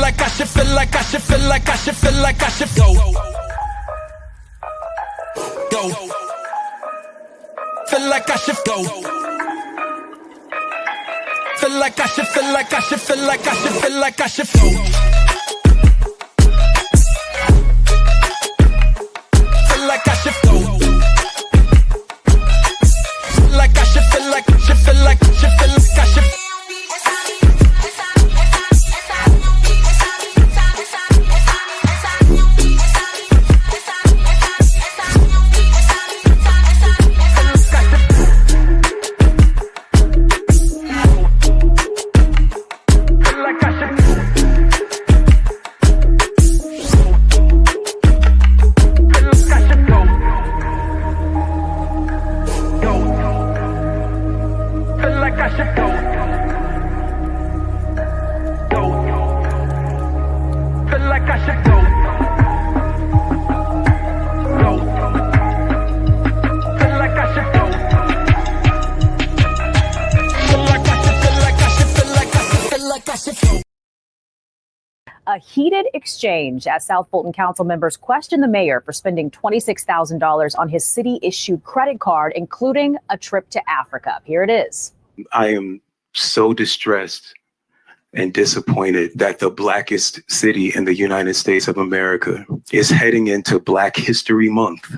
like I should, feel like I should, feel like I should, feel like I should go. Go. Feel like I should go. Feel like I should, feel like I should, feel like I should, feel like I should go. Feel like I should go. Feel like I should, feel like I should, feel like I should, feel like I should. A heated exchange as South Fulton Council members question the mayor for spending $26,000 on his city-issued credit card, including a trip to Africa. Here it is. I am so distressed and disappointed that the blackest city in the United States of America is heading into Black History Month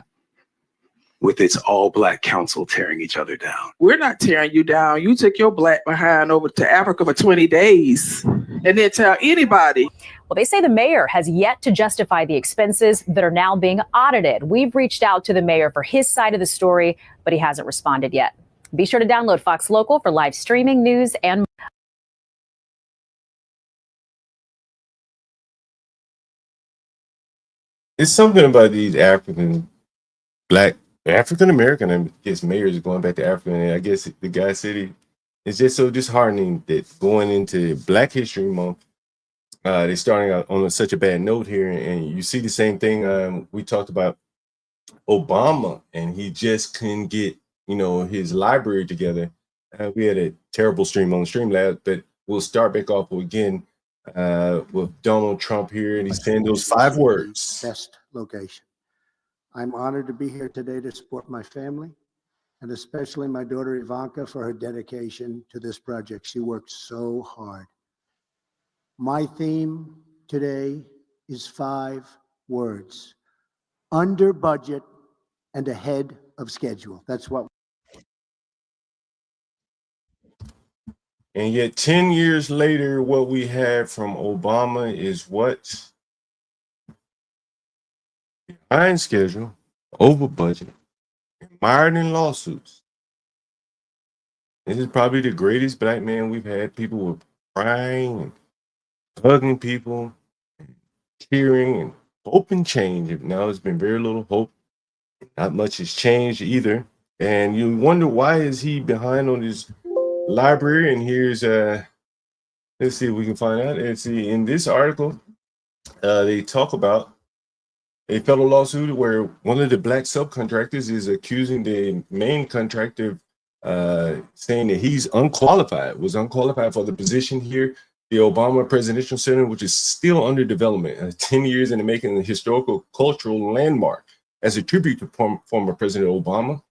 with its all-black council tearing each other down. We're not tearing you down. You took your black behind over to Africa for 20 days and didn't tell anybody. Well, they say the mayor has yet to justify the expenses that are now being audited. We've reached out to the mayor for his side of the story, but he hasn't responded yet. Be sure to download Fox Local for live streaming, news, and it's something about these Black African American, I guess mayors going back to Africa, and I guess the guy said it's just so disheartening that going into Black History Month, they're starting out on such a bad note here, and you see the same thing. We talked about Obama, and he just couldn't get his library together. We had a terrible stream on Streamlabs, but we'll start back off again with Donald Trump here, and he's saying those 5 words. Best location. I'm honored to be here today to support my family, and especially my daughter Ivanka for her dedication to this project. She worked so hard. My theme today is 5 words: under budget and ahead of schedule. That's what. And yet 10 years later, what we have from Obama is what? Behind schedule, over budget, mired in lawsuits. This is probably the greatest black man we've had. People were crying and hugging people, and cheering and hoping change. Now there's been very little hope. Not much has changed either. And you wonder, why is he behind on his library? And here's let's see if we can find out. Let's see, in this article, they talk about a federal lawsuit where one of the black subcontractors is accusing the main contractor, saying that he's was unqualified for the position here. The Obama Presidential Center, which is still under development, 10 years in the making, a historical cultural landmark as a tribute to former President Obama.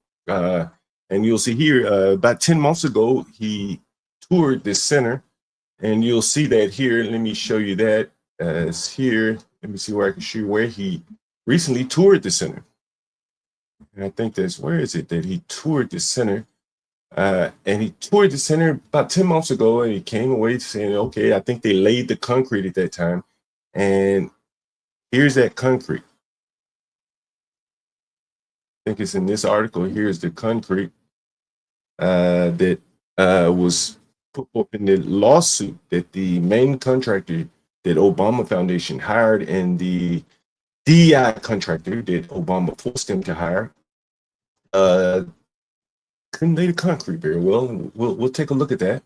And you'll see here, about 10 months ago, he toured this center, and you'll see that here. Let me show you that. It's here. Let me see where I can show you where he recently toured the center. And I think where is it that he toured the center? And he toured the center about 10 months ago, and he came away saying, okay, I think they laid the concrete at that time. And here's that concrete. I think it's in this article. Here's the concrete that was put up in the lawsuit that the main contractor that Obama Foundation hired and the DEI contractor that Obama forced them to hire couldn't lay the concrete very well. And we'll take a look at that.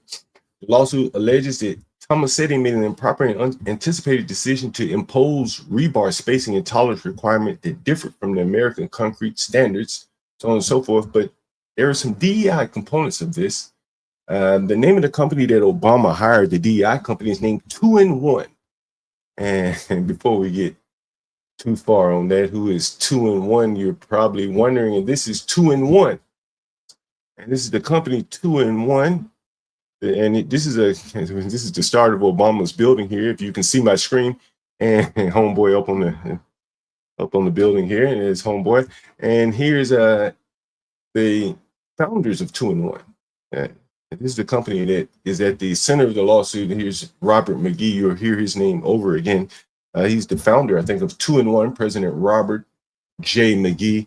The lawsuit alleges that Tomasetti made an improper and unanticipated decision to impose rebar spacing and tolerance requirement that differed from the American concrete standards, so on and so forth. But there are some DEI components of this. The name of the company that Obama hired, the DEI company, is named 2-in-1. And before we get too far on that, who is 2-1, you're probably wondering, and this is 2-1. And this is the company 2-1. And this is the start of Obama's building here. If you can see my screen, and homeboy up on the building here, and it's homeboy. And here's the founders of 2-1. This is the company that is at the center of the lawsuit. Here's Robert McGee. You'll hear his name over again. He's the founder, I think, of 2-1, President Robert J. McGee.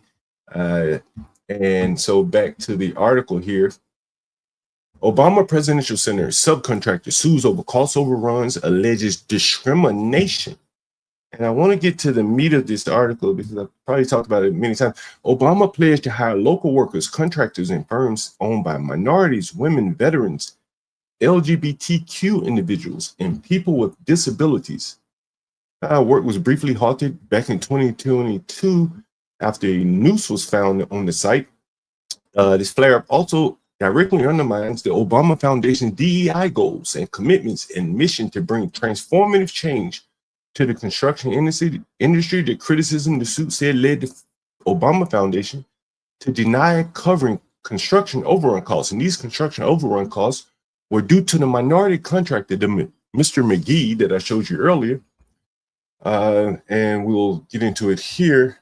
And so back to the article here. Obama Presidential Center subcontractor sues over cost overruns, alleges discrimination. And I want to get to the meat of this article because I've probably talked about it many times. Obama pledged to hire local workers, contractors, and firms owned by minorities, women, veterans, LGBTQ individuals, and people with disabilities. Work was briefly halted back in 2022 after a noose was found on the site. This flare-up also directly undermines the Obama Foundation's DEI goals and commitments and mission to bring transformative change to the construction industry. The criticism the suit said led the Obama Foundation to deny covering construction overrun costs. And these construction overrun costs were due to the minority contractor, Mr. McGee, that I showed you earlier. And we'll get into it here.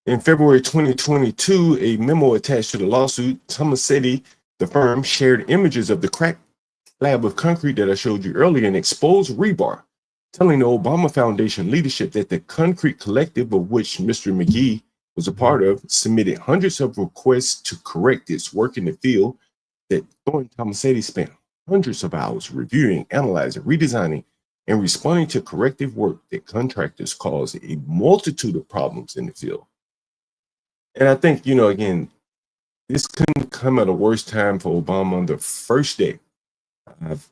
In February 2022, a memo attached to the lawsuit, Tomasetti, the firm, shared images of the cracked slab of concrete that I showed you earlier and exposed rebar, telling the Obama Foundation leadership that the concrete collective, of which Mr. McGee was a part of, submitted hundreds of requests to correct its work in the field, that Thornton Tomasetti spent hundreds of hours reviewing, analyzing, redesigning, and responding to corrective work that contractors caused a multitude of problems in the field. And I think, again, this couldn't come at a worse time for Obama on the first day of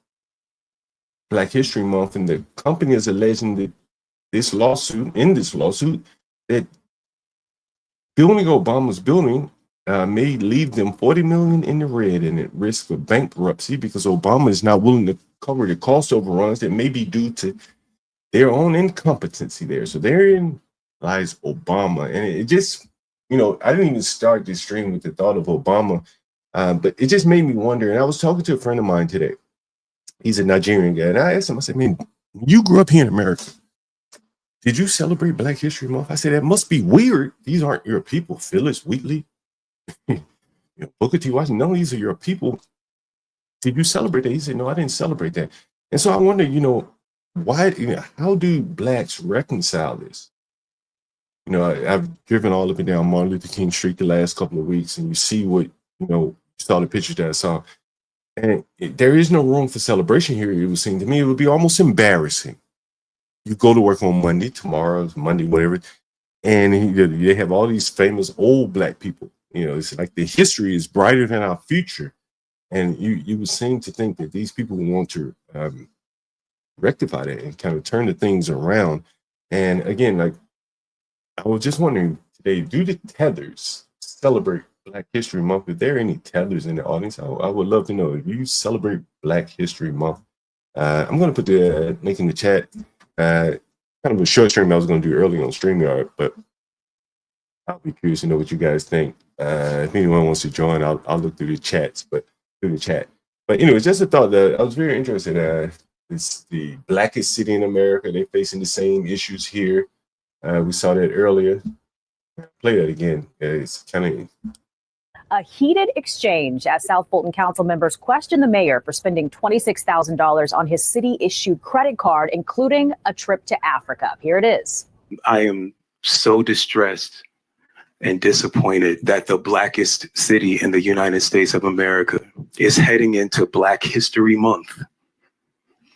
Black History Month. And the company is alleging that this lawsuit, that building Obama's building may leave them $40 million in the red and at risk of bankruptcy because Obama is not willing to cover the cost overruns that may be due to their own incompetency there. So therein lies Obama. And it just, I didn't even start this stream with the thought of Obama, but it just made me wonder. And I was talking to a friend of mine today. He's a Nigerian guy. And I asked him, I said, man, you grew up here in America. Did you celebrate Black History Month? I said, that must be weird. These aren't your people. Phyllis Wheatley, Booker T. Washington, none of these are your people. Did you celebrate that? He said, no, I didn't celebrate that. And so I wonder, why, how do Blacks reconcile this? I've driven all up and down Martin Luther King Street the last couple of weeks, and you see what, you saw the pictures that I saw. And there is no room for celebration here. It would seem to me it would be almost embarrassing. You go to work on Monday, tomorrow's Monday, whatever, and they have all these famous old Black people. It's like the history is brighter than our future. And you would seem to think that these people want to rectify that and kind of turn the things around. And again, like, I was just wondering today, do the Tethers celebrate Black History Month? If there are any Tethers in the audience, I would love to know if you celebrate Black History Month. I'm going to put the link in the chat. Kind of a short stream I was going to do early on StreamYard, but I'll be curious to know what you guys think. If anyone wants to join, I'll look through the chat. But anyway, just a thought that I was very interested. It's the blackest city in America. They're facing the same issues here. We saw that earlier. Play that again. It's kind of a heated exchange as South Fulton Council members questioned the mayor for spending $26,000 on his city-issued credit card, including a trip to Africa. Here it is. I am so distressed and disappointed that the blackest city in the United States of America is heading into Black History Month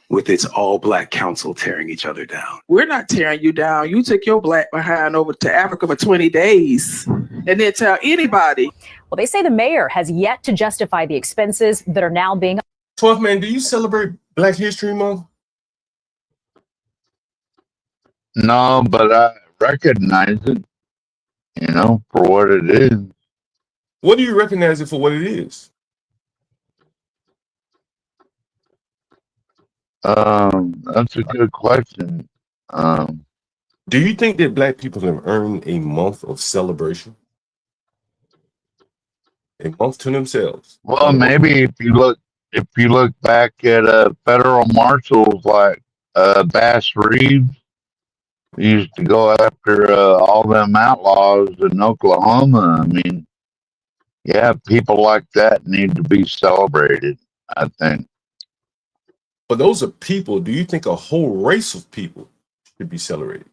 with its all-Black council tearing each other down. We're not tearing you down. You took your Black behind over to Africa for 20 days and then tell anybody. Well, they say the mayor has yet to justify the expenses that are now being. 12th man, do you celebrate Black History Month? No, but I recognize it, for what it is. What do you recognize it for what it is? That's a good question. Um, Do you think that black people have earned a month of celebration? A month to themselves. well, maybe if you look back at federal marshals like Bass Reeves, who used to go after all them outlaws in Oklahoma. I mean, yeah, people like that need to be celebrated, I think. But those are people. Do you think a whole race of people should be celebrated?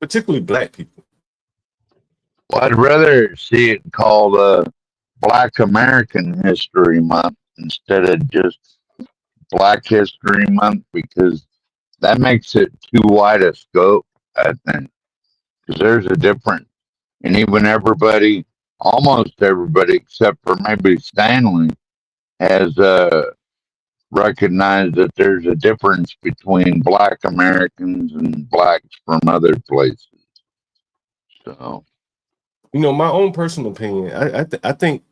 Particularly black people. Well, I'd rather see it called Black American History Month instead of just Black History Month because that makes it too wide a scope, I think. Because there's a difference. And even everybody, almost everybody, except for maybe Stanley, has recognized that there's a difference between Black Americans and blacks from other places. So, You know, my own personal opinion, I think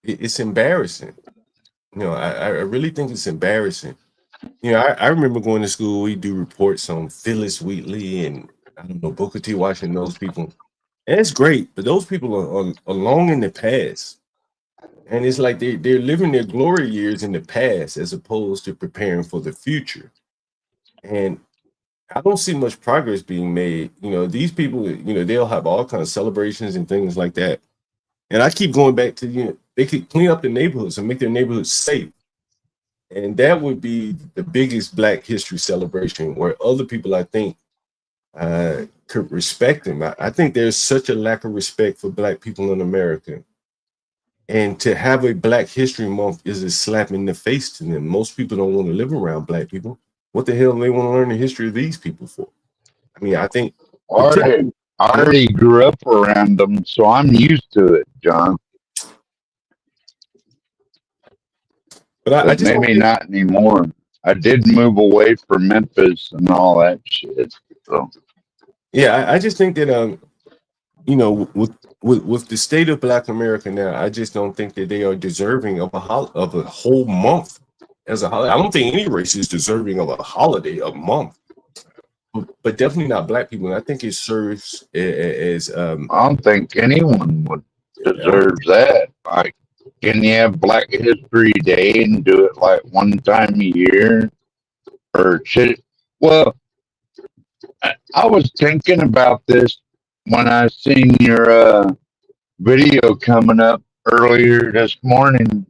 it's embarrassing. You know, I really think it's embarrassing. You know, I remember going to school, we do reports on Phyllis Wheatley and I don't know, Booker T. Washington, those people. And it's great, but those people are long in the past. And it's like they're living their glory years in the past as opposed to preparing for the future. And I don't see much progress being made. You know, these people, you know, they'll have all kinds of celebrations and things like that. And I keep going back to, you know, they could clean up the neighborhoods and make their neighborhoods safe. And that would be the biggest Black history celebration where other people, I think, could respect them. I think there's such a lack of respect for Black people in America. And to have a Black History Month is a slap in the face to them. Most people don't want to live around Black people. What the hell do they want to learn the history of these people for? I mean, I think I already grew up around them, so I'm used to it, John. But I just maybe not anymore. I did move away from Memphis and all that shit. So yeah, I just think that you know, with the state of Black America now, I just don't think that they are deserving of a whole month as a holiday. I don't think any race is deserving of a holiday, a month, but definitely not Black people. And I think it serves as I don't think anyone would deserve that. Like, can you have Black History Day and do it like one time a year, or should? Well, I was thinking about this when I seen your video coming up earlier this morning.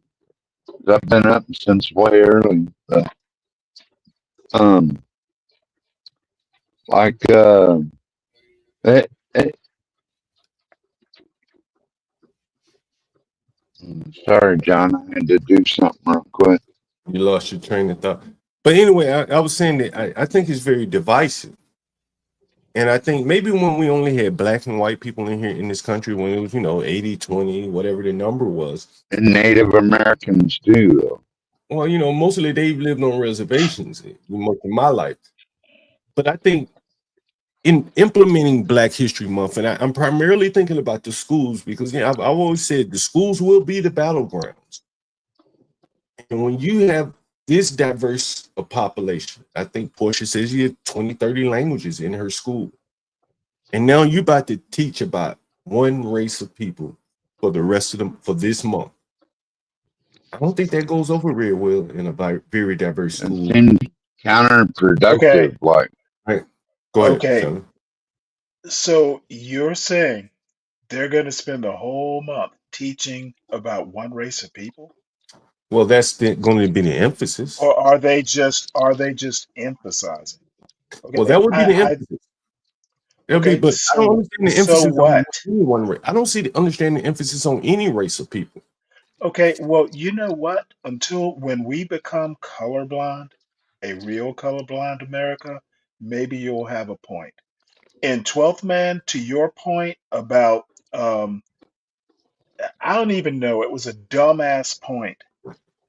I've been up since way early. But, like sorry, John, I had to do something real quick. You lost your train of thought. But anyway, I was saying that I think it's very divisive. And I think maybe when we only had Black and white people in here in this country, when it was, you know, 80-20, whatever the number was. And Native Americans too, though. Well, you know, mostly they've lived on reservations most of my life. But I think in implementing Black History Month, and I'm primarily thinking about the schools because, you know, I've always said the schools will be the battlegrounds. And when you have this diverse a population, I think Portia says you have 20, 30 languages in her school. And now you're about to teach about one race of people for the rest of them for this month. I don't think that goes over very well in a very diverse school. It seems counterproductive. Okay. Like, Right. Go ahead. Okay. Shelly. So you're saying they're going to spend a whole month teaching about one race of people, Well, that's going to be the emphasis. or are they just emphasizing? Okay, Well, that would be the I emphasis. That'll okay. be, but I don't understand the emphasis So on what? any one race. I don't understand the emphasis on any race of people. Okay, well, you know what? Until when we become colorblind, a real colorblind America, maybe you'll have a point. In 12th Man, to your point about I don't even know, it was a dumbass point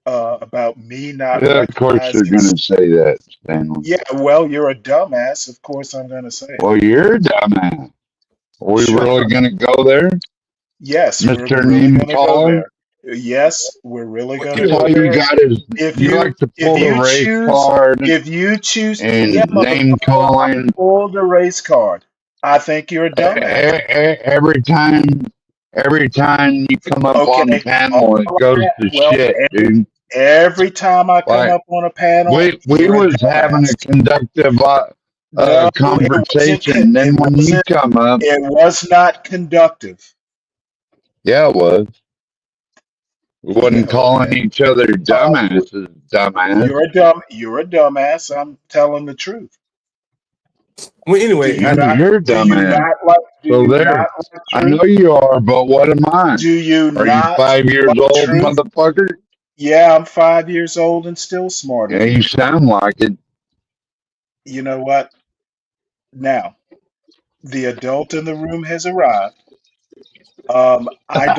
about me not yeah, of course you're recognizing. going to say that, Stanley. Yeah, well, you're a dumbass. Of course, I'm going to say it. Well, you're a dumbass. Are we Sure. really going to go there, Yes, we're Mr. really Name going to go Caller? there. Yes, we're really Well, going you to know, go All you there. got is If you you like to if pull the you race choose card yeah, and name motherfucker, I calling. pulled the race card. I think you're a dumbass. Every time you come up on Okay. panel, All it goes right. to Well, shit, dude. every time I come Like up on a panel, we you're a was having a dumbass. conductive No, it wasn't. conversation. Then It when you wasn't. come up, It was not conductive. yeah, it was. We Yeah. wasn't calling Okay. each other Uh, dumbasses, dumbass. you're a dumb. You're a dumbass. I'm telling the truth. well, Do anyway, you I And not? you're a Do you dumbass. not like? Do So you there. not like I truth? know you are, but what am I? Do you Are you not 5 years like old, truth? motherfucker? Yeah, I'm 5 years old and still smarter Yeah, than you you. sound like it. You know what? Now, the adult in the room has arrived. I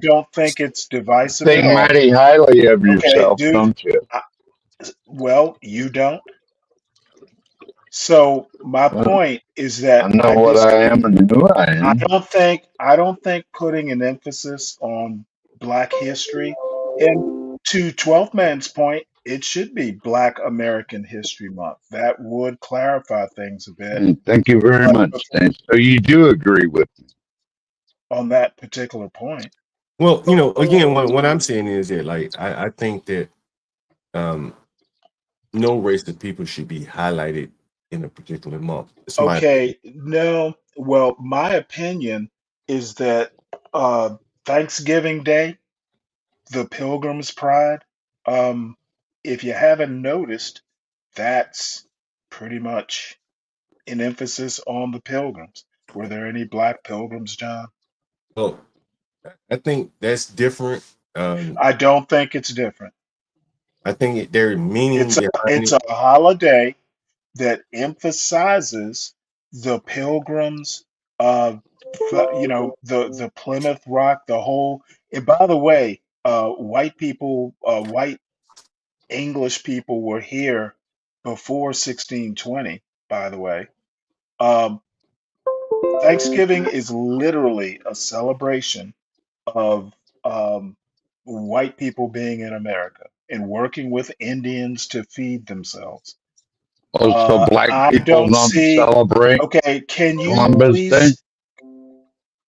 don't think it's divisive at Think all. mighty highly of Okay, yourself, dude. don't you? I, well, you don't. So my Well, point is I that know what I am and who I am. I don't think putting an emphasis on Black history, and to 12th man's point, it should be Black American History Month. That would clarify things a bit. Thank you very But much, Dan. So you do agree with me. on that particular point, well, you know, again, what I'm saying is that, like, I think that um, no race of people should be highlighted in a particular month. It's my okay, no, well, my opinion is that uh, Thanksgiving Day, the Pilgrim's Pride, um, if you haven't noticed, that's pretty much an emphasis on the pilgrims. Were there any black pilgrims, John? well, I think that's different. I don't think it's different. I think there's meaning behind It's it. a holiday that emphasizes the pilgrims, uh, the Plymouth Rock, the whole. And by the way, white people, white English people were here before 1620. By the way, um, Thanksgiving is literally a celebration of white people being in America and working with Indians to feed themselves. Also, black I people don't don't see. celebrate Okay, can you Columbus Day please?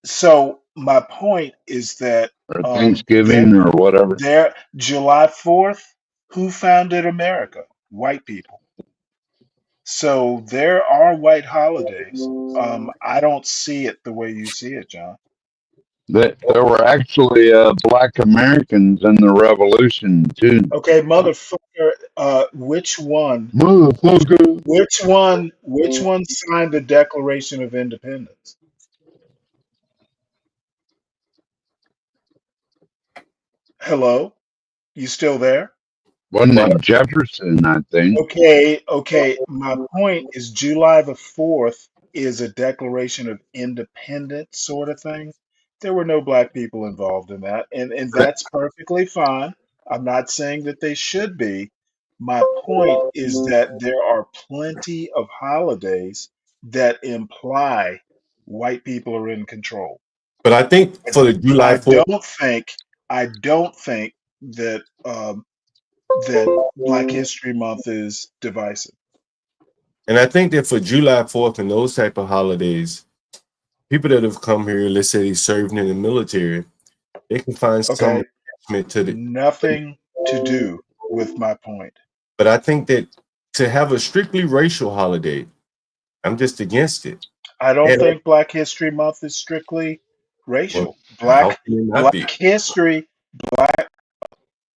So my point is that or there, Thanksgiving or whatever. July 4th, who founded America? White people. So there are white holidays. I don't see it the way you see it, John. That there were actually black Americans in the Revolution too. Okay, motherfucker, which one? Motherfucker. Which one signed the Declaration of Independence? Hello? You still there? Wasn't But it Jefferson, I think? Okay. My point is July the 4th is a Declaration of Independence sort of thing. There were no black people involved in that, and that's perfectly fine. I'm not saying that they should be. My point is that there are plenty of holidays that imply white people are in control. but I think And for the July 4th, I don't think that that Black History Month is divisive. and I think that for July 4th and those type of holidays, people that have come here, let's say they served in the military, they can find some Okay, attachment to the. nothing to do with my point. But I think that to have a strictly racial holiday, I'm just against it. I don't And think Black History Month is strictly well, racial. how can it not be? Black history,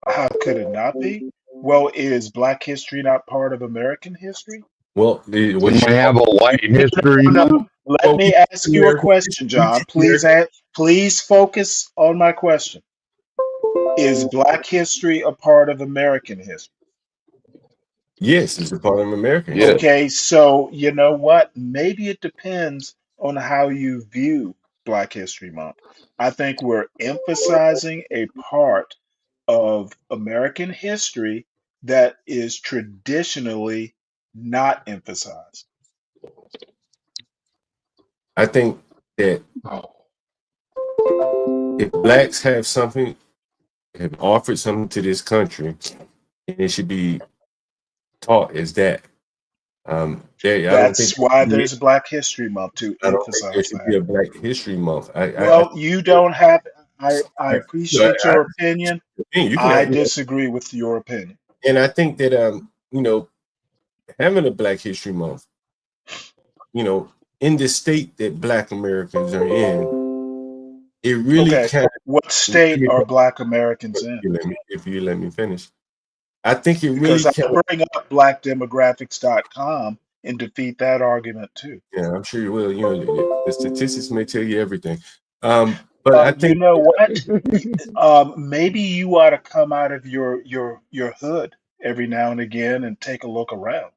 how could it not be? Well, is Black history not part of American history? Well, Can we have a white history No, month? let well, me we ask you a American, question, we John. American. Please focus on my question. Is Black history a part of American history? Yes, it's a part of American Yes. history. Okay, so you know what? Maybe it depends on how you view Black History Month. I think we're emphasizing a part of American history that is traditionally not emphasized. I think that if blacks have something have offered something to this country, and it should be taught as that. I don't think That's why there's Black History Month, to I don't think there emphasize should that. be a Black History Month. I Well, you don't have, I appreciate I your opinion. you can I have, disagree with your opinion. and I think that having a Black History Month, in the state that Black Americans are in, it really Okay, kind what state are Black Americans in? if you let me finish. I think it really Because kind I'll bring up blackdemographics.com and defeat that argument too. yeah, I'm sure you will. The statistics may tell you everything. But I You think know what? Maybe you ought to come out of your hood every now and again and take a look around.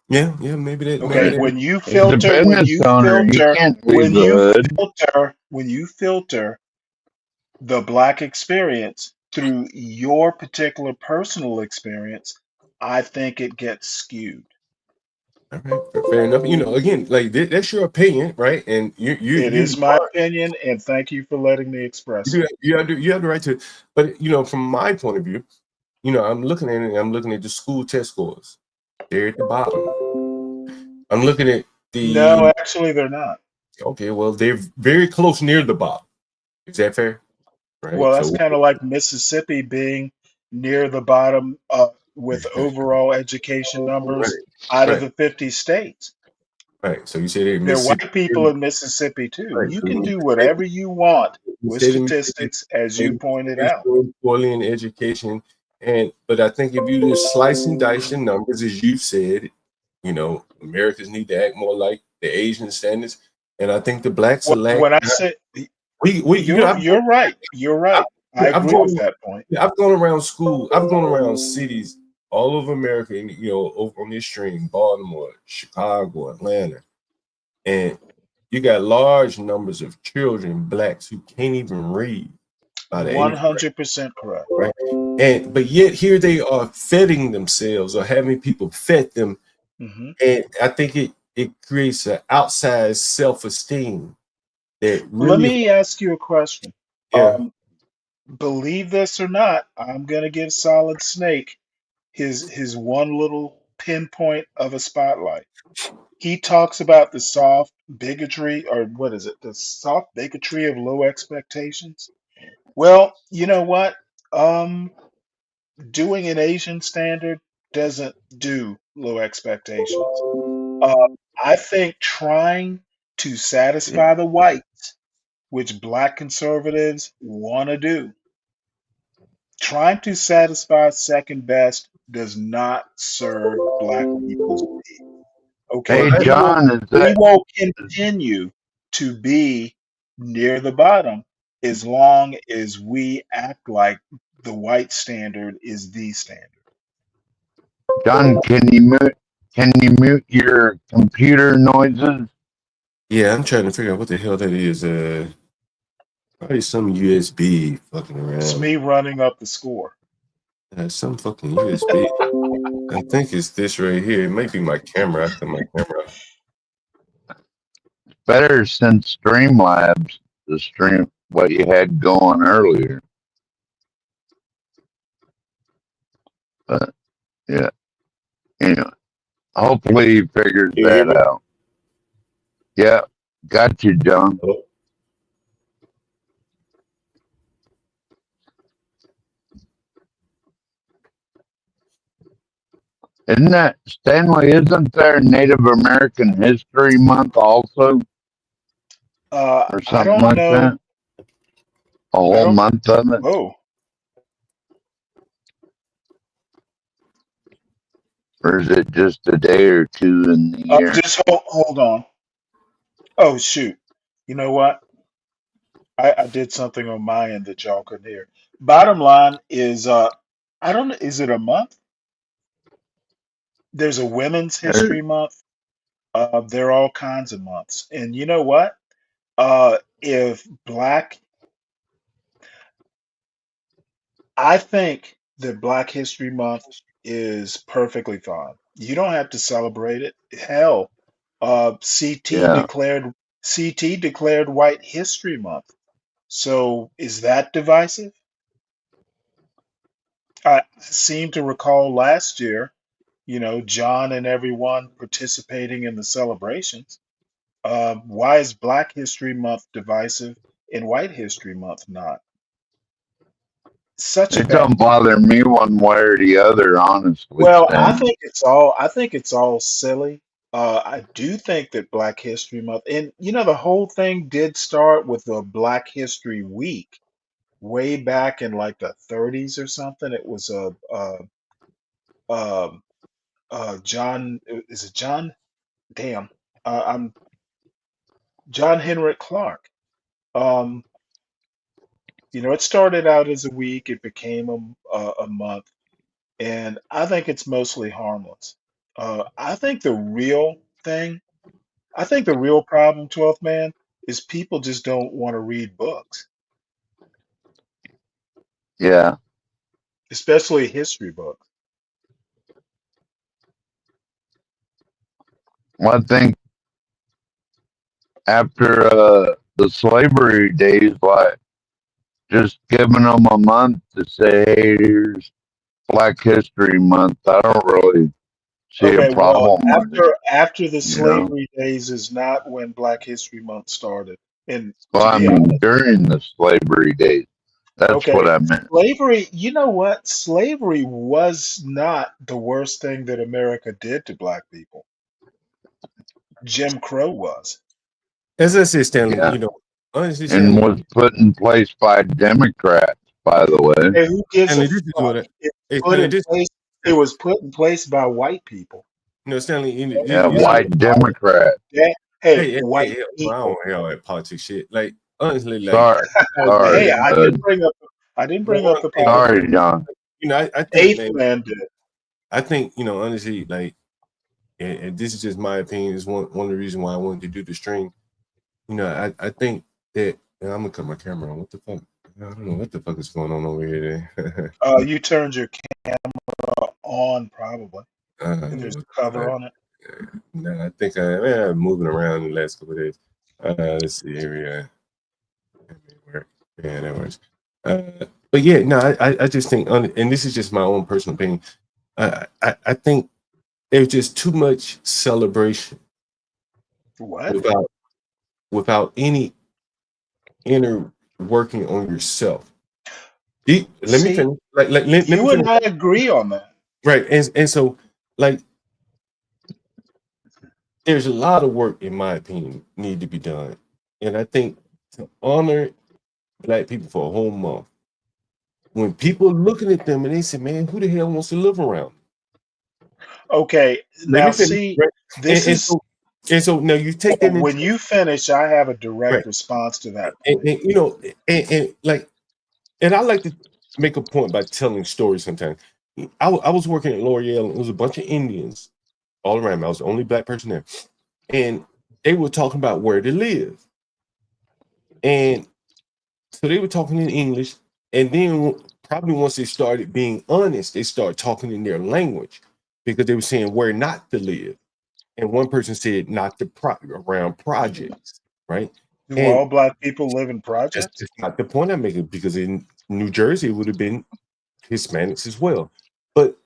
yeah, maybe Okay, that when you As a filter, business owner, you can't leave the hood. when you filter the Black experience through your particular personal experience, I think it gets skewed. all right, fair enough. Again, like that's your opinion, right? And It is my opinion, and thank you for letting me express it. you have the right to. But from my point of view, I'm looking at it. I'm looking at the school test scores. They're at the bottom. I'm looking at No, the. actually, they're not. Okay, well, they're very close near the bottom. Is that fair? Well, Right. that's So kind of like Mississippi being near the bottom with overall education right, numbers out of right, the 50 states. right. So you say they're There are Mississippi. white people in Mississippi too. Right. You So can you do say whatever you want you with say to Mississippi, statistics, as they you pointed out. doing poorly in education, but I think if you just slice and dice your numbers, as you said, Americans need to act more like the Asian standards, and I think the blacks are lagging. When I say We you're right, you're right. I I've agree with gone that point. I've gone around school. I've gone around cities all over America, and over on this stream, Baltimore, Chicago, Atlanta, and you got large numbers of children, blacks, who can't even read by the eighth grade, 100% correct. right? But yet here they are feeding themselves or having people fed them, hmm and I think it creates an outsized self-esteem that Let really, me ask you a question. yeah, Believe this or not, I'm gonna give Solid Snake his one little pinpoint of a spotlight. He talks about the soft bigotry, or what is it? The soft bigotry of low expectations. Well, you know what? Doing an Asian standard doesn't do low expectations. Uh, I think trying to satisfy the whites, which black conservatives want to do, trying to satisfy second best does not serve black people's needs. Okay, Hey, John, is we that will continue to be near the bottom as long as we act like the white standard is the standard. John? Can you mute your computer noises? yeah. I'm trying to figure out what the hell that is. Probably some USB fucking It's around. me running up the score. Some fucking USB. I think it's this right here. It might be my camera. I cut my camera off. Better since Streamlabs, the stream what you had going earlier. But yeah, anyway, hopefully he figures Can you hear that me? out. Yeah, got you, John. Hello? Isn't that Stanley? Isn't there Native American History Month also, or I something don't like know. that? A I whole don't. month of it, Oh, or is it just a day or two in the year? just hold on. Oh shoot! You know what? I did something on my end that y'all couldn't hear. Bottom line is, I don't know. Is it a month? There's a Women's There- History Month. There are all kinds of months, and you know what? If black, I think that Black History Month is perfectly fine. You don't have to celebrate it. Hell, CT Yeah, declared CT declared White History Month. So is that divisive? I seem to recall last year, John and everyone participating in the celebrations. Why is Black History Month divisive and White History Month not? Such a It bad. don't bother me one way or the other, honestly, Well, I Sam. think it's all silly. I do think that Black History Month, and the whole thing did start with a Black History Week way back in like the 30s or something. It was a John. Is it John? Damn. I'm John Henrik Clark. Um, it started out as a week. It became a month, and I think it's mostly harmless. I think the real thing I think the real problem, 12th man, is people just don't want to read books, Yeah. especially history books. Well, I think after the slavery days, like just giving them a month to say, hey, here's Black History Month, I don't really see a Okay, well, problem with it, after the you know? slavery days is not when Black History Month started. And Well, to I be mean, honest, during the slavery days, that's what okay, I meant. slavery, you know what? Slavery was not the worst thing that America did to black people. Jim Crow was. As I said, Stanley, Yeah. honestly, And Stanley, was put in place by Democrats, by the way. Hey, who gives a Stanley, this is fuck? what I, It hey, put Stanley, in this, place. It was put in place by white people. Stanley, Yeah, Not it's, white Democrat. that. Hey, hey, white well, I don't people. want to hear all that politics shit. Like, honestly, like, Sorry. Hey, Sorry, I didn't bud. bring up. I didn't well, bring up the hey, politics. Sorry, John. I think, Eighth man, man did. I think, honestly, like, and this is just my opinion. Is one of the reasons why I wanted to do the stream. I think that, and I'm gonna cut my camera on. What the fuck? I don't know what the fuck is going on over here. Today. You turned your camera on probably, and there's a Uh, cover on it. no, I think I'm moving around the last couple of days. Let's see here we are. Yeah, that works. But yeah, no, I just think, and this is just my own personal opinion. I think there's just too much celebration What? without any inner working on yourself. Let me See, finish. Let me you and finish. I agree on that. Right, and so like there's a lot of work, in my opinion, need to be done, and I think to honor black people for a whole month, when people are looking at them and they say, "Man, who the hell wants to live around?" Okay, Let now me finish. see, Right, this and is so now you take that when into you finish. I have a right, direct response to that and, point. and and like, and I like to make a point by telling stories sometimes. I was working at L'Oreal, and it was a bunch of Indians all around me. I was the only black person there. And they were talking about where to live. And so they were talking in English. And then probably once they started being honest, they started talking in their language because they were saying where not to live. And one person said not to around projects, right? Do And all black people live in that's projects? just not the point I'm making, because in New Jersey it would have been Hispanics as well. But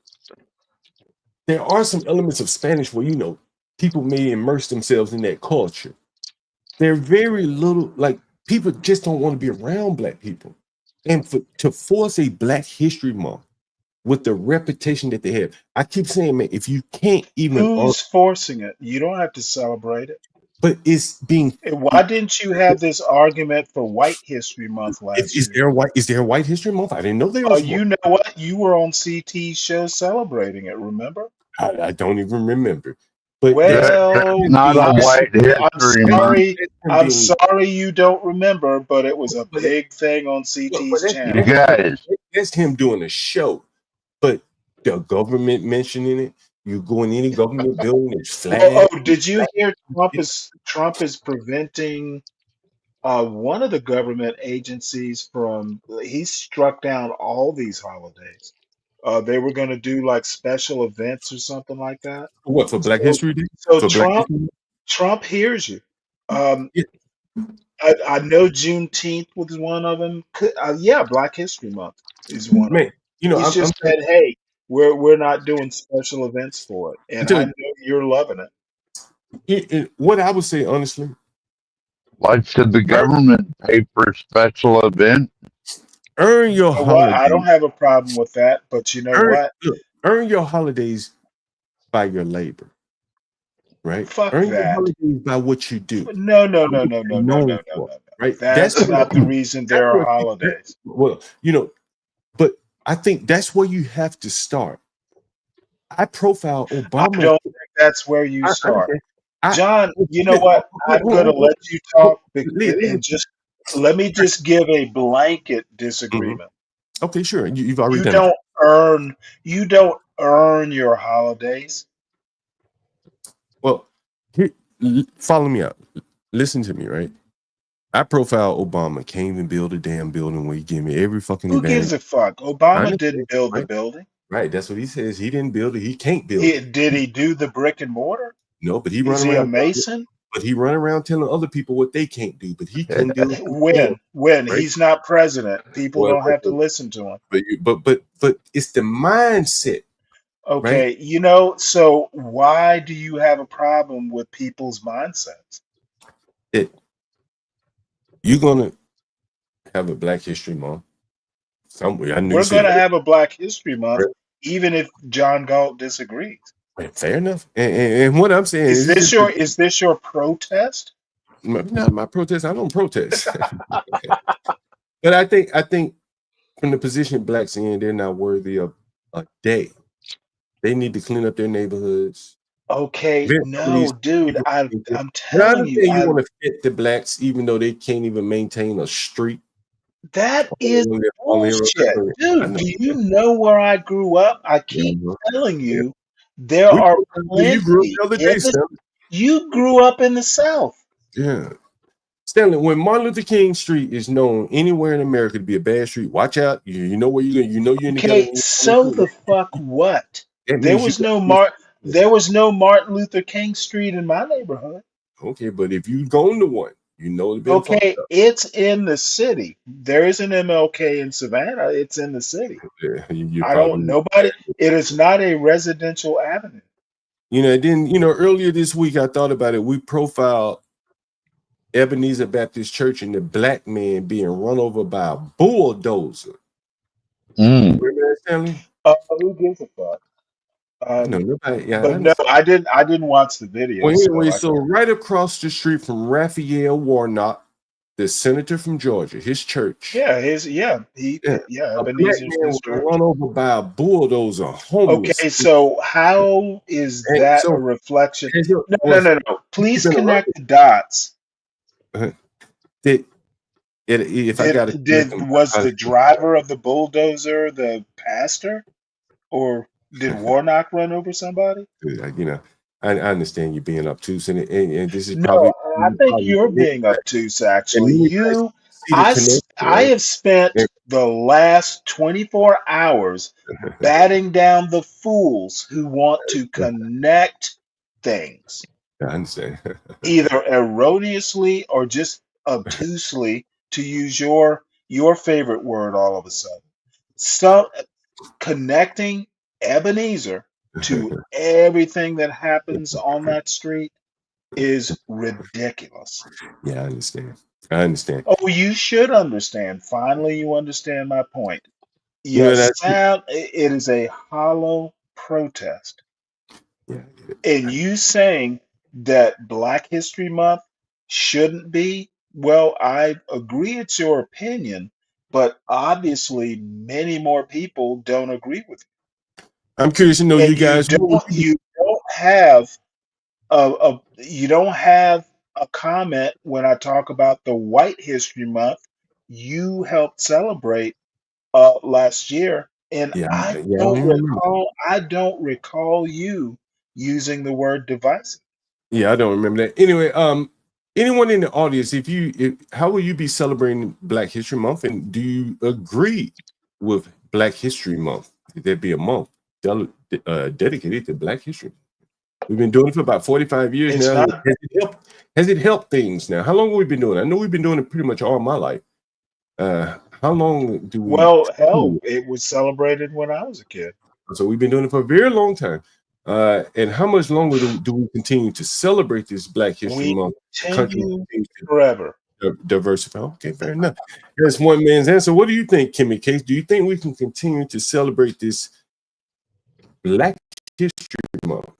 there are some elements of Spanish where, people may immerse themselves in that culture. They're very little, like, people just don't want to be around black people. And to force a Black History Month with the reputation that they have, I keep saying, man, if you can't even, Who's forcing it? You don't have to celebrate it. but it's being, And why didn't you have this argument for White History Month last is year? there a White History Month? I didn't know there was one. You know what? You were on CT's show celebrating it, remember? I don't even remember. But There's Well, not a I'm white I'm history month. sorry. I'm sorry you don't remember, but it was a but big thing on CT's You channel. guys, that's him doing a show. But the government mentioning it, you go in any government building, there's flags. Did you hear Trump is preventing one of the government agencies from he struck down all these holidays. They were going to do like special events or something like that. What, for Black So, History Day? so For Black Trump History Day? Trump hears you. Um, Yeah, I know Juneteenth was one of them. Yeah, Black History Month is one of man. them. you know, He's I'm just said, "Hey, we're not doing special events for it," and so I know you're loving it. what I would say honestly, Like, should the earn, government pay for special event? earn your You know what? I don't holidays. have a problem with that, but you know Earn what? look, earn your holidays by your labor, right? Fuck Earn your that. holidays by what you do, No, no, by no, what no, no, you're no, no, known no, no, for, no. right? That's not the reason that's there are where holidays. well, you know, but I think that's where you have to start. I profile I Obama. don't think that's where you I start. understand. I John, you know li- what? I'm going to let you talk listen. and just let me just give a blanket Mhm. disagreement. Okay, sure. You've already You done it. don't earn your holidays. Well, follow me out. Listen to me, right? I profile Obama. Can't even build a damn building where he gave me every fucking Who advantage. gives a fuck? I Obama understand, didn't build the right? building. Right. That's what he says. He didn't build it. He can't build it. Did he do the brick and mortar? No, but he Is run he a around. mason? But he run around telling other people what they can't do. But he can do it himself, When right? he's not president, people Well, don't have to listen to him. but it's the mindset, right? Okay, so why do you have a problem with people's mindsets? That you're gonna have a Black History Month somewhere. I knew you We're going said to have a Black History Month, right. even if John Galt disagrees. Right, fair enough. And what I'm saying Is is this just your protest? not my protest. I don't protest. But I think from the position blacks in, they're not worthy of a day. They need to clean up their neighborhoods. Okay, Prevent some of these no, dude, people I'm from getting- I'm And I telling you, understand you want to fit the blacks, even though they can't even maintain a street. that is bullshit. I Dude, know. do you know where I grew up? I Yeah, keep I telling yeah. you, there We are you grew up plenty the other in day, the, Stanley. you grew up in the South. Yeah. Stanley, when Martin Luther King Street is known anywhere in America to be a bad street, watch out. You know where you're in the Okay, ghetto. so the fuck what? That means you There was no Martin Luther King Street in my neighborhood. okay, but if you've gone to one, you know it's been fucked Okay, up. it's in the city. There is an MLK in Savannah. It's in the city. Yeah, you I don't, probably nobody, it is not a residential avenue. then earlier this week I thought about it. We profiled Ebenezer Baptist Church and the black man being run over by a bulldozer. Remember that, Stanley? Who gives a fuck? I know nobody. Yeah, I But no, understand. I didn't watch the video, Well, so anyway, I so right across the street from Raphael Warnock, the senator from Georgia, his church. yeah, Yeah, a black Ebenezer's man his was church. run over by a bulldozer, homeless. Okay, so how is And that a so, reflection? and so No, no, was no, no. keep Please connect interrupting. the dots. Did if I got to correct him, Was the driver of the bulldozer the pastor, or did Warnock run over somebody? I understand you being obtuse, and this is No, probably I think you're being obtuse. and Actually, many guys see the connection, I right? have spent And- the last 24 hours batting down the fools who want to connect things, I understand. either erroneously or just obtusely, to use your favorite word all of a sudden. So connecting Ebenezer to everything that happens on that street is ridiculous. Yeah, I understand. I understand. Oh, you should understand. Finally, you understand my point. That's It is a hollow protest. yeah. And you saying that Black History Month shouldn't be, well, I agree it's your opinion, but obviously many more people don't agree with I'm curious to know you. you And guys. What would you you don't have you don't have a comment when I talk about the White History Month you helped celebrate last year, and Yeah, yeah, I remember. I don't recall you using the word divisive. Yeah, I don't remember that. Anyway, anyone in the audience, how will you be celebrating Black History Month, and do you agree with Black History Month? Could there be a month dedicated to Black History? We've been doing it for about 45 years It's now. not. Has it helped things now? How long have we been doing it? I know we've been doing it pretty much all my life. How How long do we? Well, hell, it was celebrated when I was a kid. So we've been doing it for a very long time. And how much longer do we continue to celebrate this Black History We Month? The country continue continues to forever. diversify. Okay, fair enough. That's one man's answer. What do you think, Kimmy Case? Do you think we can continue to celebrate this Black History Month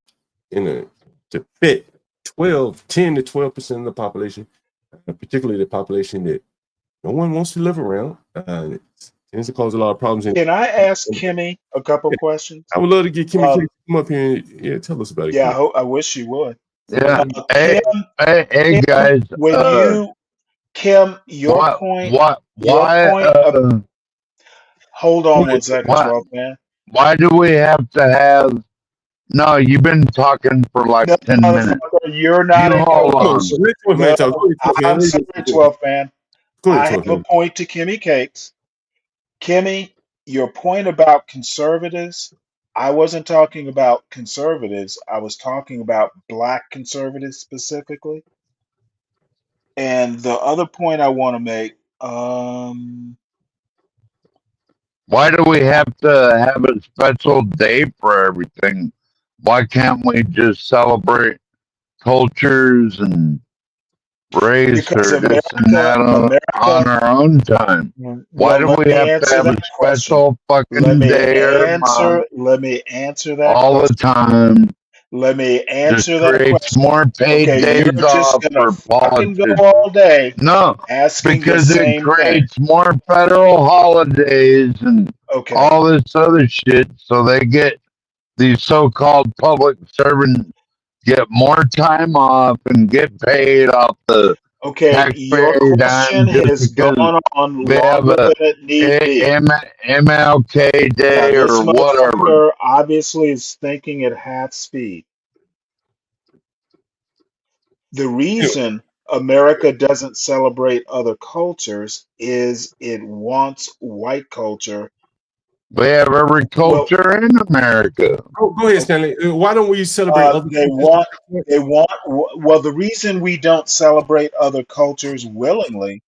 to fit 10 to 12% of the population, particularly the population that no one wants to live around? It tends to cause a lot of problems. Can I ask Kimmy a couple questions? I would love to get Kimmy Case to come up here and tell us about it. Yeah, I wish she would. Yeah. Kim, Hey, guys. Kim, your point. Hold on one second, 12 man. Why do we have to have? No, you've been talking for like 10 minutes. You're not. Hold on. I'm sorry, 12 man. I have a point to Kimmy Cakes. Kimmy, your point about conservatives, I wasn't talking about conservatives. I was talking about Black conservatives specifically. And the other point I want to make, why do we have to have a special day for everything? Why can't we just celebrate cultures and race or this and that on our own time? Why do we have to have a special fucking day or month? Let me answer that all the time. Let me answer that question. More paid days off for politics. Go all day. No, asking because it creates more federal holidays and all this other shit. So they get these so-called public servants get more time off and get paid off the your question has gone on longer than it needs to be. MLK Day or whatever. Obviously is thinking at half speed. The reason America doesn't celebrate other cultures is it wants white culture. We have every culture in America. Go ahead, Stanley. Why don't we celebrate other cultures? Well, the reason we don't celebrate other cultures willingly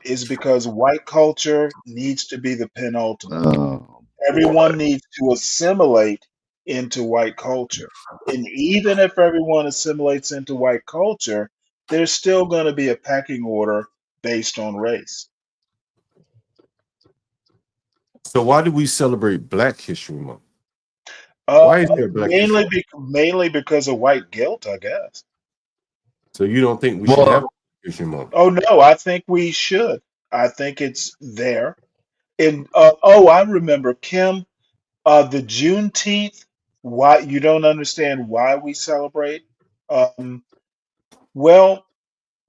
is because white culture needs to be the penultimate. Everyone needs to assimilate into white culture. And even if everyone assimilates into white culture, there's still going to be a pecking order based on race. So why do we celebrate Black History Month? Why is there Black mainly because of white guilt, I guess. So you don't think we should have Black History Month? Oh no, I think we should. I think it's there. And I remember, Kim, the Juneteenth. Why you don't understand why we celebrate? Well,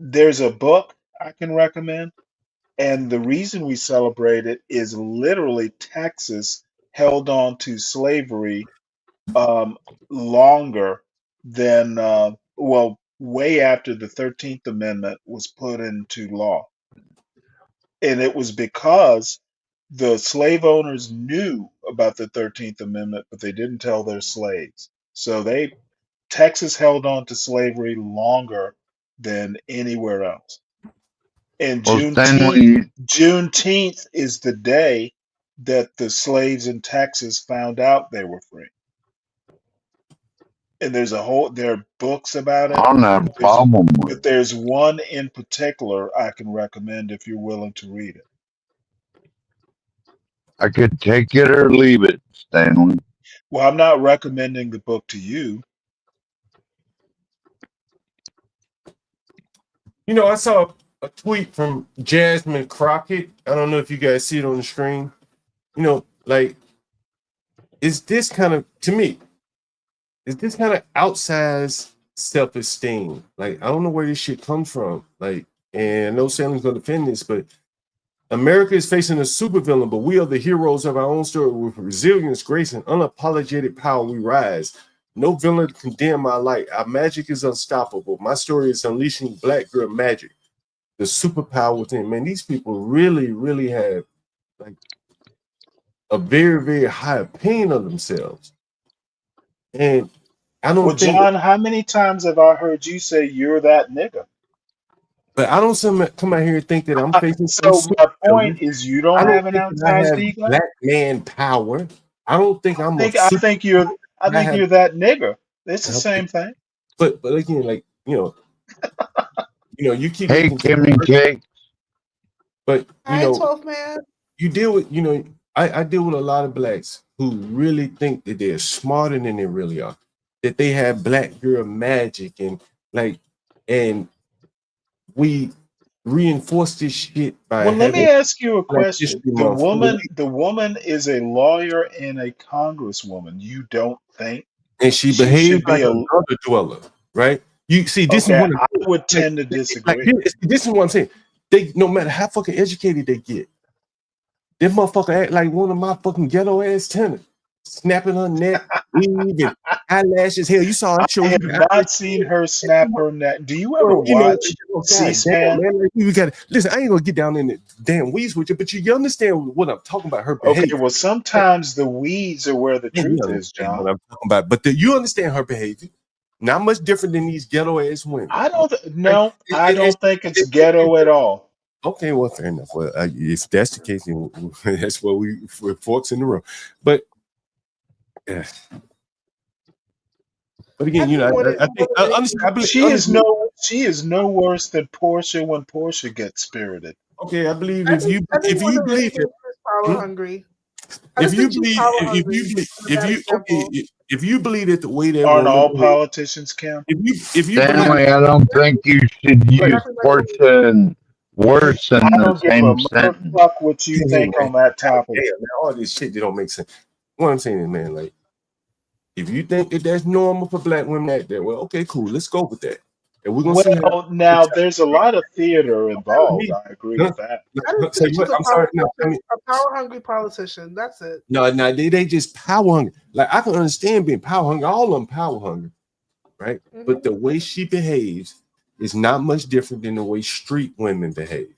there's a book I can recommend. And the reason we celebrate it is literally Texas held on to slavery longer than, way after the 13th Amendment was put into law. And it was because the slave owners knew about the 13th Amendment, but they didn't tell their slaves. So Texas held on to slavery longer than anywhere else. And Juneteenth is the day that the slaves in Texas found out they were free. And there are books about it. I don't have a problem with it. But there's one in particular I can recommend if you're willing to read it. I could take it or leave it, Stanley. Well, I'm not recommending the book to you. You know, I saw a tweet from Jasmine Crockett. I don't know if you guys see it on the screen. You know, like, is this kind of outsized self-esteem? Like, I don't know where this shit comes from. Like, and I know Stanley's gonna defend this, but America is facing a supervillain, but we are the heroes of our own story. With resilience, grace, and unapologetic power, we rise. No villain can dim my light. Our magic is unstoppable. My story is unleashing Black girl magic. The superpower within. Man, these people really, really have like a very, very high opinion of themselves. And I don't think. John, how many times have I heard you say you're that nigga? But I don't come out here and think that I'm facing some So my supervillain. point is, you I don't don't have an think that I outsized have ego. black man power. I don't think I'm a I super. think you're I I think have, you're that nigger. It's the same thing. but again, like you keep Hey, making, Kimmy Cake. but Hi, 12 man. you deal with I deal with a lot of blacks who really think that they're smarter than they really are, that they have black girl magic and we reinforce this shit by Well, let me having ask you a Black question. History Month. The woman is a lawyer and a congresswoman. You don't think And she she behaves should like be a a gutter dweller, right? You see, this is okay? what I would like, tend to like disagree. this is what I'm saying. They no matter how fucking educated they get, this motherfucker act like one of my fucking ghetto ass tenants, snapping her neck, weave and eyelashes. Hell, you saw her show I you have not seen her snap her neck. Do you ever bro, watch God damn, C-SPAN? man. Like, we got listen, I ain't gonna get down in the damn weeds with you, but you understand what I'm talking about, her Okay, behavior. well, sometimes the weeds are where the Yeah, you truth is, understand what John. I'm talking about. But you understand her behavior. Not much different than these ghetto ass women. Right? No, I And- and- don't think it's and- ghetto at all. okay, well, fair enough. Well, if that's the case, then that's what we're forks in the room. But yeah. But again, I think I understand. She is no worse than Portia when Portia gets spirited. Okay, I believe I think if you women believe anything it, is power hmm? hungry. I if just you think she's believe power if hungry. you believe Is a bad example. if you believe that the way that Aren't women all behave, politicians, Kim? if you believe Stanley, I don't think you should use Exactly like women. Portia and worse in I the don't give a same sentence. motherfuck what you hey, think man, on that God topic. damn, man, all this shit that don't make sense. What I'm saying is, man, like if you think that that's normal for black women to act that well, okay, cool, let's go with that, and we're gonna see how. Well, now there's a lot of theater involved. I agree No, with that. I just say think what? she's a I'm sorry. No, power hungry politician. That's it. no, they just power hungry. Like I can understand being power hungry. All of them power hungry, right? But the way she behaves is not much different than the way street women behave.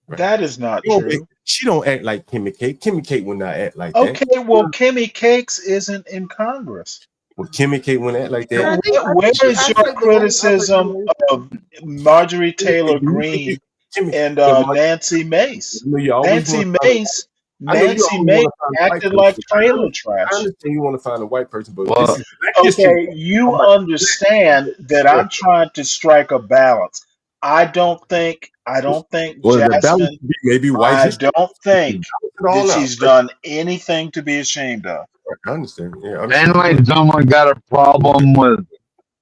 Right? That is not true. She don't act like Kimmy Cake. Kimmy Cake would not act like that. Okay, well, Kimmy Cakes isn't in Congress. Well, Kimmy Cake wouldn't act like And that. I Where think she is acts your like the woman of her criticism of Marjorie Taylor Greene and Nancy Mace? You always want to find. I know you Nancy always Mace want to find a white acted person. like trailer trash. I understand you want to find a white person, but this Well, is Black History Okay, Month. you I'm like, understand that I'm trying to strike a balance. I don't think well, the balance Jasmine, should be maybe white I history. don't think Balance it that all out. she's done anything to be ashamed of. I understand. Yeah, I'm Stanley's only got a problem with,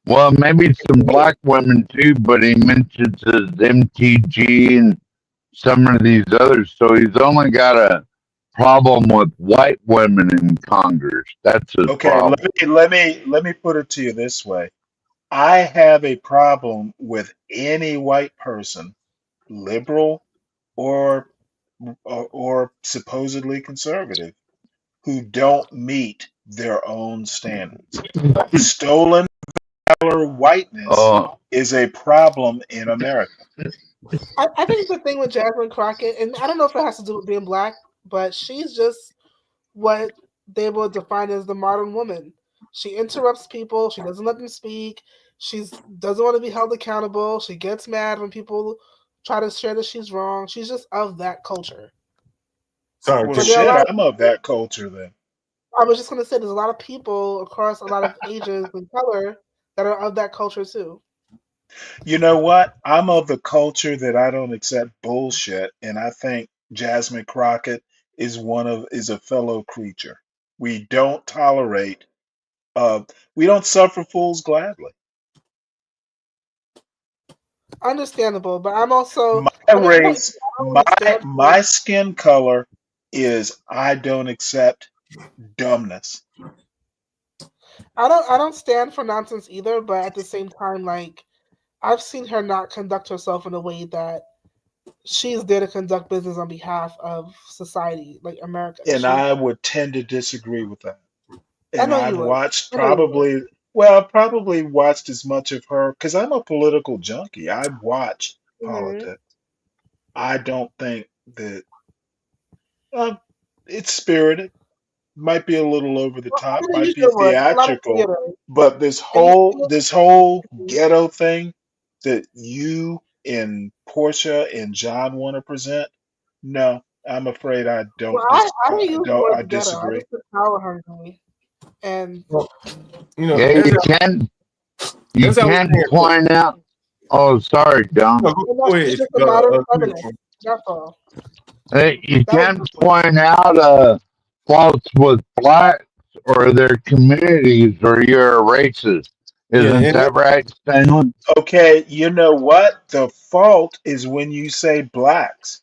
well, maybe some black women too, but he mentions his MTG and some of these others. So he's only got a problem with white women in Congress. That's his Okay, problem. let me put it to you this way. I have a problem with any white person, liberal or or supposedly conservative, who don't meet their own standards. Stolen valor whiteness Oh, is a problem in America. I think the thing with Jasmine Crockett, and I don't know if it has to do with being black, but she's just what they will define as the modern woman. She interrupts people. She doesn't let them speak. She doesn't want to be held accountable. She gets mad when people try to share that she's wrong. She's just of that culture. sorry. Well, But there are a shit, lot of I'm of that culture then. I was just going to say there's a lot of people across a lot of ages and color that are of that culture too. You know what? I'm of the culture that I don't accept bullshit, and I think Jasmine Crockett is a fellow creature. We don't tolerate we don't suffer fools gladly. Understandable, but I'm also My I mean, race, I don't understand. my skin color is I don't accept dumbness. I don't stand for nonsense either, but at the same time, like I've seen her not conduct herself in a way that she's there to conduct business on behalf of society, like America. And I would tend to disagree with that. I And know you I've would. watched I know you would. I've probably watched as much of her because I'm a political junkie. I watch Mm-hmm. politics. I don't think that uh, it's spirited, might be a little over the Well, I'm top, gonna might use be your word. It's a lot of theatrical, theater. but And you this whole ghetto thing that you in Portia and John want to present, no, I'm afraid I don't. Well, I don't use the I word ghetto. I disagree. just said power hungry. And Well, you know, Yeah, you as I was can saying, look, point out. Oh, sorry, John. no, go it's ahead. just a modern feminist. That's all. You That was can my point. point out faults with blacks or their communities, or you're a racist. Yeah, Isn't and that right, Stanley? Okay, you know what? The fault is when you say blacks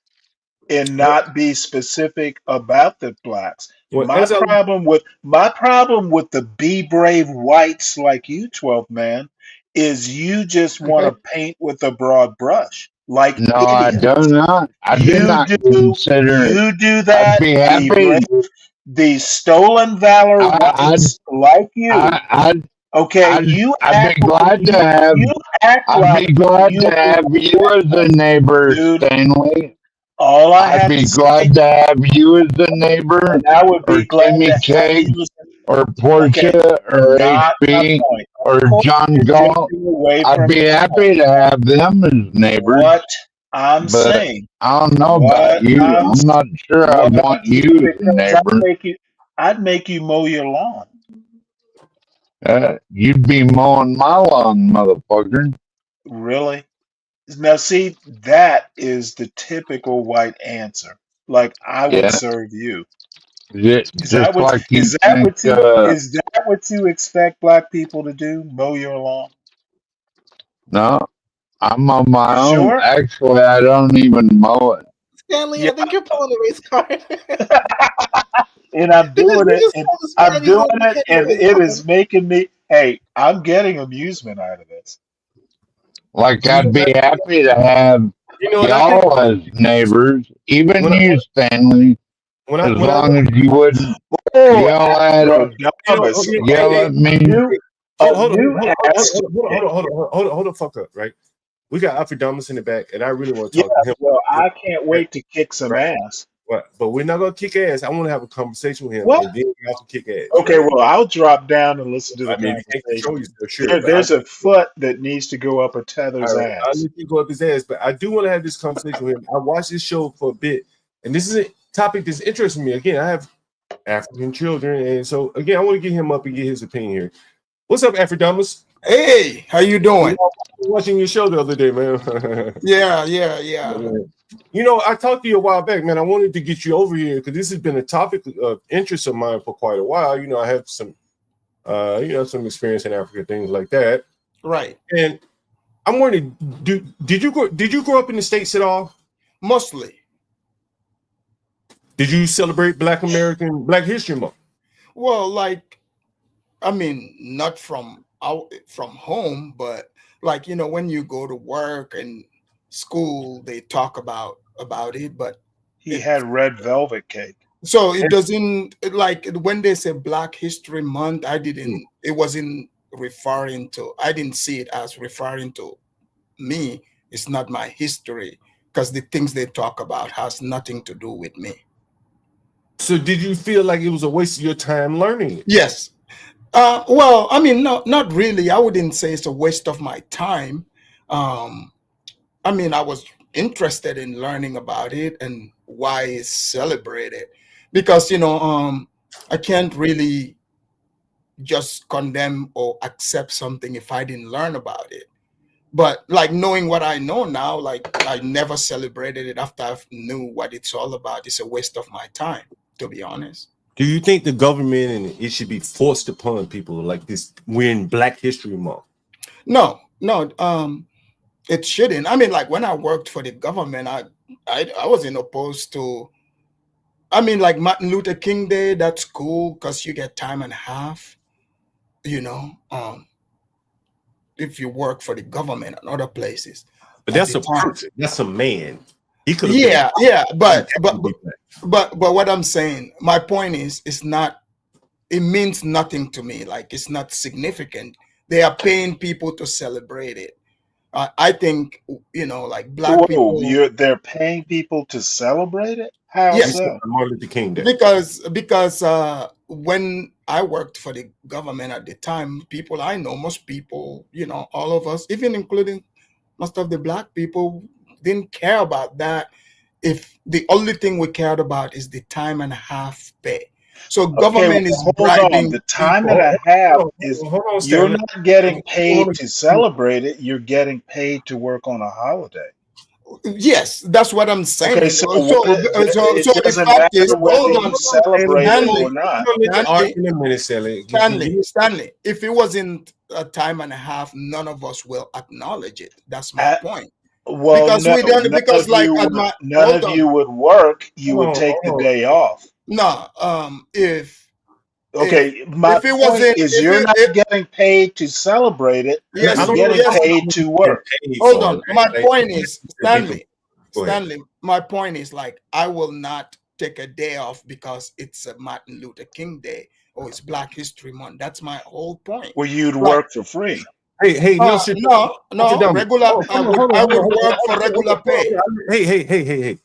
and not be specific about the blacks. well, as I was, My problem with the be brave whites like you, 12 man, is you just want to paint with a broad brush like No, I do idiots. not. I do not consider. You do I'd that, be be brave. happy. These stolen valor I, whites like you, I, I'd, okay, you I'd be act like glad to have. you act I'd like be glad you to have you as a understand. neighbor, Dude, Stanley. all I I'd have be to say, glad to have you as a neighbor, and I would or be glad Timmy to have Cake, you. or Okay, Portia, or not my HB, point. Of or course, John you're Galt. drifting away I'd from be your happy to have them as neighbors. what I'm But saying. I don't know about What you. I'm I'm not sure I what want I'm you as a because neighbor. I'd make you mow your lawn. You'd be mowing my lawn, motherfucker. Really? Now see, that is the typical white answer. Like I would Yeah, serve you. just like you think. Is that what you expect black people to do? Mow your lawn? No, I'm on You my own. sure? Actually, I don't even mow it. Stanley, Yeah. I think you're pulling a race card. And I'm Because doing you it, just and told us I'm Spanish doing that you it, can't do and race it card. is making me. Hey, I'm getting amusement out of this. Like, you I'd know, be happy to have and I think y'all as neighbors, even when I you, Stanley, as when I long as you wouldn't Oh, yell at Nostradamus. yell hey, at me. A hold new on, ass. hold the fuck up, right? We got Alfredamus in the back, and I really want to Yeah, talk to him, well, I can't right? wait to kick some Right. ass. But we're not gonna kick ass. I want to have a conversation with him, What? and then we have to kick ass, Okay, right? well, I'll drop down and listen to the I mean, if you can't control conversation. yourself, sure, but There's a foot that needs to go up a Tethers all right, I'll ass. let you go up his ass. But I do want to have this conversation with him. I watched this show for a bit, and this is a topic that's interesting me. Again, I have African children, and so again, I want to get him up and get his opinion here. What's up, Alfredamus? Hey, how you You doing? know, I was watching your show the other day, man. Yeah. You know, I talked to you a while back, man. I wanted to get you over here because this has been a topic of interest of mine for quite a while. You know, I have some, some experience in Africa, things like that. Right. And I'm wondering, did you grow up in the States at all? Mostly. Did you celebrate Black History Month? Well, like, I mean, not from home, but like, when you go to work and school, they talk about it, but He it had red velvet cake. so it doesn't, like, when they say Black History Month, it wasn't referring to, I didn't see it as referring to me. It's not my history, because the things they talk about has nothing to do with me. So did you feel like it was a waste of your time learning it? Yes. Well, I mean, no, not really. I wouldn't say it's a waste of my time. I mean, I was interested in learning about it and why it's celebrated, because I can't really just condemn or accept something if I didn't learn about it. But like, knowing what I know now, like, I never celebrated it after I knew what it's all about. It's a waste of my time, to be honest. Do you think the government and it should be forced upon people like this? We're in Black History Month. No, it shouldn't. I mean, like, when I worked for the government, I wasn't opposed to. I mean, like, Martin Luther King Day, that's cool because you get time and a half. If you work for the government and other places. But at that's the a time. person. That's a man. He could have Yeah, but been. what I'm saying, my point is, it's not. It means nothing to me. Like, it's not significant. They are paying people to celebrate it. I think, like, Black people. They're paying people to celebrate it? How Yes, so? Martin Luther King Day. because when I worked for the government at the time, people I know, most people, all of us, even including most of the black people didn't care about that. If the only thing we cared about is the time and a half pay. So Okay, government is well, hold on. bribing The time and people. a half Hold is on, hold on, you're Stanley. not getting paid Hold on. to celebrate it. You're getting paid to work on a holiday. Yes, that's what I'm Okay, saying. so So, it the doesn't fact is, matter whether hold on, you celebrate it Stanley, or not. You're gonna let the Stanley, art in a minute, Stanley. Stanley. If it wasn't a time and a half, none of us will acknowledge it. That's my At, point. well, Because no, we don't. Because like at my none hold of on, you would work. You Hold would on, take the hold on. day off. no. Okay, my If it point wasn't, is if you're it, not if getting paid to celebrate it. yes, I You're don't know getting yes. what paid to getting work. paid Hold for. on. My point is, People, go ahead. Stanley. My point is like I will not take a day off because it's a Martin Luther King Day or it's Black History Month. That's my whole point. Well, you'd Like, work for free. Hey, no shit. no, regular. Hold on, I would hold on. work for regular pay. Hey.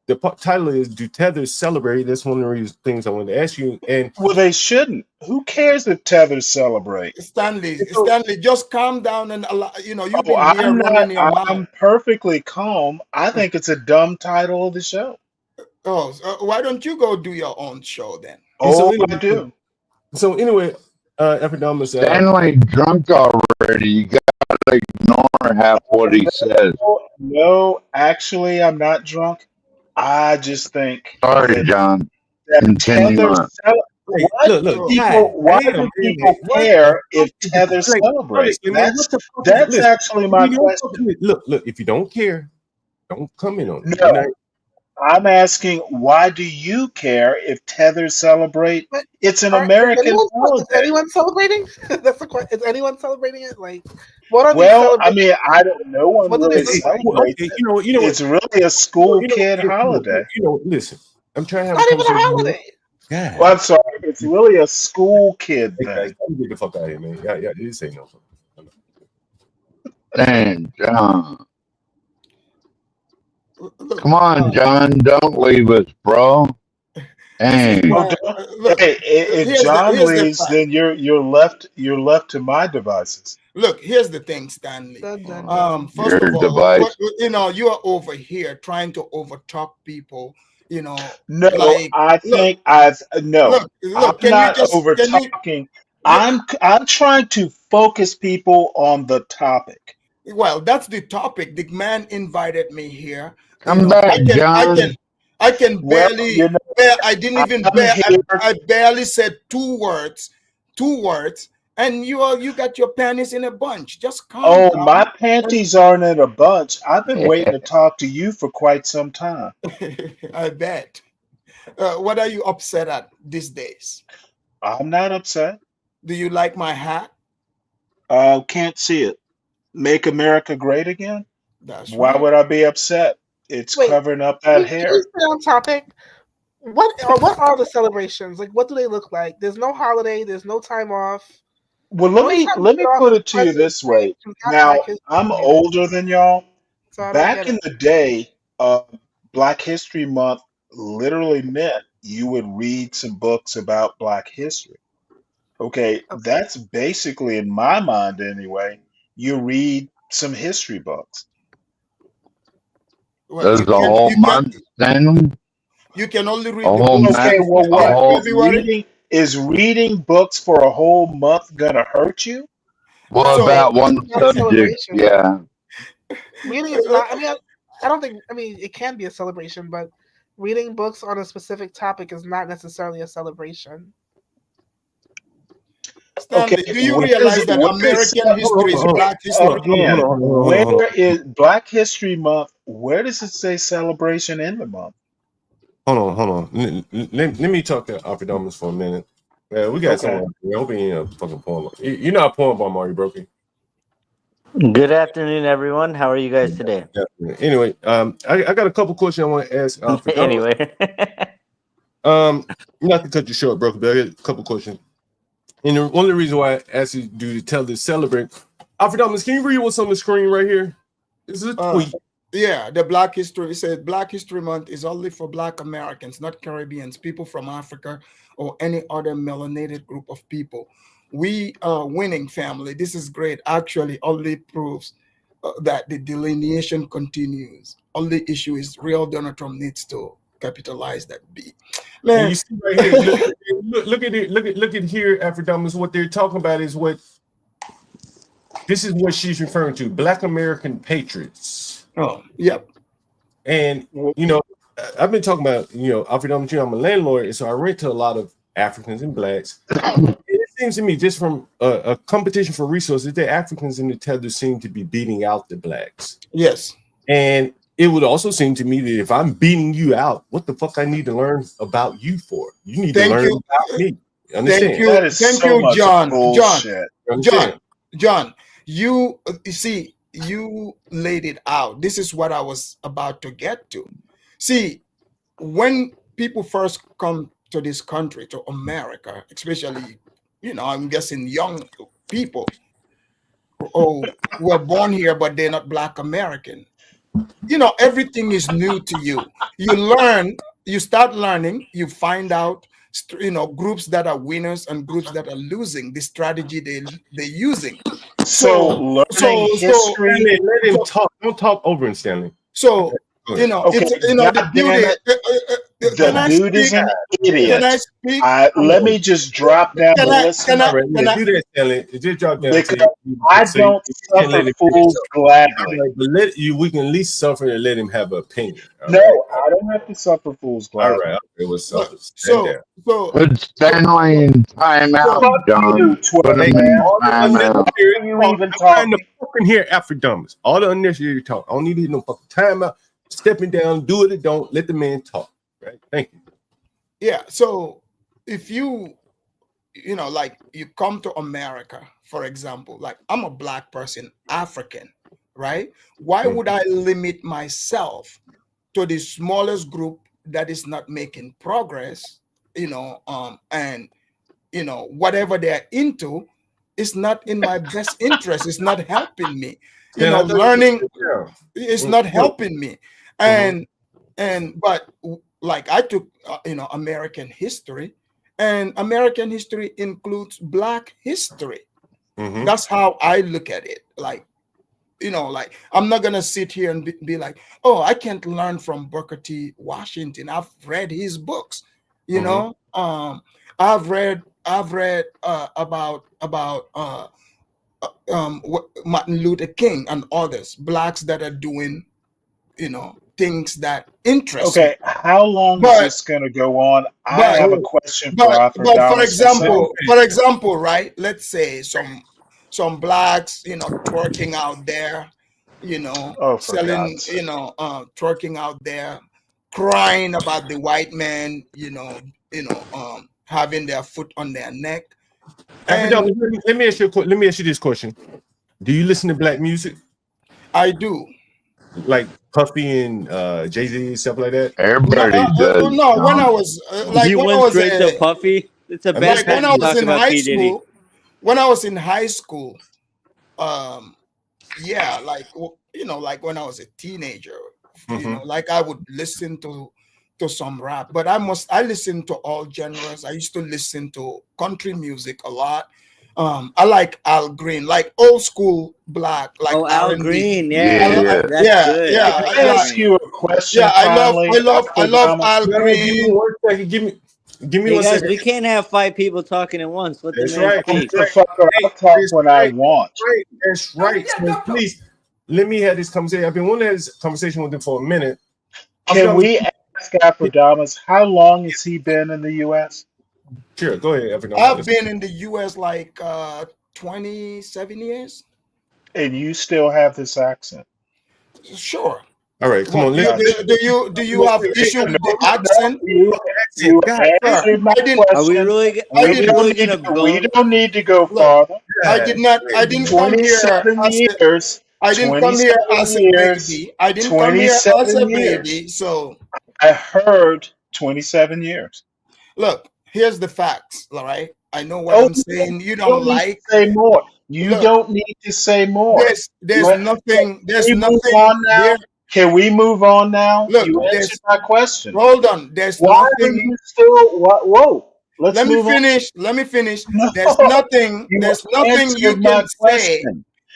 The title is "Do Tethers Celebrate?" That's one of the things I wanted to ask you. And Well, they shouldn't. Who cares if Tethers celebrate? so, Stanley, just calm down and allow, you've Oh, been here I'm not. running your mouth. I'm perfectly calm. I think it's a dumb title of the show. Oh, so why don't you go do your own show then? Oh, I do. so anyway, Epidamus, Stanley drunk already. You gotta ignore half what he says. No, actually, I'm not drunk. I just think Sorry, that John. that Continue Tether. on. hey, look, God, Why damn, do man, people what the care fuck if is the Tether like? celebrate? Honestly, man, what the fuck is it? That's Listen, actually if my you don't question. look, if you don't care, don't come in on it. You're No, not. I'm asking why do you care if Tether celebrate? But It's an is American is holiday. anyone celebrating? That's the question. Is anyone celebrating it? Like, what are these Well, I celebrations? mean, I don't. No one What do they really look like? Well, celebrates okay, it. you know what? It's really a school kid holiday. Listen, I'm trying to It's have a not even a conversation here. holiday. God, Well, I'm sorry. It's really a school kid hey guys, thing. let me get the fuck out of here, man. Yeah, this ain't no fun. Dang, John. Look, Come on, John. Don't leave us, bro. this is Dang. Oh, why. don't. Look, Hey, if John here's the leaves, fact. then you're left to my devices. Look, here's the thing, Stanley. Dun dun dun. First Your of all, device. you are over here trying to overtalk people. No, Like I look, think I've no. I'm Can you not just over can you? talking. Yeah, I'm trying to focus people on the topic. well, that's the topic. The man invited me here. Come back, I John. can I can Well, barely I didn't even I'm here. I barely said two words, and you got your panties in a bunch. Just calm Oh, my down. panties aren't in a bunch. I've been waiting to talk to you for quite some time. I bet. What are you upset at these days? I'm not upset. Do you like my hat? Can't see it. Make America great again? That's Why right. would I be upset? It's Wait, covering up that can we hair. stay on topic? What are the celebrations? Like, what do they look like? There's no holiday. There's no time off. Well, The only time we let get me off put is it to you President's this Day, way. which is not Now, Black History I'm Month either. older than y'all. So I don't Back get in it. the day, Black History Month literally meant you would read some books about Black history. Okay, Okay. that's basically, in my mind anyway, you read some history books. Well, There's a whole month, Stanley. you can only A read the whole books Okay, month. well, A in what whole. February. is reading books for a whole month gonna hurt you? Well, Okay, about So reading one is not a subject, celebration. yeah. Reading is not. I mean, I don't think. I mean, it can be a celebration, but reading books on a specific topic is not necessarily a celebration. Okay, Stanley, do you realize that where is American history is Black history? again? Hold on. Where is Black History Month? Where does it say celebration in the month? Hold on. Let me talk to Alfredamus for a minute. We got Okay. someone. I hope he ain't a fucking porn. You're not a porn bomb, are you, Brokey? Good afternoon, everyone. How are you guys today? Anyway, I got a couple questions I want to ask Alfredamus. Anyway, Not to cut you short, Brokey, but I got a couple questions. And one of the reasons why I asked you to tell this celebrate, Alfredamus, can you read what's on the screen right here? This is a tweet. Yeah, the Black History. It said Black History Month is only for Black Americans, not Caribbeans, people from Africa, or any other melanated group of people. We are winning, family. This is great. Actually, only proves that the delineation continues. Only issue is real Donald Trump needs to capitalize that B. And Man, you see right here, look at it, look at here, Afrodamus. What they're talking about is this is what she's referring to: Black American patriots. oh, yep. And you know, I've been talking about, Afrodamus. I'm a landlord, and so I rent to a lot of Africans and blacks. It seems to me, just from a competition for resources, the Africans in the Tethers seem to be beating out the blacks. Yes. And it would also seem to me that if I'm beating you out, what the fuck I need to learn about you for? You need to learn about me. Understand? Thank you. That is Thank so you, much John. bullshit. John, you see, you laid it out. This is what I was about to get to. See, when people first come to this country, to America, especially, I'm guessing young people who were born here, but they're not Black American. Everything is new to you. You start learning, you find out, groups that are winners and groups that are losing, the strategy they're using. So learning history. Let him talk. Don't talk over him, Stanley. So, Okay, the beauty. The dude is an idiot. Can I speak? Let me just drop down the list. Do that, Stanley. Just drop down. Because I don't suffer fools gladly. But we can at least suffer and let him have an opinion. No, I don't have to suffer fools gladly. All right, it was suffer. Put Stanley in timeout, John. Put him in timeout. You even talking? Fucking here, Afrodamus. All the unnecessary talk. I don't need no fucking timeout. Stepping down, do it or don't. Let the man talk. Right? Thank you. Yeah. So if you come to America, for example, like I'm a Black person, African, right? Why would I limit myself to the smallest group that is not making progress, and whatever they're into is not in my best interest. It's not helping me. Learning is not helping me. But like I took, American history, and American history includes Black history. That's how I look at it. Like, I'm not gonna sit here and be like, oh, I can't learn from Booker T. Washington. I've read his books. I've read about Martin Luther King and others, Blacks that are doing, things that interest me. Okay, how long is this going to go on? I have a question for Afrodamus. For example, right? Let's say some Blacks, twerking out there, selling, twerking out there, crying about the white man, having their foot on their neck. Let me ask you this question: do you listen to Black music? I do. Like Puffy and Jay-Z, stuff like that? Everybody does. No, when I was you went straight to Puffy. It's a bad when I was in high school. When I was in high school, yeah, like when I was a teenager, like I would listen to some rap, but I listen to all genres. I used to listen to country music a lot. I like Al Green, like old school Black, like Al R&B. Green, yeah. I ask you a question. Yeah, I love Al Green. Give me hey 1 guys, second. we can't have 5 people talking at once. Let That's the man right. speak. I'll talk when I want. That's right. So please, let me have this conversation. I've been wanting to have this conversation with him for a minute. Can we ask Afrodamus, how long has he been in the U.S.? Sure, go ahead, Afrodamus. I've been in the U.S. like 27 years. And you still have this accent? Sure. All right, come on. Do you have issue with the accent? You answered my question. Are we really gonna go? We don't need to go farther. I didn't come here. 27 years. I didn't come here as a baby. I didn't come here as a baby. So I heard 27 years. Look, here's the facts. All right. I know what I'm saying. You don't like. Say more. You don't need to say more. There's nothing. There's nothing there. Can we move on now? Look, you answered my question. Hold on. There's Why nothing. Are you still? Whoa. Let me finish. No, There's nothing. There's nothing you can say.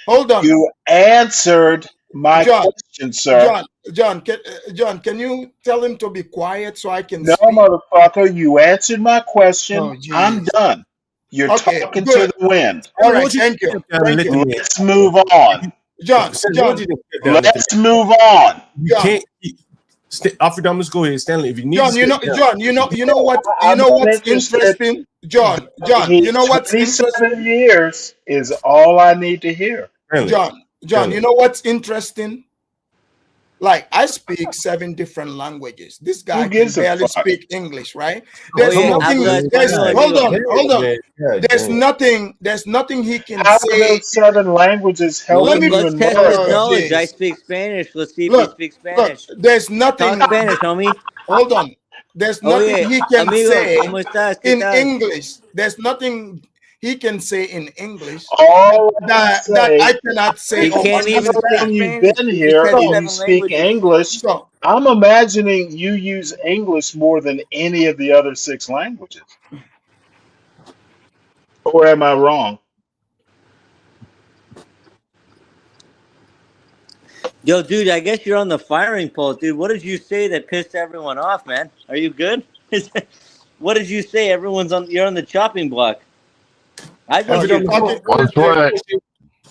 Hold on. You answered my John, question, sir. John, can you tell him to be quiet so I can No, speak? motherfucker, you answered my question. Oh, I'm jeez. done. You're Okay, talking to good. the wind. All I right, want you thank to you. step down and Thank let the you. man. Let's move on. John, Stanley, I want John, you to step down and let the Let's move on. You John, can't. Alfredamus, go ahead, Stanley. If you need to John, step down, you I'm know not what's interested. interesting? John, you know what's interesting? 27 years is all I need to hear. Stanley, John, you Stanley. know what's interesting? Like, I speak 7 different languages. This guy Who can gives a barely fuck? speak English, right? Oye, habla español, Hold on, man. God There's damn. nothing he can How are say. those 7 languages Well, Let helping me, you let's in test his America? knowledge. I jeez. speak Spanish. Let's see if he Look, speaks Spanish. there's Talk nothing. Spanish, homie. Hold on. There's nothing Oye, he can amigo, say ¿cómo estás? ¿Qué in tal? English. There's nothing he can say in English All I that I say, cannot say He or can't even how speak understand. long you've Spanish. been He just here has So, and you 7 speak languages. English, so I'm imagining you use English more than any of the other 6 languages. Or am I wrong? Yo, dude, I guess you're on the firing pole, dude. What did you say that pissed everyone off, man? Are you good? What did you say? You're on the chopping block. I just you're shoot. talking. That's what.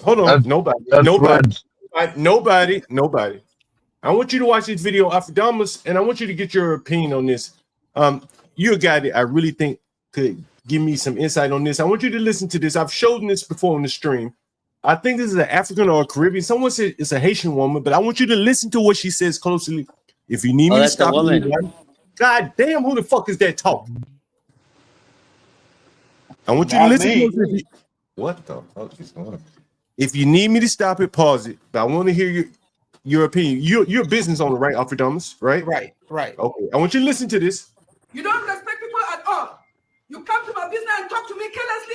Hold on. That's, that's what. Nobody. I want you to watch this video, Alfredamus, and I want you to get your opinion on this. You're a guy that I really think could give me some insight on this. I want you to listen to this. I've shown this before on the stream. I think this is an African or a Caribbean. Someone said it's a Haitian woman, but I want you to listen to what she says closely. If you need me to That's a stop woman. it, God damn, who the fuck is that talking? I want you to Not listen me. closely. What the fuck is going on? If you need me to stop it, pause it. But I want to hear your opinion. You're a business owner, right, Alfredamus? Right? Right. Okay. I want you to listen to this. You don't respect people at all. You come to my business and talk to me carelessly.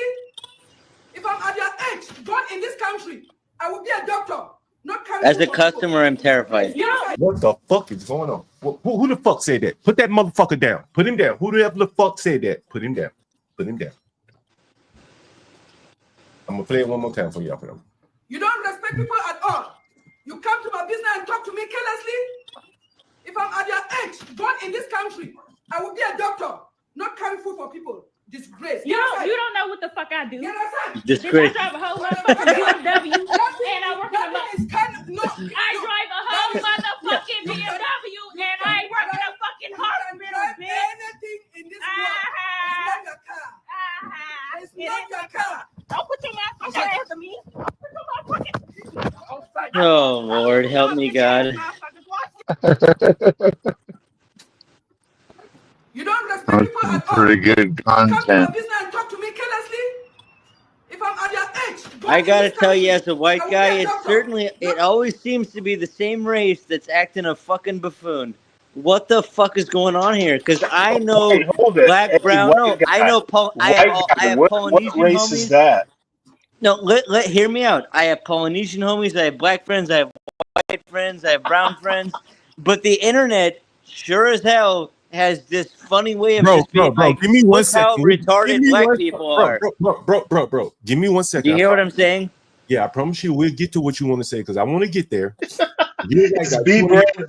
If I'm at your age, born in this country, I will be a doctor, not coming. As a customer, I'm terrified. What the fuck is going on? Who the fuck said that? Put that motherfucker down. Put him down. Who the fuck said that? Put him down. Put him down. I'm gonna play it one more time for y'all. You don't respect people at all. You come to my business and talk to me carelessly. If I'm at your age, born in this country, I will be a doctor, not carry food for people. Disgrace. You don't know what the fuck I do. You understand? Disgrace. I drive a whole motherfucking BMW and I work in a No. I drive a whole motherfucking BMW and I work in a fucking hospital, bitch. Anything in this world is not your car. It's not your car. Don't put your motherfucking hands on me. Put your motherfucking. Oh, Lord, help me, God. You don't respect That's people some at all. pretty good Come to my content. business and talk to me carelessly. If I'm at your age, I gotta tell you, as a white guy, it always seems to be the same race that's acting a fucking buffoon. What the fuck is going on here? Because I know Hey, hold it. black, Hey, brown. white No, guy. I know. I have What Polynesian race homies. is that? No, hear me out. I have Polynesian homies. I have black friends. I have white friends. I have brown friends. But the internet, sure as hell, has this funny way of just being like, give me one look how second. retarded black people are. Bro. Give me 1 second. Do you hear what I'm saying? Yeah, I promise you, we'll get to what you want to say because I want to get there.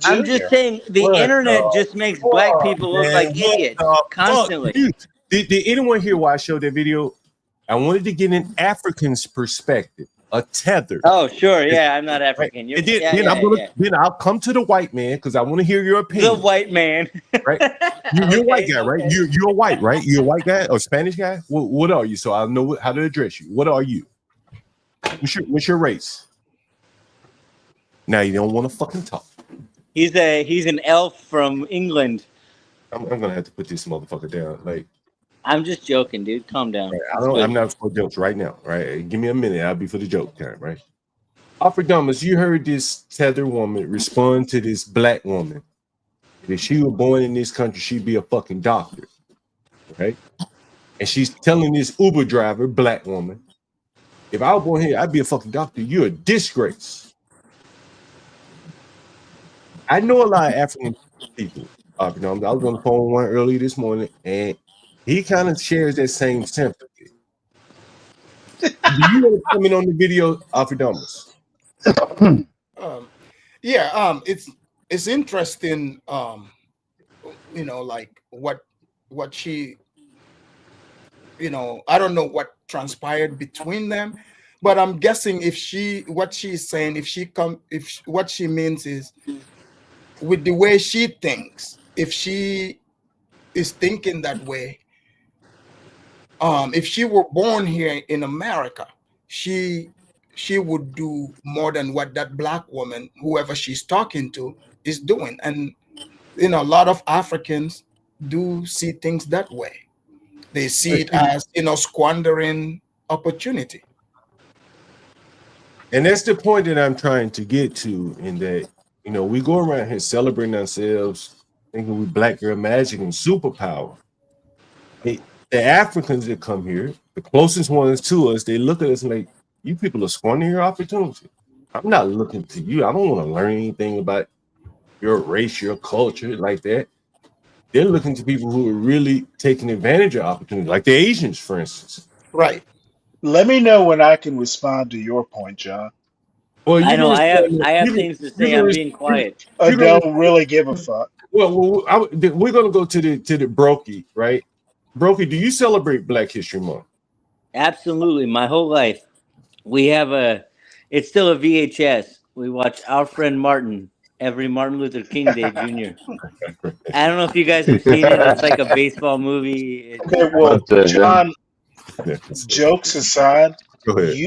I'm just saying the internet just makes black people look like idiots constantly. Did anyone hear why I showed that video? I wanted to get an African's perspective, a tether. Oh, sure, yeah, I'm not African. Then I'll come to the white man because I want to hear your opinion. The white man, right? You're a white guy, right? You're white, right? You're a white guy or Spanish guy. What are you? So I'll know how to address you. What are you? What's your race? Now you don't want to fucking talk. He's an elf from England. I'm gonna have to put this motherfucker down. Like, I'm just joking, dude. Calm down. Right, I'm not for jokes right now. Right, give me a minute. I'll be for the joke time. Right. Alfredamus, you heard this tether woman respond to this black woman. If she were born in this country, she'd be a fucking doctor, right? And she's telling this Uber driver, black woman, if I was born here, I'd be a fucking doctor. You're a disgrace. I know a lot of African people. I was on the phone with one earlier this morning, and he kind of shares that same sympathy. do you want to comment on the video, Alfredamus? It's interesting. Like what she, I don't know what transpired between them, but I'm guessing what she's saying, what she means is with the way she thinks, if she is thinking that way, if she were born here in America, she would do more than what that black woman, whoever she's talking to, is doing. And a lot of Africans do see things that way. They see it as squandering opportunity. And that's the point that I'm trying to get to, in that we go around here celebrating ourselves, thinking we black girl magic and superpower. The Africans that come here, the closest ones to us, they look at us like, you people are squandering your opportunity. I'm not looking to you. I don't want to learn anything about your race, your culture like that. They're looking to people who are really taking advantage of opportunity, like the Asians, for instance. Right. Let me know when I can respond to your point, John. Well, I know I have things to say. I'm being quiet. I don't really give a fuck. Well, we're gonna go to the Brokey, right? Brokey, do you celebrate Black History Month? Absolutely, my whole life. We have it's still a VHS. We watch Our Friend Martin every Martin Luther King Day Jr. I don't know if you guys have seen it. It's like a baseball movie. Okay, well, John, jokes aside, go ahead.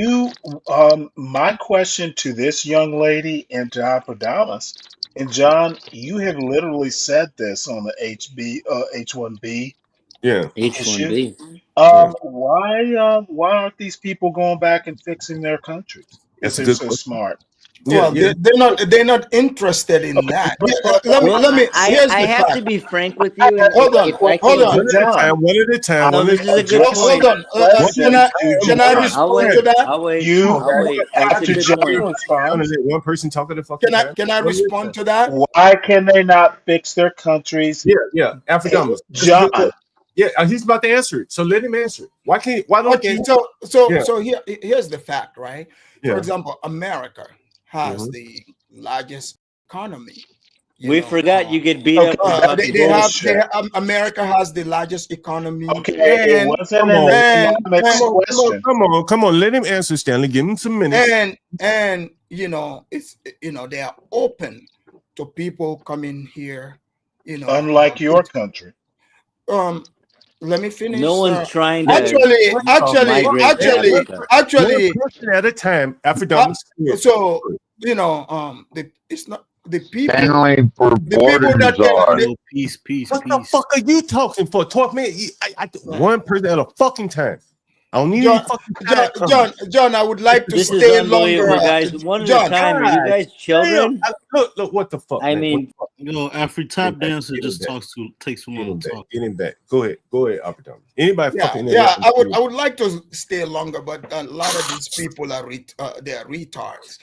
My question to this young lady and to Alfredamus, and John, you have literally said this on the H1B. Yeah, H1B. Why aren't these people going back and fixing their countries if they're so smart? Well, they're not interested in that. I have to be frank with you. Hold on. One at a time. No, this is a good point. Hold on. Can I respond to that? I'll wait. That's a good point. One person talk at the fucking time. Can I respond to that? Why can they not fix their countries? Yeah. Afrikaans. John. Yeah, he's about to answer it. So let him answer it. Why don't you? So here's the fact, right? Yeah. For example, America has the largest economy. We forgot you get beat up. America has the largest economy. Okay, come on. Let him answer, Stanley. Give him some minutes. And it's they are open to people coming here. Unlike your country. Let me finish. No one's trying to actually one person at a time. It's not the people. Stanley for borders Peace. What the fuck are you talking for? Talk, man. One person at a fucking time. I don't need any fucking time. John, I would like to stay longer, guys. One at a time. Are you guys children? Look, what the fuck? I mean, every tap dancer just takes too long to talk. Get him back. Go ahead, Opportunity. Anybody fucking? I would like to stay longer, but a lot of these people are they are retards.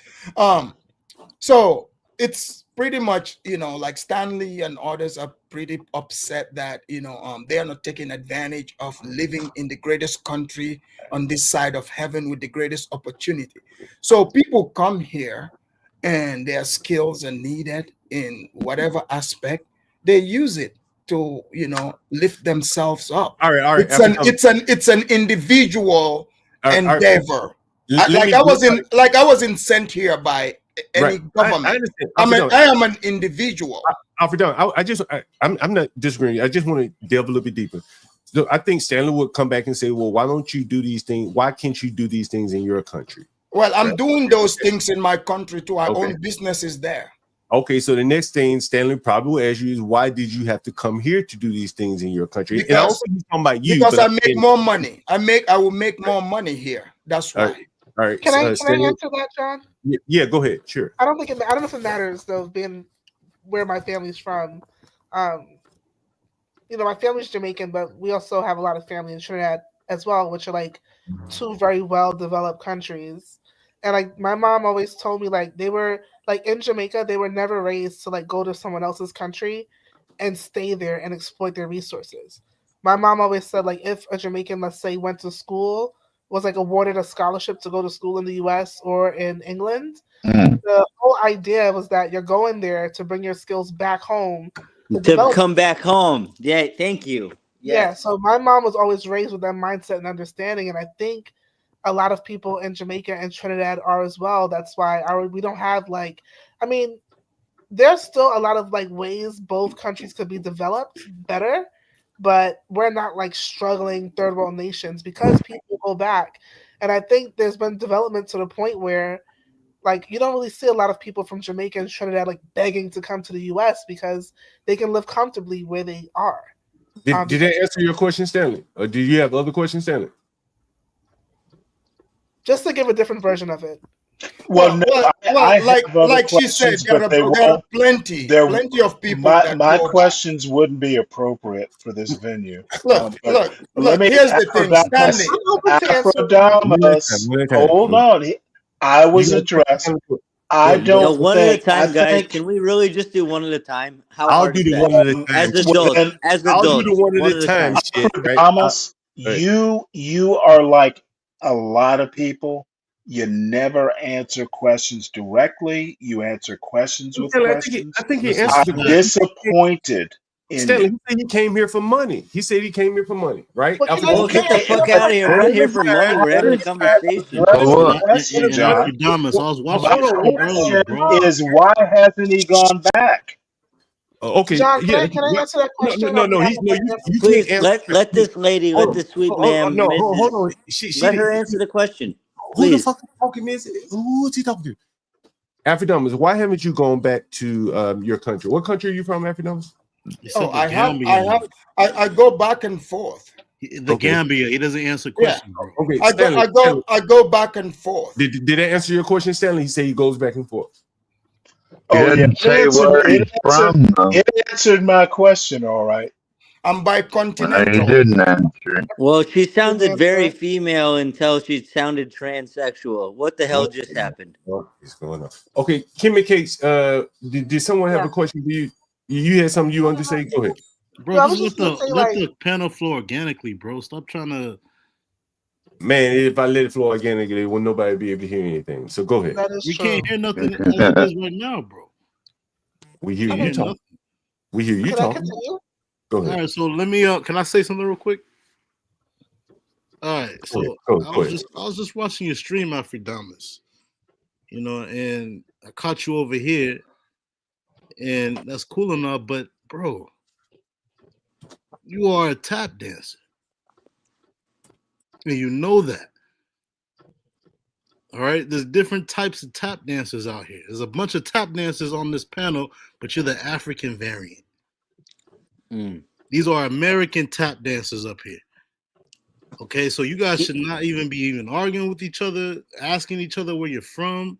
So it's pretty much, like Stanley and others are pretty upset that, they are not taking advantage of living in the greatest country on this side of heaven with the greatest opportunity. So people come here and their skills are needed in whatever aspect. They use it to, lift themselves up. All right. It's an individual endeavor. I wasn't sent here by any government. I am an individual. Alfredo, I'm not disagreeing. I just want to delve a little bit deeper. So I think Stanley would come back and say, well, why don't you do these things? Why can't you do these things in your country? Well, I'm doing those things in my country too. I own businesses there. Okay, so the next thing Stanley probably will ask you is, why did you have to come here to do these things in your country? Because, and also he's talking about you. Because I make more money. I will make more money here. That's why. All right. Can I answer that, John? Yeah, go ahead. Sure. I don't know if it matters though, being where my family's from. My family's Jamaican, but we also have a lot of family in Trinidad as well, which are like two very well developed countries. And like my mom always told me, like they were like in Jamaica, they were never raised to like go to someone else's country and stay there and exploit their resources. My mom always said, like, if a Jamaican, let's say, went to school was like awarded a scholarship to go to school in the U.S. or in England. Mm. The whole idea was that you're going there to bring your skills back home to To develop. come back home. Yeah, thank you. Yeah, Yes. so my mom was always raised with that mindset and understanding, and I think a lot of people in Jamaica and Trinidad are as well. That's why we don't have like, I mean, there's still a lot of like ways both countries could be developed better, but we're not like struggling third world nations because people go back. And I think there's been development to the point where like you don't really see a lot of people from Jamaica and Trinidad like begging to come to the US because they can live comfortably where they are. Did that answer your question, Stanley? Or do you have other questions, Stanley? Just to give a different version of it. Well, no, I have other like she said, questions, there but they are won't. plenty of people. My questions wouldn't be appropriate for this venue. Look, Let me. here's the thing, Stanley. Afrodamus, hold on. I was addressed. I don't one at a think. time, guys. Can we really just do one at a time? How I'll hard do is the that? one at a time. As adults, I'll do the one at a time. Shit, right? Afrodamus, you are like a lot of people. You never answer questions directly. You answer questions with questions. I think he answered. I'm disappointed in Stanley, you. he said he came here for money. He said he came here for money, right? Oh, get the fuck out of here. We're not here for money. We're having a conversation. Afrodamus, I was watching the earlier, bro. Is why hasn't he gone back? Okay. John, can I answer that question? No. You Please can't answer. let this lady, let this sweet ma'am, hold on. let her answer the question. Who the Please. fuck is talking is? Who's he talking to? Afrodamus, why haven't you gone back to your country? What country are you from, Afrodamus? Oh, I go back and forth. The Gambia, he doesn't answer questions, bro. Okay, I go back and forth. Did that answer your question, Stanley? He said he goes back and forth. Oh, yeah. Say where he's from, though. It answered my question, all right. I'm bicontinental. He didn't answer. Well, she sounded very female until she sounded transsexual. What the hell just happened? What is going on? Okay, Kimmy Cakes, did someone have a question for you? You had something you wanted to say? Go ahead. Bro, just let the panel flow organically, bro. Stop trying to. Man, if I let it flow organically, will nobody be able to hear anything? So go ahead. We can't hear nothing as it is right now, bro. We hear you talk. We hear you talking. Go ahead. All right, so let me. Can I say something real quick? All right, so I was just watching your stream, Afrodamus. You know, and I caught you over here, and that's cool enough. But bro, you are a tap dancer. And you know that. All right. There's different types of tap dancers out here. There's a bunch of tap dancers on this panel, but you're the African variant. These are American tap dancers up here. Okay, so you guys should not even be arguing with each other, asking each other where you're from,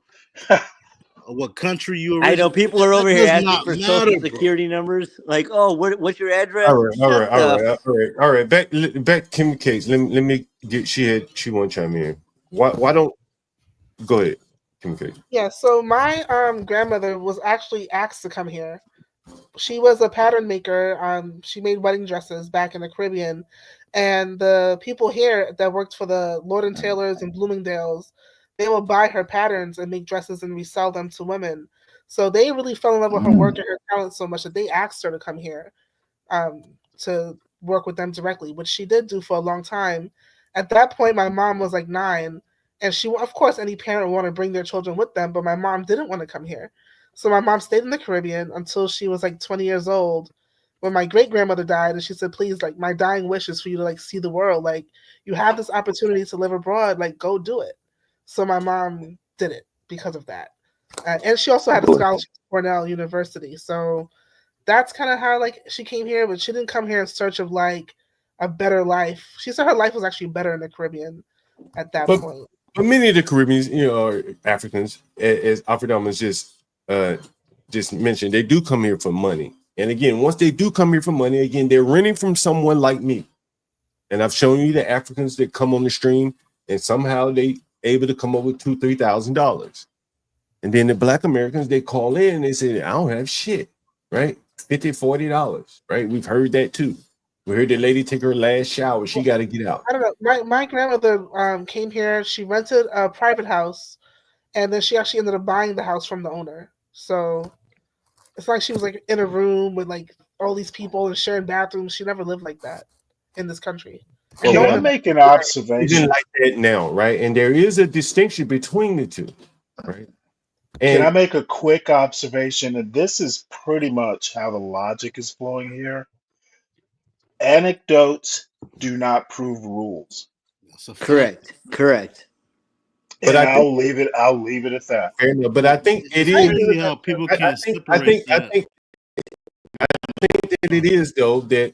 what country you are. I know people are over here asking for social security numbers. Like, oh, what's your address? All right. Back Kim Case. Let me get. She won't chime in. Why don't go ahead, Kim Case? Yeah. So my grandmother was actually asked to come here. She was a pattern maker. She made wedding dresses back in the Caribbean, and the people here that worked for the Lord and Taylors and Bloomingdale's, they will buy her patterns and make dresses and resell them to women. So they really fell in love with her work and her talent so much that they asked her to come here to work with them directly, which she did do for a long time. At that point, my mom was like 9, and she, of course, any parent would want to bring their children with them, but my mom didn't want to come here. So my mom stayed in the Caribbean until she was like 20 years old when my great-grandmother died, and she said, please, like, my dying wish is for you to like see the world. Like, you have this opportunity to live abroad, like, go do it. So my mom did it because of that. And she also had a scholarship at Cornell University. So that's kind of how like she came here, but she didn't come here in search of like a better life. She said her life was actually better in the Caribbean at that point. But many of the Caribbeans, are Africans, as Afrodamus just mentioned, they do come here for money. And again, once they do come here for money, again, they're renting from someone like me. And I've shown you the Africans that come on the stream and somehow they able to come up with $2,000-$3,000. And then the Black Americans, they call in and they say, I don't have shit, right? $50-$40, right? We've heard that too. We heard the lady take her last shower. She got to get out. I don't know. My grandmother came here. She rented a private house, and then she actually ended up buying the house from the owner. So it's like she was like in a room with like all these people and sharing bathrooms. She never lived like that in this country. And Can I one make an Even observation? like that now, right? And there is a distinction between the two, right? Can I And make a quick observation? And this is pretty much how the logic is flowing here. Anecdotes do not prove rules. That's a fact. Correct. but And I think I'll leave it at that. fair enough, but I think it It's is. crazy how people can't separate that. I think that it is though that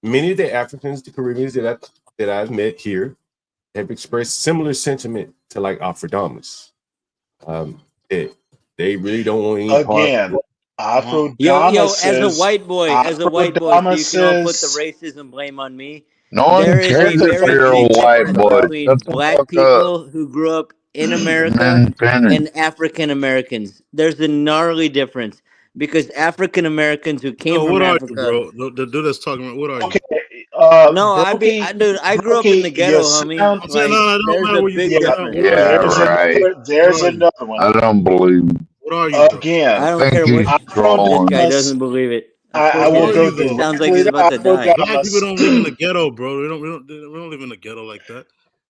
many of the Africans, the Caribbeans that I've met here, have expressed similar sentiment to like Afrodamus. That they really don't want any part. Again, Yo, as a white boy, so you can all put the Afrodamus. racism blame on me. No one There is cares a if very you're a big white difference boy. between Shut the black fuck up. people who grew up in America Man, finish. and African Americans. There's a gnarly difference because African Americans who came No, from what are Africa. you, bro? The dude that's talking about, what are you? Okay, No, dude, I grew up in the ghetto, homie. I'm saying, no, it don't There's matter a where you big grew up. difference. Yeah, right. There's another one. I don't believe it. What are you, bro? Again, I don't Think care he's what trolling. this guy doesn't believe it. I will What are go you, though? It sounds like directly he's to about to die. Black people don't live in the Afrodamus ghetto, bro. We don't live in the ghetto like that.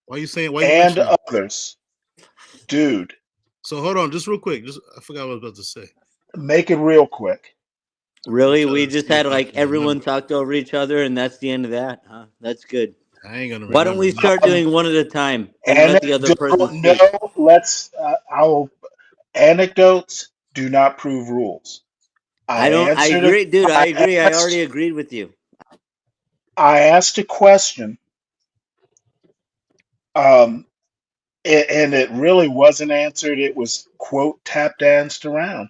Why you saying? Why you and mentioning? others. Dude, So hold on, just real quick. I forgot what I was about to say. make it real quick. Really? We just had like everyone talked over each other, and that's the end of that, huh? That's good. I ain't gonna. Why don't we start doing one at a time and let the other person No, speak? let's. Anecdotes do not prove rules. I agree, dude. I agree. I already agreed with you. I asked a question, and it really wasn't answered. It was quote tap danced around.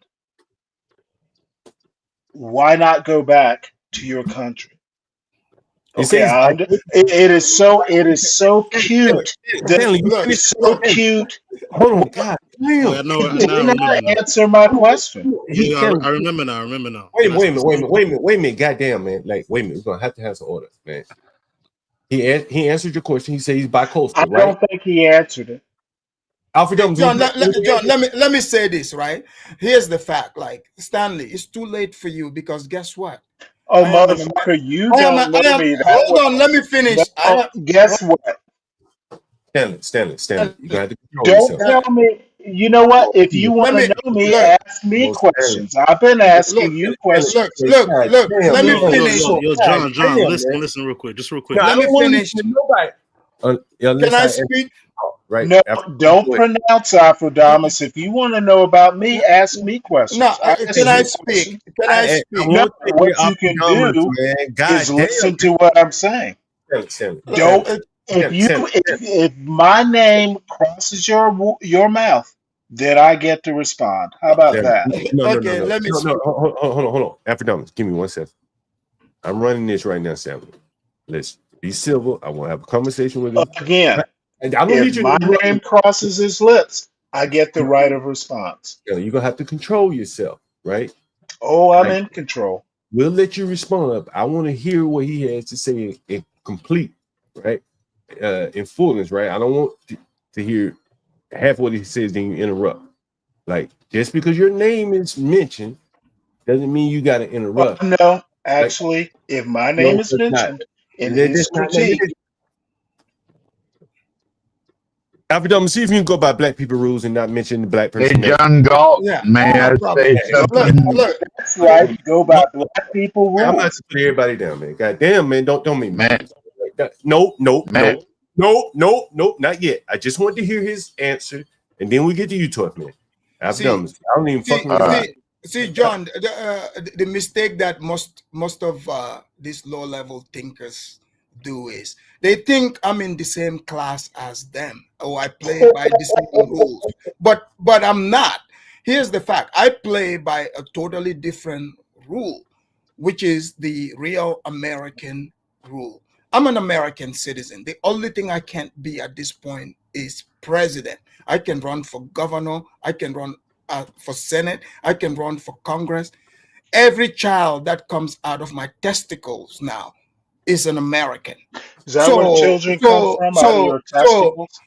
Why not go back to your country? Okay, it is so cute. So cute. Hold on, God. Oh, I know. Did not answer my question. Yeah, I remember now. Wait a minute. Goddamn, man. Like, wait a minute. We're gonna have to have some order, man. He answered your question. He said he's bicoastal, I right? don't think he answered it. John, let me say this, right? Here's the fact. Like, Stanley, it's too late for you because guess what? Oh, motherfucker, you don't know me that hold well. on, let me finish. Guess what? Stanley, you gotta have to control Don't yourself. tell me. You know what? If you want to know me, ask me questions. I've been asking you questions. Look. Let me finish. Yo, John, listen real quick. Just real quick. No, Let me finish. Nobody. Can I speak? Right. No, don't pronounce Afrodamus. If you want to know about me, ask me questions. No, can I speak? Can I speak? No, what you can do is listen to what I'm saying. Don't. If my name crosses your mouth, then I get to respond. How about that? No. Let me hold on. Afrodamus, give me 1 second. I'm running this right now, Sam. Let's be civil. I want to have a conversation with him. Again, if my name crosses his lips, I get the right of response. You're going to have to control yourself, right? Oh, I'm in control. We'll let you respond. I want to hear what he has to say in complete, right? In fullness, right? I don't want to hear half what he says, then you interrupt. Like, just because your name is mentioned doesn't mean you got to interrupt. No, actually, if my name is mentioned in his critique. Afrodamus, see if you can go by black people rules and not mention the black person. Hey, John Galt, may I say something? Look, that's right. Go by black people rules. I'm not putting everybody down, man. God damn, man. Don't me, man. No, not yet. I just want to hear his answer, and then we get to you talk, man. Afrodamus, I don't even fucking See, John, the mistake that most of these low-level thinkers do is they think I'm in the same class as them, or I play by the same rules. But I'm not. Here's the fact: I play by a totally different rule, which is the real American rule. I'm an American citizen. The only thing I can't be at this point is president. I can run for governor. I can run for Senate. I can run for Congress. Every child that comes out of my testicles now is an American. Is that where children come from? Out of your testicles?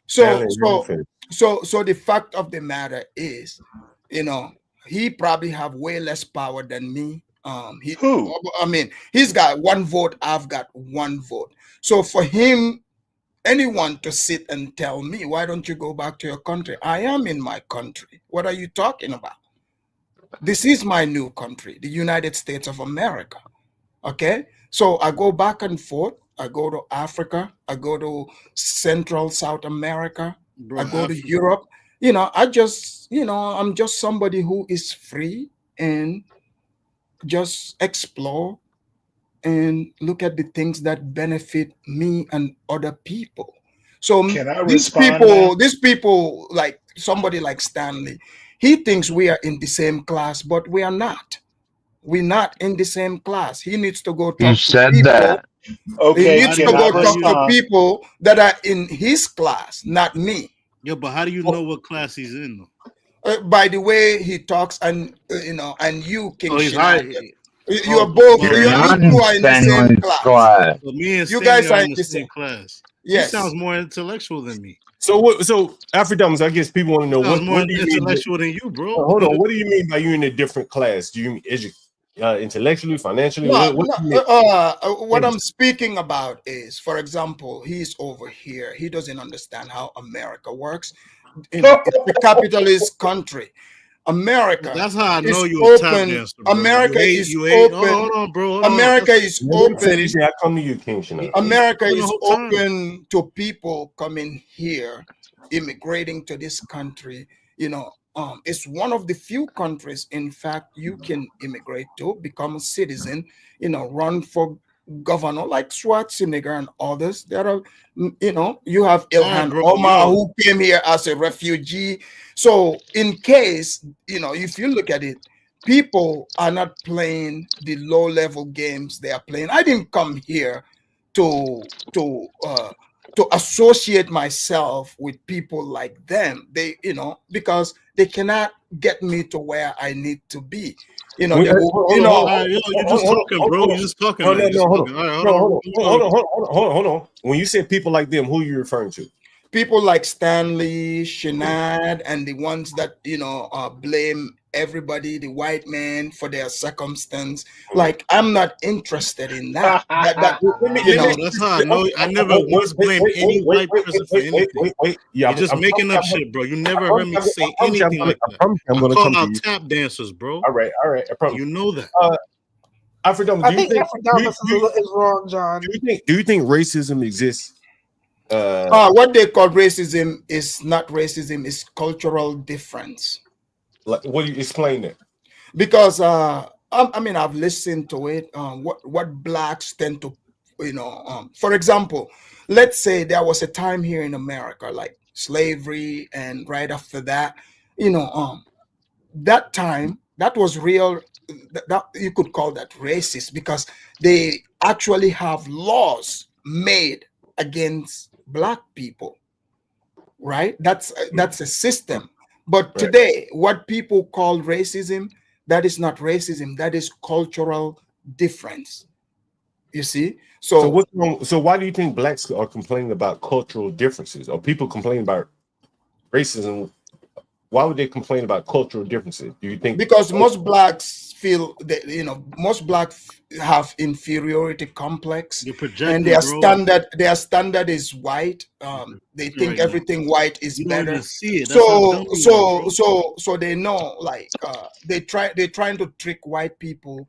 So the fact of the matter is, he probably have way less power than me. Who? I mean, he's got 1 vote. I've got 1 vote. So for him, anyone to sit and tell me, why don't you go back to your country? I am in my country. What are you talking about? This is my new country, the United States of America. Okay. So I go back and forth. I go to Africa. I go to Central South America. Bro, I go to Europe. I'm just somebody who is free and just explore and look at the things that benefit me and other people. So Can I these people, like somebody like Stanley, he thinks we are in the same class, but we are not. We're not in the same class. He needs to go talk to people. That. Okay, he needs to go talk to people that are in his class, not me. Yeah, but how do you know what class he's in, though? By the way he talks, and and you, King Shenanigans. You are both. You are in the same class. So me and you guys are in the same class. Yes. He sounds more intellectual than me. So Afrodamus, I guess people want to know what more do you intellectual mean than you, bro. Hold on. What do you mean by you in a different class? Do you mean intellectually, financially? What I'm speaking about is, for example, he's over here. He doesn't understand how America works. It's a capitalist country. America. That's how I know you're a tap dancer, bro. America is open. Hold on, bro. America is open. I come to you, King Shenanigans. America is open to people coming here, immigrating to this country. It's one of the few countries, in fact, you can immigrate to, become a citizen, run for governor like Schwarzenegger and others. There are, you have Ilhan Omar who came here as a refugee. So in case, if you look at it, people are not playing the low level games they are playing. I didn't come here to associate myself with people like them. They, because they cannot get me to where I need to be. You're just talking, bro. You're just talking. Hold on. When you say people like them, who are you referring to? People like Stanley, Shenad, and the ones that blame everybody, the white man, for their circumstance. Like, I'm not interested in that. That's how I know. I never once blamed any white person for anything. You're just making up shit, bro. You never heard me say anything like that. I'm going to call out tap dancers, bro. All right. I promise. You know that. I think Afrodamus is wrong, John. Do you think racism exists? What they call racism is not racism; it's cultural difference. Like, what do you explain that? Because I've listened to it. What blacks tend to, for example, let's say there was a time here in America like slavery, and right after that, that time that was real. That you could call that racist because they actually have laws made against black people, right? That's a system. But today, what people call racism, that is not racism. That is cultural difference. You see? So what's wrong? So why do you think blacks are complaining about cultural differences, or people complaining about racism? Why would they complain about cultural differences? Do you think? Because most blacks feel that most blacks have inferiority complex, and their standard is white. They think everything white is better. So they know, like they're trying to trick white people.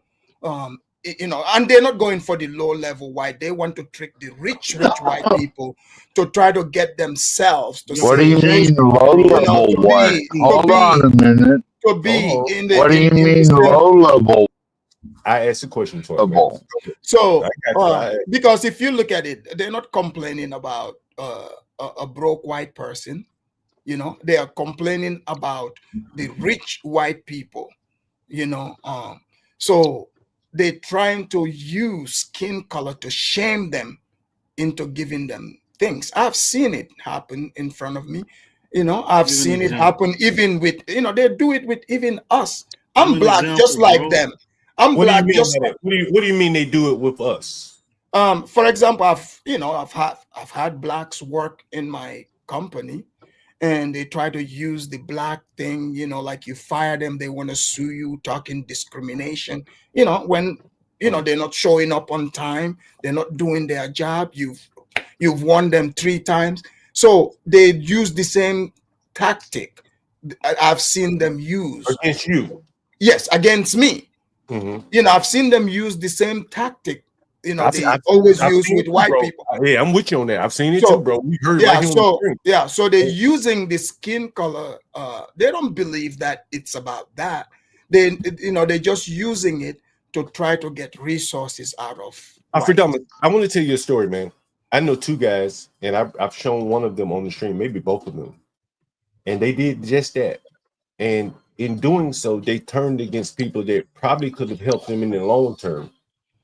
And they're not going for the low level white. They want to trick the rich white people to try to get themselves to. What do you mean low level white? Hold on a minute. To be in the. What do you mean low level? I asked a question for you. So because if you look at it, they're not complaining about a broke white person. They are complaining about the rich white people. So they're trying to use skin color to shame them into giving them things. I've seen it happen in front of me. I've seen it happen even with, they do it with even us. I'm black just like them. I'm black just like. What do you mean they do it with us? For example, I've had blacks work in my company, and they try to use the black thing, like you fire them, they want to sue you, talking discrimination, when they're not showing up on time, they're not doing their job. You've warned them 3 times, so they use the same tactic I've seen them use against you. Yes, against me. Mm-hmm. I've seen them use the same tactic I've always use seen with it too, white bro. people. Yeah, I'm with you on that. I've seen it too, So bro. We heard right here on the screen. so they're using the skin color. They don't believe that it's about that. They're just using it to try to get resources out of. I want to tell you a story, man. I know 2 guys, and I've shown one of them on the stream, maybe both of them, and they did just that. And in doing so, they turned against people that probably could have helped them in the long term,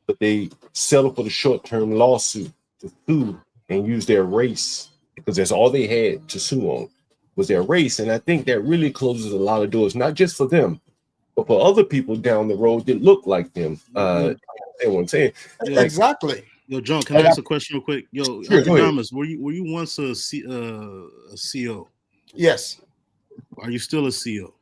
but they settled for the short-term lawsuit to sue and use their race, because that's all they had to sue on was their race. And I think that really closes a lot of doors, not just for them, but for other people down the road that look like them. You know what I'm saying? Exactly. Yo, John, can I ask a question real quick? Yo, sure, Adama's, were you once a CO? Yes. Are you still a CO?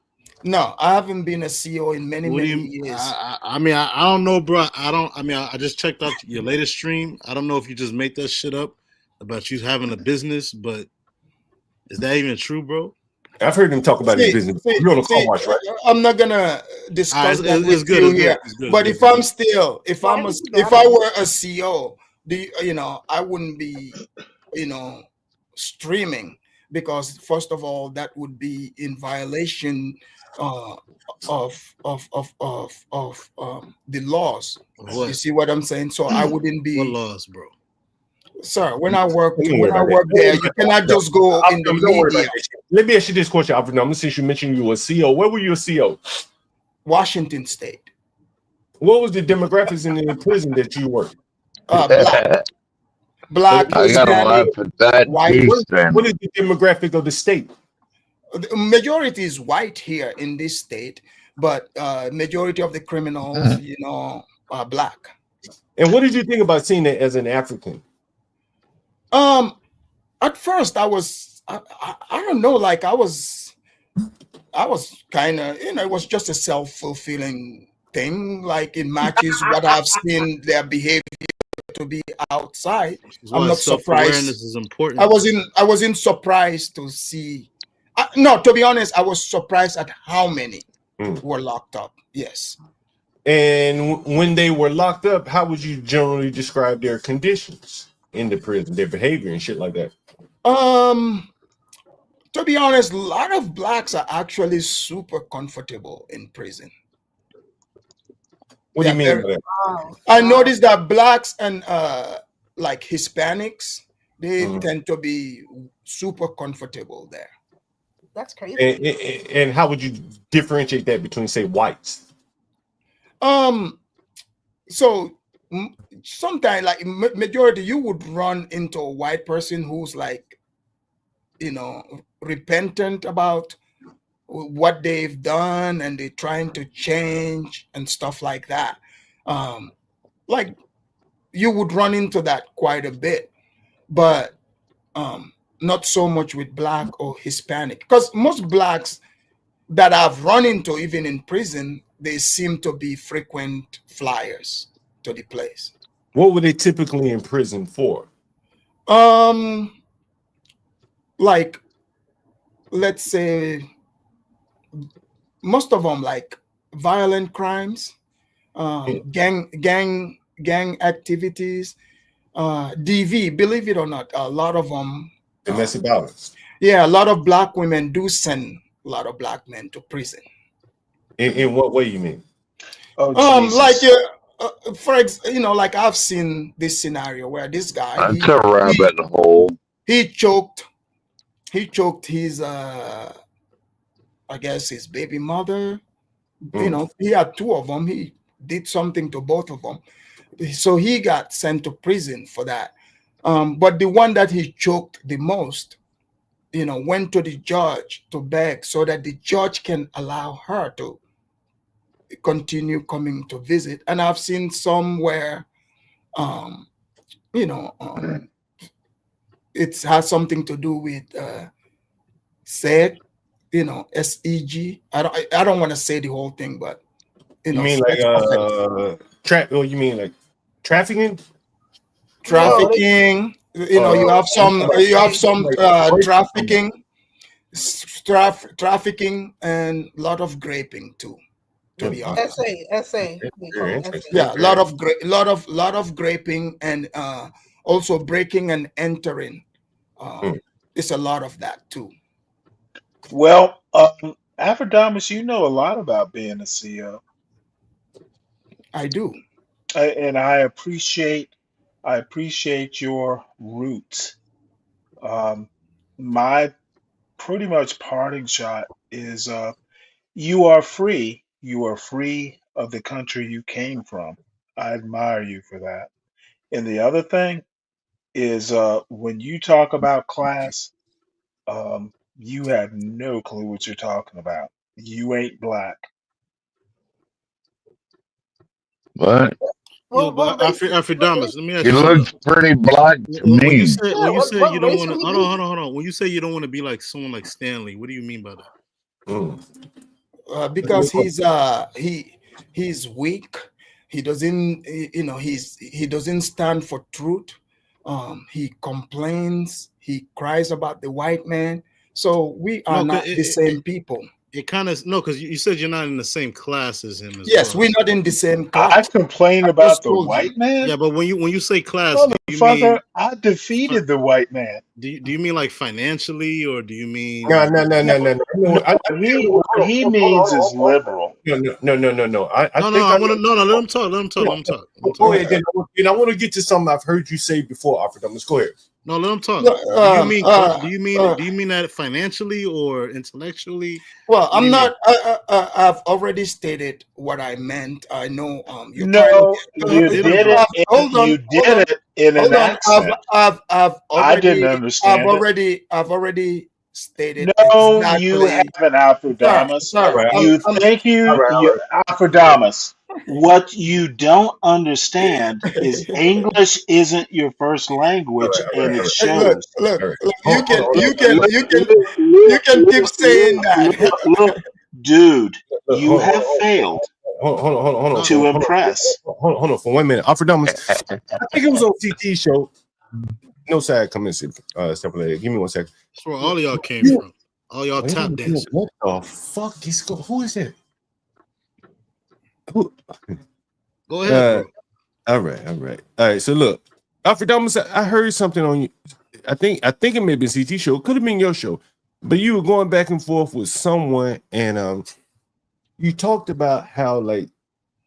No, I haven't been a CO in many years. I mean, I don't know, bro. I just checked out your latest stream. I don't know if you just make that shit up about you having a business, but is that even true, bro? I've heard him talk about his business. You're on a car watch, right? I'm not gonna discuss that with you here. But if I were a CO, I wouldn't be, streaming, because first of all, that would be in violation of the laws. You see what I'm saying? So I wouldn't be. What laws, bro? Sir, when I work there, you cannot just go in the media. Let me ask you this question, Alfred. Since you mentioned you were a CO, where were you a CO? Washington State. What was the demographics in the prison that you worked? Black, I gotta laugh at that. white. What is the demographic of the state? The majority is white here in this state, but majority of the criminals, are black. And what did you think about seeing it as an African? At first I don't know, like I was kind of, it was just a self-fulfilling thing, like it matches what I've seen their behavior to be outside. I'm not surprised. Self-awareness is important. I wasn't surprised to see. No, to be honest, I was surprised at how many were locked up. Yes. And when they were locked up, how would you generally describe their conditions in the prison, their behavior and shit like that? To be honest, a lot of blacks are actually super comfortable in prison. What do you mean by that? I noticed that blacks and like Hispanics, they tend to be super comfortable there. That's crazy. And how would you differentiate that between, say, whites? So sometimes, like majority, you would run into a white person who's like, repentant about what they've done, and they're trying to change and stuff like that. Like you would run into that quite a bit, but not so much with black or Hispanic, because most blacks that I've run into, even in prison, they seem to be frequent flyers to the place. What were they typically in prison for? Like, let's say most of them like violent crimes, gang activities, DV. Believe it or not, a lot of them. Domestic violence. Yeah, a lot of black women do send a lot of black men to prison. In what way you mean? Like like I've seen this scenario where this guy That's a rabbit hole. He choked his I guess his baby mother. He had 2 of them. He did something to both of them, so he got sent to prison for that. But the one that he choked the most, went to the judge to beg so that the judge can allow her to continue coming to visit. And I've seen some where you know, it has something to do with SEG, you know, SEG. I don't want to say the whole thing, but you You know, mean sex offense, like you mean like trafficking? No, trafficking. You know, no, you have some Like, trafficking, and a lot of graping too. To be honest, SA. We call very it SA. interesting. yeah, a lot of graping, and also breaking and entering. Hmm. It's a lot of that too. Well, Afrodamus, you know a lot about being a CEO, I do. and I appreciate your roots. Um, my pretty much parting shot is you are free. You are free of the country you came from. I admire you for that. And the other thing is when you talk about class, you have no clue what you're talking about. You ain't black. What? Yo, What but race? What Afrodamus, race? let me ask He you something. looks pretty black to When you me. say Yeah, you what don't race want would to, he hold on, be? hold on, hold on. When you say you don't want to be like someone like Stanley, what do you mean by that? Because he's weak. He doesn't, you know, he doesn't stand for truth. He complains. He cries about the white man. So we are No, not the same people. it kind of no, because you said you're not in the same class as him as Yes, well. we're not in the same I class. complain I about just the told you. white man? Yeah, but when you say class, do you Motherfucker, mean I defeated the white man. do you mean like financially, or do you No, mean no, no, no, no, no. No, I what he means is liberal. no. I no, no? think I I want to no, no. Let him talk. Let him talk. no, Let him talk. Let him go talk. ahead. Then I want to get to something I've heard you say before, Alfred. Go ahead. No, let him talk. No, Do you mean that financially or intellectually? well, What do I'm you mean? not. I've already stated what I meant. I know. You're trying to No, get. You you didn't, did bro. it in Hold on. Hold on. an Hold on. accent. I didn't understand it. I've already stated No, you exactly. haven't, Sir, Alfredamus. All sir, right, You I'm think all right, all you right. Alfredamus. What you don't understand is English isn't your first All language, right, all and right, all it right. look, shows. look, All right. look. Hold, hold on, hold on. Look, You can keep saying that. dude, you Hold have on, failed hold on, No, to impress. hold on for 1 minute. Alfred I think it was on CT show. No side come in, step later. Give me 1 second. that's where all of y'all came You, from. All y'all tap dancers. what the fuck is going? Who is that? Who? Go ahead, bro. All right. So look, Alfred, I heard something on you. I think it may be a CT show. Could have been your show, but you were going back and forth with someone, and you talked about how like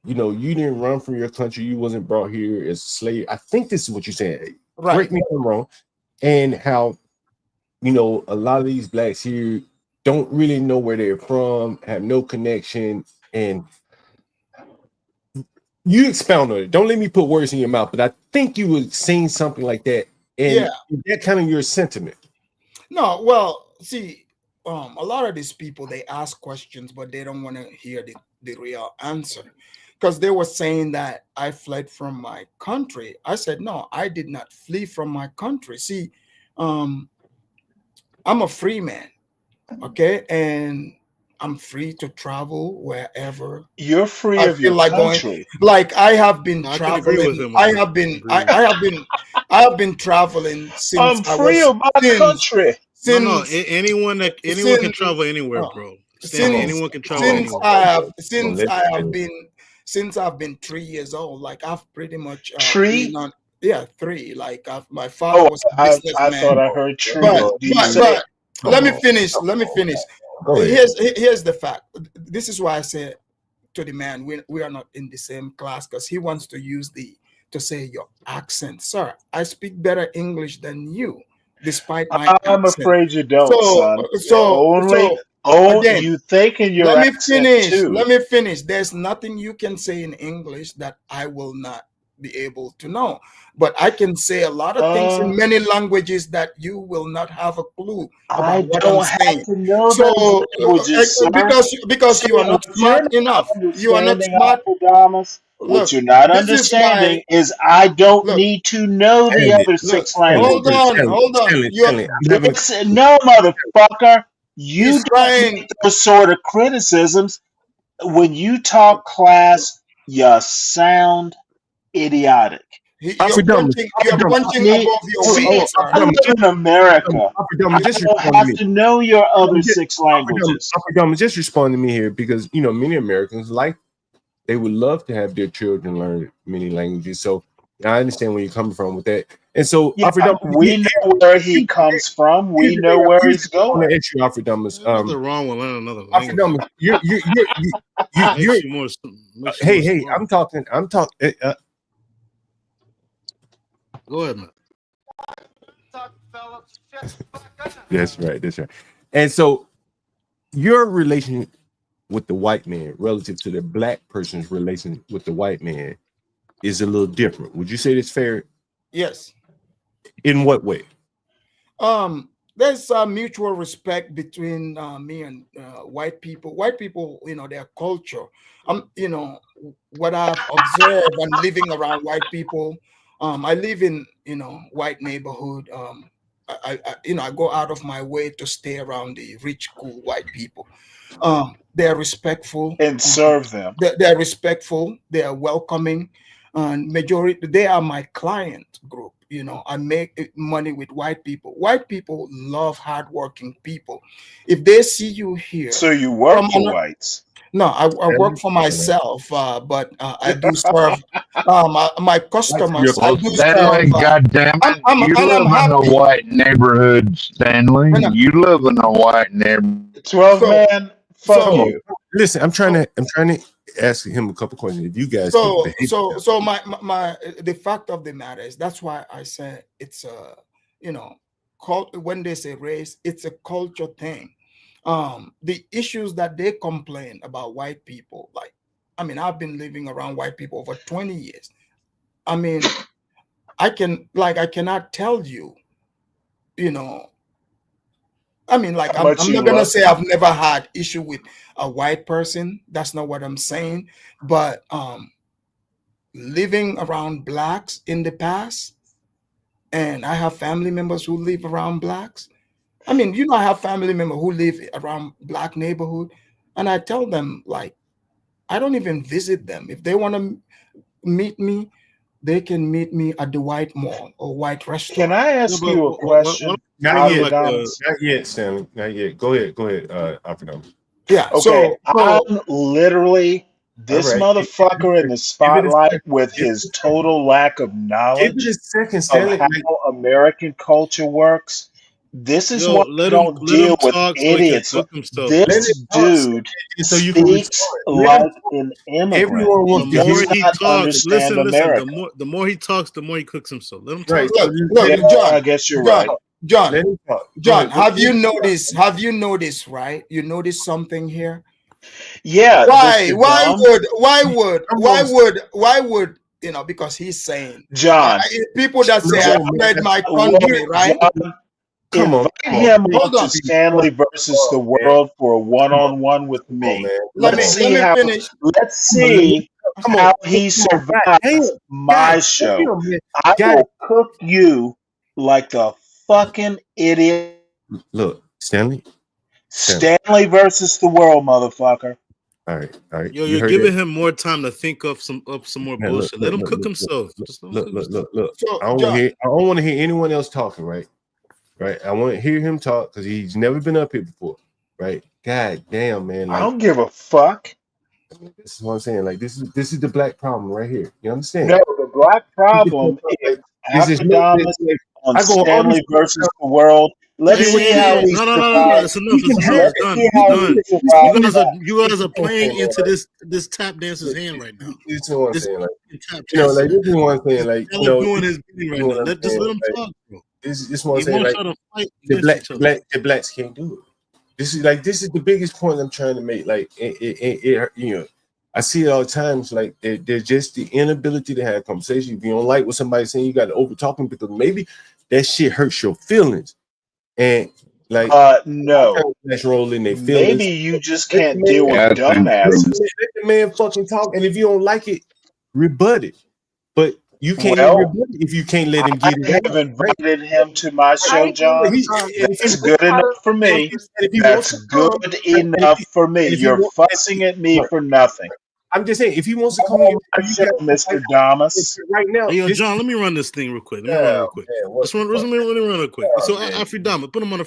you didn't run from your country. You wasn't brought here as a slave. I think this is what you're saying. Right. Correct me if I'm wrong. And how a lot of these blacks here don't really know where they're from, have no connection, and you expound on it. Don't let me put words in your mouth, but I think you were saying something like that, and Yeah. that kind of your sentiment. No. Well, see, a lot of these people, they ask questions, but they don't want to hear the real answer, because they were saying that I fled from my country. I said, no, I did not flee from my country. See, I'm a free man, okay, and I'm free to travel wherever You're free I of feel your like going. country. Like I have been I can agree with traveling. him on that. I have been traveling since I'm I free was of my country. No. since Anyone can since travel anywhere, uh, bro. Stanley, since anyone can travel since anywhere. I have Don't let since I've been 3 years old. Like I've pretty much been Tree? on, yeah, three. Like my father Oh, was a I thought businessman. I heard But tree. Do you say let me finish. Let me finish. Go ahead. Here's the fact. This is why I say to the man, we are not in the same class, because he wants to say your accent. Sir, I speak better English than you, despite my I'm accent. afraid you don't, So son. so again, You think in your let me accent finish. too. Let me finish. There's nothing you can say in English that I will not be able to know. But I can say a lot of things in Uh, many languages that you will not have a clue I about what I'm don't have saying. to know those So languages, sir. because you are So not you're smart not enough. You are not understanding smart. Alpha What you're not this is why. understanding is I don't Look, need to know the Stanley, other look. 6 Hold languages. on, hold on. Stanley, I'm having. Listen, no, motherfucker. You He's don't trying. make those sort of criticisms. When you talk class, you sound idiotic. You're punching. You're punching above your weight, sir. I live in America. Just I don't respond to have me. to know your other 6 languages. Just respond to me here, because many Americans they would love to have their children learn many languages. So I understand where you're coming from with that. And so, Yeah, we know where he comes from. We know where he's I want going. to ask you, Alfredamus. There's nothing wrong with learning another language. Alfredamus, Makes you more. hey, I'm talking. Go ahead, man. That's right. And so, your relation with the white man relative to the black person's relation with the white man is a little different. Would you say that's fair? Yes. In what way? There's mutual respect between me and white people. White people, their culture. What I've observed and living around white people. I live in white neighborhood. I go out of my way to stay around the rich, cool white people. They're respectful and serve them. They're respectful. They are welcoming, and majority they are my client group. I make money with white people. White people love hardworking people. If they see you here, so you work for whites. No, I work for myself, but I do serve my customers. I do Stanley, goddamn it! You live in a white neighborhood, Stanley. You live in a white neighborhood. 12 man, fuck you. Listen, I'm trying to ask him a couple questions. If you guys, so the fact of the matter is that's why I said it's when they say race, it's a culture thing. The issues that they complain about white people, I've been living around white people over 20 years. I cannot tell you, I'm not gonna say I've never had issue with a white person. That's not what I'm saying. But living around blacks in the past, and I have family members who live around blacks. I have family members who live around black neighborhood, and I tell them, I don't even visit them. If they want to meet me, they can meet me at the white mall or white restaurant. Can I ask you a question? Not yet, Stanley. Not yet. Go ahead, Alfredamus. Yeah. Okay. I'm literally this motherfucker in the spotlight with his total lack of knowledge of how American culture works. This is why I don't deal with idiots. This dude speaks like an immigrant. The more he talks, listen. The more he talks, the more he cooks himself. Let him talk. Look, John. I guess you're right. John, have you noticed? Right? You noticed something here? Yeah. Why would because he's saying, John, people that say I fled my country, right? Invite him to Stanley versus the World for a one-on-one with me. Let's see how he survives my show. I will cook you like the fucking idiot. Look, Stanley versus the World, motherfucker. All right. Yo, you're giving him more time to think of some more bullshit. Let him cook himself. Look. I don't want to hear anyone else talking, right? Right. I want to hear him talk because he's never been up here before. Right. God damn, man. I don't give a fuck. This is what I'm saying. This is the black problem right here. You understand? No, the black problem is Alfredamus on Stanley versus the World. Let's see how he survives. You guys are playing into this tap dancer's hand right now. This is what I'm saying. This is what I'm saying. Doing his thing right now. Just let him talk, bro. This is what I'm saying. The blacks can't do it. This is the biggest point I'm trying to make. I see it all the times. There's just the inability to have conversation. If you don't like what somebody's saying, you got to over talk them because maybe that shit hurts your feelings. And no, role in their feelings. Maybe you just can't deal with dumbasses. Let the man fucking talk, and if you don't like it, rebut it. But you can't even Well, rebut it if you can't let him I get it out. have invited him to my show, I John. this That's good enough pattern. for me. And if he wants That's to good come, enough for me. and if he You're wants, fussing at me for nothing. I'm just saying, if he wants to Come come here, on my you show, got Mr. Damas. right now. Hey, yo, This, John, let me run this thing real quick. Let me run it real quick. man, what Let me run it quick. So, man. Afridama, put him on the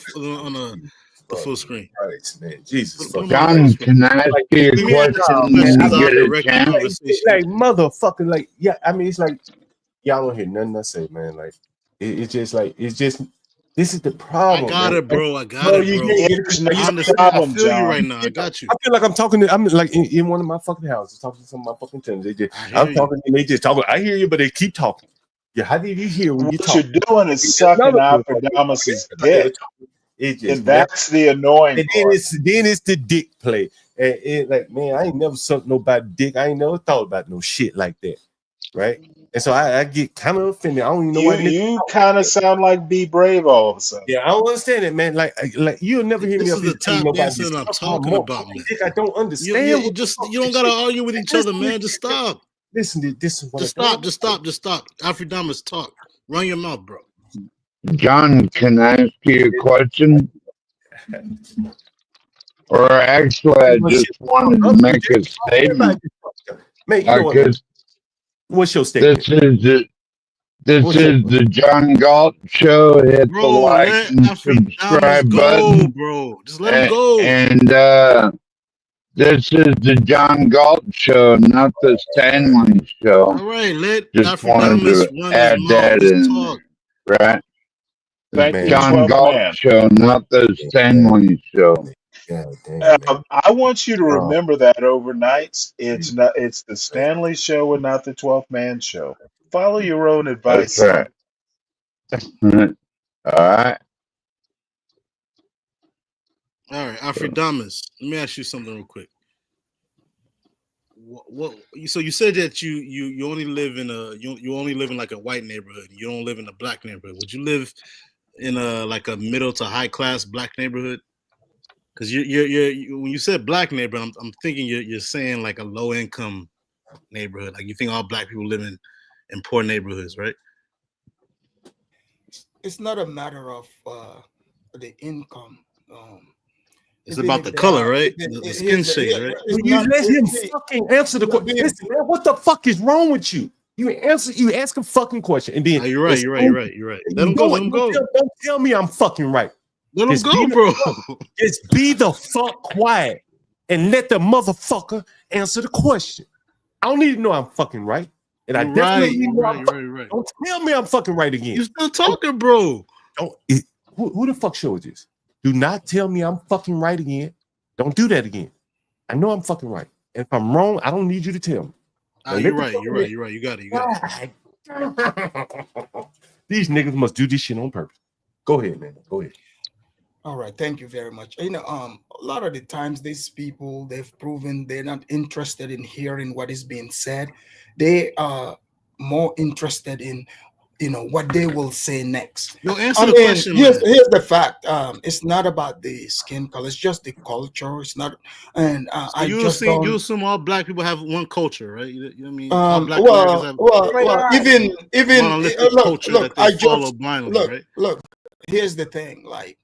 full screen. Christ, man, Jesus, Put him on the full John, screen. can I ask you a Let me ask question you a when question you so I get can a direct the chance? conversation. like motherfucker, like yeah. I mean, it's like y'all don't hear nothing I say, man. Like it's just like this is the problem. I got man. it, bro. I got Bro, it, you bro. can't get Here's it. no I understand. I problem, feel you John. right now. I got you. I feel like I'm talking to. I'm like in one of my fucking houses, talking to some of my fucking tenants. I'm talking, and they just talking. I hear you, but they keep talking. Yeah, how did you hear when you What talk? you're doing is sucking after Damas's dick. It just And that's the annoying and part. then it's the dick play. And it like, man, I ain't never sucked nobody dick. I ain't never thought about no shit like that, right? And so I get kind of offended. I don't even know why niggas You talk kind like of sound like Be Brave all of a sudden. yeah, I don't understand it, man. Like you'll never hear me This up is here the saying tap nobody dancing that I'm suck my talking about, man. dick. I don't understand. You what the just fuck you don't this gotta shit- argue with each other, man. Just stop. Listen, this is what Just I don't stop. Just stop. Afridamas, talk. Run your mouth, bro. John, can I ask you a question? Or actually, I just wanted to make a statement. Man, you know what, man? Because What's your statement? this is the John Galt show. Hit the Bro, like let and Afridamas subscribe go, button. bro. Just let him go. And this is the John Galt show, not the Stanley show. All right, let Just wanted Afridamas to run add his mouth. that Just in talk. there, right? Thank you, John 12th Galt man. show, not the Stanley show. God damn, man. I want you to Oh. remember that overnight. It's the Stanley show and not the 12th man show. Follow your own advice. That's right. All right. All right, Afridamas. Let me ask you something real quick. So you said that you only live in you only live in like a white neighborhood. You don't live in a black neighborhood. Would you live in like a middle to high class black neighborhood? Because you when you said black neighborhood, I'm thinking you're saying like a low income neighborhood. Like you think all black people live in poor neighborhoods, right? It's not a matter of the income. It's about the color, right? The skin shade, right? Will you let him fucking answer the question? Listen, man, what the fuck is wrong with you? You ask a fucking question, and then You're right. Let him go. Don't tell me I'm fucking right. Let him go, bro. Just be the fuck quiet and let the motherfucker answer the question. I don't need to know I'm fucking right. And I definitely need to know I'm right. Don't tell me I'm fucking right again. You still talking, bro. Who the fuck show is this? Do not tell me I'm fucking right again. Don't do that again. I know I'm fucking right. And if I'm wrong, I don't need you to tell me. You're right. You got it. These niggas must do this shit on purpose. Go ahead, man. Go ahead. All right, thank you very much. You know, a lot of the times these people, they've proven they're not interested in hearing what is being said. They are more interested in, what they will say next. Yo, answer the question. Here's the fact. It's not about the skin color. It's just the culture. It's not. And so you assume all black people have one culture, right? You know what I mean? All black Americans have even monolithic culture that they follow blindly, right? Look, here's the thing. Like,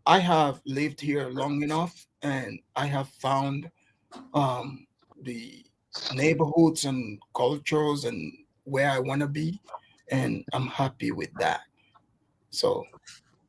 I have lived here long enough, and I have found the neighborhoods and cultures and where I want to be, and I'm happy with that. So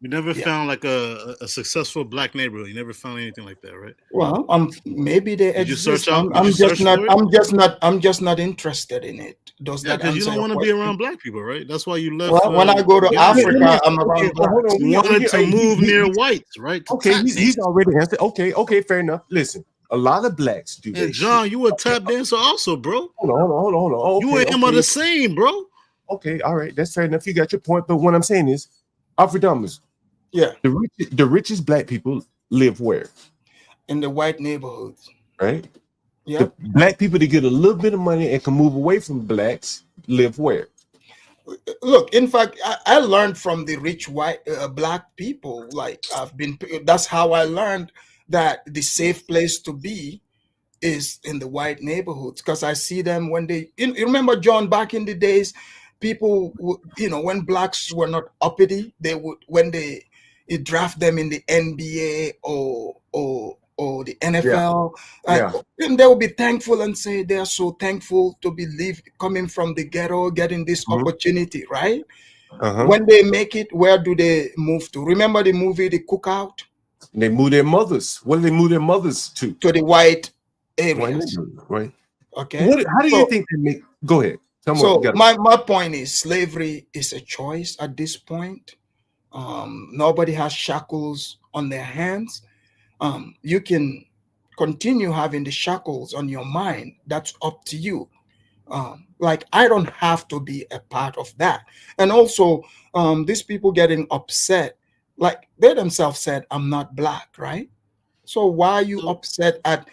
you never found like a successful black neighborhood. You never found anything like that, right? Well, maybe they exist. I'm just not interested in it. Does that because you answer don't your want to be question? around black people, right? That's why you left. Well, when I go to Africa, I'm around black. You wanted to move near whites, right? Okay, he's already answered. Okay, fair enough. Listen, a lot of blacks do that. John, shit. You a tap dancer also, bro. Hold on. Okay, you and him are the same, bro. Okay, all right, that's fair enough. You got your point, but what I'm saying is, Afridamas, yeah, the richest black people live where? In the white neighborhoods, right? Yeah, the black people that get a little bit of money and can move away from blacks live where? Look, in fact, I learned from the rich white black people. Like that's how I learned that the safe place to be is in the white neighborhoods, because I see them when you remember, John, back in the days, people when blacks were not uppity, they would, when they draft them in the NBA or the NFL, and they will be thankful and say they are so thankful to be coming from the ghetto, getting this opportunity, right? When they make it, where do they move to? Remember the movie The Cookout? They move their mothers. What do they move their mothers to? To the white areas. Right. Okay. How do you think they make? Go ahead. So my point is, slavery is a choice at this point. Nobody has shackles on their hands. You can continue having the shackles on your mind. That's up to you. Like, I don't have to be a part of that. And also, these people getting upset, like they themselves said, I'm not black, right? So why are you upset at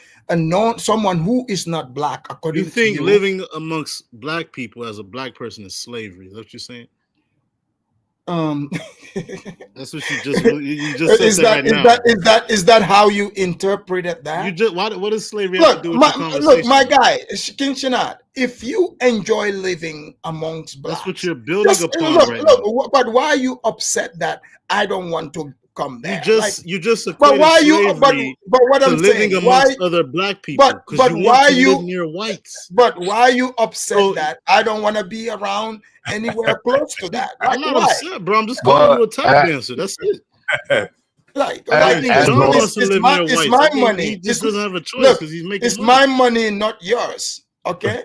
someone who is not black, according to you? You think living amongst black people as a black person is slavery? Is that what you're saying? That's what you just said right now. Is that how you interpreted that? What does slavery have to do with the conversation? Look, my guy, King Shinat, if you enjoy living amongst blacks, that's what you're building upon right now. But why are you upset that I don't want to come there? You just equated slavery but what to I'm living saying, amongst other black people. But why you live near whites? But why are you upset that I don't want to be around anywhere close to that? I'm not upset, bro. I'm just calling you a tap dancer. That's it. I think John wants to live near whites. It's my money. He just doesn't have a choice because he's making it's my money, not yours. Okay.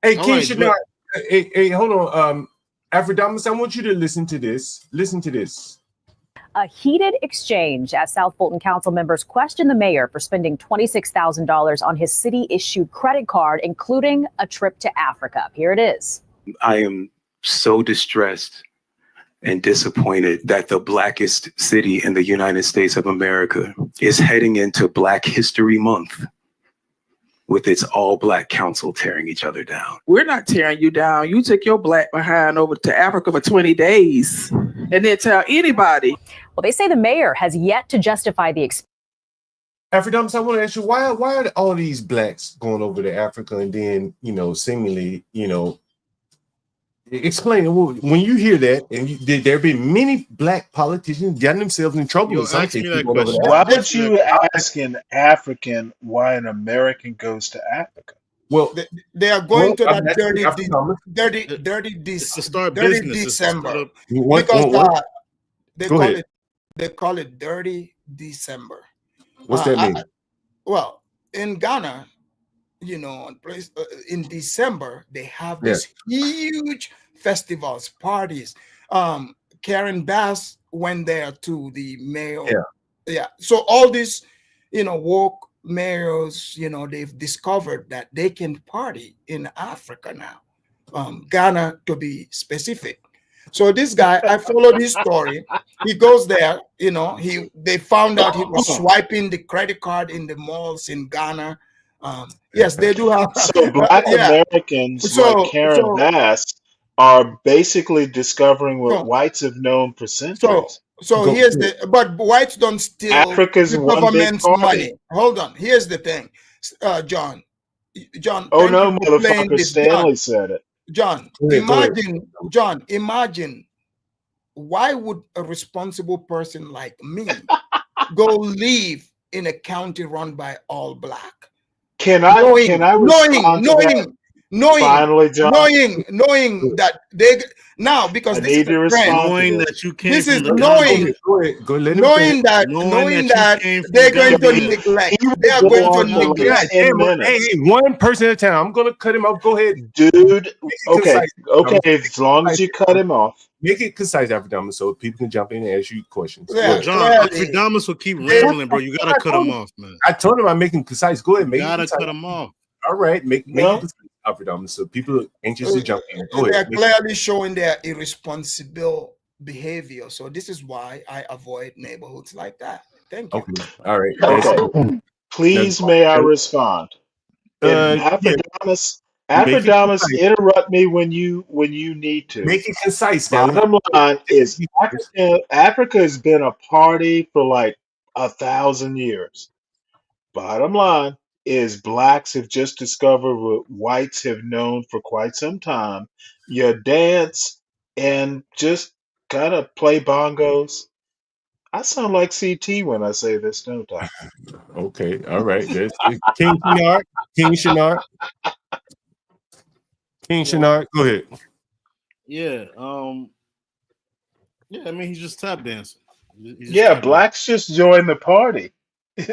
Hey, King Shinat. Hey, hold on. Aphrodite, I want you to listen to this. Listen to this. A heated exchange as South Fulton Council members question the mayor for spending $26,000 on his city-issued credit card, including a trip to Africa. Here it is. I am so distressed and disappointed that the blackest city in the United States of America is heading into Black History Month with its all-black council tearing each other down. We're not tearing you down. You took your black behind over to Africa for 20 days and didn't tell anybody. Well, they say the mayor has yet to justify the expense. Aphrodite, I want to ask you, why are all these blacks going over to Africa and then, seemingly, explain when you hear that, and there have been many black politicians getting themselves in trouble. Why would you ask an African why an American goes to Africa? Well, they are going to that dirty December because they call it Dirty December. What's that mean? Well, in Ghana, in December they have these huge festivals, parties. Karen Bass went there to the mayor. So all these, woke mayors, they've discovered that they can party in Africa now. Ghana, to be specific. So this guy, I followed his story. He goes there, they found out he was swiping the credit card in the malls in Ghana. Yes, they do have. So black Americans like Karen Bass are basically discovering what whites have known for centuries. So here's but whites don't steal Africa's the government's money. Hold on. Here's the thing, John. Oh no, motherfucker! Stanley said it. John, imagine why would a responsible person like me go live in a county run by all black? Knowing that they now, because this is a trend, knowing that you came this is knowing that they're going to neglect. They are going to neglect. Hey, one person at a time. I'm going to cut him off. Go ahead, dude. Okay. As long as you cut him off, make it concise, Aphrodite, so people can jump in and ask you questions. Yeah, John, Aphrodite will keep rambling, bro. You gotta cut him off, man. I told him I'm making concise. Go ahead, you gotta cut him off. All right, make it Aphrodite, so people are anxious to jump in. Go ahead. They're clearly showing their irresponsible behavior. So this is why I avoid neighborhoods like that. Thank you. Okay. All right. Okay. Please, may I respond? Aphrodite, interrupt me when you need to. Make it concise. Bottom line is Africa has been a party for like 1,000 years. Bottom line is blacks have just discovered what whites have known for quite some time. You dance and just kind of play bongos. I sound like CT when I say this, don't I? Okay, all right. That's King Shinard. King Shinard. King Shinard. Go ahead. Yeah. Yeah. I mean, he's just tap dancing. He's just Yeah, tap dancing. blacks just joined the party.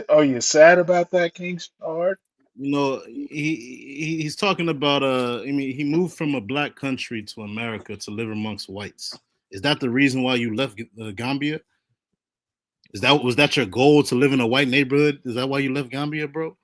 Are you sad about that, King Hard? You know, he's talking about I mean, he moved from a black country to America to live amongst whites. Is that the reason why you left Gambia? Was that your goal, to live in a white neighborhood? Is that why you left Gambia, bro?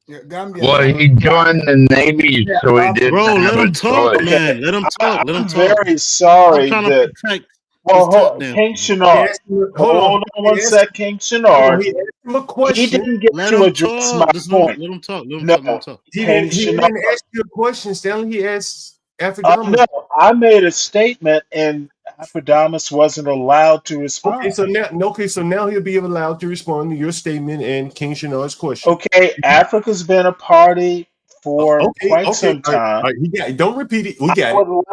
Yeah, Gambia. Well, he joined the Navy, so he didn't Bro, have let him a talk, choice. man. Let him talk. Let him I'm talk. very sorry I'm trying that. to protect Well, his tap dance. King Shinar. Hold on one sec, King Shinar. He asked him a He question. didn't get Let to him address talk. my Let point. him talk. Let him No, talk. Let him talk. He King didn't Shinar. ask you a question, Stanley. He asked Afrodamus. No, I made a statement and Aphrodamus wasn't allowed to respond. Okay, so now he'll be allowed to respond to your statement and King Shinar's question. Okay, Africa's been a party for quite some time. All right, don't repeat it. We got I it. would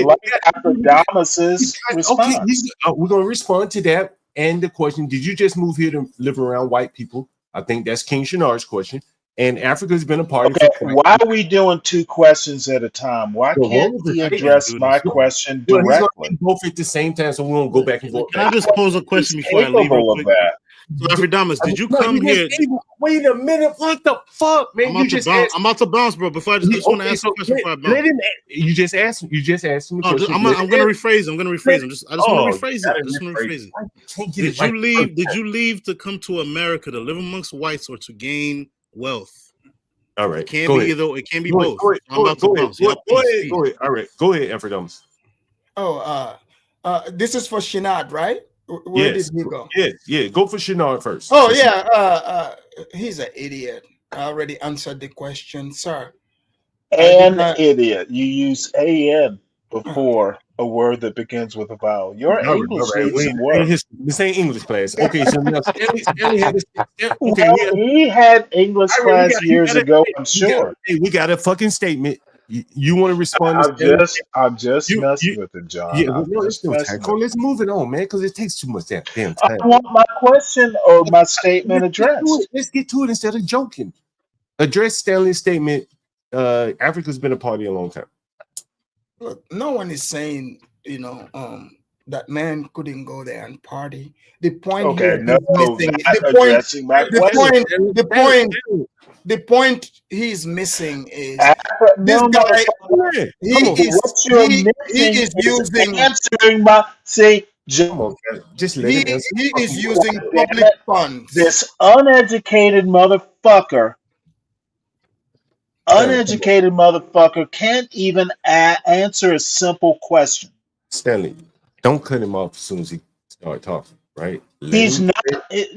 like Aphrodamus's response. Okay, we're gonna respond to that and the question. Did you just move here to live around white people? I think that's King Shinar's question. And Africa's been a party Okay, for why are we doing two questions at a time? Why can't he address my question Well, he's directly? gonna both at the same time, so we won't go back and forth. Can I just pose a question before I leave? Capable of that. So, Aphrodamus, did you come here? Wait a minute! What the fuck, man? I'm about to bounce, bro. Before I just want to ask a question before I bounce. Let him. You just asked him the question. I'm gonna rephrase. I just want to rephrase it. Did you leave to come to America to live amongst whites or to gain wealth? All right. It can't be either. It can't be both. I'm about to bounce. Go ahead. All right. Go ahead, Aphrodamus. Oh, this is for Shinad, right? Where did he go? Yeah. Go for Shinard first. Oh, yeah. He's an idiot. I already answered the question, sir. An idiot. You use an before a word that begins with a vowel. Your English needs some work. This ain't English class. Okay, so now Stanley had he had English class years ago, I'm sure. We got a fucking statement. You want to respond? I'm just messing with it, John. Yeah, let's move it on, man, because it takes too much damn time. I want my question or my statement addressed. Let's get to it instead of joking. Address Stanley's statement. Africa's been a party a long time. Look, no one is saying, that man couldn't go there and party. The point Okay, he's missing. The point he's missing is this guy. He is using. Answering my just let him answer. He is using public funds. This uneducated motherfucker. Uneducated motherfucker can't even answer a simple question. Stanley, don't cut him off as soon as he starts talking, right? He's not,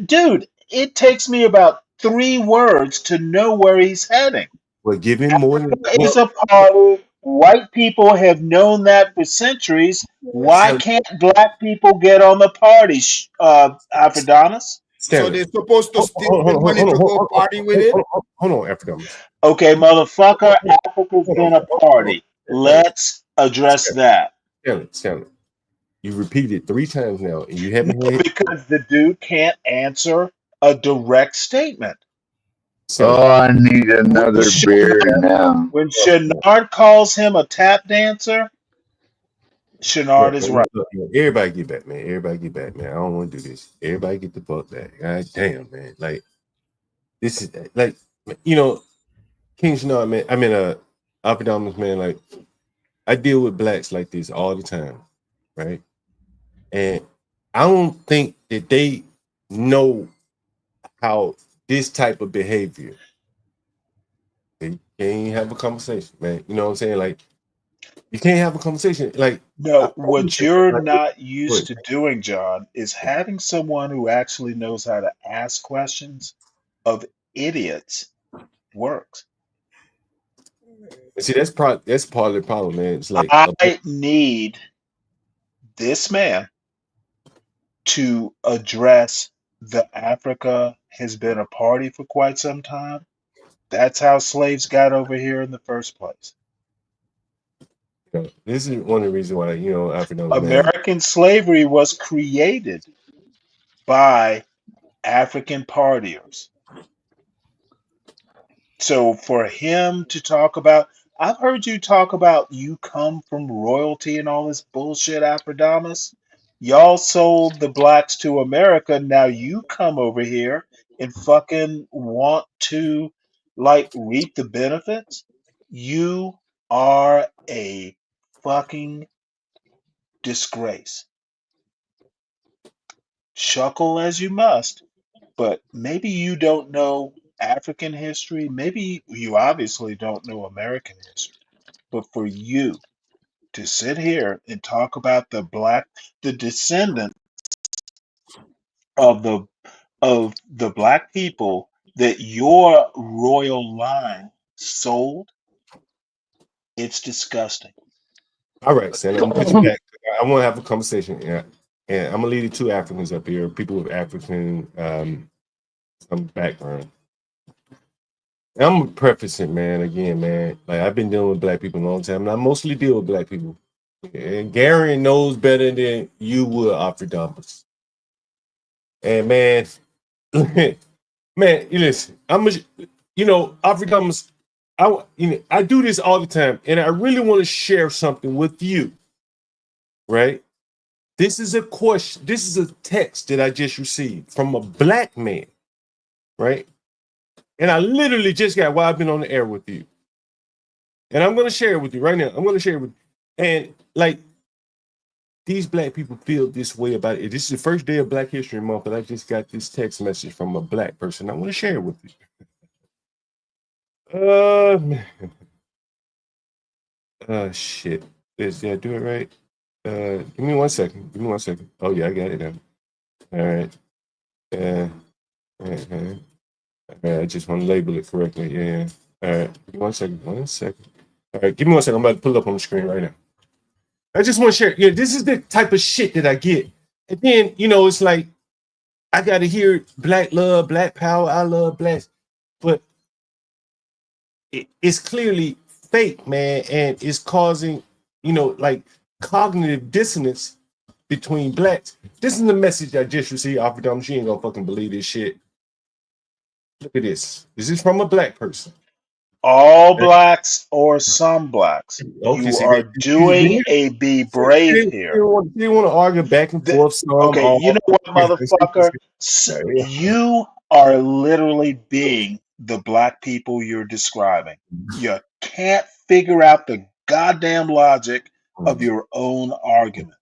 dude. It takes me about 3 words to know where he's heading. Well, give him more than it's a party. White people have known that for centuries. Why can't black people get on the party, Aphrodamus? So they're supposed to steal the money to go party with it? Hold on, Aphrodamus. Okay, motherfucker, Africa's been a party. Let's address that. Stanley, you repeated it 3 times now, and you haven't heard because the dude can't answer a direct statement. I need another beer now. When Shinard calls him a tap dancer, Shinard is right. Everybody get back, man. I don't want to do this. Everybody get the fuck back. God damn, man. Like, this is like, King Shinard, man. I mean, Aphrodamus, man. Like, I deal with blacks like this all the time, right? And I don't think that they know how this type of behavior. You can't have a conversation, man. You know what I'm saying? Like, you can't have a conversation. Like, no, what you're not used to doing, John, is having someone who actually knows how to ask questions of idiots works. See, that's part of the problem, man. It's like I need this man to address the Africa has been a party for quite some time. That's how slaves got over here in the first place. This is one of the reasons why, Africans, man. American slavery was created by African partiers. So for him to talk about, I've heard you talk about you come from royalty and all this bullshit, Afrodamus. Y'all sold the blacks to America. Now you come over here and fucking want to like reap the benefits. You are a fucking disgrace. Chuckle as you must, but maybe you don't know African history. Maybe you obviously don't know American history. But for you to sit here and talk about the descendant of the black people that your royal line sold, it's disgusting. All right, Santa, I'm gonna put you back. I want to have a conversation. Yeah, and I'm gonna lead the two Africans up here, people with African some background. And I'm gonna preface it, man. Again, man, like I've been dealing with black people a long time, and I mostly deal with black people. And Gary knows better than you would, Afridamus. And man, man, you listen. Afridamus. I do this all the time, and I really want to share something with you. Right? This is a question. This is a text that I just received from a black man. Right? And I literally just got while I've been on the air with you. And I'm going to share it with you right now. I'm going to share it with you. And like, these black people feel this way about it. This is the first day of Black History Month, and I just got this text message from a black person. I want to share it with you. Shit. Did I do it right? Give me 1 second. Give me 1 second. Oh, yeah, I got it now. All right. I just want to label it correctly. Yeah. All right. Give me 1 second. 1 second. All right. Give me 1 second. I'm about to pull it up on the screen right now. I just want to share. Yeah, this is the type of shit that I get. And then, it's like, I got to hear black love, black power, I love blacks. But it's clearly fake, man. And it's causing, like cognitive dissonance between blacks. This is the message I just received off of them. She ain't gonna fucking believe this shit. Look at this. This is from a black person. All blacks or some blacks. Okay, You see, are doing a be brave here. You want to argue back and forth. Okay, you know what, motherfucker? You are literally being the black people you're describing. You can't figure out the goddamn logic of your own argument.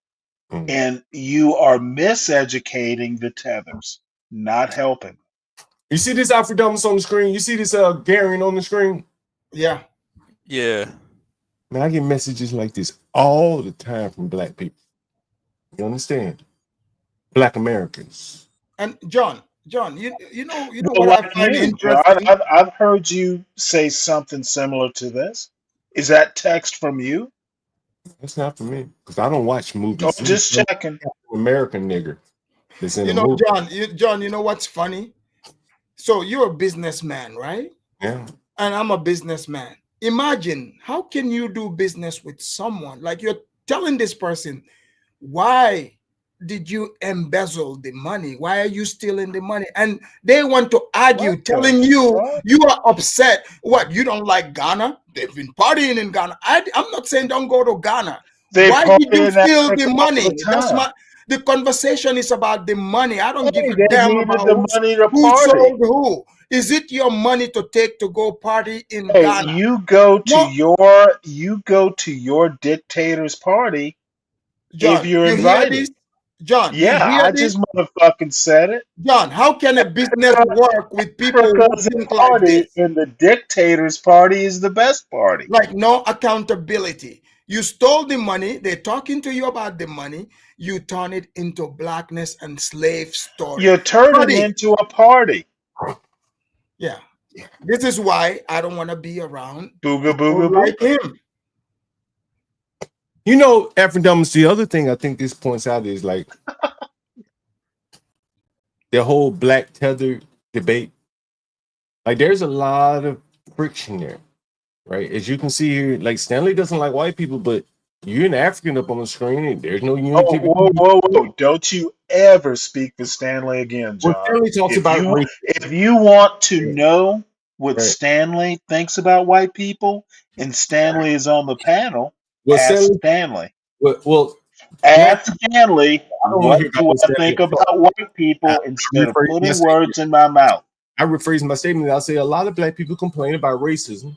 And you are miseducating the Tethers, not helping. You see this Afridamus on the screen? You see this Garion on the screen? Yeah. Yeah. Man, I get messages like this all the time from black people. You understand? Black Americans. And John, you know Well, what I like find you, interesting? I've heard you say something similar to this. Is that text from you? That's not for me because I don't watch movies. Oh, just checking. American nigger. That's in John, you know what's funny? So you're a businessman, right? Yeah. And I'm a businessman. Imagine, how can you do business with someone like you're telling this person, why did you embezzle the money? Why are you stealing the money? And they want to argue, telling you you are upset. What, you don't like Ghana? They've been partying in Ghana. I'm not saying don't go to Ghana. Why did you steal the money? That's the conversation is about the money. I don't give a damn about who sold who. Is it your money to take to go party in Ghana? You go to your dictator's party. John, if you're you invited. hear this? John, yeah, I just motherfucking said it. John, how can a business work with people who think like this? And the dictator's party is the best party. Like no accountability. You stole the money. They're talking to you about the money. You turn it into blackness and slave story. You turn it into a party. Yeah. This is why I don't want to be around booga like him. Afridamus, the other thing I think this points out is like the whole black tether debate, like there's a lot of friction there, right? As you can see here, like Stanley doesn't like white people, but you're an African up on the screen, and there's no unity. Whoa! Don't you ever speak for Stanley again, Well, John. Stanley talks about race. If you want to Right. know what Right. Stanley thinks about white people, and Stanley is on the panel, Well, ask Stanley. Well, Ask Stanley, I don't want to hear what do about I think Stanley. about white people instead of rephrase my putting words in my mouth? I rephrase my statement. I'll say a lot of black people complain about racism,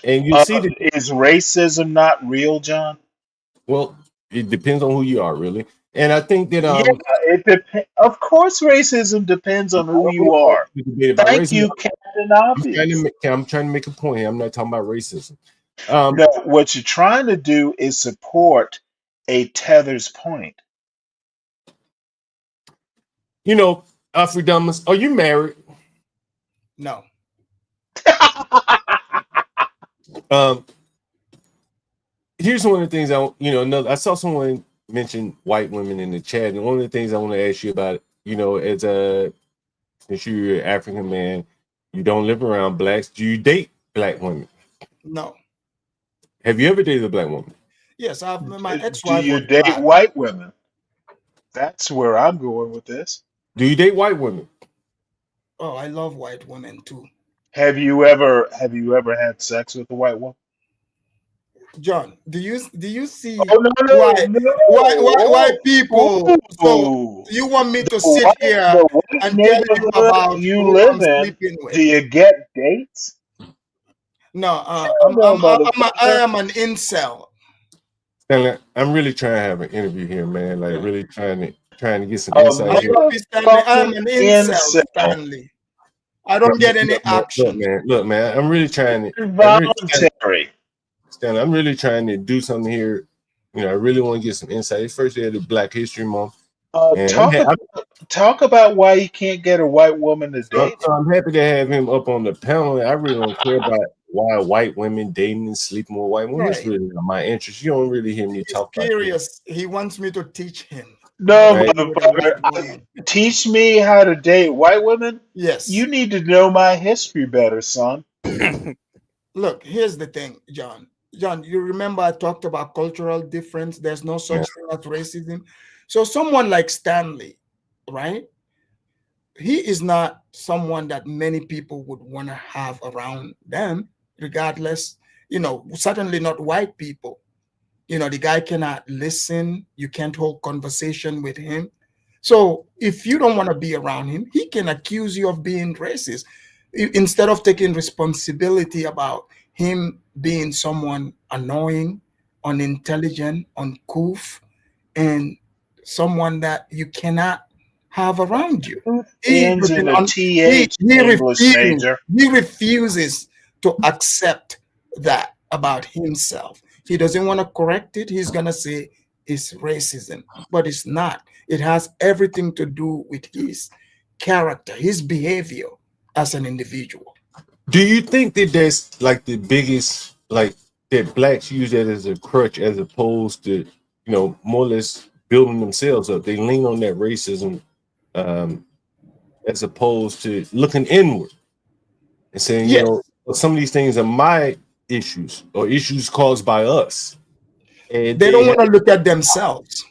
and you see that. Is racism not real, John? Well, it depends on who you are, really. And I think that it depends. Of course, racism depends on who you are. Thank you, Captain Obvious. I'm trying to make a point here. I'm not talking about racism. No, what you're trying to do is support a Tethers point. You know, Alfredamus, are you married? No. Here's one of the things I saw someone mention white women in the chat, and one of the things I want to ask you about, as since you're an African man, you don't live around blacks. Do you date black women? No. Have you ever dated a black woman? Yes, my Do ex-wife. you date white women? That's where I'm going with this. Do you date white women? Oh, I love white women too. Have you ever had sex with a white woman? John, do you see white people? So you want me to sit here and tell you about you who live I'm in? sleeping with? Do you get dates? No, I am an incel. Stanley, I'm really trying to have an interview here, man. Like really trying to get some insight here. I'm an incel, Stanley. I don't get any action. Look, man. I'm really trying to voluntary. Stanley, I'm really trying to do something here. I really want to get some insight. It's first day of the Black History Month. Talk about why you can't get a white woman to date. I'm happy to have him up on the panel. I really don't care about why white women dating and sleeping with white women. It's really not my interest. You don't really hear me talk about curious. He wants me to teach him. No, motherfucker. Teach me how to date white women? Yes. You need to know my history better, son. Look, here's the thing, John. John, you remember I talked about cultural difference. There's no such thing as racism. So someone like Stanley, right? He is not someone that many people would want to have around them, regardless, certainly not white people. The guy cannot listen. You can't hold conversation with him. So if you don't want to be around him, he can accuse you of being racist instead of taking responsibility about him being someone annoying, unintelligent, uncouth, and someone that you cannot have around you. He refuses to accept that about himself. He doesn't want to correct it. He's going to say it's racism, but it's not. It has everything to do with his character, his behavior as an individual. Do you think that that's like the biggest, like that blacks use that as a crutch as opposed to, more or less building themselves up? They lean on that racism as opposed to looking inward and saying, some of these things are my issues or issues caused by us. And they don't want to look at themselves.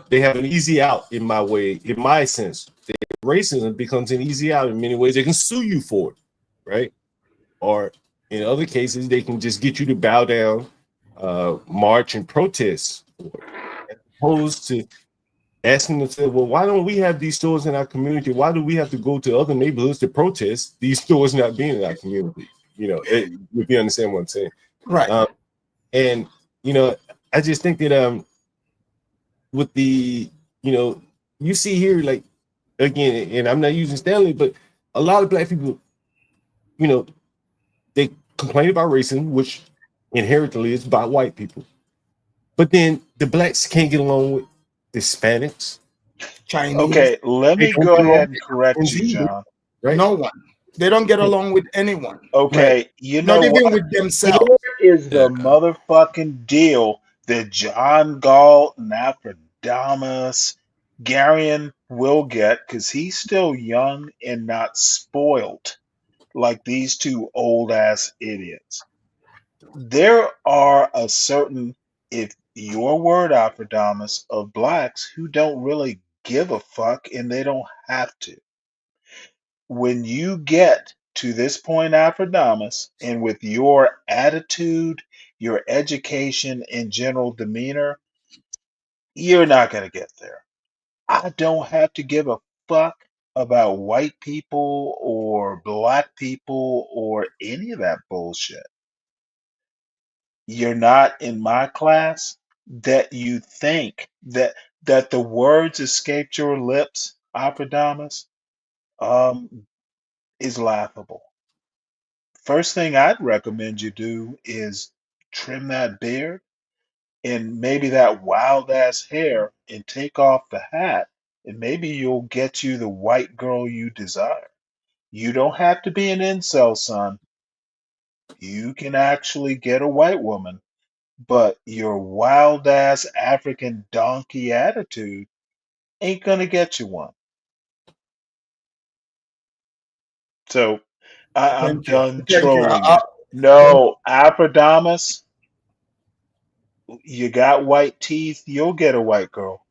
They have an easy out in my sense. Racism becomes an easy out in many ways. They can sue you for it, right? Or in other cases, they can just get you to bow down, march and protest for it, as opposed to asking themselves, well, why don't we have these stores in our community? Why do we have to go to other neighborhoods to protest these stores not being in our community? If you understand what I'm saying. Right. And, I just think that with the, you see here, like, again, and I'm not using Stanley, but a lot of black people, they complain about racism, which inherently is about white people. But then the blacks can't get along with Hispanics, Chinese. Okay, let me go ahead and correct you, John. Right? No one. They don't get along with anyone. Okay, not even with themselves. Here is the motherfucking deal that John Galt and Alfredamus Garion will get, because he's still young and not spoiled like these two old ass idiots. There are a certain, if your word, Afrodamus, of blacks who don't really give a fuck and they don't have to. When you get to this point, Afrodamus, and with your attitude, your education, and general demeanor, you're not going to get there. I don't have to give a fuck about white people or black people or any of that bullshit. You're not in my class, that you think that the words escaped your lips, Aphrodite, is laughable. First thing I'd recommend you do is trim that beard and maybe that wild ass hair and take off the hat, and maybe you'll get you the white girl you desire. You don't have to be an incel, son. You can actually get a white woman, but your wild ass African donkey attitude ain't gonna get you one. So I'm Thank you. done Thank you. trolling you. No, Aphrodite, you got white teeth, you'll get a white girl.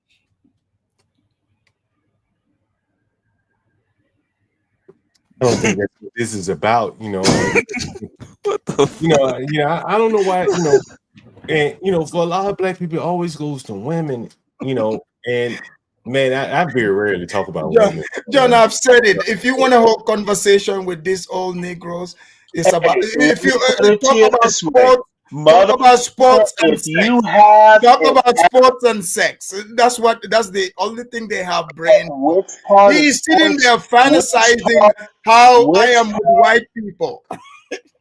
I don't think that's what this is about, you know. What the I don't know why, and for a lot of black people, it always goes to women, and man, I very rarely talk about women. John, I've said it. If you want to hold conversation with these old Negroes, it's about if you talk about sports. Talk about sports and if sex. you have Talk about sports and sex. That's the only thing they have brain for. He's sitting there fantasizing how I am with white people.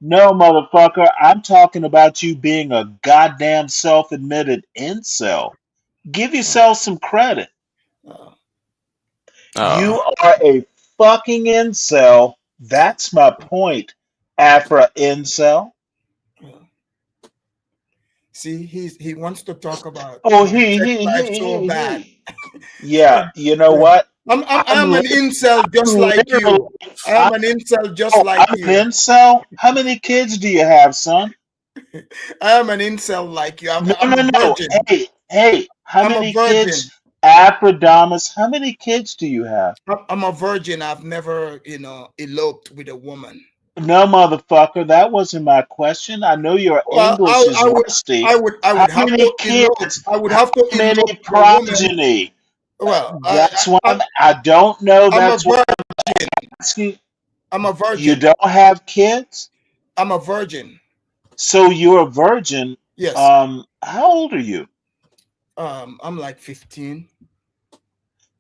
No, motherfucker, I'm talking about you being a goddamn self-admitted incel. Give yourself some credit. You are a fucking incel. That's my point, Afra incel. See, he wants to talk about he life so bad. Yeah, you know what? I'm an incel just like you. I am an incel just like I'm you. an incel? How many kids do you have, son? I am an incel like you. I'm a No. virgin. Hey, how I'm many a virgin. kids? Aphrodite, how many kids do you have? I'm a virgin. I've never, eloped with a woman. No, motherfucker, that wasn't my question. I know your English is rusty. I would how have many to kids? elope. I would have to How many elope progeny? Well, that's why I don't know. That's why I'm asking. I'm a virgin. You don't have kids? I'm a virgin. So you're a virgin. Yes. How old are you? I'm like 15.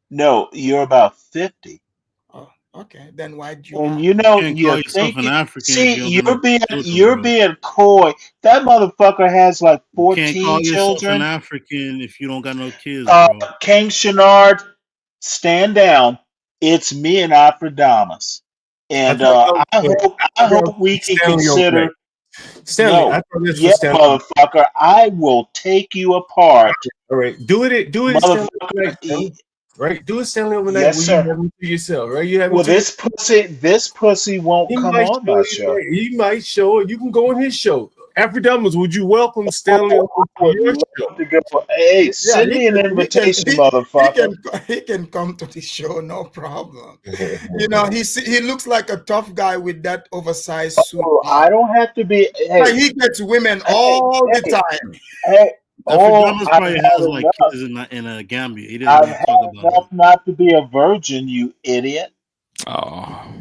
No, you're about 50. Oh, okay. Then why do you? And you call yourself an African? See, you're being coy. That motherfucker has like 14 children. You can't call yourself children. an African if you don't got no kids, bro. King Shenard, stand down. It's me and Aphrodite. And I hope we can consider. Stanley, No, I thought this yeah, was Stanley. motherfucker, I will take you apart. All right, do it, motherfucker. Right, do it, Stanley, overnight. Yes, sir. You have it to yourself, right? You have well, this pussy won't come on my show. He might show it. You can go on his show. Aphrodite, would you welcome Stanley on your show? To go. Hey, send me an invitation, motherfucker. He can come to the show, no problem. He looks like a tough guy with that oversized suit. I don't have to be. Hey, he gets women all the time. Hey. Probably has like kids in Gambia. He doesn't I've had enough not to be a virgin, you idiot. Oh.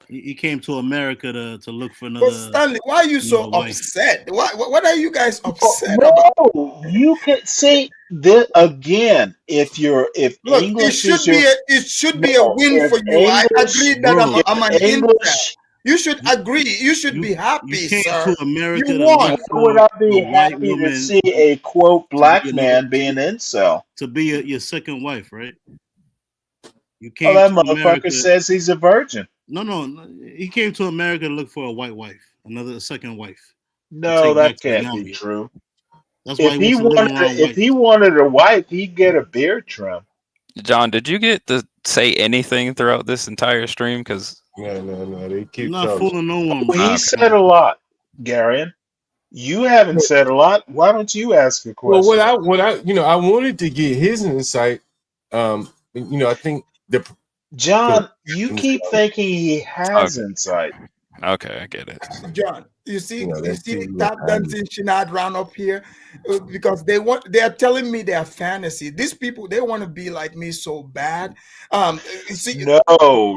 He came to America to look for another. But Stanley, why are you so upset? What are you guys upset about? You can see this again. If English it should be a win for you. I agree that I'm an English. You should agree. You should be happy, you came sir. To America you won. Would I be happy to see a quote black man be an incel? To be your second wife, right? You came. That motherfucker America, says he's a virgin. No. He came to America to look for a white wife, a second wife. No, that can't be true. That's why if he wanted a wife, he'd get a beard trim. John, did you get to say anything throughout this entire stream? Because no, they I'm keep not coming. fooling no one, bro. He said a lot, Garion. You haven't said a lot. Why don't you ask a Well, question? I wanted to get his insight. I think John, you keep thinking he has okay, insight. okay, I get it. John, you see, let's see what tap dancing Shinad round up here because they are telling me their fantasy. These people, they want to be like me so bad. You see, No,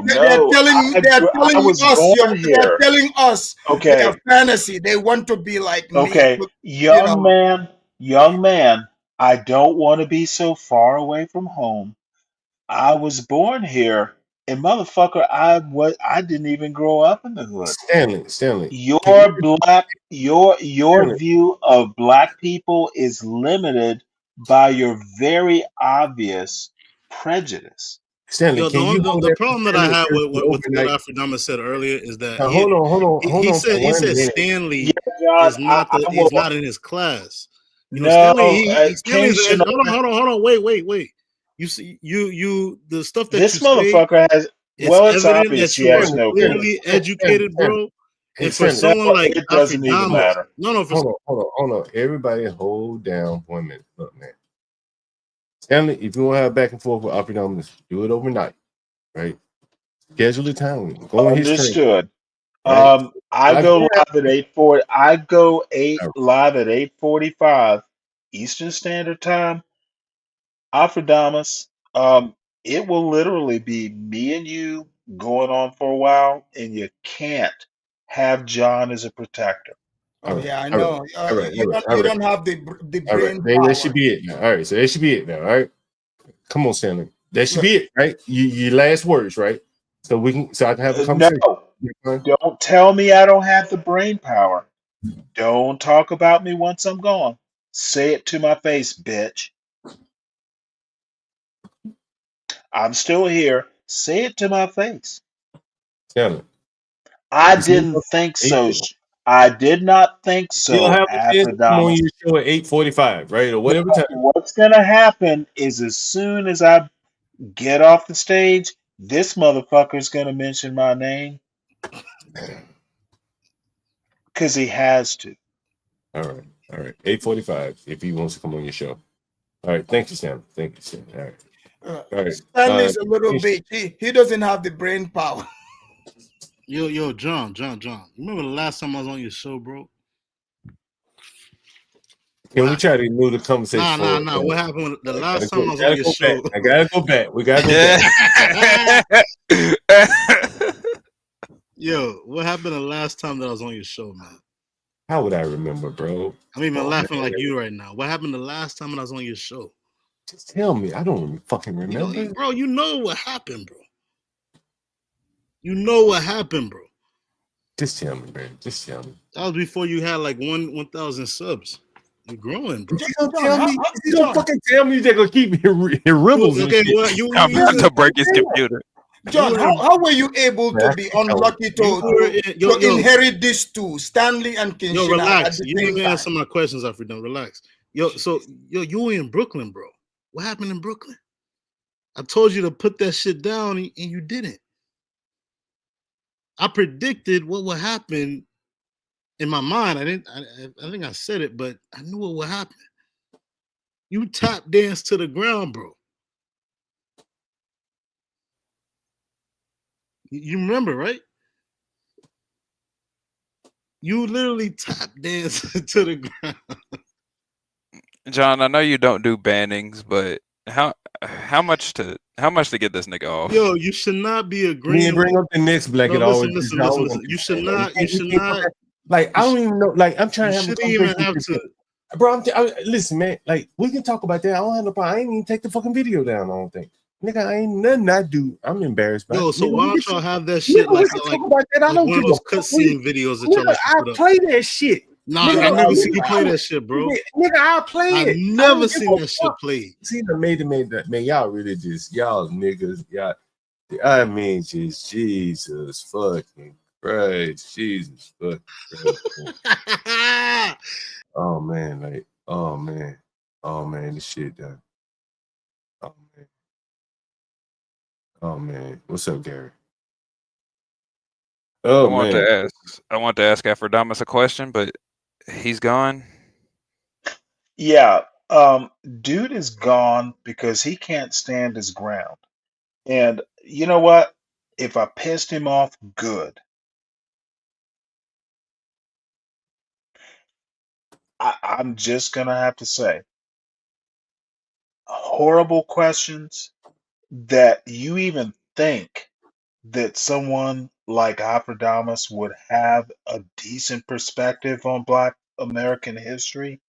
they're no. telling I was us, born they're here. telling us their Okay, fantasy. They want to be like me. okay. You know, Young man, I don't want to be so far away from home. I was born here, and motherfucker, I didn't even grow up in the hood. Stanley, Your Stanley, view of black people is limited by your very obvious prejudice. Stanley, Yo, can you hold the that problem that I Stanley have with what overnight? Afrodama said earlier is that Now, hold he on for said 1 minute. Yeah, Stanley John, I is will. not in his class. You know, No, King Stanley's Shino, hold on, wait. You see, the stuff that you this say, motherfucker has. it's Well, it's evident obvious that he you are has no clue. clearly educated, bro. Hey, And for Stanley, No, someone like it doesn't even Afrodama, matter. no, for hold on. Everybody hold down 1 minute. Look, man. Stanley, if you want to have back and forth with Oppenheimer, do it overnight, right? Schedule the time. Go on his train, Understood. right? I Like, go live at 8:40. I go live at 8:45 Eastern Standard Time. Afrodamus, it will literally be me and you going on for a while, and you can't have John as a protector. oh all right, yeah, I all right, know. all right, You don't have the all right. brain That should power. be it now. All right, so that should be it now. All right, come on, Stanley. That should Look, be it, right? Your last words, right? So I can have a No, conversation. don't tell me I don't have the brain power. Don't talk about me once I'm gone. Say it to my face, bitch. I'm still here. Say it to my face. Stanley, I it's eight- didn't think so. 8:40. I did not think You'll so, have a chance to come on Afrodamus. your show at 8:45, right, or No, whatever time. what's gonna happen is as soon as I get off the stage, this motherfucker's gonna mention my name because he has to. All right. 8:45. If he wants to come on your show. All right. Thank you, Sam. Thank you, Sam. All right. Stanley's a little bit. He doesn't have the brain power. yo, John. Remember the last time I was on your show, bro? Can we try to move the conversation forward? Nah. What happened with the I last time I was on your go show? back. I gotta go back. We gotta go back. Yo, what happened the last time that I was on your show, man? How would I remember, bro? I'm even laughing like you right now. What happened the last time that I was on your show? Just tell me. I don't fucking remember. Bro, you know what happened, bro. You know what happened, bro. Just tell me, man. Just tell me. That was before you had like 1,000 subs. You're growing, bro. You gonna tell me? You gonna fucking tell me they're gonna keep your riddles? Okay, well, I'm about to break his computer. John, how were you able to be unlucky to inherit these two, Stanley and Kinshina? Yo, relax. At the You same didn't time? answer my questions, Afridam. Relax. Yo, you were in Brooklyn, bro. What happened in Brooklyn? I told you to put that shit down and you didn't. I predicted what would happen in my mind. I think I said it, but I knew what would happen. You tap dance to the ground, bro. You remember, right? You literally tap dance to the ground. John, I know you don't do bannings, but how much to get this nigga off? Yo, you should not be agreeing. You bring up the next black at all. Listen. You should not. Like, I don't even know. Like, I'm trying to have a conversation. even have to. Bro, listen, man. Like, we can talk about that. I don't have no problem. I ain't even take the fucking video down. I don't think. Nigga, I ain't nothing I do. I'm embarrassed by. Yo, so nigga, why don't y'all have that shit like talk about that? I don't one of give those a fuck. cutscene videos that y'all Nigga, like to put I up? play that shit. Nah, Nigga, I never seen you play that shit, bro. Nigga, I play it. I've never seen that shit played. See, the made that man. Y'all really just y'all niggas. Y'all. I mean, just Jesus fucking Christ, Jesus fucking Christ. Oh man, like oh man, this shit done. Oh man. Oh man, what's up, Gary? I Oh want man, to ask Aphrodamus a question, but he's gone. Yeah, dude is gone because he can't stand his ground. And you know what? If I pissed him off, good. I'm just gonna have to say, horrible questions that you even think that someone like Aphrodamus would have a decent perspective on Black American history.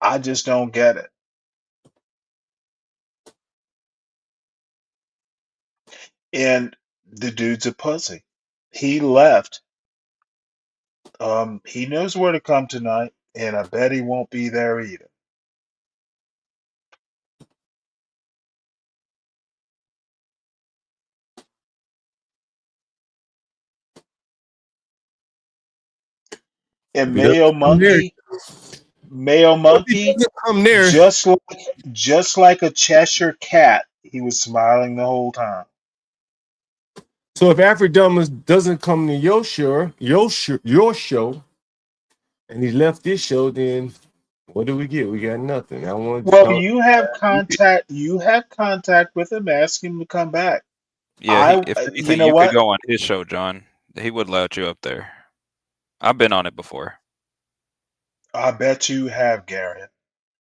I just don't get it. And the dude's a pussy. He left. He knows where to come tonight, and I bet he won't be there either. And if he doesn't come there, Mayo if he Monkey, doesn't come there. just like a Cheshire cat, he was smiling the whole time. So if Aphrodamus doesn't come to your show, and he left this show, then what do we get? We got nothing. I want to Well, talk. you have contact. You have contact with him. Ask him to come back. Yeah, if You anything, know you could what? go on his show, John. He would let you up there. I've been on it before. I bet you have, Garrett.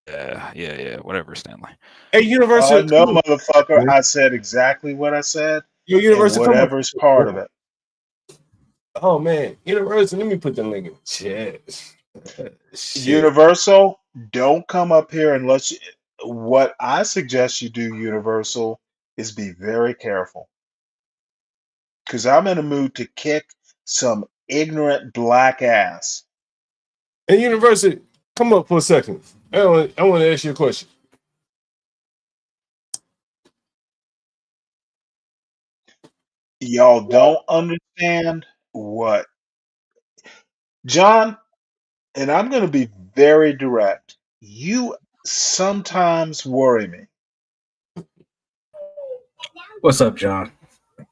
Yeah. Whatever, Stanley. Hey, Universal, No, come on. motherfucker. I said exactly what I said, Yo, and Universal, come on. whatever's part of it. Oh man, Universal, let me put the link in the chat. Shit. Universal, don't come up here unless you, what I suggest you do, Universal, is be very careful. Because I'm in a mood to kick some ignorant black ass. Hey, Universal, come up for a second. I want to ask you a question. Y'all don't understand what. John, and I'm going to be very direct. You sometimes worry me. What's up, John?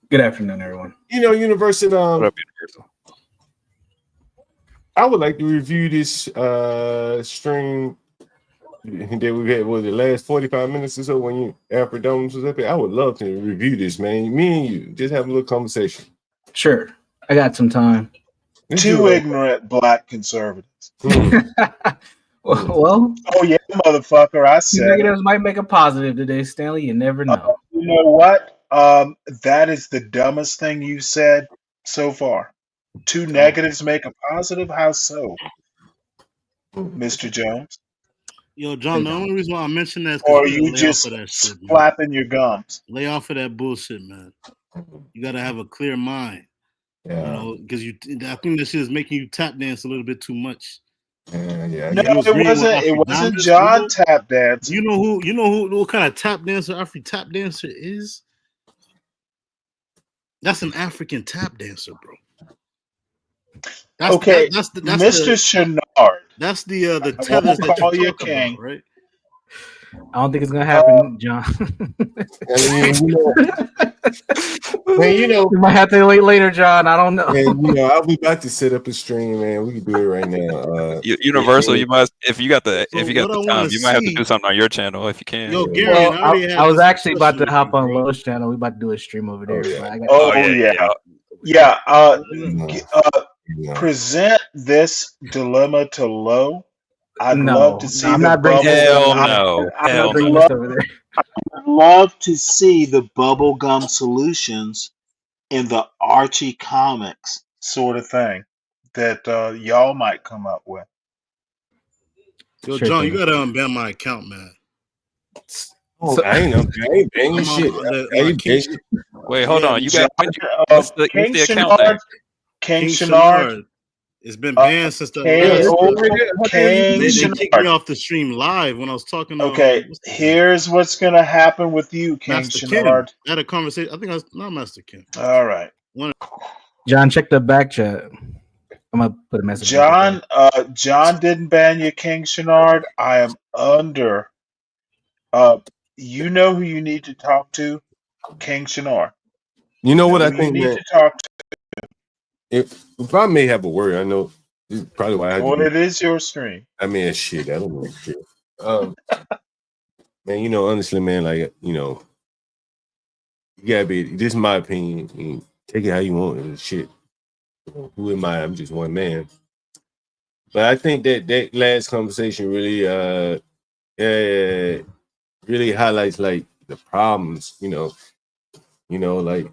Good afternoon, everyone. You know, Universal, What up, Universal? I would like to review this stream that we've had the last 45 minutes or so when you Aphrodamus was up here. I would love to review this, man. Me and you, just have a little conversation. Sure. I got some time. Two ignorant black conservatives. Well, oh yeah, motherfucker! I said negatives might make a positive today, Stanley. You never know. You know what? That is the dumbest thing you've said so far. Two negatives make a positive. How so, Mr. Jones? Yo, John, the only reason why I mentioned that is Or because you just flapping your gums. Lay off of that bullshit, man. You got to have a clear mind. Yeah. You know, because I think that shit is making you tap dance a little bit too much. Yeah. No, it wasn't John tap dance. You know what kind of tap dancer Afri tap dancer is? That's an African tap dancer, bro. That's Mr. Chenard. That's the tethers that call you you talk king. about, right? I don't think it's gonna happen, John. You might have to wait later, John. I don't know. And I'll be about to set up a stream, man. We can do it right now. Universal, you must if you got the time, you might have to see- do something on your channel if you can. Yo, Gary, I was actually about to hop on Lowe's channel. We about to do a stream over there. Present this dilemma to Lowe. I'd No, love to see I'm the not bringing this Hell over. no. I'm Hell not bringing no. this over there. I'd love to see the bubblegum solutions in the Archie comics sort of thing that y'all might come up with. Yo, Sure John, thing. you gotta unban my account, man. I ain't banging shit. Wait, hold on. You got what's the King account name? King King Chenard. It's been banned since the King they kicked me off the stream live when I was talking to Okay, here's what's gonna happen with you, King Master Chenard. Kim. I had a conversation. I think I was not Master Kim. All right. John, check the back chat. I'm gonna put a message. John, John didn't ban you, King Chenard. I am under. You know who you need to talk to? King Shinar. You know what Who I you think, need man? to talk to. If I may have a word, I know this is probably why I have to Well, be. it is your stream. I mean, shit, I don't know shit. Man, you know, honestly, man, like, you know, you gotta be. This is my opinion. And take it how you want. And shit. Who am I? I'm just one man. But I think that last conversation really highlights like the problems. You know, like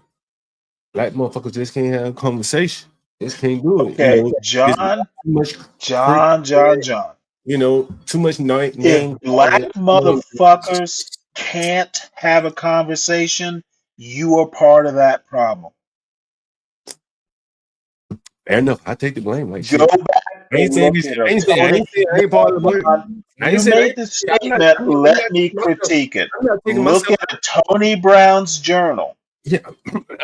black motherfuckers just can't have a conversation. Just can't do it. You Okay, know, there's too John, much crazy, John, John, John. you know, too much If name black calling. motherfuckers can't have a conversation, you are part of that problem. Fair enough. I take the blame. Like Go shit. back I ain't and saying look this. at I her. ain't saying. I Tony, ain't saying I no, ain't part of the blame. John, I you ain't saying. made the statement. I'm Let not me taking myself. critique it. I'm not taking Look myself. at Tony Brown's journal. Yeah,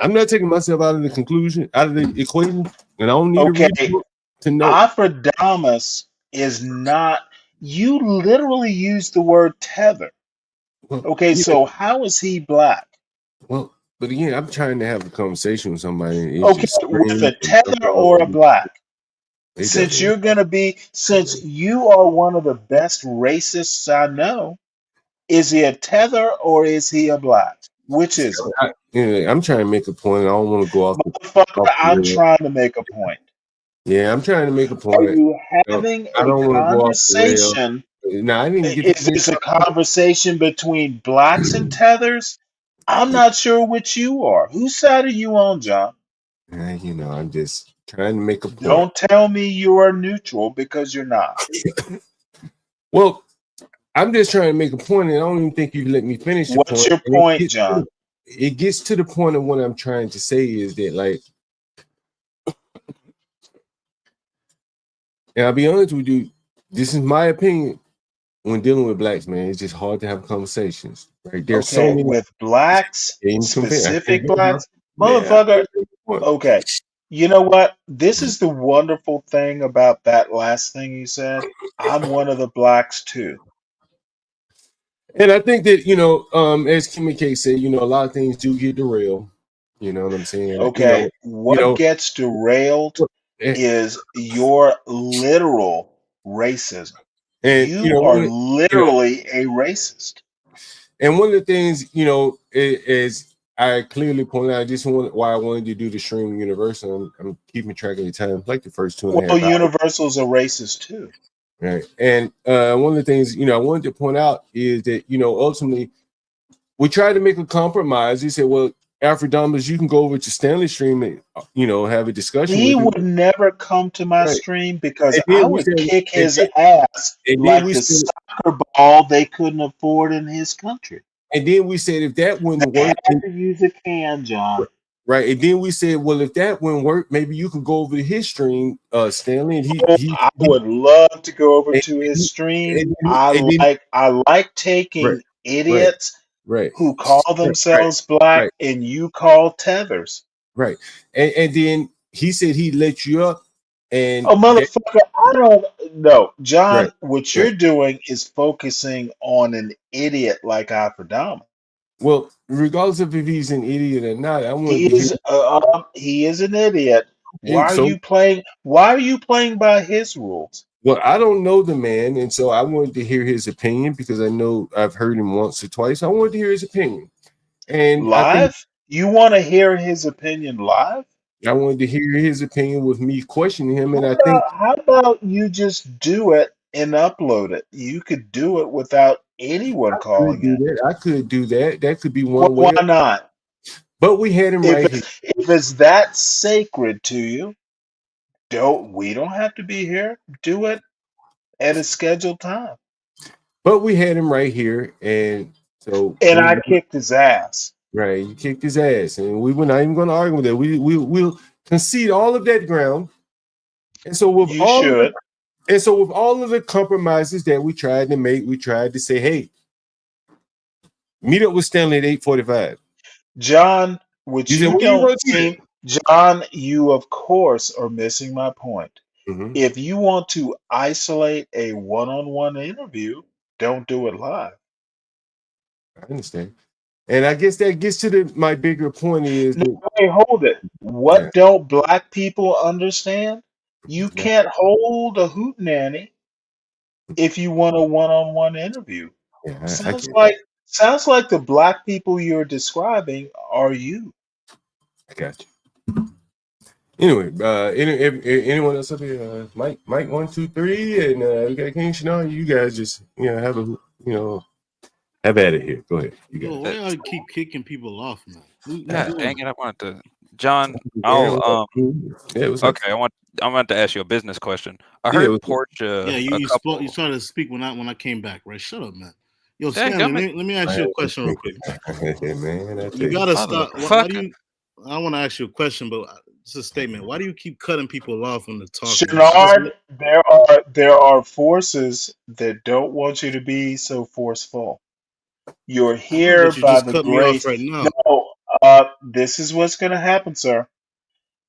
I'm not taking myself out of the conclusion, out of the equation, and I don't need to Okay, read the book to know. Afrodamus is not. You literally used the word tether. Well, Okay, yeah, so how is he black? well, but again, I'm trying to have a conversation with somebody, and it Okay, just with screams a and jump tether all or a over. black? It Since doesn't. you're gonna be, since you are one of the best racists I know, is he a tether or is he a black? Which is it? I'm trying to make a point. I don't want to go off Motherfucker, the I'm rail. trying to make a point. Yeah, I'm trying to make a Are point. you No, having I a don't want to go off the rail. conversation? No, I didn't get to Is finish. this a conversation between blacks and tethers? I'm not sure which you are. Whose side are you on, John? You know, I'm just trying to make a point. Don't tell me you are neutral because you're not. Well, I'm just trying to make a point, and I don't even think you let me finish the What's point. your And point, John? it gets to the point of what I'm trying to say is that, like, and I'll be honest with you, this is my opinion. When dealing with blacks, man, it's just hard to have conversations. Right? There's so Okay, many. with blacks, I specific can't get enough. blacks, Yeah. motherfucker. Okay, you know what? This is the wonderful thing about that last thing you said. I'm one of the blacks too. And I think that, you know, as Kimmy K said, you know, a lot of things do get derailed. You know what I'm saying? Okay, You what know, gets derailed is your literal racism. and You are literally a racist. and one of the things, you know, is I clearly pointed out, just why I wanted to do the stream universal. I'm keeping track of the time, like the first 2.5 Well, hours. Universal's a racist too. Right. And one of the things, you know, I wanted to point out is that, you know, ultimately we tried to make a compromise. He said, well, Afrodamas, you can go over to Stanley Stream and, you know, have a discussion He with him. would never come to my Right. stream because And I then we would said, kick and his then, ass and then like we the said, soccer ball they couldn't afford in his country. and then we said, if that wouldn't They work, had to use a can, John. right? And then we said, well, if that wouldn't work, maybe you could go over to his stream, Stanley, and I would love to go over and, to his stream. and I like right, taking right, idiots right, who call right, themselves black right, and you call tethers. right. And then he said he'd let you up, and Oh, motherfucker, I don't know. right, John, what right. you're doing is focusing on an idiot like Afrodama. Well, regardless of if he's an idiot or not, I wanted to hear. He is an idiot. And so, Why are you playing by his rules? well, I don't know the man, and so I wanted to hear his opinion because I know I've heard him once or twice. I wanted to hear his opinion, and I think Live? You want to hear his opinion live? I wanted to hear his opinion with me questioning him, and I think How about you just do it and upload it? You could do it without anyone I could calling do in. that. I could do that. That could be Well, one why way. not? But we had him right here. If it's that sacred to you, we don't have to be here. Do it at a scheduled time. But we had him right here, and so And I kicked his ass. right, you kicked his ass, and we were not even going to argue with that. We'll concede all of that ground. And so with You should. with all of the compromises that we tried to make, we tried to say, hey, meet up with Stanley at 8:45. John, what You said, you when you don't going to do seem, John, you of course are missing my point. that? If you want to isolate a one-on-one interview, don't do it live. I understand. And I guess that gets to my bigger point is No, that, wait, hold it. yeah, What don't black people understand? You yeah, can't hold a hootenanny if you want a one-on-one interview. yeah, I Sounds get it. like the black people you're describing are you. I got you. Anyway, anyone else up here? Mike 1, 2, 3, and we got King Chanel. You guys just have have at it here. Go ahead. You Yo, guys. why y'all keep kicking people off, man? Who's God doing dang it? it! I wanted to, John. Aaron, Okay. I wanted to ask you a business question. I Yeah, heard Portia Yeah, a you couple. started to speak when I came back, right? Shut up, man. Yo, Dang Stanley, it, let me ask you a question real quick. man, I tell You gotta stop. Why do motherfucker. you? I want to ask you a question, but it's a statement. Why do you keep cutting people off when they're talking? Shenard, there are forces that don't want you to be so forceful. You're I know, here but you by just the cut me off grace. right now. No, this is what's going to happen, sir.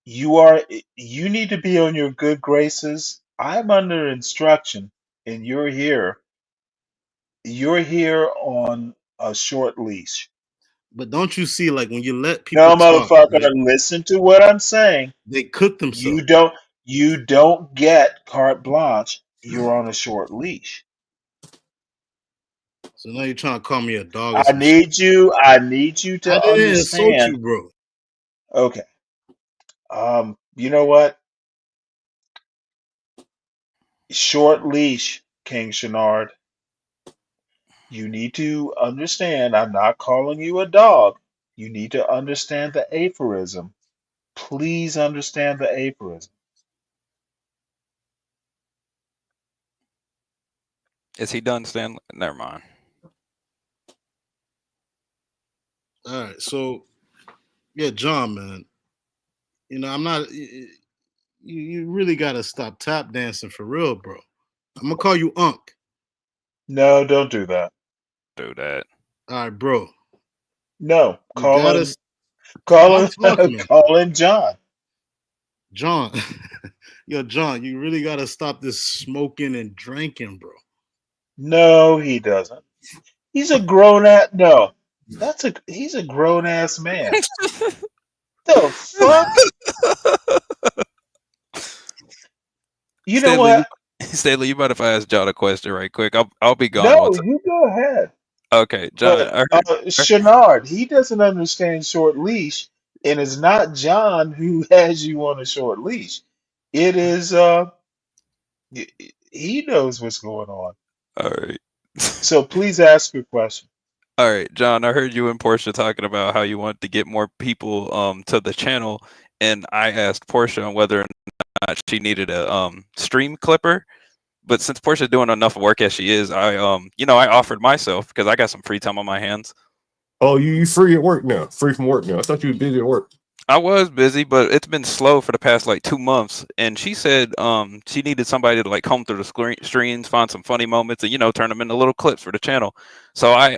You need to be on your good graces. I'm under instruction, and you're here. You're here on a short leash. But don't you see, like when you let No, people talk, motherfucker, right, listen to what I'm saying. they cook You themselves. don't you don't get carte blanche. You're on a short leash. So now you're trying to call me a dog or I some shit. need you I to didn't insult understand. you, bro. Okay. You know what? Short leash, King Shenard. You need to understand, I'm not calling you a dog. You need to understand the aphorism. Please understand the aphorism. Is he done, Stanley? Never mind. All right, so yeah, John, man. I'm not. You really gotta stop tap dancing for real, bro. I'm gonna call you Unc. No, don't do that. Do that. All right, bro. No, You gotta. call I'm him, talking, call him John. John. Yo, John, you really gotta stop this smoking and drinking, bro. No, he doesn't. He's a grown ass. No, he's a grown ass man. The fuck? You know Stanley, what? Stanley, you mind if I ask John a question right quick? I'll be gone No, once. you go ahead. Okay, John. But Shenard, he doesn't understand short leash, and it's not John who has you on a short leash. It is he knows what's going on. All right. So please ask your question. All right, John. I heard you and Portia talking about how you want to get more people to the channel, and I asked Portia on whether or not she needed a stream clipper. But since Portia's doing enough work as she is, I offered myself because I got some free time on my hands. Oh, you free at work now? Free from work now? I thought you were busy at work. I was busy, but it's been slow for the past like 2 months. And she said she needed somebody to like comb through the streams, find some funny moments, and turn them into little clips for the channel. So I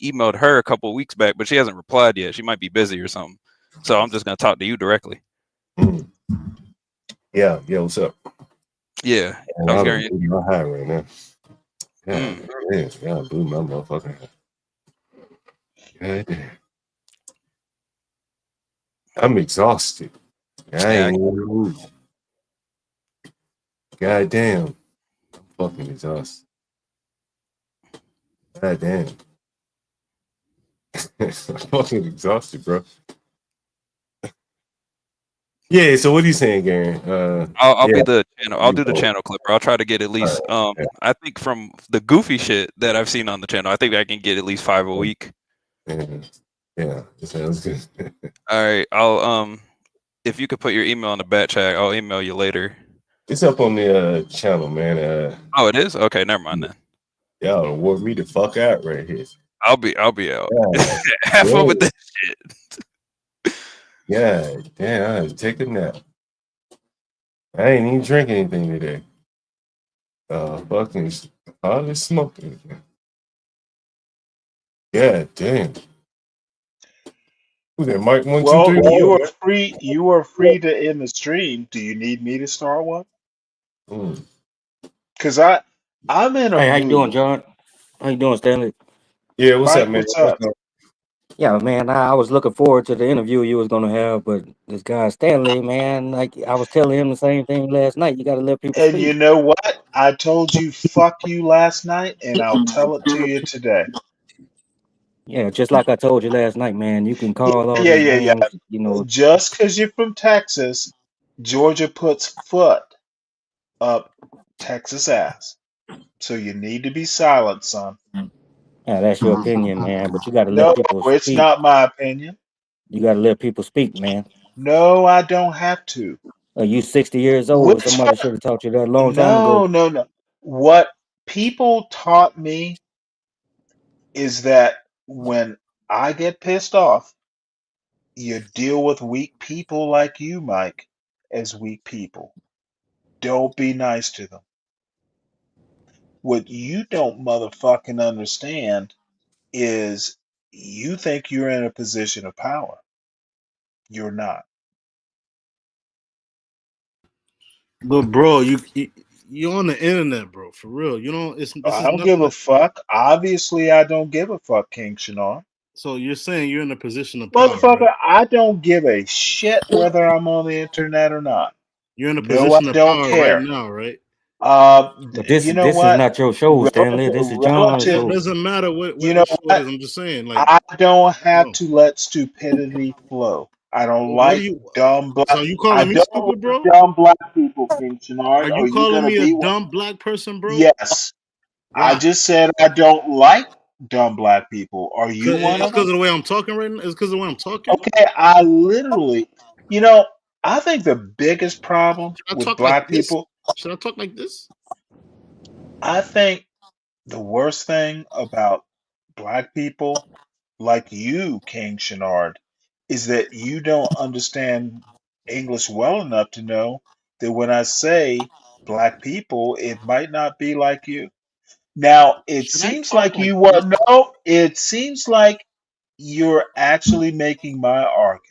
emailed her a couple of weeks back, but she hasn't replied yet. She might be busy or something. So I'm just gonna talk to you directly. Yeah, what's up? Yeah, I was hearing my high right now. Yeah, blew my motherfucking high. God damn. I'm exhausted. I ain't even moved. God damn. I'm fucking exhausted. God damn. I'm fucking exhausted, bro. Yeah, so what are you saying, Gary? I'll be the channel. I'll do the channel clipper. I'll try to get at least. I think from the goofy shit that I've seen on the channel, I think I can get at least 5 a week. Yeah, that sounds good. All right, I'll if you could put your email in the back chat, I'll email you later. It's up on the channel, man. Oh, it is? Okay, never mind then. Y'all wore me the fuck out right here. I'll be out. Have fun with this shit. Yeah, damn, I had to take a nap. I ain't even drink anything today. Fucking hardly smoking. Yeah, damn. Who's that, Mike 1, 2, 3? You are free. You are free to end the stream. Do you need me to start one? Because I'm in a mood. Hey, how you doing, John? How you doing, Stanley? Yeah, what's Mike, up, man? what's up? Yeah, man, I was looking forward to the interview you was gonna have, but this guy Stanley, man, like I was telling him the same thing last night. You gotta let people And you speak. know what? I told you fuck you last night, and I'll tell it to you today. Yeah, just like I told you last night, man. You can Yeah, call all yeah, these yeah, rooms, yeah. Just because you're from Texas, Georgia puts foot up Texas ass. So you need to be silent, son. Yeah, that's your opinion, man. But you gotta let No, people it's speak. not my opinion. You gotta let people speak, man. No, I don't have to. You 60 years old. Which Somebody should have taught you that a long time no, ago. no, no. What people taught me is that when I get pissed off, you deal with weak people like you, Mike, as weak people. Don't be nice to them. What you don't motherfucking understand is you think you're in a position of power. You're not. But bro, you're on the internet, bro. For real. You know, this I is don't give nothing. a fuck. Obviously, I don't give a fuck, King Shinar. So you're saying you're in a position of power, right? Motherfucker, I don't give a shit whether I'm on the internet or not. You're in a No, I position of don't power right care. now, right? But You know this is what? not your show, Stanley. Relative, This is John's It relative. show. doesn't matter You what know the show what? is. I'm just saying, like, I don't have bro, to let stupidity flow. I don't what are like you? dumb black. So are you I calling me don't stupid, like bro? dumb black people, King Are Shenard. you Are you calling gonna me a be one? dumb black person, bro? Yes. I Why? just said I don't like dumb black people. Are you one It's of because them? of the way I'm talking right now. It's because of the way I'm talking. Okay, I literally, you know, I think the biggest problem Should I with talk like black this? people, Should I talk like this? I think the worst thing about black people like you, King Shenard, is that you don't understand English well enough to know that when I say black people, it might not be like you. Now, it Should I seems talk like like you this? want, no, it seems like you're actually making my argument.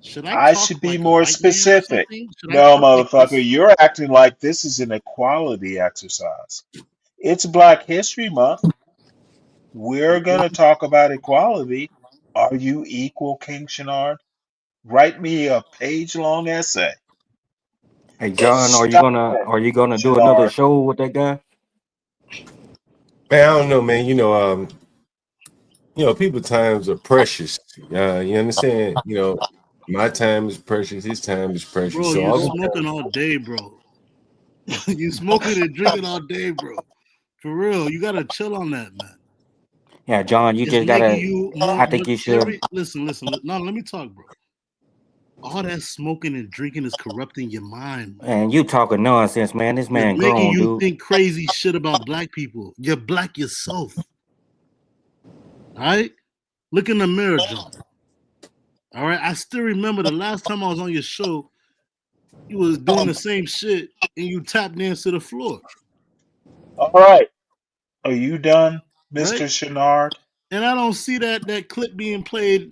Should I I talk should be like a more white man or specific. something? Should I No, talk like motherfucker, this? you're acting like this is an equality exercise. It's Black History Month. We're going to talk about equality. Are you equal, King Shenard? Write me a page-long essay. Hey, John, Stop it, are you gonna do another Shenard. show with that guy? Man, I don't know, man. People times are precious. You understand? My time is precious. His time is precious. Bro, So you all the smoking all day, bro. You smoking and drinking all day, bro. For real, you gotta chill on that, man. Yeah, John, you It's just making gotta. you more. I think you should. Listen. No, let me talk, bro. All that smoking and drinking is corrupting your mind, man. Man, you talking nonsense, man. This It's man making grown, you dude. think crazy shit about black people. You're black yourself. All right? Look in the mirror, John. All right? I still remember the last time I was on your show, you was doing the same shit and you tapped dance to the floor. All right. Are you done, Right? Mr. Shenard? And I don't see that clip being played.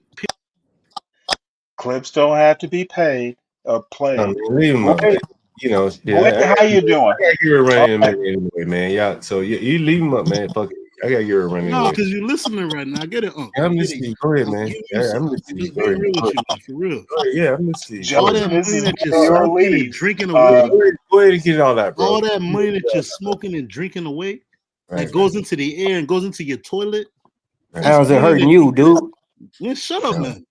Clips don't have to be paid or I mean, played. leave him up, man. Boyd, Shit, Boyd, how you doing? I gotta give her a run All in a right. minute anyway, man. Yeah, so you leave him up, man. Fuck it. I gotta give her a run No, anyway. because you're listening right now. I get it, Yeah, I I'm get it. listening. Go ahead, man. Yeah, I'm I'm listening. just Go being ahead. real Go with ahead. you, man, for real. Go ahead. Yeah, I'm listening. Go All ahead. that Gentlemen, this money is that you're Mayoral smoking and Leave. drinking Go away, ahead and get all that, bro. all that money that you're smoking and drinking away, Right, that goes into the air and goes into your toilet, right. that's How's it money hurting that you, you could. dude? Man, shut up, man.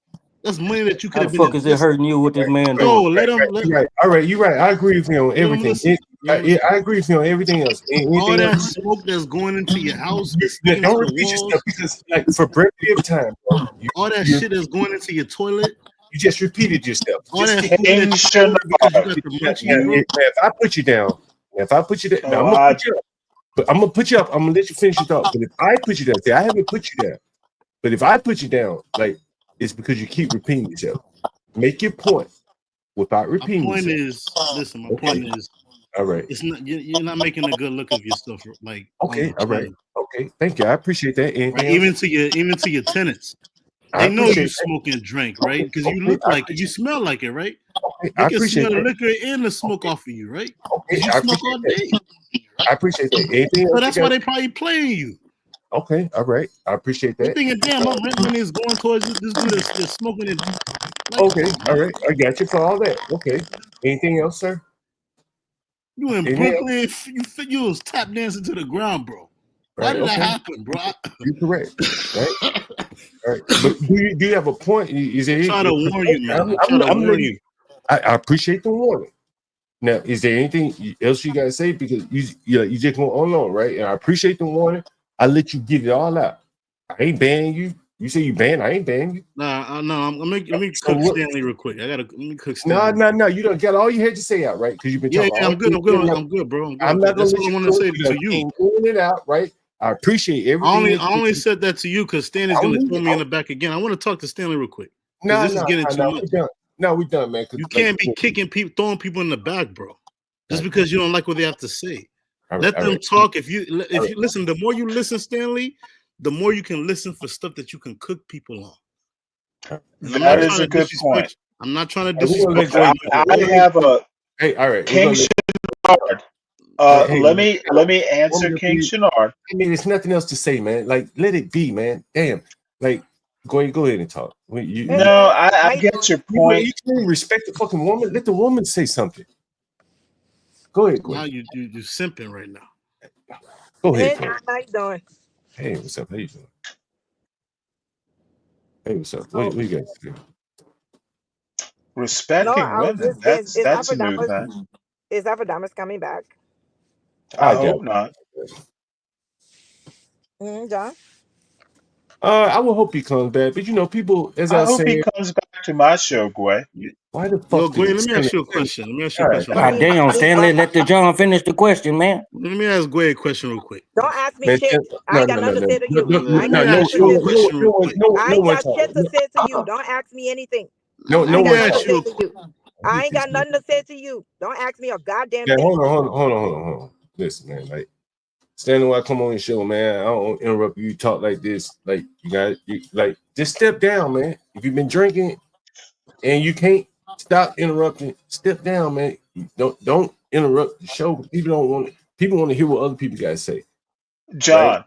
That's money that you could How the have been fuck is it investing. hurting you what this man No, doing? let him. You're right. All right, you're right. I agree with you on Let him everything. listen. Let him listen. I agree with you on everything else. All Anything that else? smoke that's going into your house is Yeah, sticking to don't the repeat yourself walls. because, like, for brevity of time, bro, All that you shit that's going into your toilet. you just repeated yourself. All Just that keep. food that King you order because you Shenard, got the Now, munchies, bro. if I put you down, if I put you down, now oh, I'm gonna put you up. But I'm gonna put you up. I'm gonna let you finish your thought. But if I put you down, see, I haven't put you down. But if I put you down, like, it's because you keep repeating yourself. Make your point without My repeating point yourself. is, listen. My Okay. point is, All right. it's not you're not making a good look of yourself, like on Okay. the All right. channel. Okay. Thank you. I appreciate that. Right? Anything Even else? to your tenants. I They know you appreciate that. smoke and drink, right? Because you Okay. look like it, you smell like it, right? Okay. I They can appreciate smell the that. liquor and the smoke off of you, right? Okay. Because you I smoke appreciate all that. day. I appreciate that. Anything So else you that's why got? they probably playing you. Okay, all right. I appreciate You that. thinking, damn, my rent money is going towards this dude that's smoking it. Like, Okay, all right. I got you for all that. Okay. Anything else, sir? you in Anything else? Brooklyn, you was tap dancing to the ground, bro. Why Right. did that Okay. happen, bro? You're correct. Right. All right. But do you have a point? Is there? I try to warn you, man. I try to I'm warn letting you. I appreciate the warning. Now, is there anything else you gotta say? Because you just went on, right? And I appreciate the warning. I let you get it all out. I ain't banning you. You say you banned. I ain't banning you. Nah, no. Let me So cook what? Stanley real quick. Let me cook Stanley. No. You don't get all you had to say out, right? Because you've been talking. I'm good. I'm good, bro. I'm not gonna That's let what I you want to cook. say You to done you. came cleaning it out, right? I appreciate everything. I only said that to you because Stanley's gonna throw me in the back again. I want to talk to Stanley real quick because this is getting too much. We done, man. You can't be kicking people, throwing people in the back, bro. Just because you don't like what they have to say. Let them talk. If you listen, the more you listen, Stanley, the more you can listen for stuff that you can cook people on. And That is a good point. I'm not trying to disrespect I have a hey, all right. King Shenard. Let me answer King Shenard. I mean, there's nothing else to say, man. Like, let it be, man. Damn. Like, go ahead and talk. I get your point. You can respect the fucking woman. Let the woman say something. Go ahead, Now you simping right now. Go ahead. How you doing? Hey, what's up? How you doing? Hey, what's up? What you guys do? Respecting women. That's a new thing. Is Epidemics coming back? I hope not. John? I would hope he comes back, but people, as I hope say, he comes back to my show, Gway. Why the fuck? Yo, Gway, let me ask you a question. God damn, Stanley, let the John finish the question, man. Let me ask Gway a question real quick. Don't ask me shit. I ain't got nothing to say to you. I ain't got shit to say to you. Don't ask me anything. I ain't got nothing to say to you. Don't ask me a goddamn thing. Hold on. Listen, man. Like, Stanley, when I come on your show, man, I don't interrupt you. Talk like this. Like, just step down, man. If you've been drinking and you can't stop interrupting, step down, man. Don't interrupt the show. People want to hear what other people guys say. John,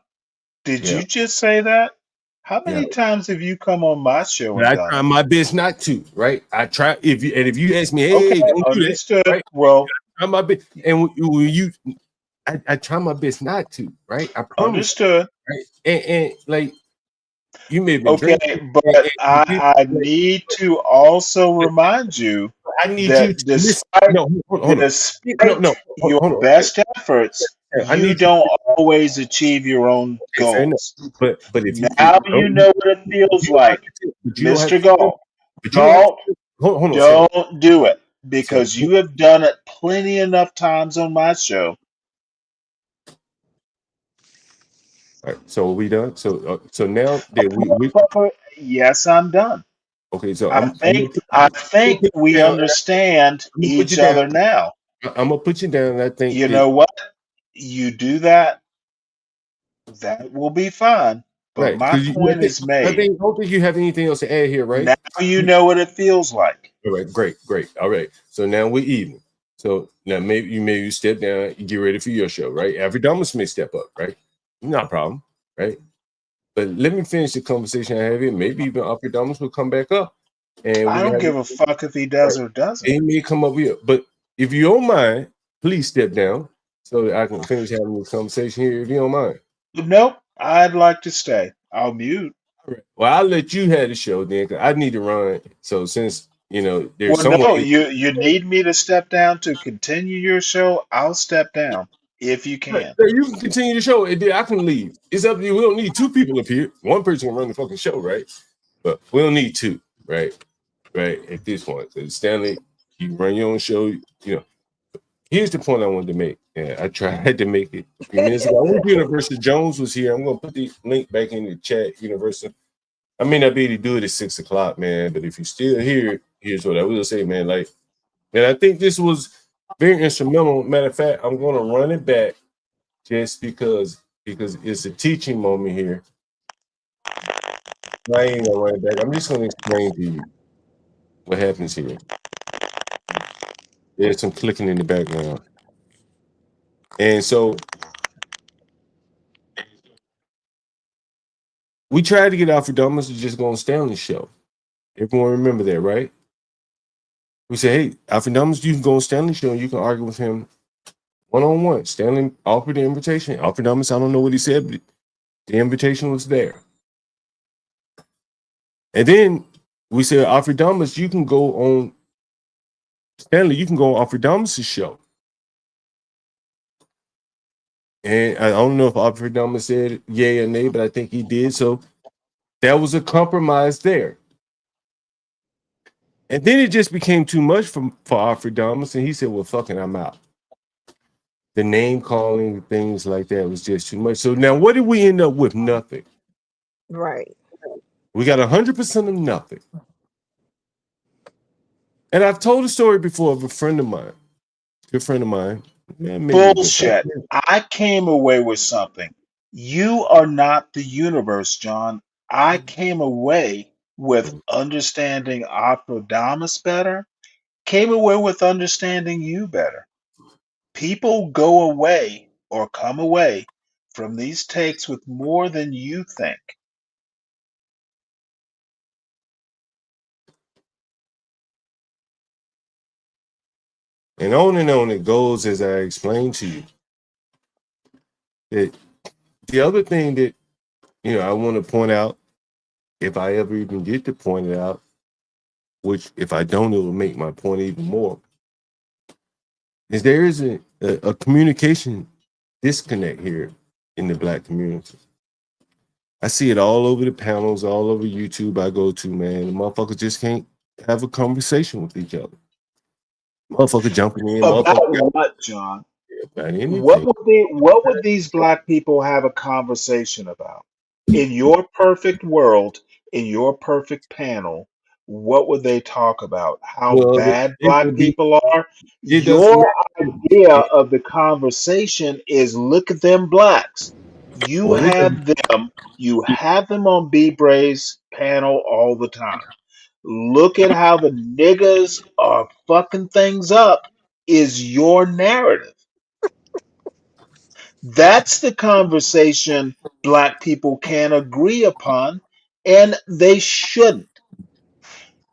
did you just say that? How many times have you come on my show and I done try it? my best not to, right? I try if you ask me, hey, don't understood. Do that, right? Well, I try my best, and when you, I try my best not to, right? I promise. Understood. Right? And like you may have been drinking, but I need to also remind you I need that you to despite your best efforts, you don't always achieve your own goals. But if now you know what it feels like, Mr. Galt. Galt, don't do it because you have done it plenty enough times on my show. All right, so are we done? So now that we yes, I'm done. Okay, so I think we understand each other now. I'm gonna put you down. And I think you know what? You do that, that will be fine. But my point is made. I don't think you have anything else to add here, right? Now you know what it feels like. All right, great. All right. So now we're even. So now maybe you step down, you get ready for your show, right? Adamus may step up, right? Not a problem, right? But let me finish the conversation I have here. Maybe even Adamus will come back up. And I don't give a fuck if he does or doesn't. He may come up here. But if you don't mind, please step down so that I can finish having this conversation here, if you don't mind. Nope. I'd like to stay. I'll mute. All right. Well, I'll let you have the show then, because I need to run. So since there's you need me to step down to continue your show, I'll step down if you can. You can continue the show, and then I can leave. It's up to you. We don't need two people up here. One person can run the fucking show, right? But we don't need two, right? Right at this point. So Stanley, you run your own show. Here's the point I wanted to make. Yeah, I tried to make it a few minutes ago. I wish Universal Jones was here. I'm gonna put the link back in the chat. Universal. I may not be able to do it at 6 o'clock, man. But if you're still here, here's what I will say, man. And I think this was very instrumental. Matter of fact, I'm gonna run it back just because it's a teaching moment here. I ain't gonna run it back. I'm just gonna explain to you what happens here. There's some clicking in the background. And so We tried to get Alfred Dumas to just go on Stanley's show. Everyone remember that, right? We said, hey, Alfred Dumas, you can go on Stanley's show and you can argue with him one-on-one. Stanley offered the invitation. Alfred Dumas, I don't know what he said, but the invitation was there. And then we said, Alfred Dumas, you can go on Stanley, you can go on Alfred Dumas' show. And I don't know if Alfred Dumas said yay or nay, but I think he did. So that was a compromise there. And then it just became too much for Alfred Dumas, and he said, well, fucking, I'm out. The name calling, things like that was just too much. So now what did we end up with? Nothing. Right. We got 100% of nothing. And I've told a story before of a friend of mine, good friend of mine. Man, Bullshit. I came away with something. You are not the universe, John. I came away with understanding Aphrodite better, came away with understanding you better. People go away or come away from these takes with more than you think. And on it goes, as I explained to you. That the other thing that, I want to point out, if I ever even get to point it out, which if I don't, it will make my point even more, is there is a communication disconnect here in the Black community. I see it all over the panels, all over YouTube I go to, man. The motherfuckers just can't have a conversation with each other. Motherfucker jumping in. About what, John? About anything. What would these Black people have a conversation about? In your perfect world, in your perfect panel, what would they talk about? How bad Black people are? Your idea of the conversation is look at them Blacks. You have them on B-Bray's panel all the time. Look at how the niggas are fucking things up is your narrative. That's the conversation Black people can agree upon, and they shouldn't.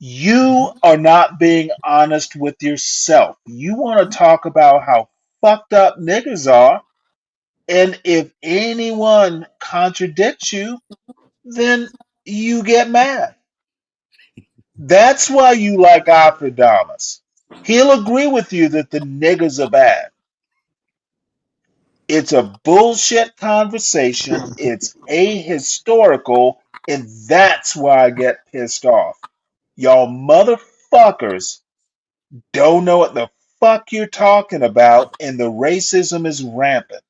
You are not being honest with yourself. You want to talk about how fucked up niggas are, and if anyone contradicts you, then you get mad. That's why you like Alfredamus. He'll agree with you that the niggas are bad. It's a bullshit conversation. It's ahistorical, and that's why I get pissed off. Y'all motherfuckers don't know what the fuck you're talking about, and the racism is rampant.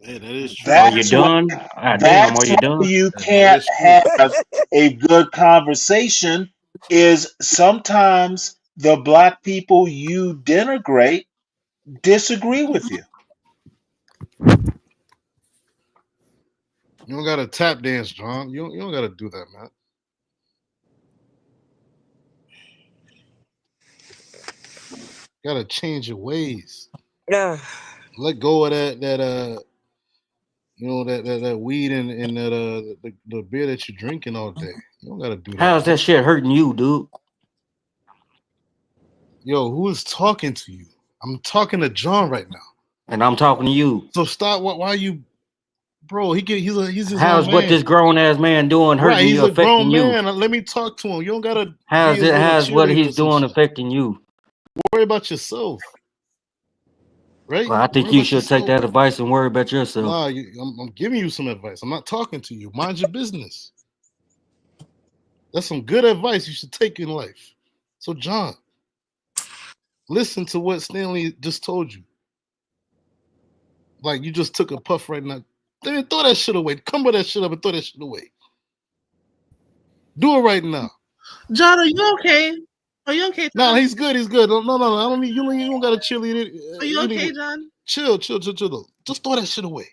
Yeah, that is true. Are you done? Damn, are you done? You can't have a good conversation is sometimes the Black people you denigrate disagree with you. You don't gotta tap dance, John. You don't gotta do that, man. You gotta change your ways. Yeah. Let go of that that weed and that the beer that you're drinking all day. You don't gotta do that. How's that shit hurting you, dude? Yo, who is talking to you? I'm talking to John right now. And I'm talking to you. So stop. Why are you, bro? He's his How's own what man. this grown ass man doing hurting Right, he's you, a grown affecting you? man. Let me talk to him. You don't gotta. How's what he's doing affecting you? Worry about yourself. Right? Well, I think you should take that advice and worry about yourself. Nah, I'm giving you some advice. I'm not talking to you. Mind your business. That's some good advice you should take in life. So, John, listen to what Stanley just told you. Like you just took a puff right now. Then throw that shit away. Come with that shit up and throw that shit away. Do it right now. John, are you okay? Are you okay? No, he's good. He's good. No. I don't need you. You don't gotta cheerlead it. Are you okay, John? Chill. Though. Just throw that shit away.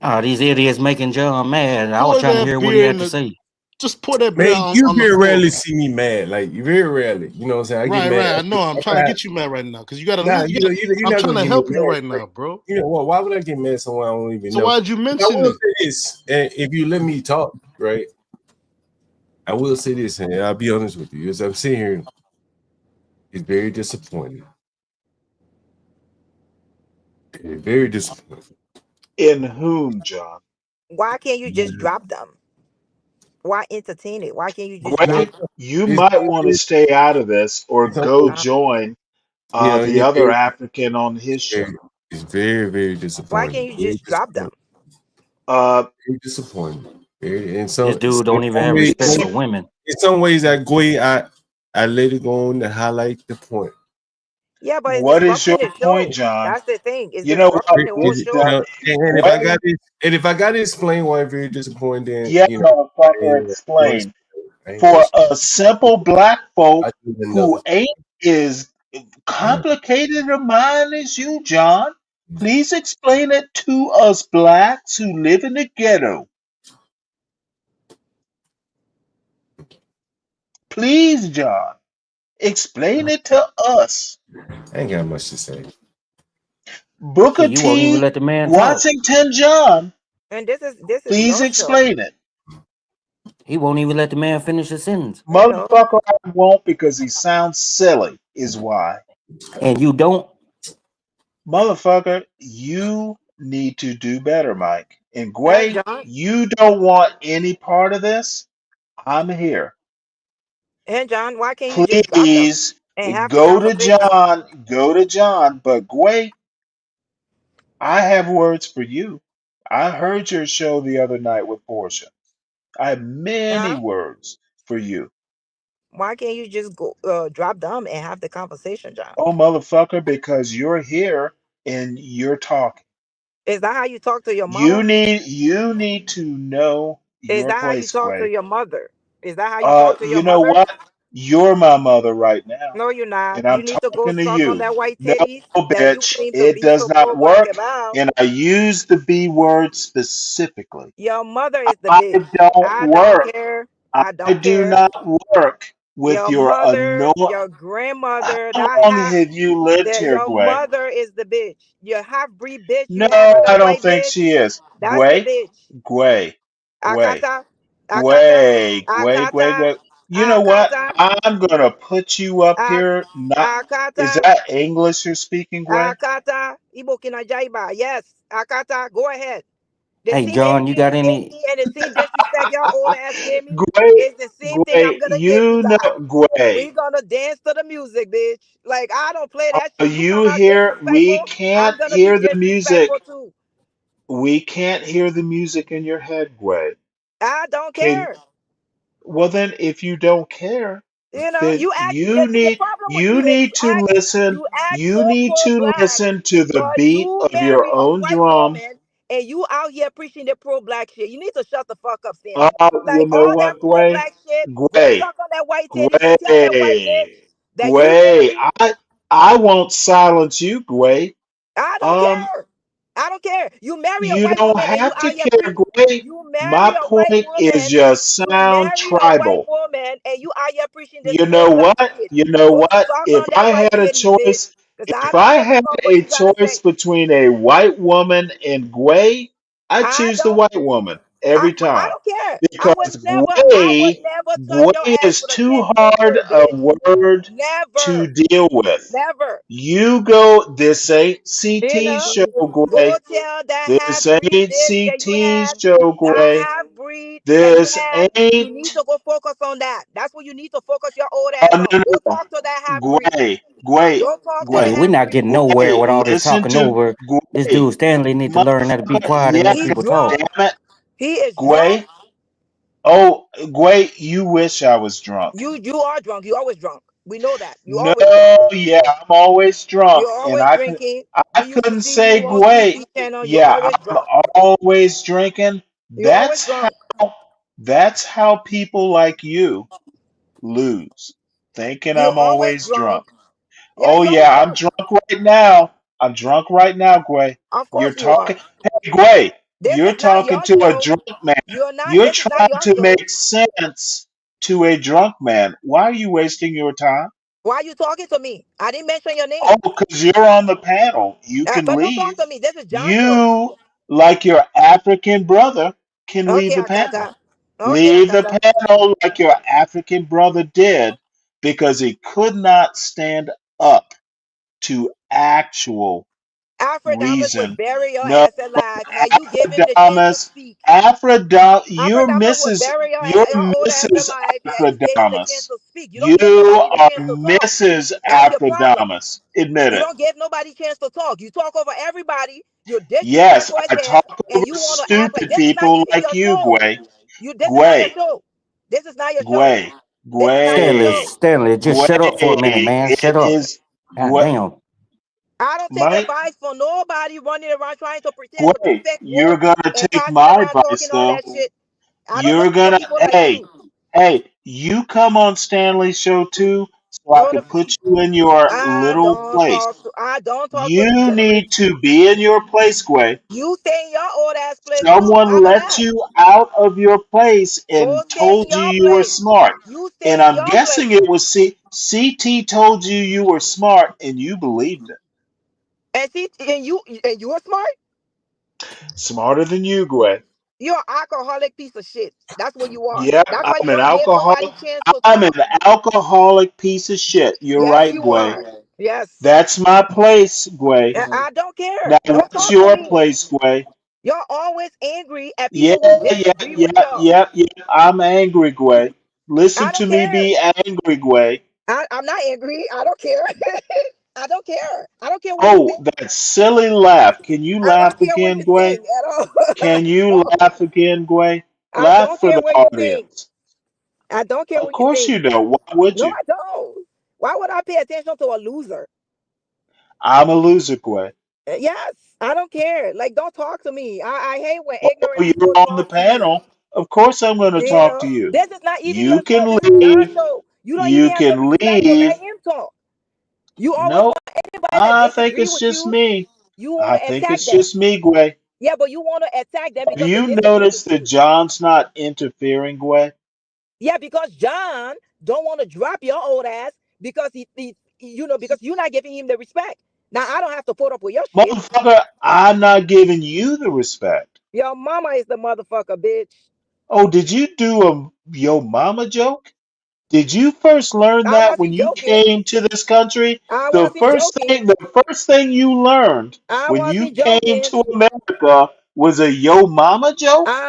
Oh, these idiots making John mad. I was trying to hear what he had to say. Just pour that beer Man, you on the very floor. rarely see me mad. Like you very rarely. You know what I'm saying? I get Right, mad. right. I know. I'm trying to get you mad right now because you got to. Nah, you're I'm not trying gonna to get me help you mad. right now, bro. You know what? Why would I get mad at someone I don't even So know? why'd you I mention will it? say this, and if you let me talk, right? I will say this, and I'll be honest with you. As I'm sitting here, it's very disappointing. It's very disappointing. In whom, John? Why can't you just drop them? Why entertain it? Why can't you just drop Gway, them? you It's, might want to stay out of this or it's, go Uh, join you know, the other African on his show. it's very, very why disappointing. can't you Very just drop them? disappointing. Very disappointing. In This dude don't even have ways, respect for women. in some ways, I let it go on to highlight the point. Yeah, but it's What is your disrupting the point, show. John? That's the thing. It's You know what? disrupting the whole This show. And Gway, if I got to explain why I'm very disappointed, then yeah, you know, motherfucker, I ain't explain. gonna For explain. a simple black folk I do who another. ain't as complicated a mind as you, John, please explain it to us blacks who live in the ghetto. Please, John, explain it to us. I ain't got much to say. Booker Shit, you won't even T. let the man talk. Washington John, And this is please your show. explain it. He won't even let the man finish his sentence. You know. Motherfucker, I won't because he sounds silly, is why. And you don't. Motherfucker, you need to do better, Mike. And And Gway, John. you don't want any part of this. I'm here. And John, why can't you just drop them Please and have the go to conversation? John. Go to John. But Gway, I have words for you. I heard your show the other night with Portia. I have many Uh-huh. words for you. Why can't you just go drop them and have the conversation, John? Oh, motherfucker, because you're here and you're talking. Is that how you talk to your You mama? need to know Is your that how you place, talk to Gway. your mother? Is that how you talk to your You know mother? what? You're my mother right now, No, you're not. and I'm You need to go talking to suck on you. that white No, titties that you bitch, claim to it be does so not pro black work. about. And I use the B word specifically. Your mother is the I bitch. don't I don't work. care. I I don't do care. not work with Your your mother, annoying. your grandmother, How that long half, have you lived that here, your Gway? mother is the bitch. Your half breed bitch you No, have with I that don't white think bitch, she is. that's the Gway, bitch. Gway, Gway, Akata, Akata, Akata, Gway. You know what? Akata, I'm gonna put you up here. Not is Akata, that English you're speaking, Gway? Akata, Ibokina Jaiba. Yes, Akata, go ahead. The Hey, same John, you energy got you gave any? me and the same disrespect your old ass gave me Gway, is the same thing I'm Gway, gonna give you you know, back. We Gway. gonna dance to the music, bitch. Like I don't play that Are shit. You you come out here? We disrespectful, I'm can't gonna be hear the music. disrespectful too. We can't hear the music in your head, Gway. I don't Can care. well then, if you don't care, You know, then you act. The problem with you is listen. you act You so need pro to black, listen to the but beat you of marry your a own white drum. woman and you out here preaching the pro black shit. You need to shut the fuck up, Stanley. You Like know all that what, pro Gway? black shit. Go Gway, suck on that white titties and tell that white bitch Gway, that you Gway. marry. I won't silence you, Gway. I don't Um, care. I don't care. You marry a you white don't woman and you have to out here care, preach. Gway. You marry My a white point is woman. you You sound marry a white tribal. woman and you out here preaching this You pro know black what? shit. You know Go what? suck on that white titties, bitch. Cause I If don't I give a had fuck what a you gotta choice say. between a white woman and Gway, I I choose the don't. white woman every I time don't care. because I would never touch Gway your ass is with a too 10 foot hard pole, a bitch. word to Never. deal with. Never. You go. This ain't You CT know, show, go Gway. tell that half This breed ain't bitch that you CT had, show, that Gway. half breed that you This had. You ain't. need to go focus on that. That's what you need to focus your old ass on. No, Go no. talk to that half breed. Gway, Gway, Go talk to the Hey, Gway. we're half not breed. getting nowhere with all this Listen talking to over. This Gway. dude Stanley need to learn how to be Motherfucker, quiet and yeah, let He's people talk. drunk. damn it. He is drunk. Gway. Oh, Gway, you wish I was drunk. You are drunk. You always drunk. We know that. You No, always drunk. yeah, I'm always drunk. You're And always drinking. I We used to couldn't see you say on Gway. TV channel. You're Yeah, always I'm drunk. always drinking. You're always drunk. That's how people like you lose. Thinking You're I'm always always drunk. drunk. Yeah, Oh you're always yeah, I'm drunk. drunk right now. I'm drunk right now, Gway. Of You're course you are. talking. Hey, Gway. This You're is not talking your to a show. drunk man. You're not. You're This is not trying your to show. make sense to a drunk man. Why are you wasting your time? Why are you talking to me? I didn't mention your Oh, name. because you're on the panel. You can But don't talk leave. to me. This is John's show. You, like your African brother, can leave Okay, the panel. Akata. Okay, Leave the Akata. panel like your African brother did because he could not stand up to actual Afrodamus would reason. bury your No, ass alive had you give him the chance to Afrodamus, speak. You're Afrodamus would Mrs. bury You're your old ass Mrs. alive had you gave him the chance Afrodamus. to speak. You don't give You nobody the are chance to talk. Mrs. That's your problem. Afrodamus. Admit You it. don't give nobody chance to talk. You talk over everybody. You're Yes, disrespectful as I hell, talk and over you want to act like stupid this is not people even like your you, show. Gway. This is not your Gway. show. This is not your show. Gway. This is not your Gway. show. Stanley, just shut up for a minute, Gway. man. Shut It up. is God Gway. damn. I don't take Mike, advice from nobody running around trying to pretend to be Gway, fake you're woke gonna and take passing my around talking advice all though. that shit. I don't You're listen to gonna, people like hey, you. you come on Stanley's show too, so I Go can to. put you in your little place. I don't talk to You degenerates. need to be in your place, Gway. You stay in your old ass place too. Someone How about let that? you out of your place Go and stay in told you your you were place. smart. You And stay in I'm your guessing place. it was CT told you you were smart and you believed it. And see, and you are smart. Smarter than you, Gway. You're an alcoholic piece of shit. That's what you are. Yep, That's why you I'm an don't give nobody alcoholic. chance to I'm an talk. alcoholic piece of shit. You're Yes, right, you Gway. are. Yes. That's my place, Gway. I don't care. Now, Don't what's talk to your me. place, Gway? You're always angry at Yeah, people who yeah, disagree with yeah, y'all. yeah, yeah. I'm angry, Gway. Listen I to don't me care. be angry, Gway. I'm not angry. I don't care. I don't care. I don't care what you Oh, think. that silly laugh. Can you I don't laugh care what again, you Gway? think at all. Can I you don't. laugh again, Gway? I Laugh don't for care the what you think. audience. I don't care Of what you course think. you don't. Why would No, you? I don't. Why would I pay attention to a loser? I'm a loser, Gway. Yes, I don't care. Like, don't talk to me. I hate when Oh, ignorant you're people on the talk to me. panel. Of course I'm going to You talk to know, you. this is not even your You show. can This is John's leave. show. You don't even You have the can respect to let leave. him talk. You always No, want anybody that I think disagree it's with just you. me. You want I to think attack it's them. just me, Gway. Yeah, but you want to attack them Have because they you disagree with noticed that you. John's not interfering, Gway? Yeah, because John don't want to drop your old ass because because you're not giving him the respect. Now I don't have to put up with your shit. Motherfucker, I'm not giving you the respect. Your mama is the motherfucker, bitch. Oh, did you do a yo mama joke? Did you first learn I that when wasn't you joking. came to this country? I wasn't joking. The first thing you learned I when you wasn't came joking. to America was a yo mama joke?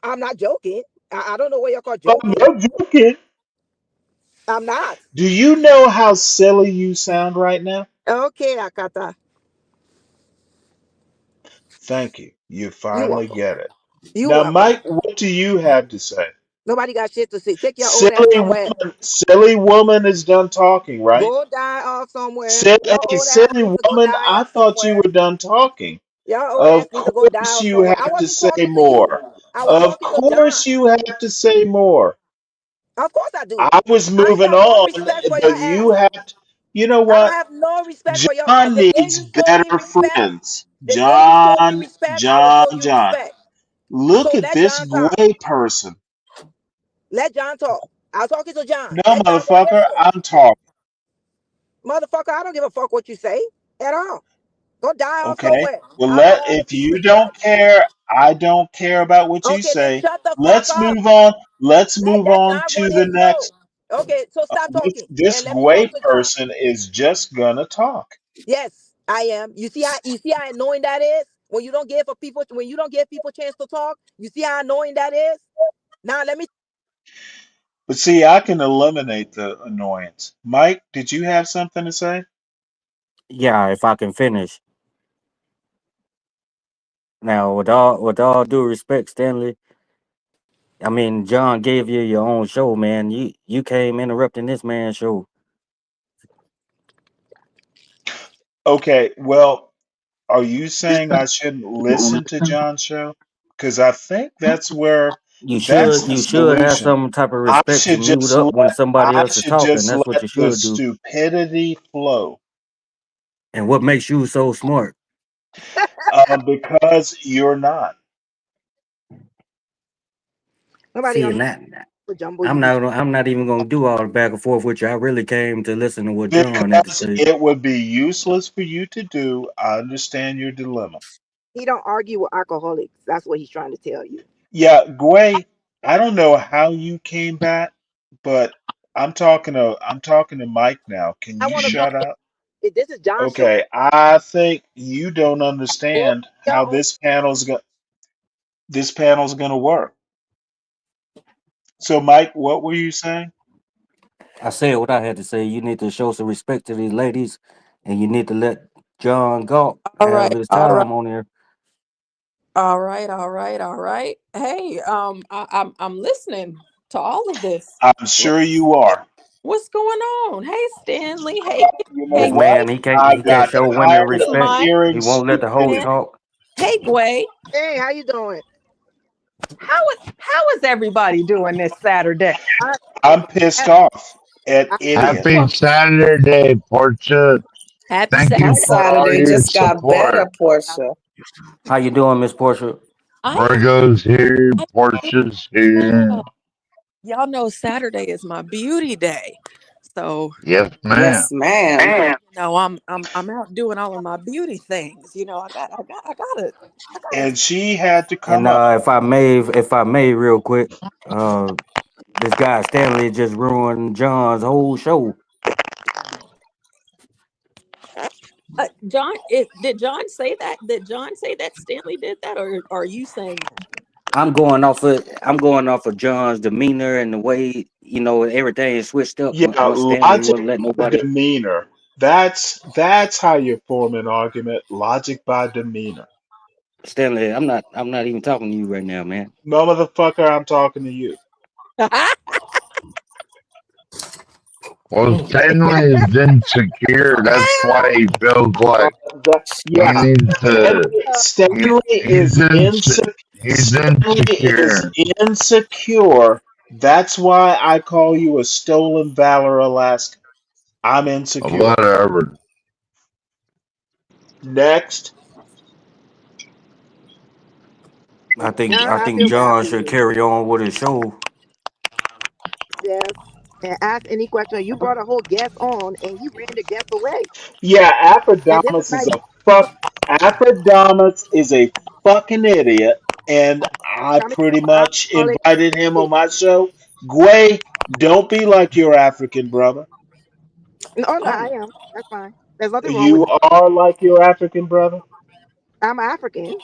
I'm not joking. I don't know what you call I'm joking. not joking. I'm not. Do you know how silly you sound right now? Okay, Akata. Thank you. You You finally welcome. get it. You Now, welcome. Mike, what do you have to say? Nobody got shit to say. Take your old ass somewhere. Silly woman is done talking, right? Go die off somewhere. Your Hey, old ass silly needs to go woman, die I off thought you somewhere. were done talking. Your old ass Of need to go die course off you somewhere. I have to wasn't say talking to you. more. I was Of talking to John. course you have to say more. Of course I do. I was I ain't moving got no on, respect for your but you ass. have to, you know I don't what? have no respect for your ass. John The day needs you show me better respect, friends. the day you show me John, respect, I will John, show you John. respect. Look So at let this John talk. gray person. Let John talk. I was talking to John. No, Let John say his motherfucker, shit. I'm talking. Motherfucker, I don't give a fuck what you say at all. Go die off Okay. somewhere. Well, I don't have the if peace to you do that. don't care, I don't care about what you Okay, then say. shut the fuck Let's up. move on. Let's Let move that on John to run the his show. next. Okay, so stop talking This and let me talk gray to John. person is just gonna talk. Yes, I am. You see how annoying that is? When you don't give people chance to talk, you see how annoying that is? Now let me. But see, I can eliminate the annoyance. Mike, did you have something to say? Yeah, if I can finish. Now, with all due respect, Stanley, I mean John gave you your own show, man. You came interrupting this man's show. Okay, well, are you saying I shouldn't listen to John's show? Because I think You that's should the you should have solution. some type of I respect to should mute just up when let somebody I else is should talking. just That's what let you the should do. stupidity flow. And what makes you so smart? Because you're not. Nobody See, on and that the jumbo you be. I'm not even gonna do all the back and forth with you. I really came to listen to what John had to Because say. it would be useless for you to do. I understand your dilemma. He don't argue with alcoholics. That's what he's trying to tell you. Yeah, Gway, I don't know how you came back, but I'm talking to Mike now. Can I you want to go. shut up? This is John's show. Okay, I think you don't Go understand your how own. this panel's gonna work. So, Mike, what were you saying? I said what I had to say. You need to show some respect to these ladies, and you need to let John Galt All have right, his all right, time on there. all right, all right, all right. Hey, I'm listening to all of this. I'm sure What's you are. what's going on? Hey, Stanley. Hey, You know This hey, what? man, I he can't got show women tired hey, of respect. Mike. hearing He won't let the host And stupidity. talk. hey, Gway. Hey, how you doing? How is everybody doing this Saturday? I, I'm pissed I, off at I, Happy idiots. Saturday, Portia. Happy Thank Saturday. you My for all Saturday your just got better, support. Portia. How you doing, Miss Portia? I Virgo's here, am doing Portia's here. well. Y'all know Saturday is my beauty day, so Yes, ma'am. Yes, ma'am. I'm out doing all of my beauty things. I got And she had to And come up. if I may, real quick, uh, this guy Stanley just ruined John's whole show. John. Did John say that? Did John say that Stanley did that, or are you saying that? I'm going off of John's demeanor and the way everything is switched up Yeah, once Stanley logic wouldn't let by nobody. demeanor. That's how you form an argument. Logic by demeanor. Stanley, I'm not even talking to you right now, man. No, motherfucker, I'm talking to you. Well, Stanley is insecure. That's why he feels Uh, like he yeah, needs to. Stanley He's he's Stanley is insecure. insecure. That's why I call you a stolen valor, Alaska. I'm insecure. Whatever. Next, I I think feel bad John for should you. carry on with his show. Yes. And ask any question. You brought a whole guest on, and you ran the guest away. yeah, And this Aphrodimus is night, a fuck. Aphrodimus is a fucking idiot, and I coming pretty from much alcoholic. invited him on my show. Gway, don't be like your African brother. No, no, I am. That's fine. There's nothing wrong with You that. are like your African brother. I'm African.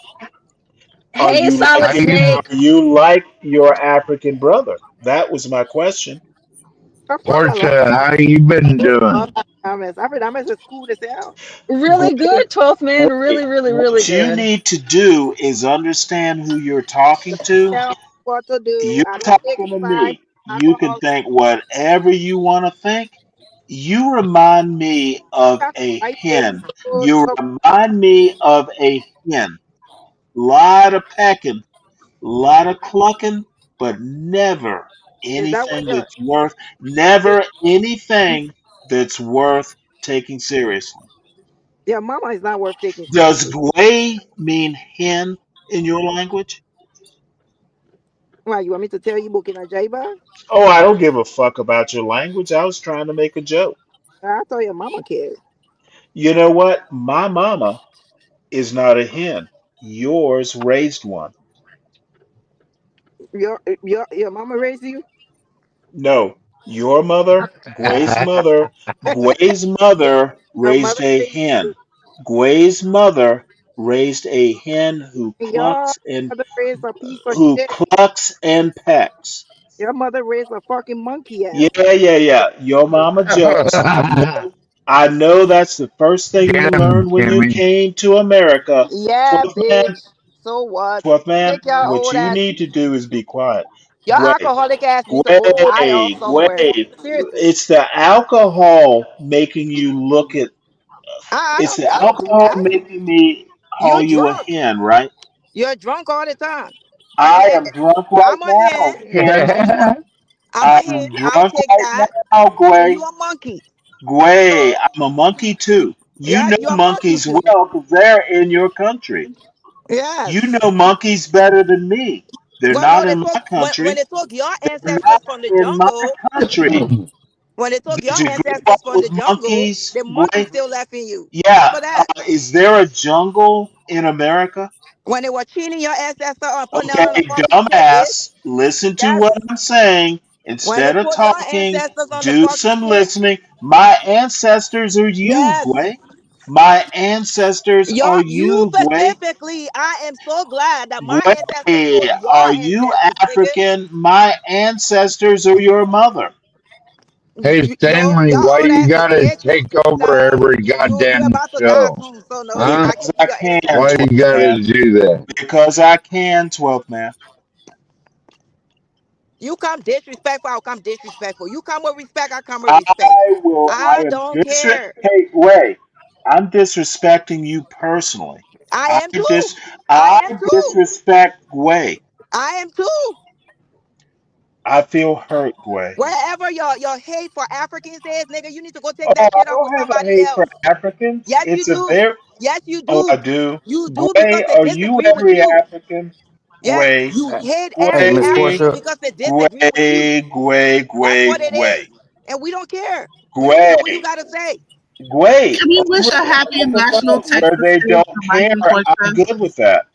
Are Hey, you Solid like How you, are you like your African brother? That was my question. Of course, I love. Portia? How you been I love doing? Thomas. Thomas is cool as hell. Really Gway, good, 12th man. Really, Gway, really, really what you good. need to do is understand who you're talking to. Tell me what to do. You're I don't take talking to sides. me. You can Alcohol. think whatever you want to think. You remind me of a Why you say hen. You so? remind me of a hen. Lot of pecking, lot of clucking, but never Is that what never anything that's worth taking seriously. your mama is not worth taking Does seriously? gway mean hen in your language? Why you want me to tell you Bukina Jaiba? Oh, I don't give a fuck about your language. I was trying to make a joke. I thought your mama cared. You know what? My mama is not a hen. Yours raised one. Your mama raised you. No, your mother, Gway's mother Her mother raised a raised hen. you. Gway's mother raised a hen who Your clucks and mother raised a piece of shit. pecks. Your mother raised a fucking monkey Yeah, ass. yeah, yeah. Your mama jokes. I know that's the first thing you Get him, learned when you Kimmy. came to America. Yeah, 12th man, bitch. So what? 12th man, Take your what old you ass. need to do is be quiet. Your Gway, alcoholic ass need to go lie off Gway, somewhere. Gway. Seriously. It's the alcohol making you look at. It's the I don't do alcohol that. making me call You're you a drunk. hen, right? You're drunk all the time. I And am drunk I'm right a hen. now, hen. I'm a hen. I'm I'll drunk take right that. now, And you Gway. a monkey. Gway, I'm a monkey too. You Yeah, know you're a monkey monkeys too. well because they're in your country. You Yes. know monkeys better than me. They're Well, no, not in my when country. they took your They're ancestors not from the in my jungle, country. when they took Did your you grow ancestors up from with the jungle, monkeys, the monkey Gway? still left in you. Remember Yeah. that? Is there a jungle in America? When they were cheating your ancestor and putting them Okay, on a fucking shit, dumbass. Listen to yes. what I'm saying. When they Instead of put your talking, ancestors on the do fucking some shit, listening. My ancestors are you, yes. Gway. My ancestors are You you, Gway. specifically, I am so glad that my ancestors know Gway, your are you ancestors, nigga. African? My ancestors are your mother. Hey No, Stanley, your why old you ass is gotta dead too. take over So every you goddamn about to die show? soon. So no, Huh? I can't Because be I your can, ancestor. Why you 12th gotta man. do that? Because I can, 12th man. You come disrespectful, I'll come disrespectful. You come with respect, I come with I respect. I I am don't care. Hey, wait. I'm disrespecting you personally. I I am too. I I am too. disrespect Gway. I am too. I feel hurt, Gway. Wherever your hate for Africans is, nigga, you need to go take Oh, that I shit up with don't have a somebody hate for else. Africans. Yes, you It's a do. very Yes, you Oh, I do. do. You do because Gway, they are you disagree with every you. African? Yes, Gway, you hate Hey, every Miss Gway, African Portia. because they disagree with you. Gway, Gway, That's Gway, what it Gway. is. And we don't care. We don't care what you Gway, gotta say. Gway. Can we wish Over a happy in National Africa where Texas they Day don't to Mike care, and I'm Portia? good with that.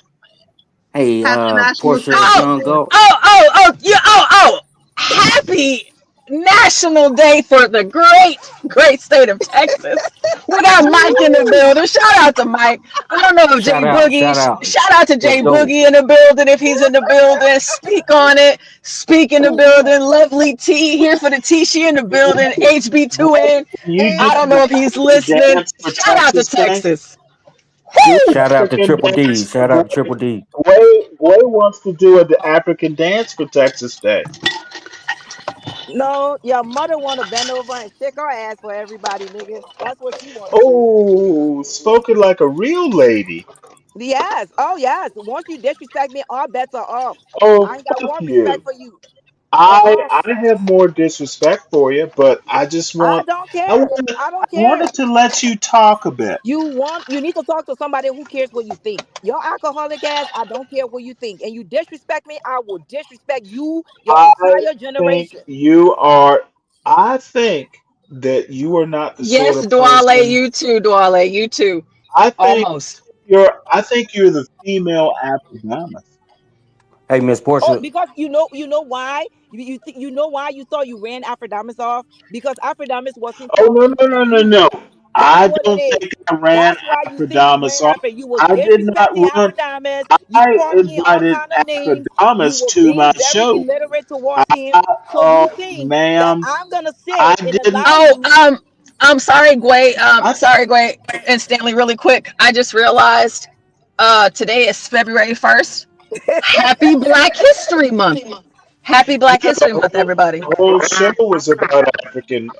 Hey, Happy National Portia Texas and Oh, John Day. Galt. oh, happy National Day for the great state of Texas. We got Mike in the building. Shout out to Mike. I don't know if Jay Shout out, Boogie, shout out. shout out to Let's Jay go. Boogie in the building if he's in the building. Speak on it. Speak in the building. Lovely T here for the T. She in the building. Gway, HB2N. can you do I don't the know if he's African listening. dance for Shout out to Texas Day? Texas. Do Woo! an Shout out to African Triple D. dance. Shout out to Triple D. Gway wants to do an African dance for Texas Day. No, your mother wanna bend over and shake her ass for everybody, nigga. That's what she wanna do. Oh, spoken like a real lady. Yes. Oh yes. Once you disrespect me, all bets are off. Oh, I ain't got fuck one respect you. for you at all. I have more disrespect for you, but I don't care. I don't I care. wanted to let you talk a bit. You need to talk to somebody who cares what you think. Your alcoholic ass, I don't care what you think. And you disrespect me, I will disrespect you, your I entire think generation. you are I think that you are not the sort Yes, of Dwale, person you too, Dwale, you too. I think Almost. I think you're the female Appodamus. Hey, Miss Oh, Portia. because you know why? You know why you thought you ran Aphrodite off? Because Aphrodite wasn't Oh no talking no to no no you. no! That's I what it don't is. think I ran That's why you think you Appodamus ran off. after. You was I did not disrespecting run. Aphrodite. You I calling him all invited kind of names. You Appodamus were to my being very show. illiterate towards him. So you Oh, think that ma'am, I'm gonna sit I and didn't. allow Oh, you? I'm sorry, Gway. I Sorry, Gway and Stanley. Really quick, I just realized, today is February 1st. Happy Black History Month. Happy yeah, Black History Month, everybody. the whole show was about African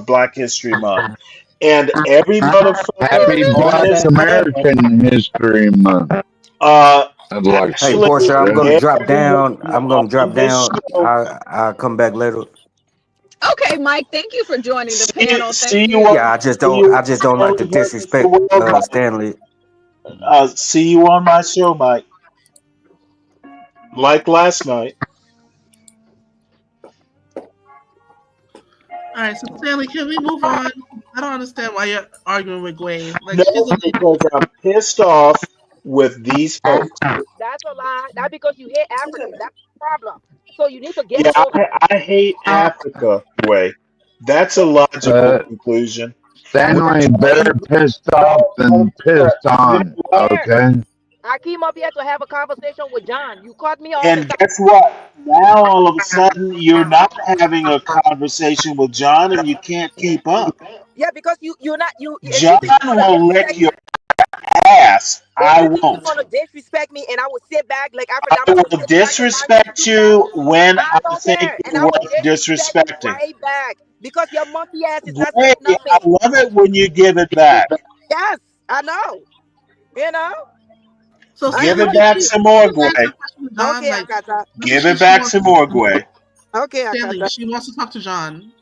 Black History Month, and every motherfucker Happy on Black this panel, American History Month. uh, I'd like Hey, to actually, Portia, I'm say gonna drop down. everyone I'm gonna drop on this down. show. I'll come back later. Okay, Mike. Thank you for joining the panel. Thank See you you. on Yeah, I just don't like to Television Mr. disrespect Worldwide. Stanley. See you on my show, Mike. Like last night. All right, so Stanley, can we move on? I don't understand why you're arguing with Gwen. Like No, she's a lady. because I'm pissed off with these folks. That's a lie. That's because you hate Africans. That's the problem. So you need to get Yeah, it over. I hate Africa, way. That's a logical conclusion. That's Which not. Stanley better pissed off than pissed you on. know what? Here, Okay. I came up here to have a conversation with John. You cut me off and And start. guess what? Now all of a sudden you're not having a conversation with John and you can't keep up. Yeah, because you're not you. If you John think you're gonna will lick disrespect your me, ass. if I you think you're won't. gonna disrespect me, and I will sit back like I Aphrodite was will sitting back and not even disrespect do that, you when I I don't think care, and you're I will worth disrespect you disrespecting. right back because your monkey ass is not Great. saying I nothing. love it when you give it back. Yes, I know. You know. So I Give Stanley, it know. can back you some can more, you answer Gway. a question to John? Okay, Like Akata. maybe Give it she back wants some more, Gway. Okay, Stanley, Akata. she wants to talk to John.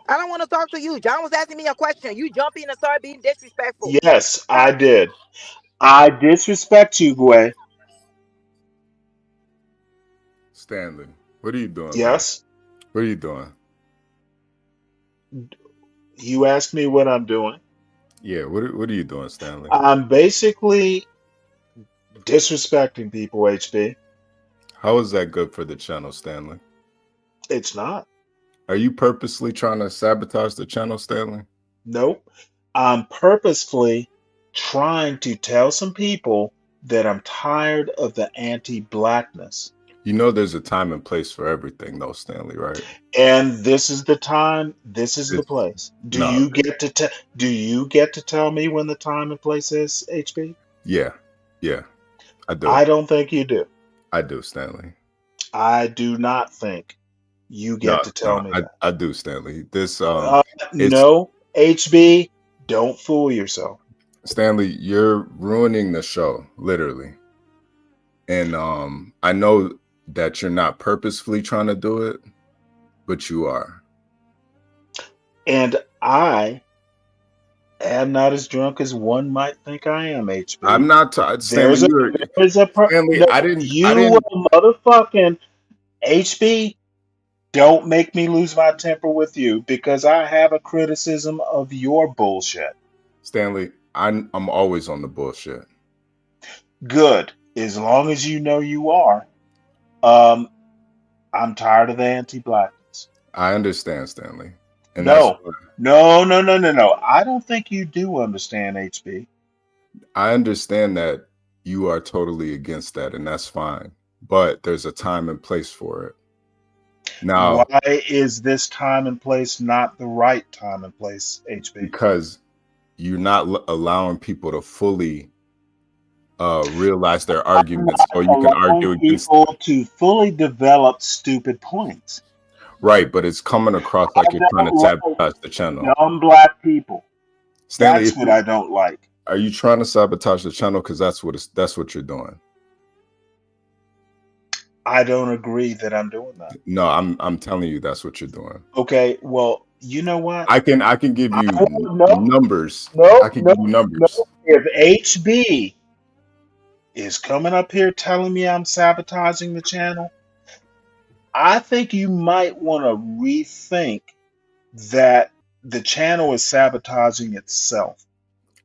I don't want to talk to you. John was asking me a question. You jump in and start being disrespectful. Yes, Stop. I did. I disrespect you, Gway. Stanley, what are you doing, man? Yes. What are you doing? You asked me what I'm doing. Yeah, what are you doing, Stanley? I'm basically disrespecting people, HB. How is that good for the channel, Stanley? It's not. Are you purposely trying to sabotage the channel, Stanley? Nope. I'm purposefully trying to tell some people that I'm tired of the anti-blackness. You know there's a time and place for everything, though, Stanley, right? And this is the time, this is the place. Do No. you get to tell me when the time and place is, HB? Yeah, I do. I don't think you do. I do, Stanley. I do not think you get to tell me that. I do, Stanley. This no, HB, don't fool yourself. Stanley, you're ruining the show, literally. And I know that you're not purposefully trying to do it, but you are. And I am not as drunk as one might think I am, HB. I'm not Stanley. Stanley, I didn't. Motherfucking HB. Don't make me lose my temper with you because I have a criticism of your bullshit. Stanley, I'm always on the bullshit. Good, as long as you know you are. I'm tired of the anti-blackness. I understand, Stanley. And no. I don't think you do understand, HB. I understand that you are totally against that, and that's fine. But there's a time and place for it. Now, why is this time and place not the right time and place, HB? Because you're not allowing people to fully realize their arguments, so you can argue against people to fully develop stupid points. Right, but it's coming across like you're trying to sabotage the channel. Dumb black people. Stanley, that's what I don't like. Are you trying to sabotage the channel? Because that's what you're doing. I don't agree that I'm doing that. No, I'm telling you that's what you're doing. Okay, well, you know what? I can give you numbers. I can give you numbers. If HB is coming up here telling me I'm sabotaging the channel, I think you might want to rethink that the channel is sabotaging itself.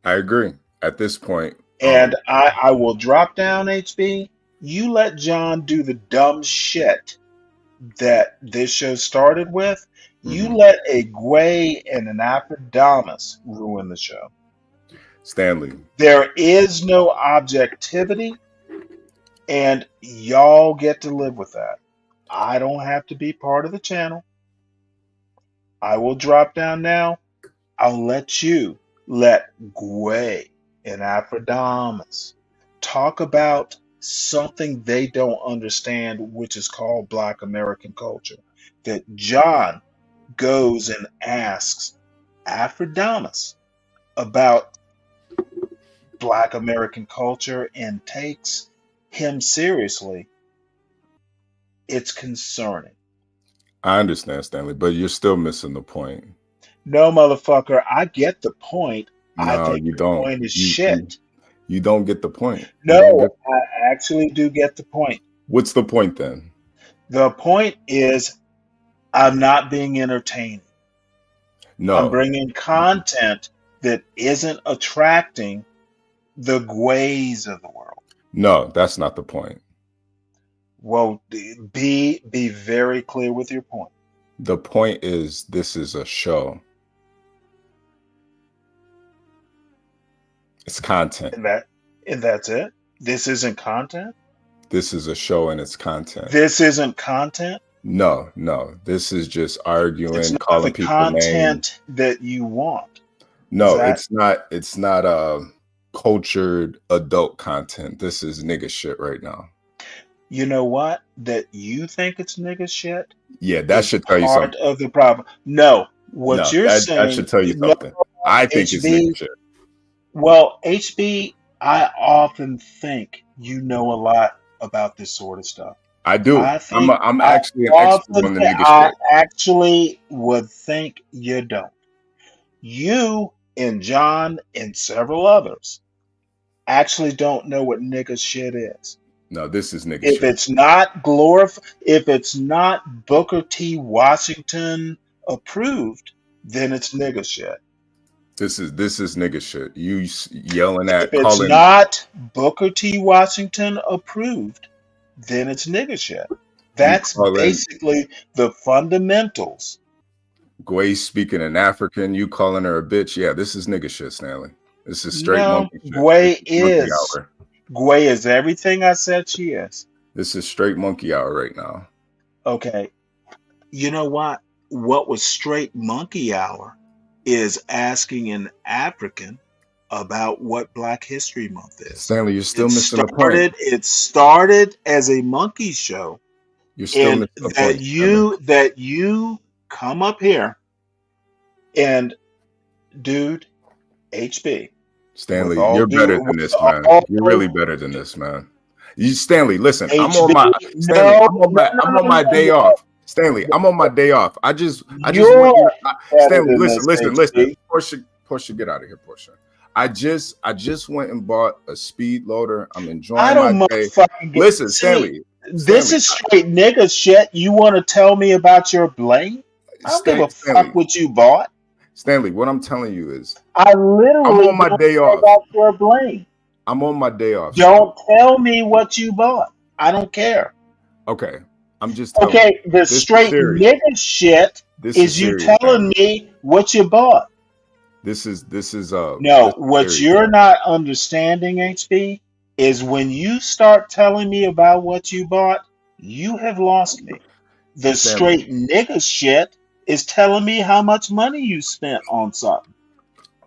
I agree at this point. And I will drop down, HB. You let John do the dumb shit that this show started with. You let a Gway and an Aphrodite ruin the show. Stanley. There is no objectivity, and y'all get to live with that. I don't have to be part of the channel. I will drop down now. I'll let you let Gway and Aphrodite talk about something they don't understand, which is called Black American culture. That John goes and asks Aphrodite about Black American culture and takes him seriously. It's concerning. I understand, Stanley, but you're still missing the point. No, motherfucker, I get the point. No, I think you don't. The point is shit. You don't get the point. No, I actually do get the point. What's the point then? The point is I'm not being entertaining. No. I'm bringing content that isn't attracting the Gways of the world. No, that's not the point. Well, be very clear with your point. The point is this is a show. It's content. And that's it? This isn't content? This is a show and it's content. This isn't content? No. This is just arguing, it's not calling the people content names. that you want. No, it's not cultured adult content. This is nigga shit right now. You know what? That you think it's nigga shit? Yeah, that should tell you something. Part of the problem. No, you're saying that should tell you something. I think it's nigga shit. Well, HB, I often think you know a lot about this sort of stuff. I do. I'm actually an expert on the nigga shit. I actually would think you don't. You and John and several others actually don't know what nigga shit is. No, this is nigga If shit. it's not if it's not Booker T. Washington approved, then it's nigga shit. This is nigga shit. You yelling If at it's calling. not Booker T. Washington approved, then it's nigga shit. That's basically the fundamentals. Gway speaking in African, you calling her a bitch. Yeah, this is nigga shit, Stanley. This is straight No, monkey shit. Gway Monkey is. hour. Gway is everything I said she is. This is straight monkey hour right now. Okay. You know what? What was straight monkey hour is asking an African about what Black History Month is. Stanley, you're still missing the point. It started as a monkey show. You're still And missing the point. that you come up here and dude, HB. Stanley, you're better than this, man. You're really better than this, man. You, Stanley, listen, I'm on my day off. Stanley, I'm on my day off. Stanley, listen. Portia, get out of here, Portia. I just went and bought a speed loader. I'm enjoying my day. Listen, Stanley. This is straight nigga shit. You want to tell me about your blame? I don't give a fuck what you bought. Stanley, what I'm telling you is, I'm on my day off. About your blame. I'm on my day off. Don't tell me what you bought. I don't care. Okay, I'm just telling you. The straight nigga shit is you telling me what you bought. This is no. What you're not understanding, HB, is when you start telling me about what you bought, you have lost me. The straight nigga shit is telling me how much money you spent on something.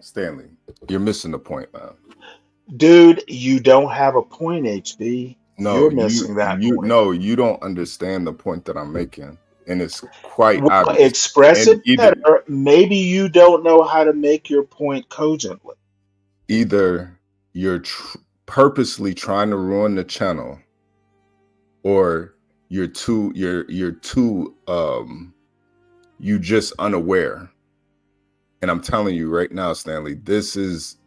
Stanley, you're missing the point, man. Dude, you don't have a point, HB. No, you're missing that point. No, you don't understand the point that I'm making. And it's quite obvious. Express it better. Maybe you don't know how to make your point cogently. Either you're purposely trying to ruin the channel, or you're you just unaware. And I'm telling you right now, Stanley, this is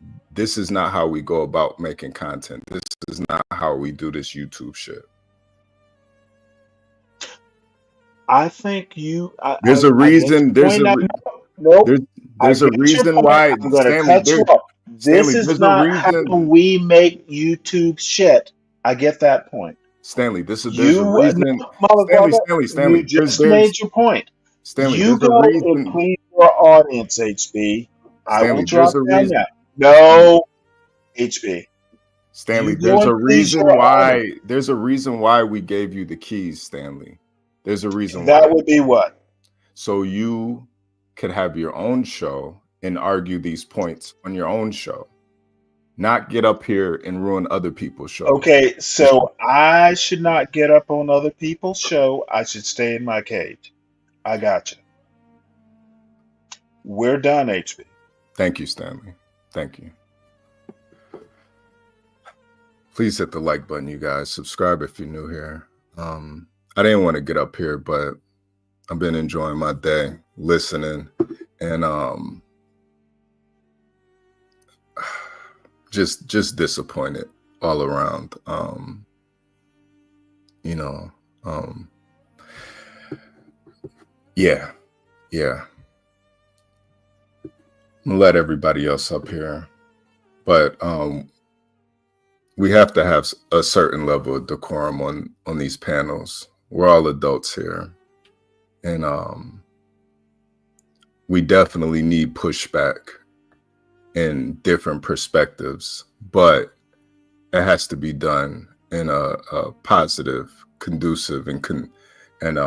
not how we go about making content. This is not how we do this YouTube shit. I think there's a reason. There's a reason why. I'm going to cut you off. This is not how we make YouTube shit. I get that point. Stanley, there's a reason. Stanley, you just made your point. Stanley, you go and please your audience, HB. I will drop down that. No, HB. Stanley, there's a reason why. There's a reason why we gave you the keys, Stanley. There's a reason that would be what? So you could have your own show and argue these points on your own show, not get up here and ruin other people's shows. Okay, so I should not get up on other people's show. I should stay in my cage. I got you. We're done, HB. Thank you, Stanley. Thank you. Please hit the like button, you guys. Subscribe if you're new here. I didn't want to get up here, but I've been enjoying my day, listening, and just disappointed all around. Yeah. I'm gonna let everybody else up here, but we have to have a certain level of decorum on these panels. We're all adults here, and we definitely need pushback and different perspectives, but it has to be done in a positive, conducive, and it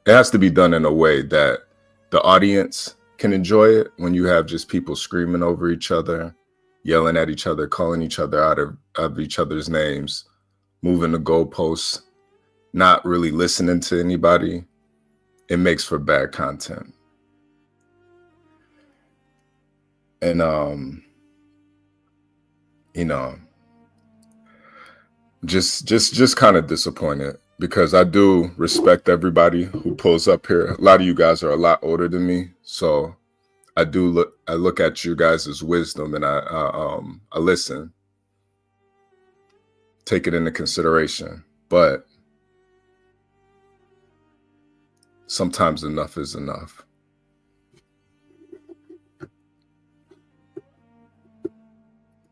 has to be done in a way that the audience can enjoy it. When you have just people screaming over each other, yelling at each other, calling each other out of each other's names, moving the goalposts, not really listening to anybody, it makes for bad content. And just kind of disappointed, because I do respect everybody who pulls up here. A lot of you guys are a lot older than me, so I look at you guys' wisdom, and I listen, take it into consideration. but sometimes enough is enough.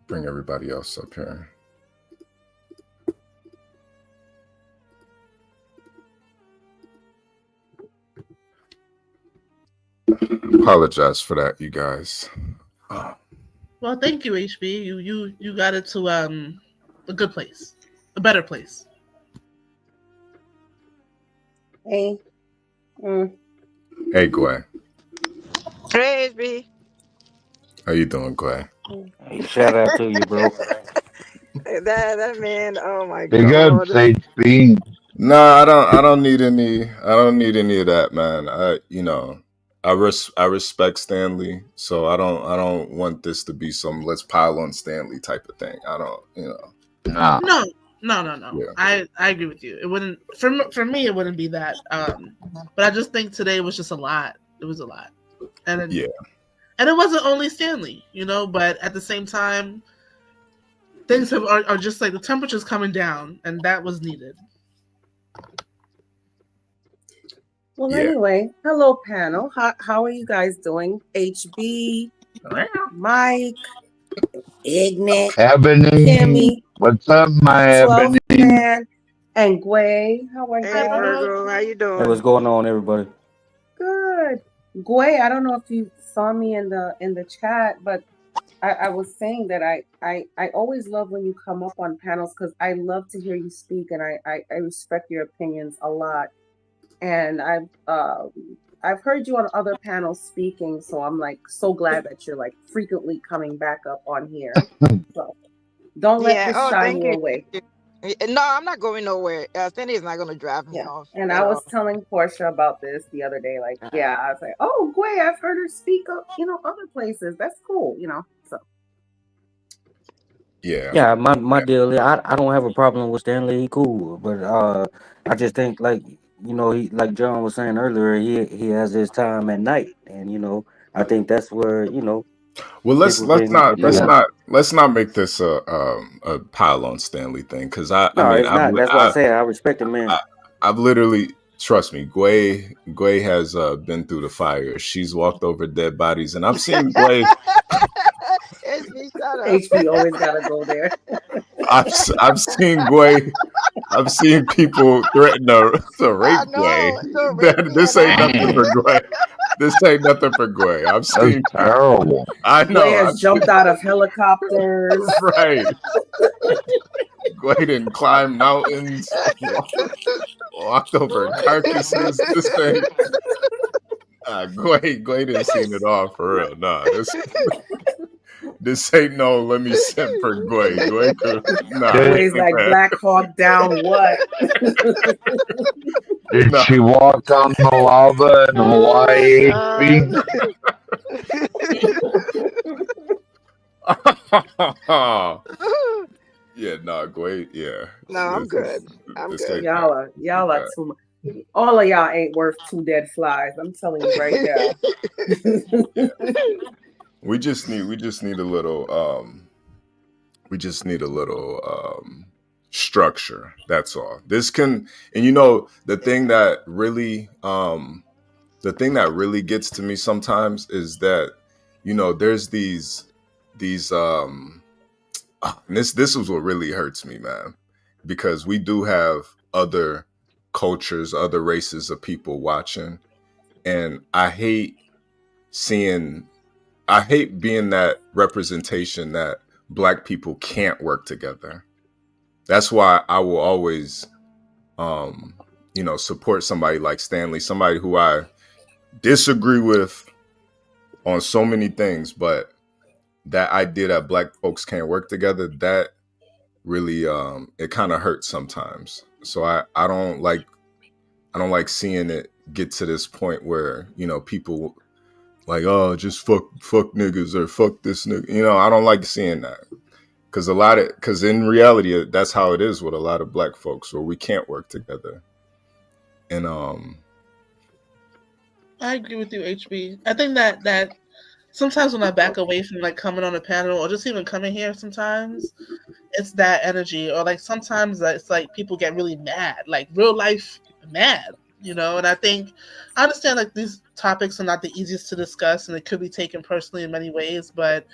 Bring everybody else up here. Apologize for that, you guys. Well, thank you, HB. You got it to a good place, a better place. Hey. Hey, Gway. Hey, HB. How you doing, Gway? Hey, shout out to you, bro. That man, oh my Big up, God. Sage Bean. No, I don't need any of that, man. I respect Stanley, so I don't want this to be some let's pile on Stanley type of thing. I don't, Nah. No. Yeah. I agree with you. It wouldn't for me. It wouldn't be that. But I just think today was just a lot. It was a lot, and it wasn't only Stanley, But at the same time, things are just like the temperature's coming down, and that was needed. Well, anyway, hello panel. How are you guys doing? HB, Mike, Ignorant, Ebony. Kimmy, What's up, my 12th Ebony? man, and Gway. How are you? Hey, Virgo, how you doing? Hey, what's going on, everybody? Good. Gway, I don't know if you saw me in the chat, but I was saying that I always love when you come up on panels because I love to hear you speak, and I respect your opinions a lot. And I've heard you on other panels speaking, so I'm like so glad that you're like frequently coming back up on here. So don't let this shy thank you you. away. No, I'm not going nowhere. Cindy is not going to drive me off. And I was telling Portia about this the other day. Like, I was like, "Oh, Gway, I've heard her speak up, other places. That's cool, So Yeah, my deal is I don't have a problem with Stanley. He cool, but I just think he like John was saying earlier, he has his time at night, and I think that's where Well, let's people can not make this a pile on Stanley thing because No, it's not. That's why I say I respect the man. I've literally, trust me, Gway has been through the fire. She's walked over dead bodies, and I've seen Gway. HB, shut up. HB always gotta go there. I've seen Gway. I've seen people threaten to rape Gway. This ain't nothing for Gway. This ain't nothing for Gway. I've seen terrible. I know. Gway has jumped out of helicopters. Right. Gway didn't climb mountains, walked over carcasses. This thing. Gway didn't seen it all for real. Nah, this ain't no let me send for Gway. Gway's like Black Hawk Down what? Did she walk on the lava in Hawaii, HB? Yeah, Gway, yeah. No, I'm good. I'm good. Y'all are too much. All of y'all ain't worth 2 dead flies. I'm telling you right now. We just need a little structure. That's all. This can, and the thing that really gets to me sometimes is that there's these and this is what really hurts me, man, because we do have other cultures, other races of people watching, and I hate being that representation that Black people can't work together. That's why I will always support somebody like Stanley, somebody who I disagree with on so many things, but that idea that Black folks can't work together, that really it kind of hurts sometimes. So I don't like seeing it get to this point where people like, oh, just fuck niggas or fuck this nigga. I don't like seeing that because in reality that's how it is with a lot of Black folks, where we can't work together. And I agree with you, HB. I think that sometimes when I back away from like coming on a panel or just even coming here, sometimes it's that energy, or like sometimes it's like people get really mad, like real life mad, you know. And I understand like these topics are not the easiest to discuss, and it could be taken personally in many ways, but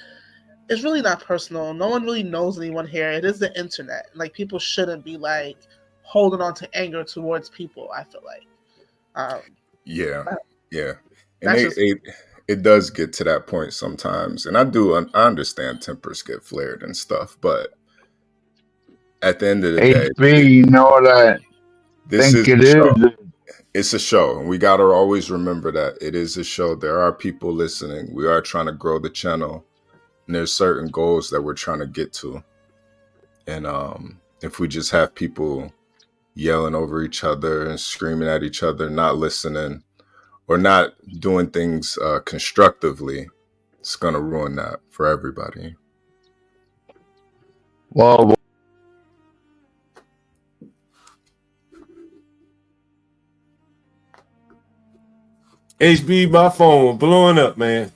it's really not personal. No one really knows anyone here. It is the internet. Like people shouldn't be like holding on to anger towards people. I feel like. Yeah, yeah, and That's just it does get to that point sometimes, and I understand tempers get flared and stuff, but at the end of the day, HB, you know what I this think is it a show. is? It's a show, and we got to always remember that it is a show. There are people listening. We are trying to grow the channel, and there's certain goals that we're trying to get to. And if we just have people yelling over each other and screaming at each other, not listening, or not doing things constructively, it's going to ruin that for everybody. Well, HB, my phone blowing up, man.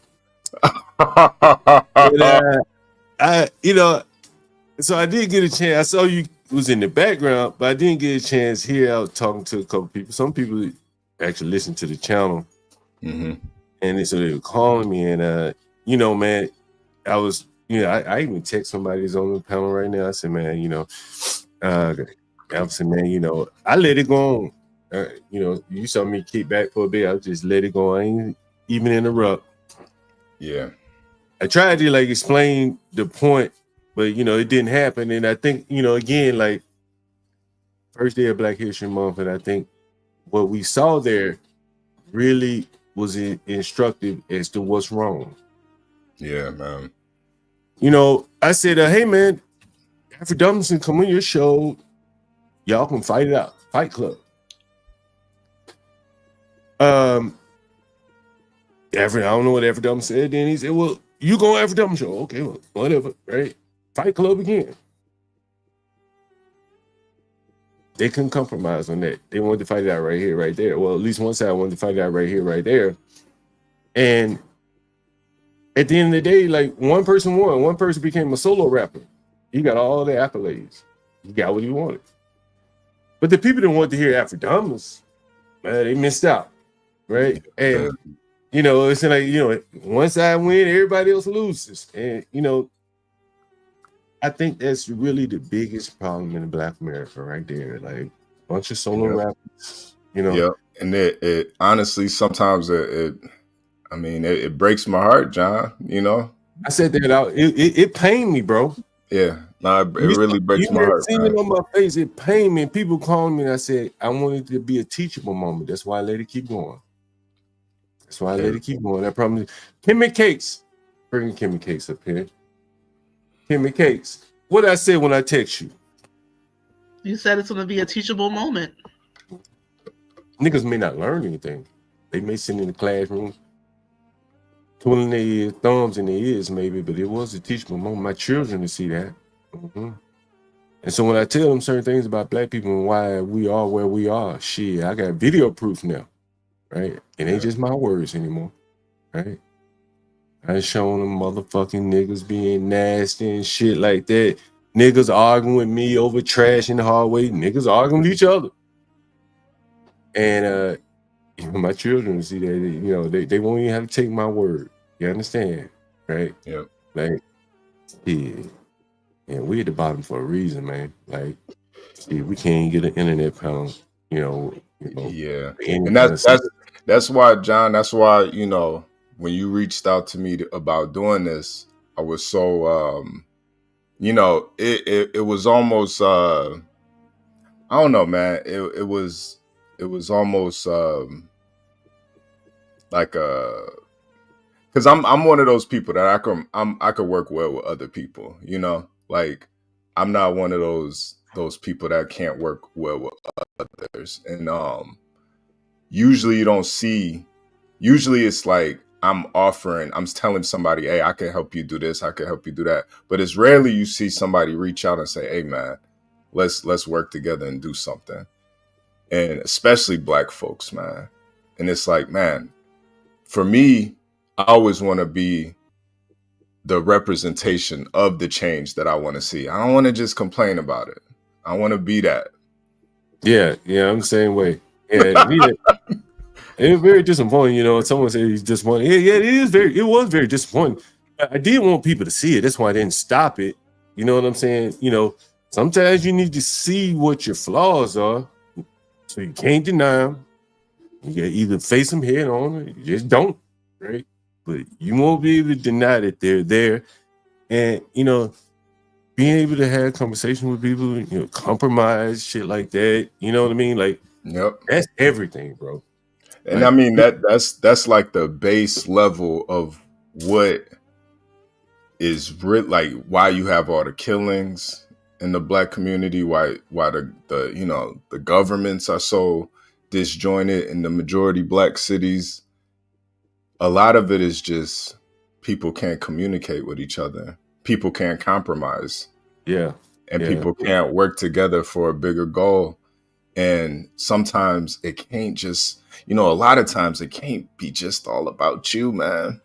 So I did get a chance. I saw you was in the background, but I didn't get a chance here. I was talking to a couple people. Some people actually listen to the channel, and so they were calling me, and man, I was, I even text somebody who's on the panel right now. I said, man, I said, man, I let it go on. You saw me kick back for a bit. I just let it go. I ain't even interrupt. Yeah. I tried to like explain the point, but it didn't happen. And I think, again, like first day of Black History Month, and I think what we saw there really was instructive as to what's wrong. Yeah, man. I said, hey man, Afro Dumbson, come on your show. Y'all can fight it out. Fight Club. I don't know what Afro Dumbson said. Then he said, well, you go Afro Dumbson show. Okay, well, whatever, right? Fight Club again. They couldn't compromise on that. They wanted to fight it out right here, right there. Well, at least one side wanted to fight it out right here, right there. And at the end of the day, like one person won. One person became a solo rapper. He got all the accolades. He got what he wanted. But the people that wanted to hear Afro Dumbson, man, they missed out, right? And it's like, one side win, everybody else loses. And, I think that's really the biggest problem in Black America right there. Like a bunch of solo rappers, Yeah. And it honestly, sometimes it breaks my heart, John, I said that out. It pained me, bro. Yeah. No, it really breaks my heart. You it on my face. It pained me. And people calling me and I said, I wanted it to be a teachable moment. That's why I let it keep going. That's why I let it keep going. That problem is Kimmy Cakes. Bring Kimmy Cakes up here. Kimmy Cakes. What did I say when I text you? You said it's going to be a teachable moment. Niggas may not learn anything. They may sit in the classroom, twiddling their thumbs in their ears maybe, but it was a teachable moment. My children to see that. And so when I tell them certain things about Black people and why we are where we are, shit, I got video proof now, right? It ain't just my words anymore, right? I showing them motherfucking niggas being nasty and shit like that. Niggas arguing with me over trash in the hallway. Niggas arguing with each other. And my children see that, they won't even have to take my word. You understand? Right? Yep. Like, yeah. Yeah, we at the bottom for a reason, man. Like, yeah, we can't get an internet panel, Yeah. And that's why, John, when you reached out to me about doing this, I was so it was almost I don't know, man. It was almost like because I'm one of those people that I could work well with other people, like I'm not one of those people that can't work well with others. And usually it's like I'm telling somebody, hey, I can help you do this, I can help you do that. But it's rarely you see somebody reach out and say, hey man, let's work together and do something. And especially Black folks, man. And it's like, man, for me, I always want to be the representation of the change that I want to see. I don't want to just complain about it. I want to be that. Yeah, I'm the same way. And it's very disappointing, someone said he's disappointed. Yeah, it was very disappointing. I did want people to see it. That's why I didn't stop it. You know what I'm saying? Sometimes you need to see what your flaws are, so you can't deny them. You gotta either face them head on, or you just don't, right? But you won't be able to deny that they're there. And being able to have conversation with people, compromise, shit like that. You know what I mean? Like, yep, that's everything, bro. And I mean that's like the base level of what is like why you have all the killings in the Black community, why the governments are so disjointed in the majority Black cities. A lot of it is just people can't communicate with each other. People can't compromise. Yeah. And people can't work together for a bigger goal. And sometimes it can't just, a lot of times it can't be just all about you, man.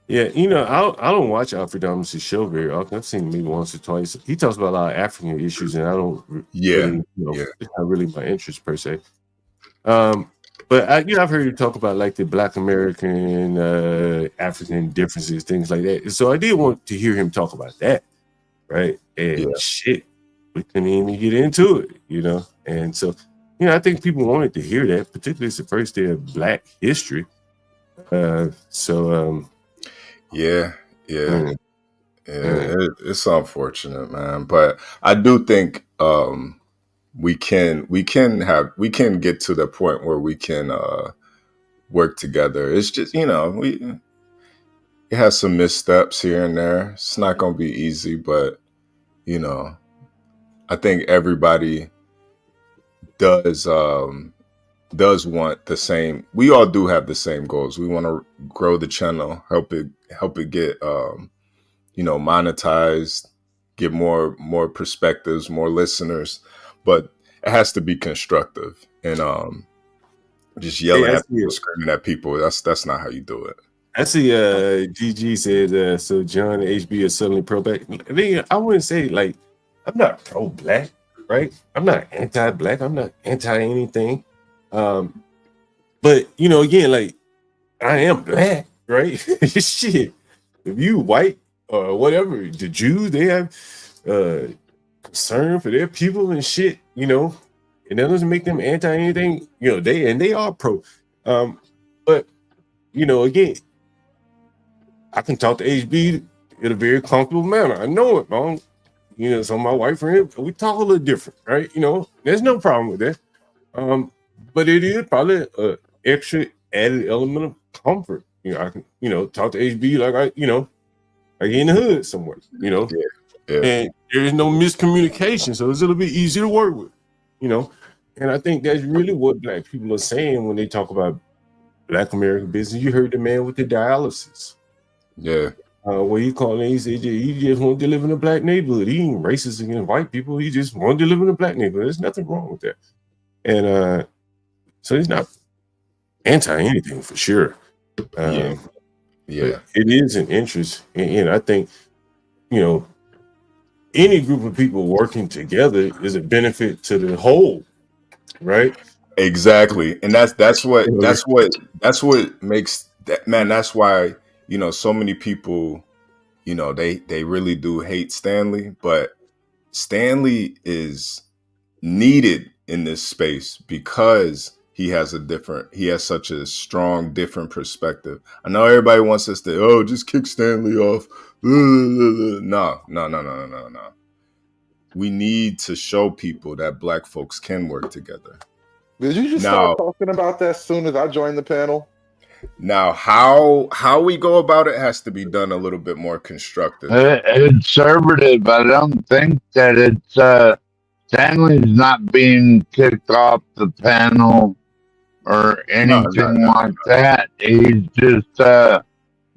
Yeah, I don't watch Alfred Thomas's show very often. I've seen him maybe once or twice. He talks about a lot of African issues, and I don't really, it's not really my interest per se. But I've heard you talk about like the Black American, African differences, things like that. So I did want to hear him talk about that, right? And shit, we couldn't even get into it, And so, I think people wanted to hear that, particularly it's the first day of Black history. It's unfortunate, man. But I do think we can get to the point where we can work together. It's just it has some missteps here and there. It's not going to be easy, but I think everybody does want the same. We all do have the same goals. We want to grow the channel, help it get monetized, get more perspectives, more listeners, but it has to be constructive. And just yelling at people, screaming at people, that's not how you do it. I see GG said so John HB is suddenly pro-Black. I mean, I wouldn't say like I'm not pro-Black, right? I'm not anti-Black, I'm not anti-anything. But again, like I am Black, right? Shit. If you white or whatever, the Jews, they have concern for their people and shit, and that doesn't make them anti anything, they are pro. But again, I can talk to HB in a very comfortable manner. I know it, man. Some of my white friends, we talk a little different, right? There's no problem with that. But it is probably an extra added element of comfort. I can, talk to HB like I in the hood somewhere, and there is no miscommunication, so it's a little bit easier to work with, and I think that's really what Black people are saying when they talk about Black American business. You heard the man with the dialysis, where he called and he said he just wanted to live in a Black neighborhood. He ain't racist against white people. He just wanted to live in a Black neighborhood. There's nothing wrong with that, and so he's not anti anything for sure. It is an interest, and I think any group of people working together is a benefit to the whole, right? Exactly, and that's what makes that, man. That's why so many people they really do hate Stanley, but Stanley is needed in this space because he has such a strong, different perspective. I know everybody wants us to, just kick Stanley off. No. We need to show people that Black folks can work together. Did you just start talking about that as soon as I joined the panel? Now, how we go about it has to be done a little bit more constructive. Conservative. I don't think that it's Stanley's not being kicked off the panel or anything like that. He's just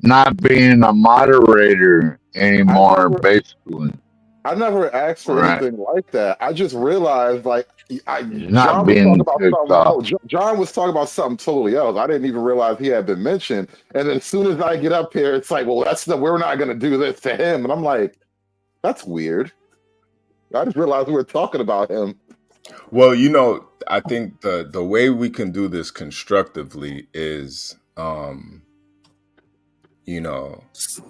not being a moderator anymore, basically. I never asked for Right. anything like that. I just realized, like, He's not John was talking being about picked something. off. Oh, John was talking about something totally else. I didn't even realize he had been mentioned. And then as soon as I get up here, it's like, well, we're not going to do this to him. And I'm like, that's weird. I just realized we were talking about him. Well, I think the way we can do this constructively is,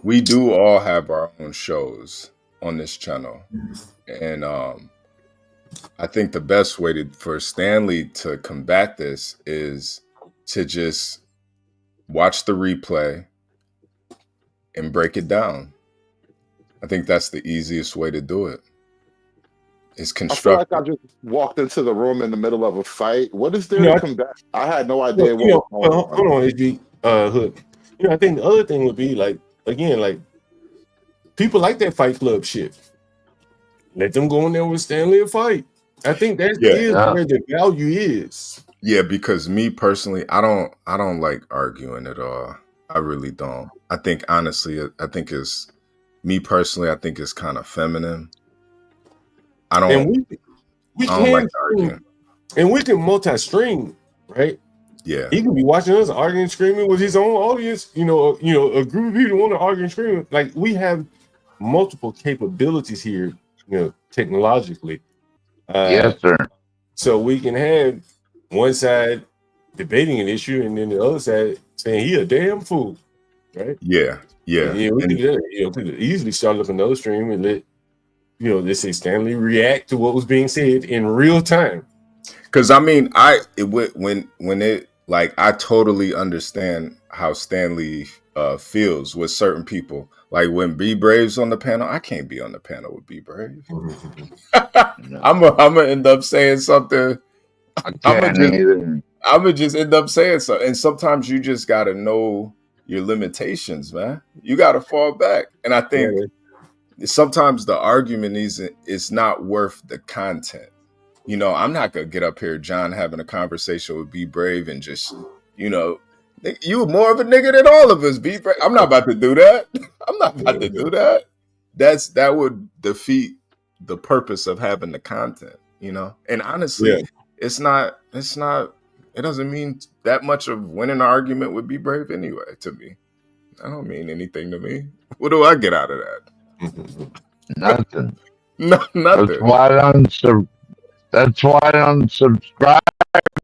we do all have our own shows on this channel, and I think the best way for Stanley to combat this is to just watch the replay and break it down. I think that's the easiest way to do it. It's I feel like constructive. I just walked into the room in the middle of a fight. What is there to combat? I had no idea what was going on. Hold on, HB Hood. I think the other thing would be like, again, like people like that Fight Club shit. Let them go in there with Stanley and fight. I think that is where the value is. Yeah, because me personally, I don't like arguing at all. I really don't. I think honestly, I think it's me personally. I think it's kind of feminine. I don't. And we I don't like arguing. And we can multi-stream, right? Yeah. He can be watching us arguing, screaming with his own audience. A group of people want to argue and scream. Like we have multiple capabilities here, technologically. Yes, sir. So we can have one side debating an issue, and then the other side saying he a damn fool, right? Yeah. We could easily start up another stream and let let's say Stanley react to what was being said in real time. Because I mean, when it like I totally understand how Stanley feels with certain people. Like when B Brave's on the panel, I can't be on the panel with B Brave. I'm gonna end up saying something. I'm gonna just end up saying something. And sometimes you just gotta know your limitations, man. You gotta fall back. And I think sometimes the argument is not worth the content. I'm not gonna get up here, John, having a conversation with B Brave and just, you more of a nigga than all of us, B Brave. I'm not about to do that. I'm not about to do that. That would defeat the purpose of having the content, And honestly, it doesn't mean that much of winning an argument with B Brave anyway, to me. I don't mean anything to me. What do I get out of that? Nothing. Nothing. That's why I don't subscribe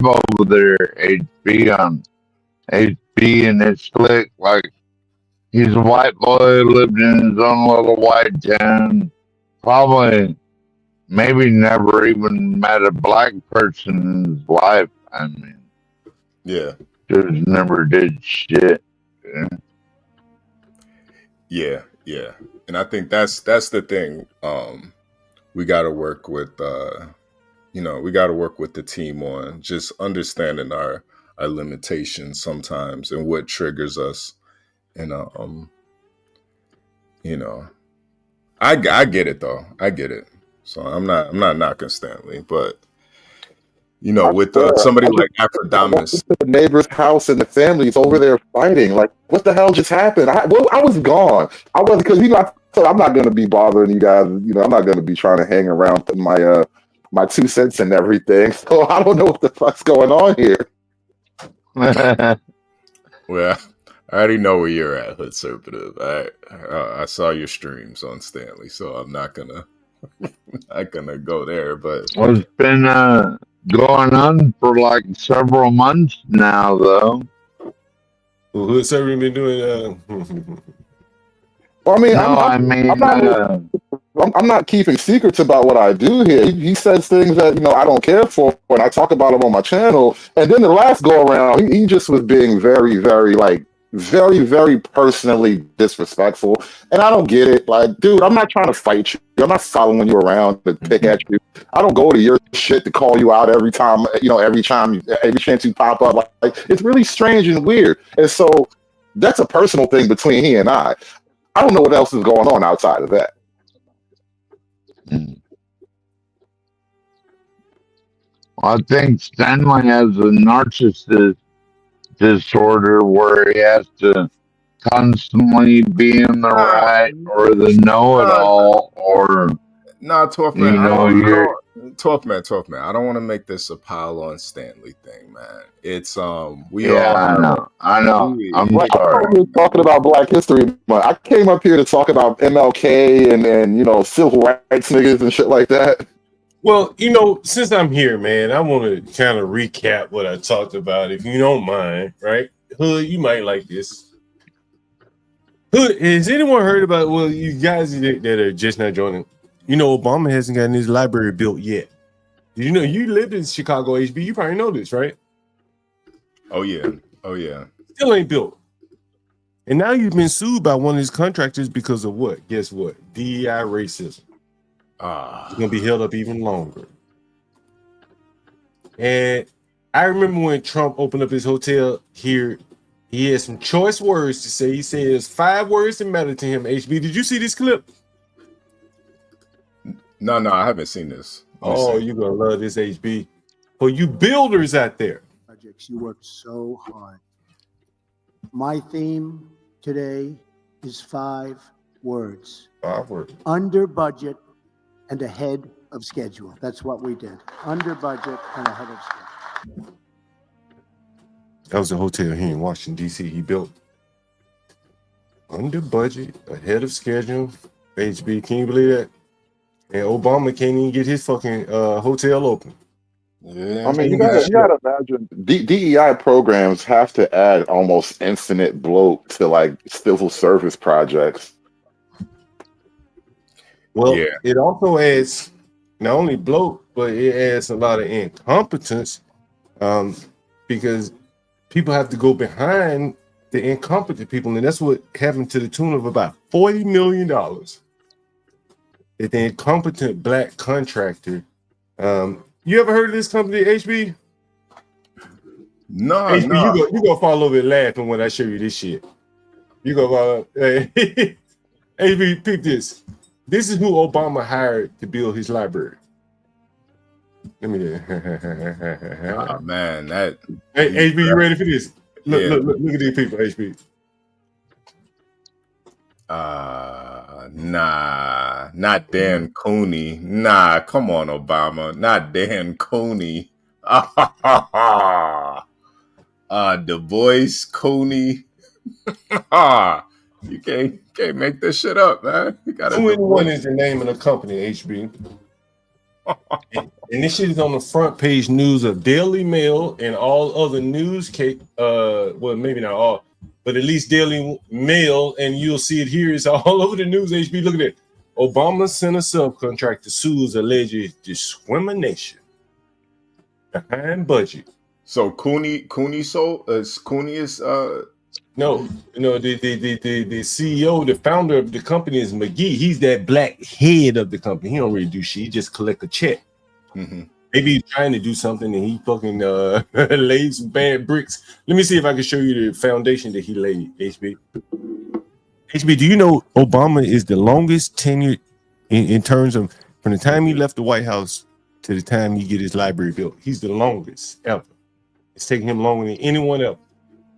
over there, HB on HB and it's slick. Like he's a white boy, lived in his own little white town. Probably, maybe never even met a black person in his life. I mean, yeah, just never did shit. Yeah, and I think that's the thing. We got to work with. We got to work with the team on just understanding our limitations sometimes and what triggers us. And I get it though. I get it. So I'm not knocking Stanley, but with somebody like Aphrodite, the neighbor's house and the family's over there fighting. Like, what the hell just happened? I was gone. I wasn't because I'm not going to be bothering you guys. I'm not going to be trying to hang around my my 2 cents and everything. So I don't know what the fuck's going on here. Well, I already know where you're at, Hood Serpative. I saw your streams on Stanley, so I'm not gonna go there. But well, it's been going on for like several months now, though. Well, Hood Serpative been doing. Well, I mean, I'm not keeping secrets about what I do here. He says things that I don't care for, and I talk about him on my channel. And then the last go around, he just was being very, very very, very personally disrespectful. And I don't get it. Like, dude, I'm not trying to fight you. I'm not following you around to pick at you. I don't go to your shit to call you out every time. Every chance you pop up. Like it's really strange and weird. And so that's a personal thing between he and I. I don't know what else is going on outside of that. I think Stanley has a narcissist disorder where he has to constantly be in the right or the know-it-all or Nah, 12th You man. know, you're 12th man. I don't want to make this a pile on Stanley thing, man. It's we yeah, all I have know. I know. I'm Well, I sorry. thought we were talking about Black History Month. I came up here to talk about MLK and you know civil rights niggas and shit like that. Well, you know, since I'm here, man, I want to kind of recap what I talked about, if you don't mind, right? Hood, you might like this. Hood, has anyone heard about? Well, you guys that are just not joining, you know, Obama hasn't gotten his library built yet. Did you know you lived in Chicago, HB? You probably know this, right? Oh yeah. Still ain't built. And now you've been sued by one of his contractors because of what? Guess what? DEI racism. It's gonna be held up even longer. And I remember when Trump opened up his hotel here, he had some choice words to say. He says 5 words that matter to him. HB, did you see this clip? No, I haven't seen this. Oh, you're gonna love this, HB. For you builders out there. Projects, you worked so hard. My theme today is 5 words. 5 words. Under budget and ahead of schedule. That's what we did. Under budget and ahead of schedule. That was a hotel here in Washington, D.C. he built. Under budget, ahead of schedule. HB, can you believe that? And Obama can't even get his fucking hotel open. Yeah, I mean, you gotta imagine DEI programs have to add almost infinite bloat to like civil service projects. Well, it also adds not only bloat, but it adds a lot of incompetence because people have to go behind the incompetent people. And that's what happened to the tune of about $40 million that the incompetent black contractor. You ever heard of this company, HB? No, HB, you go fall over laughing when I show you this shit. You go follow. HB, pick this. This is who Obama hired to build his library. Let me. Oh man, that. Hey, HB, you ready for this? Look at these people, HB. Nah, not Dan Cooney. Nah, come on, Obama. Not Dan Cooney. Du Bois Cooney. You can't make this shit up, man. You got 2-in-1 is the name of the company, HB. And this shit is on the front page news of Daily Mail and all other news. Well, maybe not all, but at least Daily Mail, and you'll see it here. It's all over the news. HB, look at it. Obama sent a subcontractor sues alleged discrimination behind budget. So Cooney is No, the CEO, the founder of the company is McGee. He's that black head of the company. He don't really do shit. He just collect a check. Mm-hmm. Maybe he's trying to do something and he fucking laid some bad bricks. Let me see if I can show you the foundation that he laid, HB. HB, do you know Obama is the longest tenured in terms of from the time he left the White House to the time he get his library built? He's the longest ever. It's taking him longer than anyone else.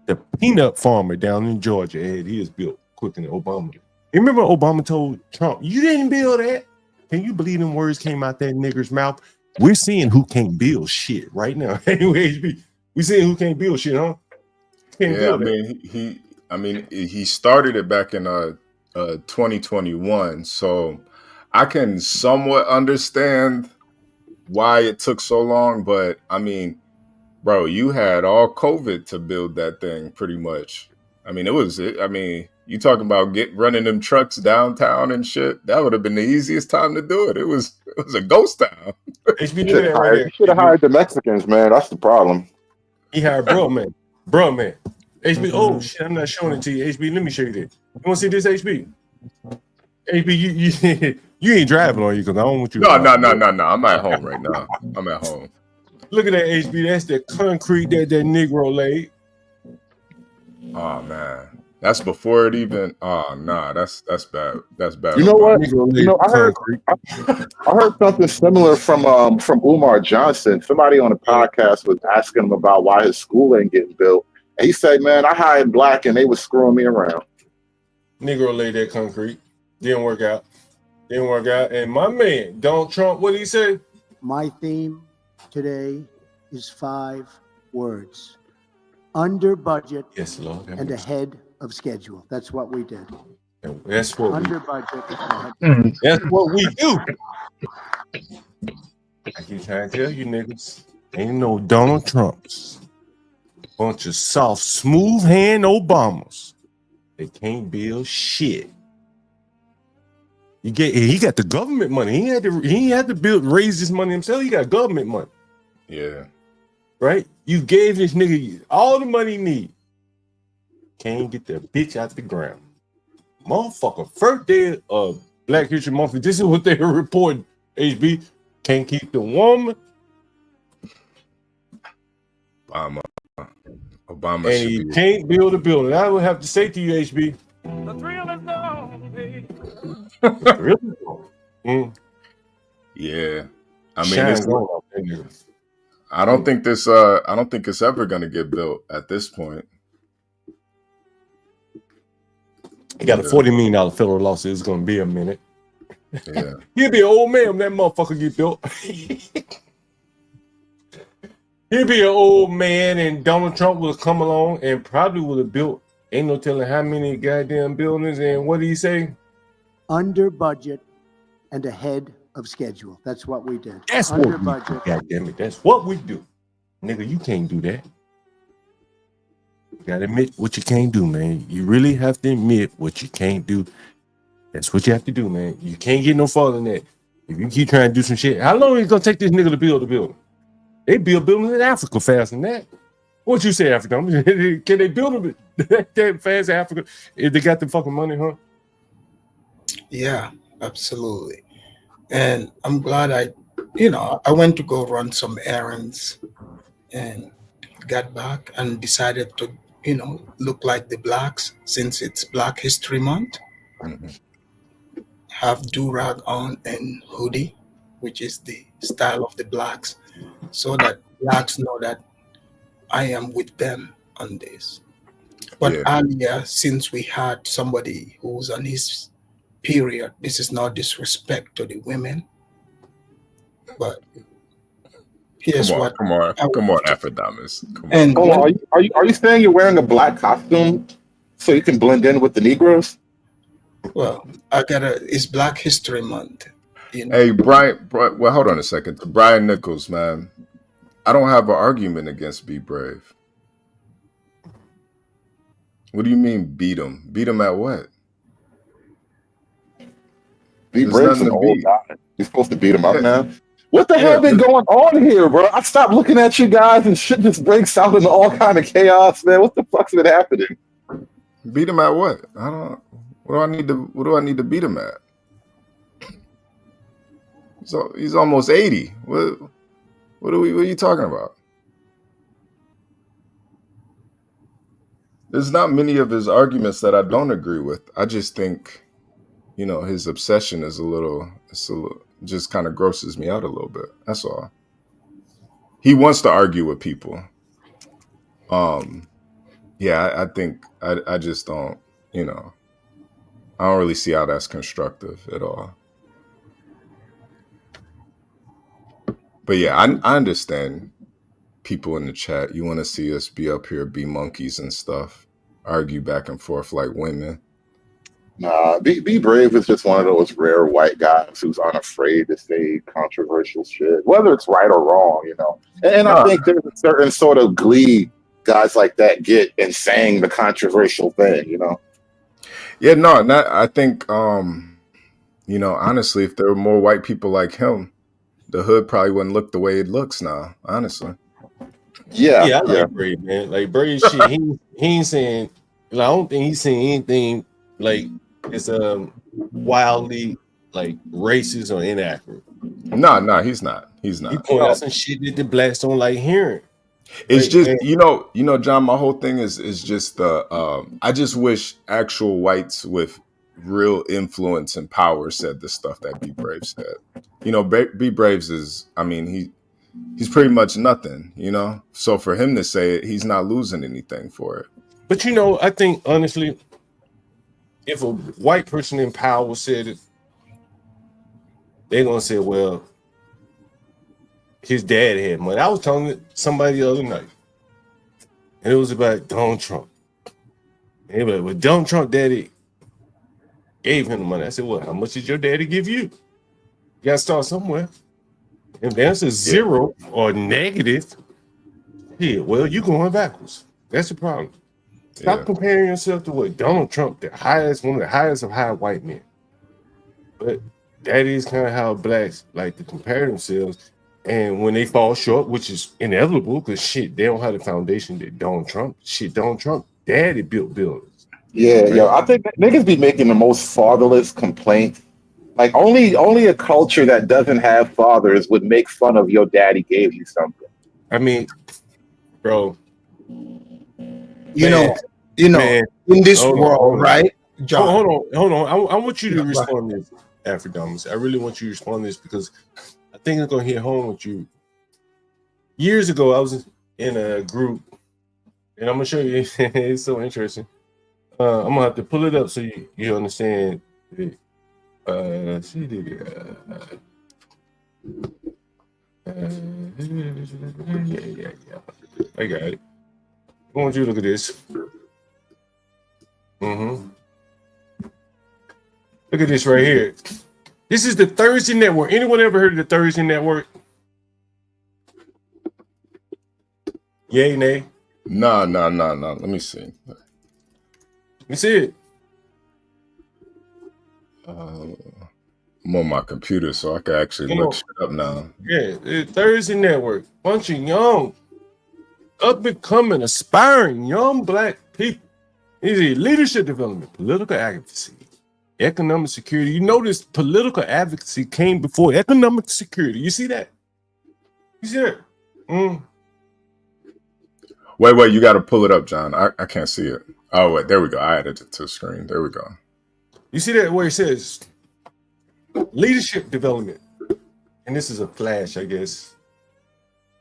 The peanut farmer down in Georgia, he is built quicker than Obama. You remember Obama told Trump, "You didn't build that." Can you believe them words came out that nigger's mouth? We're seeing who can't build shit right now. Anyway, we seeing who can't build shit, huh? He started it back in 2021, so I can somewhat understand why it took so long. But I mean, bro, you had all COVID to build that thing, pretty much. I mean, you talking about running them trucks downtown and shit. That would have been the easiest time to do it. It was a ghost town. You should have hired the Mexicans, man. That's the problem. He hired bro man. HB, oh shit, I'm not showing it to you. HB, let me show you this. You want to see this, HB? HB, you ain't driving, are you? Because I don't want you. No. I'm at home right now. I'm at home. Look at that, HB. That's the concrete that Negro laid. Oh man, that's before it even. Oh nah, that's bad. That's bad. You know what? I heard something similar from Umar Johnson. Somebody on the podcast was asking him about why his school ain't getting built, and he said, "Man, I hired black and they was screwing me around." Negro laid that concrete. Didn't work out. Then one guy, and my man, Donald Trump, what did he say? My theme today is 5 words. Under budget Yes, Lord. and ahead of schedule. That's what we did. That's what Under we budget. And ahead. That's what we do. I keep trying to tell you niggas, ain't no Donald Trumps. Bunch of soft, smooth hand Obamas. They can't build shit. He got the government money. He ain't had to raise this money himself. He got government money. Yeah. Right? You gave this nigga all the money he need. Can't get that bitch out the ground. Motherfucker, first day of Black History Month, this is what they reporting, HB. Can't keep the woman. Obama and should he be. can't build a building. I would have to say to you, HB. The thrill is gone, baby. Yeah. I mean, Shine it's, going out there, nigga. I don't think it's ever gonna get built at this point. He got a $40 million federal lawsuit. It's gonna be a minute. Yeah. He'll be an old man when that motherfucker get built. He'll be an old man, and Donald Trump will come along and probably would have built, ain't no telling how many goddamn buildings. And what did he say? Under budget and ahead of schedule. That's what we did. That's Under what we budget. do. God damn it. That's what we do. Nigga, you can't do that. You gotta admit what you can't do, man. You really have to admit what you can't do. That's what you have to do, man. You can't get no farther than that. If you keep trying to do some shit, how long is it gonna take this nigga to build a building? They build buildings in Africa faster than that. What you say, Africa? Can they build them that fast in Africa if they got the fucking money, huh? Yeah, absolutely. And I'm glad I went to go run some errands and got back and decided to, look like the blacks since it's Black History Month. Mm-hmm. Have do-rag on and hoodie, which is the style of the blacks, so that blacks know that I am with them on this. But earlier, since we had somebody who's on his period, this is not disrespect to the women, but here's come on, Afrodamus. And hold on, are you saying you're wearing a black costume so you can blend in with the Negroes? Well, it's Black History Month. Hey, Brian, well, hold on a second. To Brian Nichols, man, I don't have an argument against Be Brave. What do you mean beat him? Beat him at what? Be Brave's an old guy. You're supposed to beat him up, man. What the hell been going on here, bro? I stopped looking at you guys and shit just breaks out into all kind of chaos, man. What the fuck's been happening? Beat him at what? What do I need to beat him at? So he's almost 80. What are you talking about? There's not many of his arguments that I don't agree with. I just think, his obsession is just kind of grosses me out a little bit. That's all. He wants to argue with people. Yeah, I think I just don't, I don't really see how that's constructive at all. But yeah, I understand people in the chat. You want to see us be up here, be monkeys and stuff, argue back and forth like women. Nah, Be Brave is just one of those rare white guys who's unafraid to say controversial shit, whether it's right or wrong, And I think there's a certain sort of glee guys like that get in saying the controversial thing, Yeah, no, I think, honestly, if there were more white people like him, the hood probably wouldn't look the way it looks now, honestly. Yeah, I like Brave, man. Like Brave shit, he ain't saying, I don't think he's saying anything like it's wildly like racist or inaccurate. No, he's not. He point out some shit that the blacks don't like hearing. It's just John, my whole thing is just I just wish actual whites with real influence and power said the stuff that Be Brave said. Be Brave's is, he's pretty much nothing, So for him to say it, he's not losing anything for it. But I think honestly, if a white person in power said it, they're gonna say, well, his dad had money. I was telling somebody the other night, and it was about Donald Trump. And they were like, well, Donald Trump daddy gave him the money. I said, well, how much did your daddy give you? You gotta start somewhere. If the answer is zero or negative, yeah, well, you're going backwards. That's the problem. Stop comparing yourself to what Donald Trump, one of the highest of high white men. But that is kind of how blacks like to compare themselves. And when they fall short, which is inevitable, because they don't have the foundation that Donald Trump. Donald Trump, daddy built buildings. Yeah, yo, I think niggas be making the most fatherless complaint. Like only a culture that doesn't have fathers would make fun of your daddy gave you something. I mean, bro. You know, in this world, right? John. Hold on. I want you to respond to this, Afrodamus. I really want you to respond to this because I think it's gonna hit home with you. Years ago, I was in a group, and I'm gonna show you. It's so interesting. I'm gonna have to pull it up so you understand. I got it. I want you to look at this. Look at this right here. This is the Thursday Network. Anyone ever heard of the Thursday Network? Yay, nay? No. Let me see. Let me see it. I'm on my computer, so I can actually look shit up now. Yeah, the Thursday Network. Bunch of young, up-and-coming, aspiring young black people. It's a leadership development, political advocacy, economic security. You notice political advocacy came before economic security. You see that? You see that? Wait, you got to pull it up, John. I can't see it. Oh, wait, there we go. I added it to the screen. There we go. You see that where it says leadership development? And this is a flash, I guess.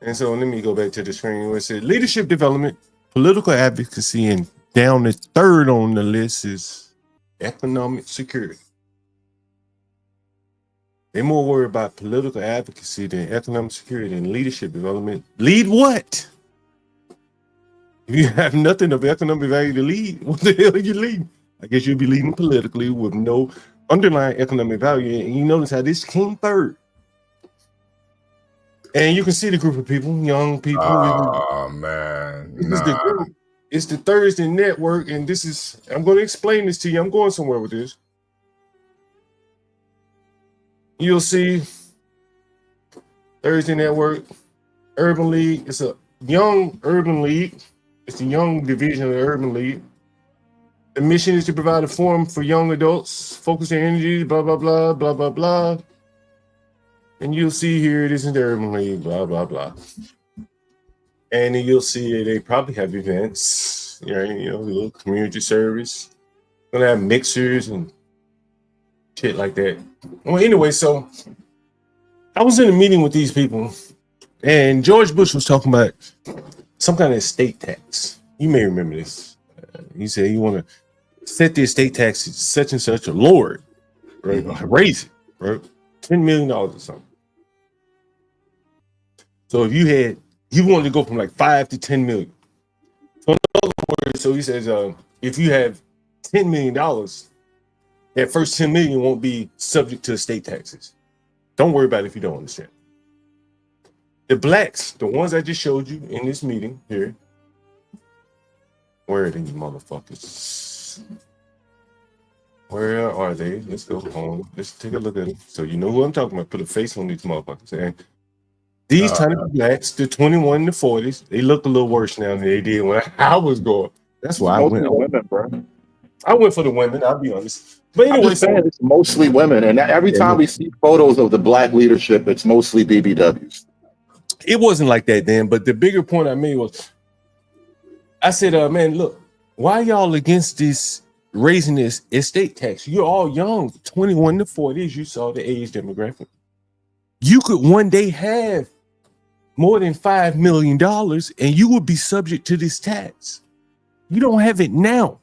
And so let me go back to the screen where it says leadership development, political advocacy, and down the third on the list is economic security. They're more worried about political advocacy than economic security and leadership development. Lead what? If you have nothing of economic value to lead, what the hell are you leading? I guess you'll be leading politically with no underlying economic value. And you notice how this came third. And you can see the group of people, young people. Oh, man. The group. It's the Thursday Network. And this is, I'm going to explain this to you. I'm going somewhere with this. You'll see Thursday Network, Urban League. It's a young urban league. It's a young division of the Urban League. The mission is to provide a forum for young adults, focus their energies, blah, blah, blah, blah, blah, blah. And you'll see here, it isn't the Urban League, blah, blah, blah. And then you'll see they probably have events, right? You know, a little community service. Gonna have mixers and shit like that. Well, anyway, so I was in a meeting with these people, and George Bush was talking about some kind of estate tax. You may remember this. He said you want to set the estate tax at such and such, or lower it, right? Raise it, right? $10 million or something. So if you wanted to go from like 5 to 10 million. So in other words, so he says, if you have $10 million, that first 10 million won't be subject to estate taxes. Don't worry about it if you don't understand. The blacks, the ones I just showed you in this meeting here, where are these motherfuckers? Where are they? Let's go home. Let's take a look at them. So you know who I'm talking about. Put a face on these motherfuckers. And these type of blacks, the 21 to 40s, they look a little worse now than they did when I was going. That's why I went. Women, bro. I went for the women, I'll be honest. But anyway, it's mostly women. And every time we see photos of the black leadership, it's mostly BBWs. It wasn't like that then, but the bigger point I made was, I said, man, look, why y'all against this raising this estate tax? You're all young, 21 to 40s. You saw the age demographic. You could one day have more than $5 million and you would be subject to this tax. You don't have it now,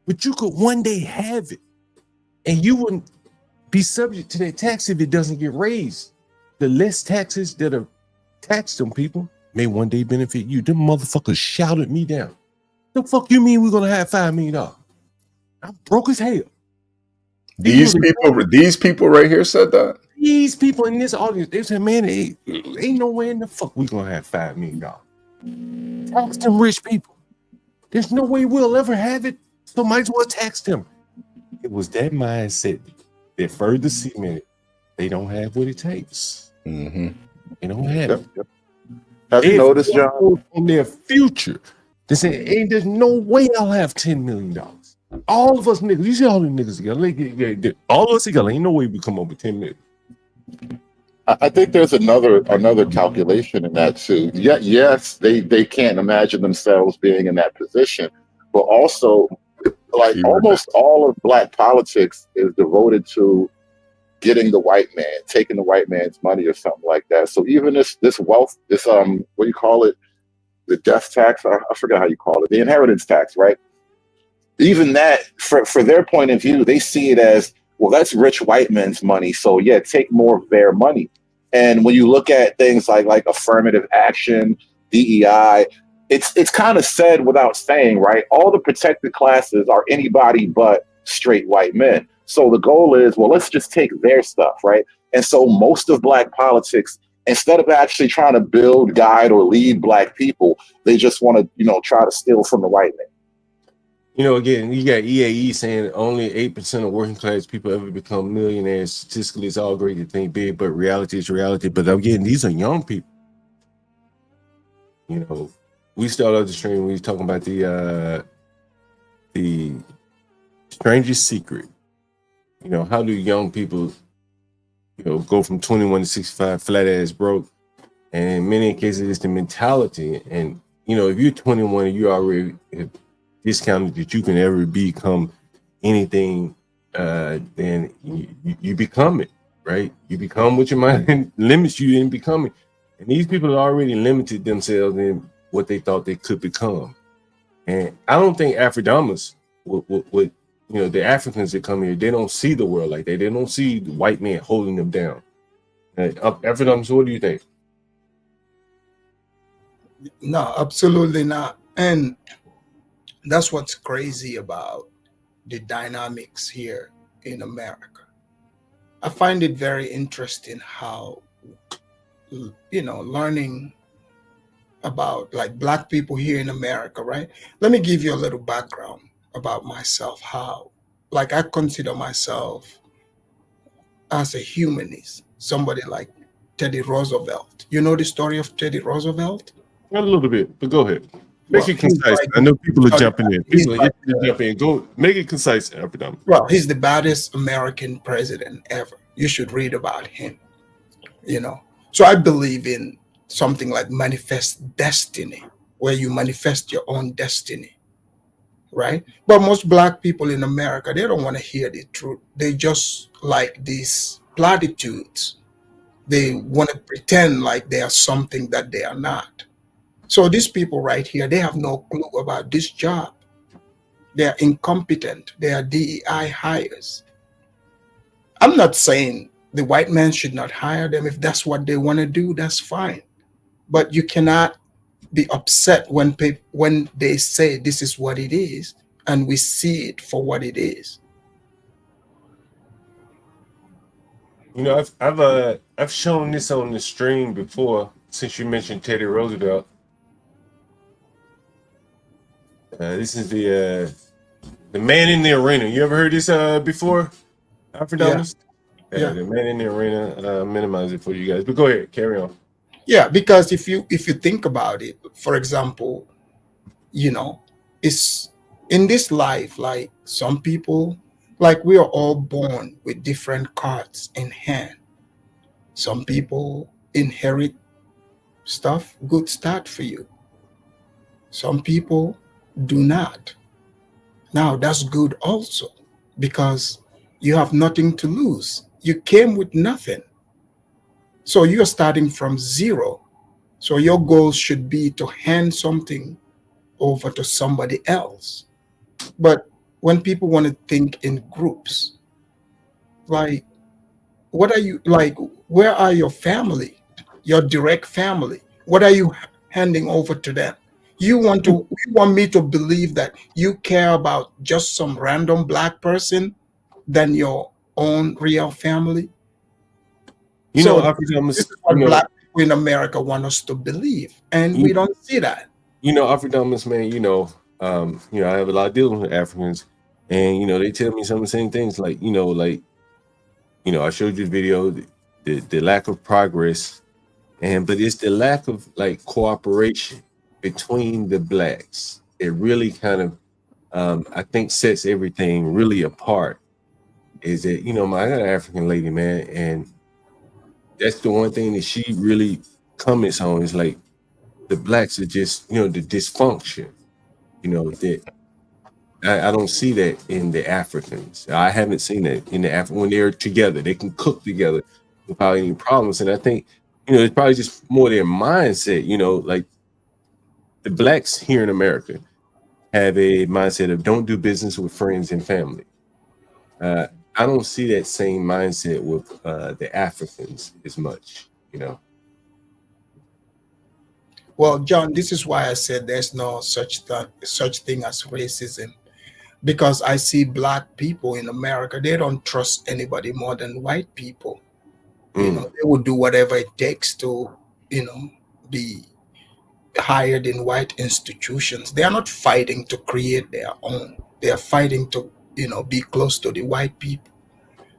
but you could one day have it and you wouldn't be subject to that tax if it doesn't get raised. The less taxes that are taxed on people may one day benefit you. Them motherfuckers shouted me down. The fuck you mean we're gonna have $5 million? I'm broke as hell. These people right here said that. These people in this audience, they said, man, ain't no way in the fuck we gonna have $5 million. Tax them rich people. There's no way we'll ever have it, so might as well tax them. It was that mindset that further cemented they don't have what it takes. Mm-hmm. They don't have it. Yep. Have you noticed, John? On their future, they say, there's no way I'll have $10 million. All of us niggas, you see all the niggas together, all of us together, ain't no way we come up with 10 million. I think there's another calculation in that too. Yes, they can't imagine themselves being in that position, but also, like, almost all of Black politics is devoted to getting the white man, taking the white man's money or something like that. So even this wealth, this what do you call it? The death tax? I forget how you call it. The inheritance tax, right? Even that, for their point of view, they see it as, well, that's rich white men's money. So yeah, take more of their money. And when you look at things like affirmative action, DEI, it's kind of said without saying, right? All the protected classes are anybody but straight white men. So the goal is, well, let's just take their stuff, right? And so most of Black politics, instead of actually trying to build, guide, or lead Black people, they just want to, try to steal from the white man. Again, you got EAE saying only 8% of working class people ever become millionaires. Statistically, it's all great to think big, but reality is reality. But again, these are young people. We started the stream. We was talking about the strangest secret. How do young people, go from 21 to 65 flat ass broke? And in many cases, it's the mentality. And if you're 21 and you already discounted that you can ever become anything, then you become it, right? You become what your mind limits you in becoming. And these people have already limited themselves in what they thought they could become. And I don't think Afrodamas would the Africans that come here, they don't see the world like that. They don't see the white man holding them down. Afrodamas, what do you think? No, absolutely not. And that's what's crazy about the dynamics here in America. I find it very interesting how, learning about like Black people here in America, right? Let me give you a little background about myself, how, like, I consider myself as a humanist, somebody like Teddy Roosevelt. You know the story of Teddy Roosevelt? A little bit, but go ahead. Make it concise. I know people are jumping in. People are jumping in. Go make it concise, Afrodamas. Well, he's the baddest American president ever. You should read about him. So I believe in something like manifest destiny, where you manifest your own destiny, right? But most Black people in America, they don't want to hear the truth. They just like these platitudes. They want to pretend like they are something that they are not. So these people right here, they have no clue about this job. They are incompetent. They are DEI hires. I'm not saying the white man should not hire them. If that's what they want to do, that's fine. But you cannot be upset when they say this is what it is, and we see it for what it is. I've shown this on the stream before, since you mentioned Teddy Roosevelt. This is the man in the arena. You ever heard this before, Afrodamas? Yeah. The man in the arena. Minimize it for you guys, but go ahead, carry on. Yeah, because if you think about it, for example, it's in this life, like some people, like we are all born with different cards in hand. Some people inherit stuff, good start for you. Some people do not. Now that's good also, because you have nothing to lose. You came with nothing. So you're starting from zero. So your goal should be to hand something over to somebody else. But when people want to think in groups, like what are you like? Where are your family, your direct family? What are you handing over to them? You want me to believe that you care about just some random black person than your own real family? You know, So this Africanus, is what black people in America want us to believe, and we don't see that. You know, Africanus, man, I have a lot of dealing with Africans, and they tell me some of the same things, like, I showed you the video, the lack of progress, but it's the lack of like cooperation between the blacks. It really kind of I think sets everything really apart. Is that, I got an African lady, man, and that's the one thing that she really comments on is like the blacks are just, the dysfunction, that I don't see that in the Africans. I haven't seen that in the when they're together, they can cook together without any problems. And I think, it's probably just more their mindset, like the blacks here in America have a mindset of don't do business with friends and family. I don't see that same mindset with the Africans as much. Well, John, this is why I said there's no such thing as racism, because I see black people in America, they don't trust anybody more than white people. They would do whatever it takes to, be hired in white institutions. They are not fighting to create their own. They are fighting to, be close to the white people.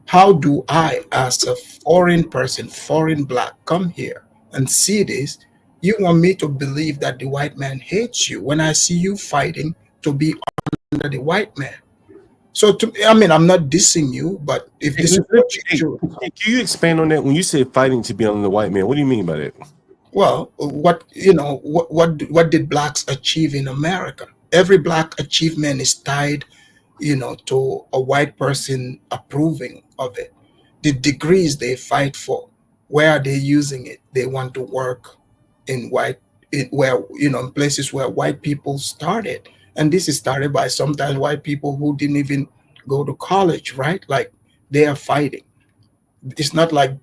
How do I, as a foreign person, foreign black, come here and see this? You want me to believe that the white man hates you when I see you fighting to be under the white man? So, I'm not dissing you, but if this is what you do, can you expand on that? When you say fighting to be under the white man, what do you mean by that? well, what did blacks achieve in America? Every black achievement is tied, to a white person approving of it. The degrees they fight for, where are they using it? They want to work in in places where white people started. And this is started by sometimes white people who didn't even go to college, right? Like, they are fighting. It's not like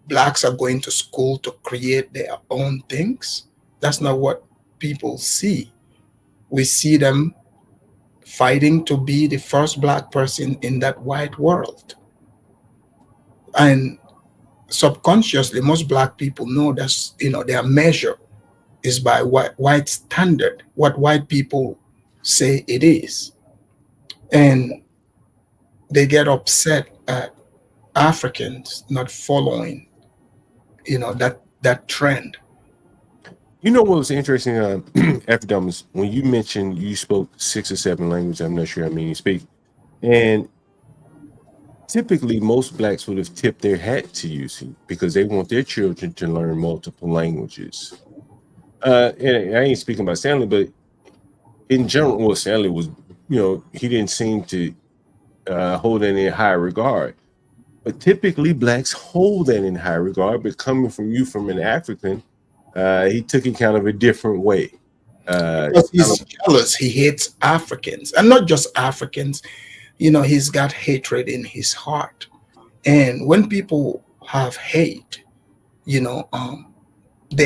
blacks are going to school to create their own things. That's not what people see. We see them fighting to be the first black person in that white world. And subconsciously, most black people know that's, their measure is by white standard, what white people say it is. And they get upset at Africans not following, that trend. You know what was interesting, Epidemics, when you mentioned you spoke 6 or 7 languages, I'm not sure how many you speak, and typically most blacks would have tipped their hat to you, because they want their children to learn multiple languages. And I ain't speaking about Stanley, but in general, well, Stanley was, he didn't seem to hold that in high regard. But typically blacks hold that in high regard, but coming from you from an African, he took it kind of a different way. Because he's jealous. He hates Africans, and not just Africans. He's got hatred in his heart. And when people have hate, they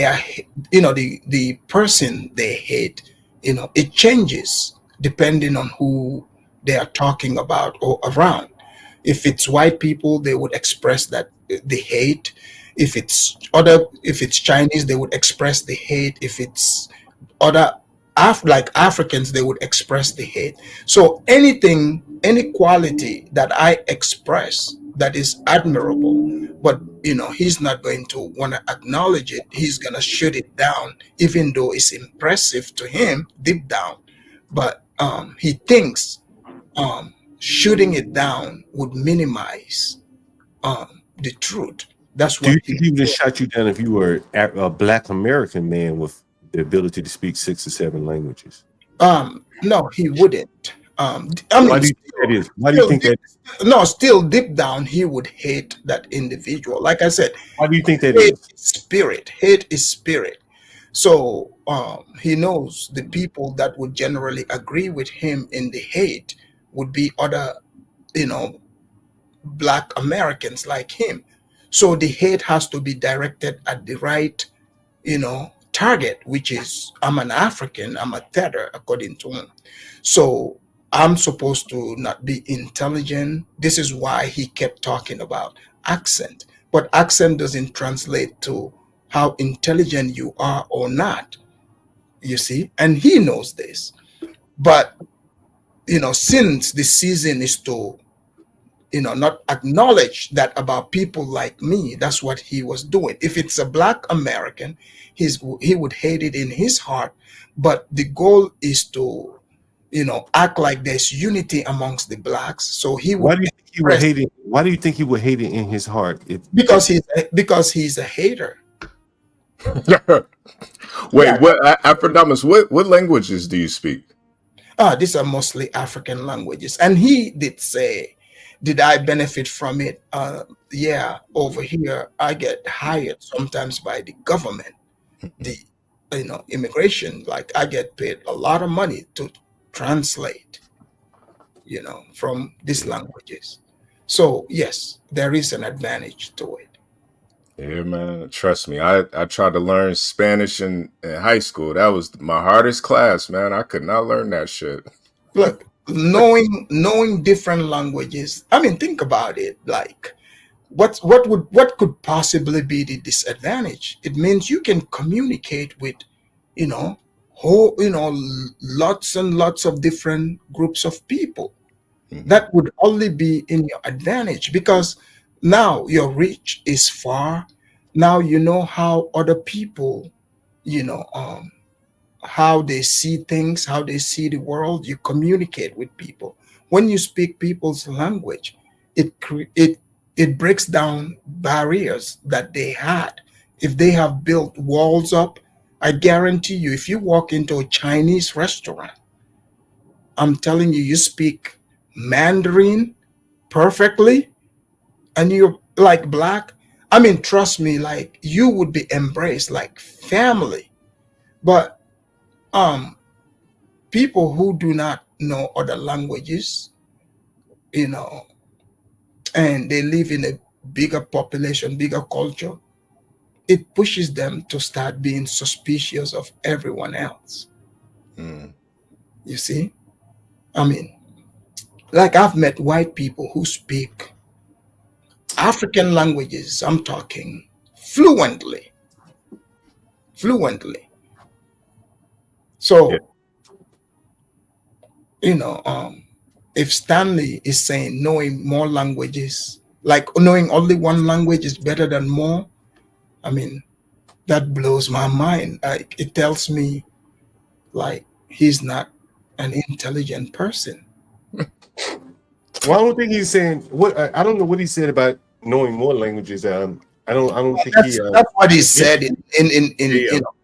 are, the person they hate, it changes depending on who they are talking about or around. If it's white people, they would express that the hate. If it's Chinese, they would express the hate. If it's other like Africans, they would express the hate. So any quality that I express that is admirable, but he's not going to want to acknowledge it. He's gonna shoot it down, even though it's impressive to him deep down. But he thinks shooting it down would minimize the truth. That's Do you what think he would have shot you down if you were a black American man with the ability to speak 6 or 7 languages? No, he wouldn't. Why do you think that is? Why do you think that? No, still deep down, he would hate that individual. Like I said, why do you think that hate is? Spirit. Hate is spirit. So he knows the people that would generally agree with him in the hate would be other, black Americans like him. So the hate has to be directed at the right, target, which is I'm an African, I'm a Tether, according to him. So I'm supposed to not be intelligent. This is why he kept talking about accent. But accent doesn't translate to how intelligent you are or not, you see, and he knows this. But since the season is to not acknowledge that about people like me, that's what he was doing. If it's a Black American, he would hate it in his heart. But the goal is to act like there's unity amongst the blacks. So he Why would do you think he would hate it? Why do you think he would hate it in his heart? Because he's a hater. Wait, Yeah. what, Afrodamus, what languages do you speak? These are mostly African languages. And he did say, did I benefit from it? Yeah, over here, I get hired sometimes by the government, the immigration. Like I get paid a lot of money to translate, from these languages. So yes, there is an advantage to it. Yeah, man. Trust me. I tried to learn Spanish in high school. That was my hardest class, man. I could not learn that shit. Look, knowing different languages. I mean, think about it. Like, what could possibly be the disadvantage? It means you can communicate with, lots and lots of different groups of people. That would only be in your advantage because now your reach is far. Now you know how other people, how they see things, how they see the world. You communicate with people. When you speak people's language, it breaks down barriers that they had. If they have built walls up, I guarantee you, if you walk into a Chinese restaurant, I'm telling you, you speak Mandarin perfectly, and you're like Black. I mean, trust me, like you would be embraced like family. But people who do not know other languages, and they live in a bigger population, bigger culture, it pushes them to start being suspicious of everyone else. You see? I mean, like I've met white people who speak African languages, I'm talking fluently. So, if Stanley is saying knowing more languages, like knowing only one language is better than more, I mean, that blows my mind. Like it tells me like he's not an intelligent person. Well, I don't think he's saying what I don't know what he said about knowing more languages. I don't think That's what he said in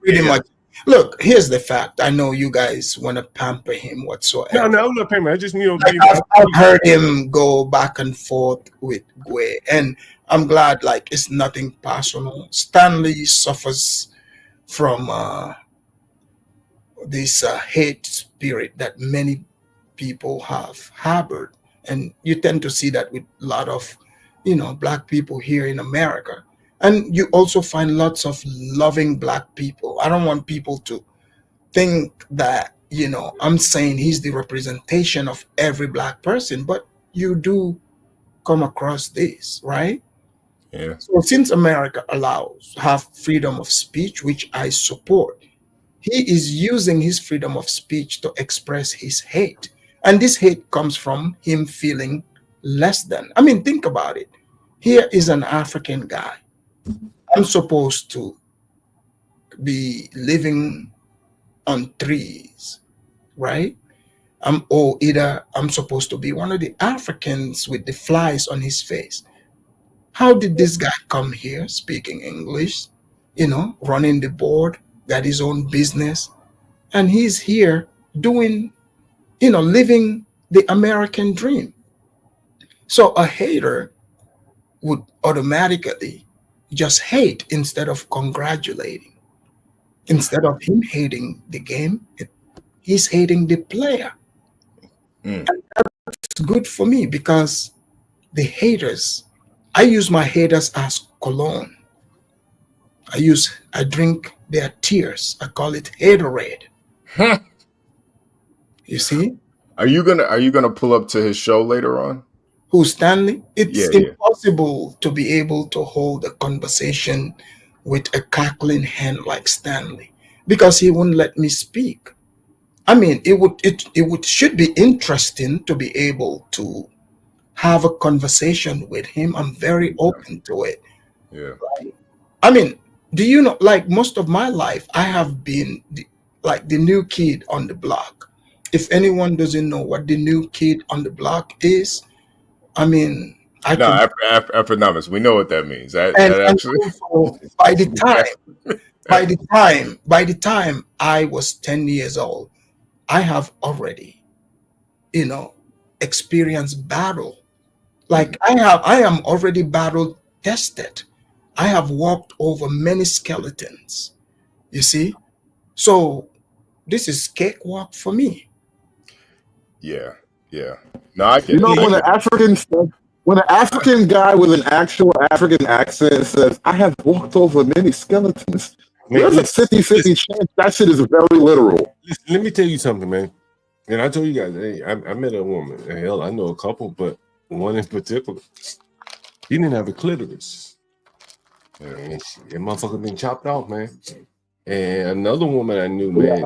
pretty much. Look, here's the fact. I know you guys want to pamper him whatsoever. No, I'm not pampering. I just Like, I've heard him go back and forth with Gwe, and I'm glad. Like it's nothing personal. Stanley suffers from this hate spirit that many people have harbored, and you tend to see that with a lot of Black people here in America. And you also find lots of loving Black people. I don't want people to think that I'm saying he's the representation of every Black person, but you do come across this, right? Yeah. So since America have freedom of speech, which I support, he is using his freedom of speech to express his hate. And this hate comes from him feeling less than. I mean, think about it. Here is an African guy. I'm supposed to be living on trees, right? Or either I'm supposed to be one of the Africans with the flies on his face. How did this guy come here speaking English, running the board, got his own business, and he's here doing, living the American dream? So a hater would automatically just hate instead of congratulating. Instead of him hating the game, he's hating the player. And that's good for me because the haters I use my haters as cologne. I drink their tears. I call it haterade. You see? Are you gonna pull up to his show later on? Who, Stanley? It's Yeah. impossible to be able to hold a conversation with a cackling hen like Stanley because he wouldn't let me speak. I mean, it should be interesting to be able to have a conversation with him. I'm very open to it. Yeah. I mean, do you know, like most of my life, I have been like the new kid on the block. If anyone doesn't know what the new kid on the block is, I mean, Afronomics. We know what that means. That and actually. also by the time I was 10 years old, I have already, experienced battle. Like I am already battle tested. I have walked over many skeletons. You see? So this is cakewalk for me. Yeah. No, I get You know, when an African guy with an actual African accent says, I have walked over many skeletons, there's a 50-50 chance that shit is very literal. Let me tell you something, man. And I told you guys, hey, I met a woman. Hell, I know a couple, but one in particular, he didn't have a clitoris. And that motherfucker been chopped off, man. And another woman I knew, man,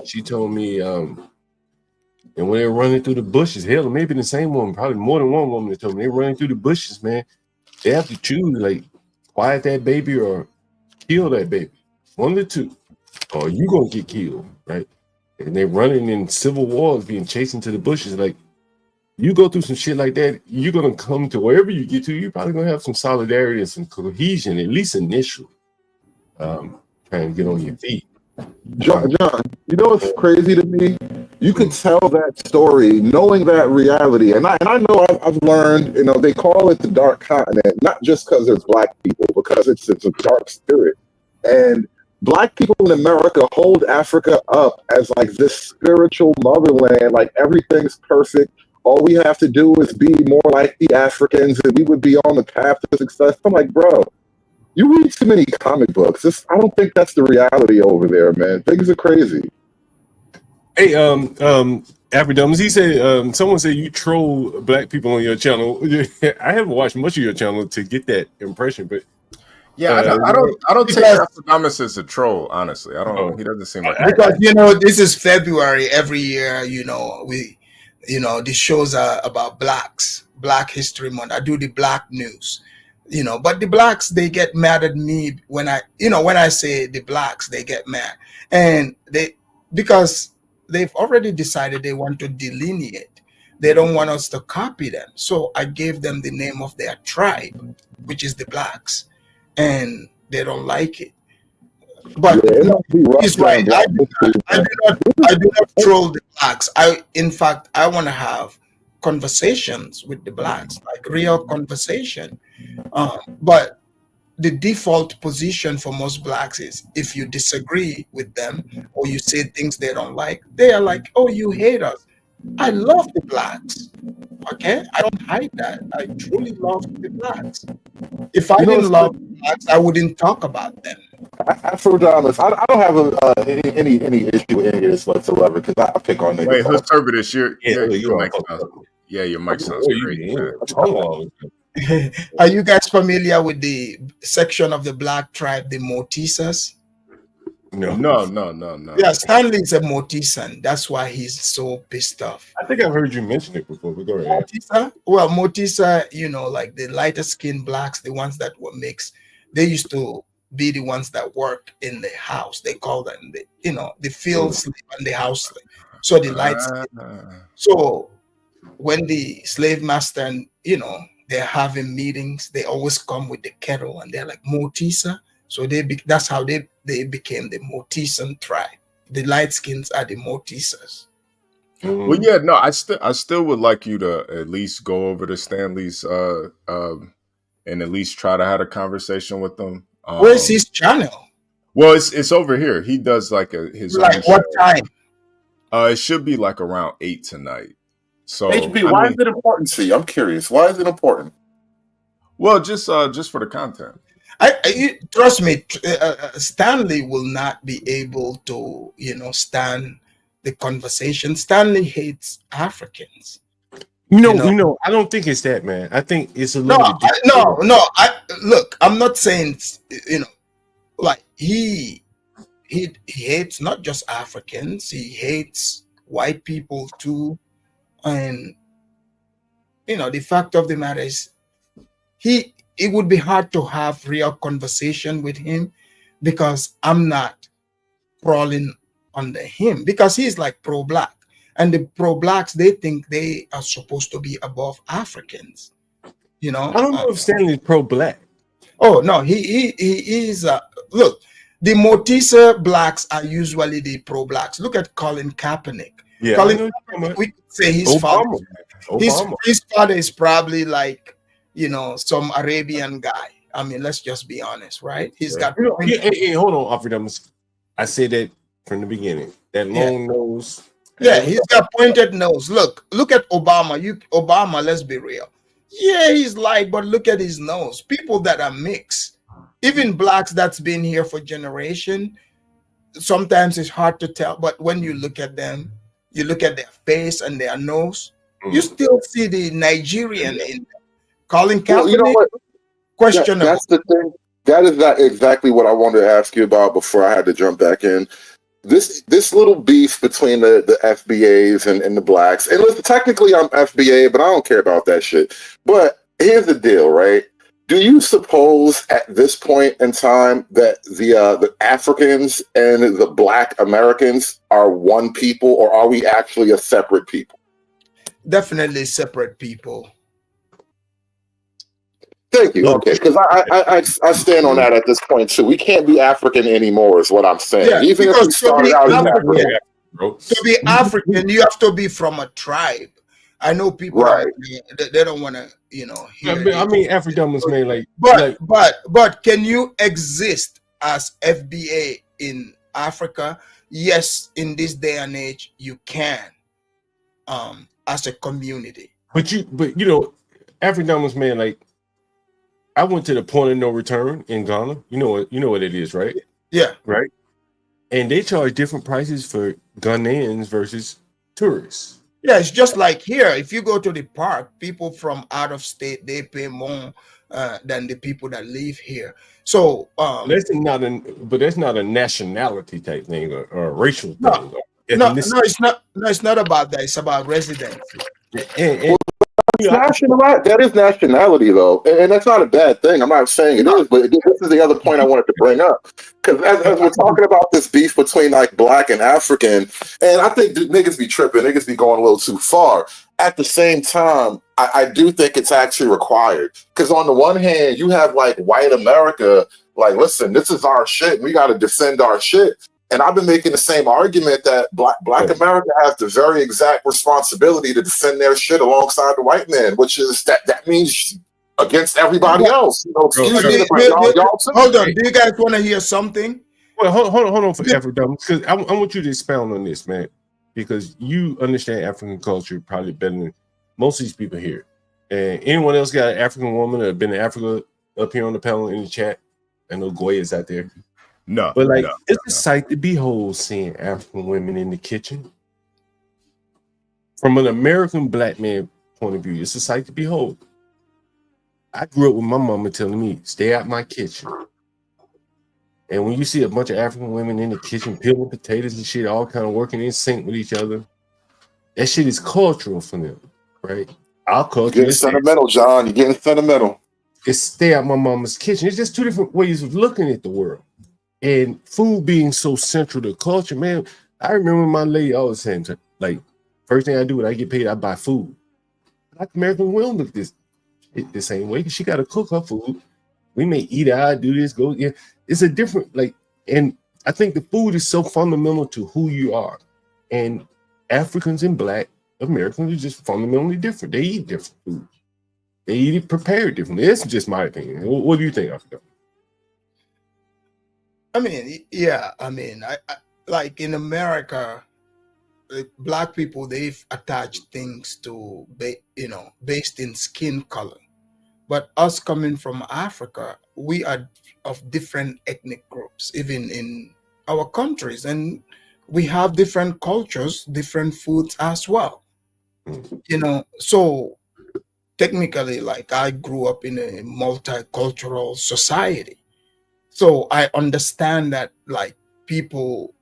she told me, and when they're running through the bushes, hell, maybe the same woman, probably more than one woman that told me they're running through the bushes, man. They have to choose, like, quiet that baby or kill that baby. One of the two. Or you gonna get killed, right? And they're running in civil wars, being chased into the bushes. Like, you go through some shit like that, you're gonna come to wherever you get to, you're probably gonna have some solidarity and some cohesion, at least initially. Trying to get on your feet. John, you know what's crazy to me? You can tell that story knowing that reality. And I know I've learned, they call it the dark continent, not just because there's black people, because it's a dark spirit. And black people in America hold Africa up as like this spiritual motherland, like everything's perfect. All we have to do is be more like the Africans and we would be on the path to success. I'm like, bro, you read too many comic books. I don't think that's the reality over there, man. Things are crazy. Hey, Afrodomus, he said, someone said you troll black people on your channel. I haven't watched much of your channel to get that impression, but yeah, I don't take Afrodomus as a troll, honestly. I don't. He doesn't seem like because this is February every year. The shows are about Black History Month. I do the Black news. But the blacks, they get mad at me when I say the blacks, they get mad. And because they've already decided they want to delineate. They don't want us to copy them. So I gave them the name of their tribe, which is the blacks. And they don't like it. But he's right. I do not troll the blacks. In fact, I want to have conversations with the blacks, like real conversation. But the default position for most blacks is if you disagree with them or you say things they don't like, they are like, oh, you hate us. I love the blacks. Okay? I don't hide that. I truly love the blacks. If I didn't love the blacks, I wouldn't talk about them. Afrodomus, I don't have any issue with any of this whatsoever because I pick on niggas. Wait, who's Turbidus? Your mic sounds. Yeah, your mic sounds great. Are you guys familiar with the section of the black tribe, the Motisas? No. Yeah, Stanley is a Motisan. That's why he's so pissed off. I think I've heard you mention it before. But go ahead. Motisa? Well, Motisa, like the lighter skinned blacks, the ones that were mixed, they used to be the ones that work in the house. They call them the field slave and the house slave. So the light skin. So when the slave master and they're having meetings, they always come with the kettle and they're like Motisa. So that's how they became the Motisan tribe. The light skins are the Motisas. Well, yeah, no, I still would like you to at least go over to Stanley's and at least try to have a conversation with them. Where's his channel? Well, it's over here. He does his like what time? It should be like around 8 tonight. So HB, why is it important to you? I'm curious. Why is it important? Well, just for the content. Trust me, Stanley will not be able to, stand the conversation. Stanley hates Africans. You know, I don't think it's that, man. I think it's a No, little bit different. Look, I'm not saying, like he hates not just Africans, he hates white people too. And, the fact of the matter is, it would be hard to have real conversation with him because I'm not crawling under him, because he's like pro-black, and the pro-blacks, they think they are supposed to be above Africans. I don't know if Stanley's pro-black. Oh no, he is. Look, the Motisa blacks are usually the pro-blacks. Look at Colin Kaepernick. Yeah, Colin Kaepernick, we could say his Obama. father. His father is probably like, some Arabian guy. I mean, let's just be honest, right? He's got. Hey, hold on, Alfred. I said that from the beginning. That long nose. Yeah, he's got pointed nose. Look at Obama. Obama, let's be real. Yeah, he's light, but look at his nose. People that are mixed, even blacks that's been here for generation, sometimes it's hard to tell. But when you look at them, you look at their face and their nose, you still see the Nigerian in them. Colin Kaepernick, questionable. That's the thing. That is not exactly what I wanted to ask you about before I had to jump back in. This little beef between the FBAs and the blacks. And listen, technically I'm FBA, but I don't care about that shit. But here's the deal, right? Do you suppose at this point in time that the Africans and the Black Americans are one people, or are we actually a separate people? Definitely separate people. Thank you. Okay, because I stand on that at this point too. We can't be African anymore, is what I'm saying. Yeah, even if we started out as African, to be African, you have to be from a tribe. I know people, right? They don't want to, hear. I mean, African was made like. But can you exist as FBA in Africa? Yes, in this day and age, you can, as a community. But African was made like. I went to the point of no return in Ghana. You know what it is, right? Yeah. Right. And they charge different prices for Ghanaians versus tourists. Yeah, it's just like here. If you go to the park, people from out of state, they pay more than the people that live here. So that's not a nationality type thing or a racial thing. No, it's not. No, it's not about that. It's about residency. That is nationality, though, and that's not a bad thing. I'm not saying it is, but this is the other point I wanted to bring up. Because as we're talking about this beef between like Black and African, and I think niggas be tripping, niggas be going a little too far. At the same time, I do think it's actually required. Because on the one hand, you have like white America, like, listen, this is our shit. We got to defend our shit. And I've been making the same argument that Black America has the very exact responsibility to defend their shit alongside the white man, which is that means against everybody else. Excuse me, y'all hold on. Do you guys want to hear something? Well, hold on for African, because I want you to expound on this, man, because you understand African culture probably better than most of these people here. And anyone else got an African woman that have been in Africa up here on the panel in the chat? I know Goy is out there. No, but it's a sight to behold seeing African women in the kitchen. From an American Black man point of view, it's a sight to behold. I grew up with my mama telling me, stay out my kitchen. And when you see a bunch of African women in the kitchen peeling potatoes and shit, all kind of working in sync with each other, that shit is cultural for them, right? Our culture is sentimental, John. You're getting sentimental. It's stay out my mama's kitchen. It's just two different ways of looking at the world. And food being so central to culture, man. I remember my lady always saying, like, first thing I do when I get paid, I buy food. Black American will look the same way because she got to cook her food. We may eat out, do this, go. Yeah, it's a different and I think the food is so fundamental to who you are. And Africans and Black Americans are just fundamentally different. They eat different food. They eat it prepared differently. That's just my opinion. What do you think, Africa? I mean, yeah. I mean, I like in America, Black people, they've attached things to, based in skin color. But us coming from Africa, we are of different ethnic groups, even in our countries, and we have different cultures, different foods as well. So technically, like, I grew up in a multicultural society, so I understand that, like, people,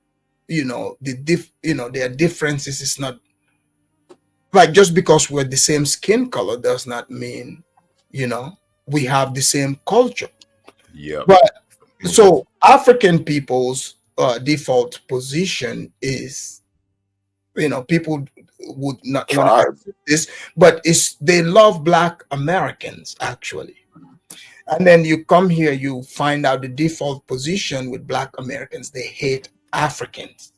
their differences is not like, just because we're the same skin color does not mean we have the same culture. Yep. But so African people's default position is, people would not want to accept this, but they love Black Americans, actually. And then you come here, you find out the default position with Black Americans, they hate Africans.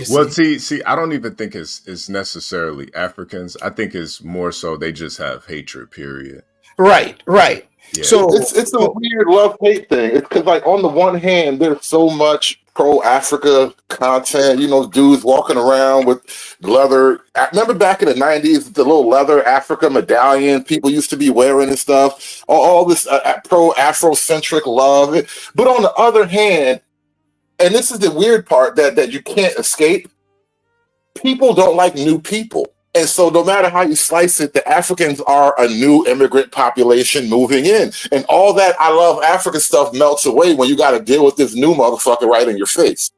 Well, see, I don't even think it's necessarily Africans. I think it's more so they just have hatred, period. Right. Yeah. So it's a weird love-hate thing. It's because, like, on the one hand, there's so much pro-Africa content, dudes walking around with leather. I remember back in the 90s, the little leather Africa medallion people used to be wearing and stuff, all this pro-Afrocentric love. But on the other hand, and this is the weird part that you can't escape, people don't like new people. And so no matter how you slice it, the Africans are a new immigrant population moving in. And all that I love Africa stuff melts away when you got to deal with this new motherfucker right in your face.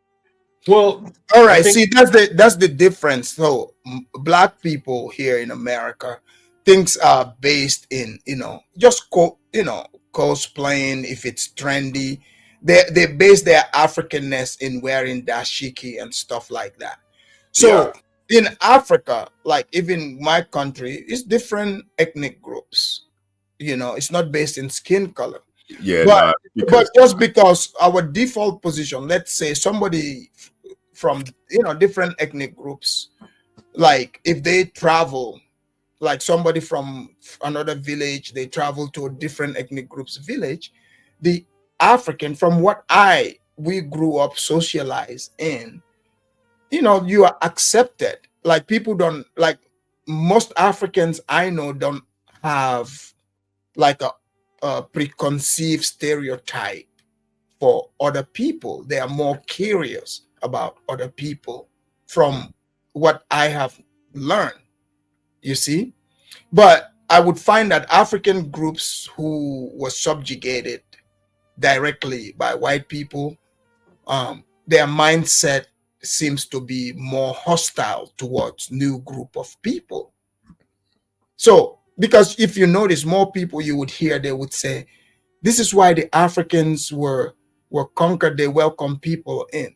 Well, all right. See, that's the difference. So Black people here in America, things are based in, just cosplaying if it's trendy. They base their Africanness in wearing dashiki and stuff like that. So in Africa, like even my country, it's different ethnic groups. It's not based in skin color. Yeah, but just because our default position, let's say somebody from different ethnic groups, like if they travel, like somebody from another village, they travel to a different ethnic group's village, the African, from what we grew up socialized in, you are accepted. Like, people don't, like, most Africans I know don't have like a preconceived stereotype for other people. They are more curious about other people from what I have learned, you see. But I would find that African groups who were subjugated directly by white people, their mindset seems to be more hostile towards new group of people. So, because if you notice, more people you would hear, they would say, this is why the Africans were conquered, they welcome people in.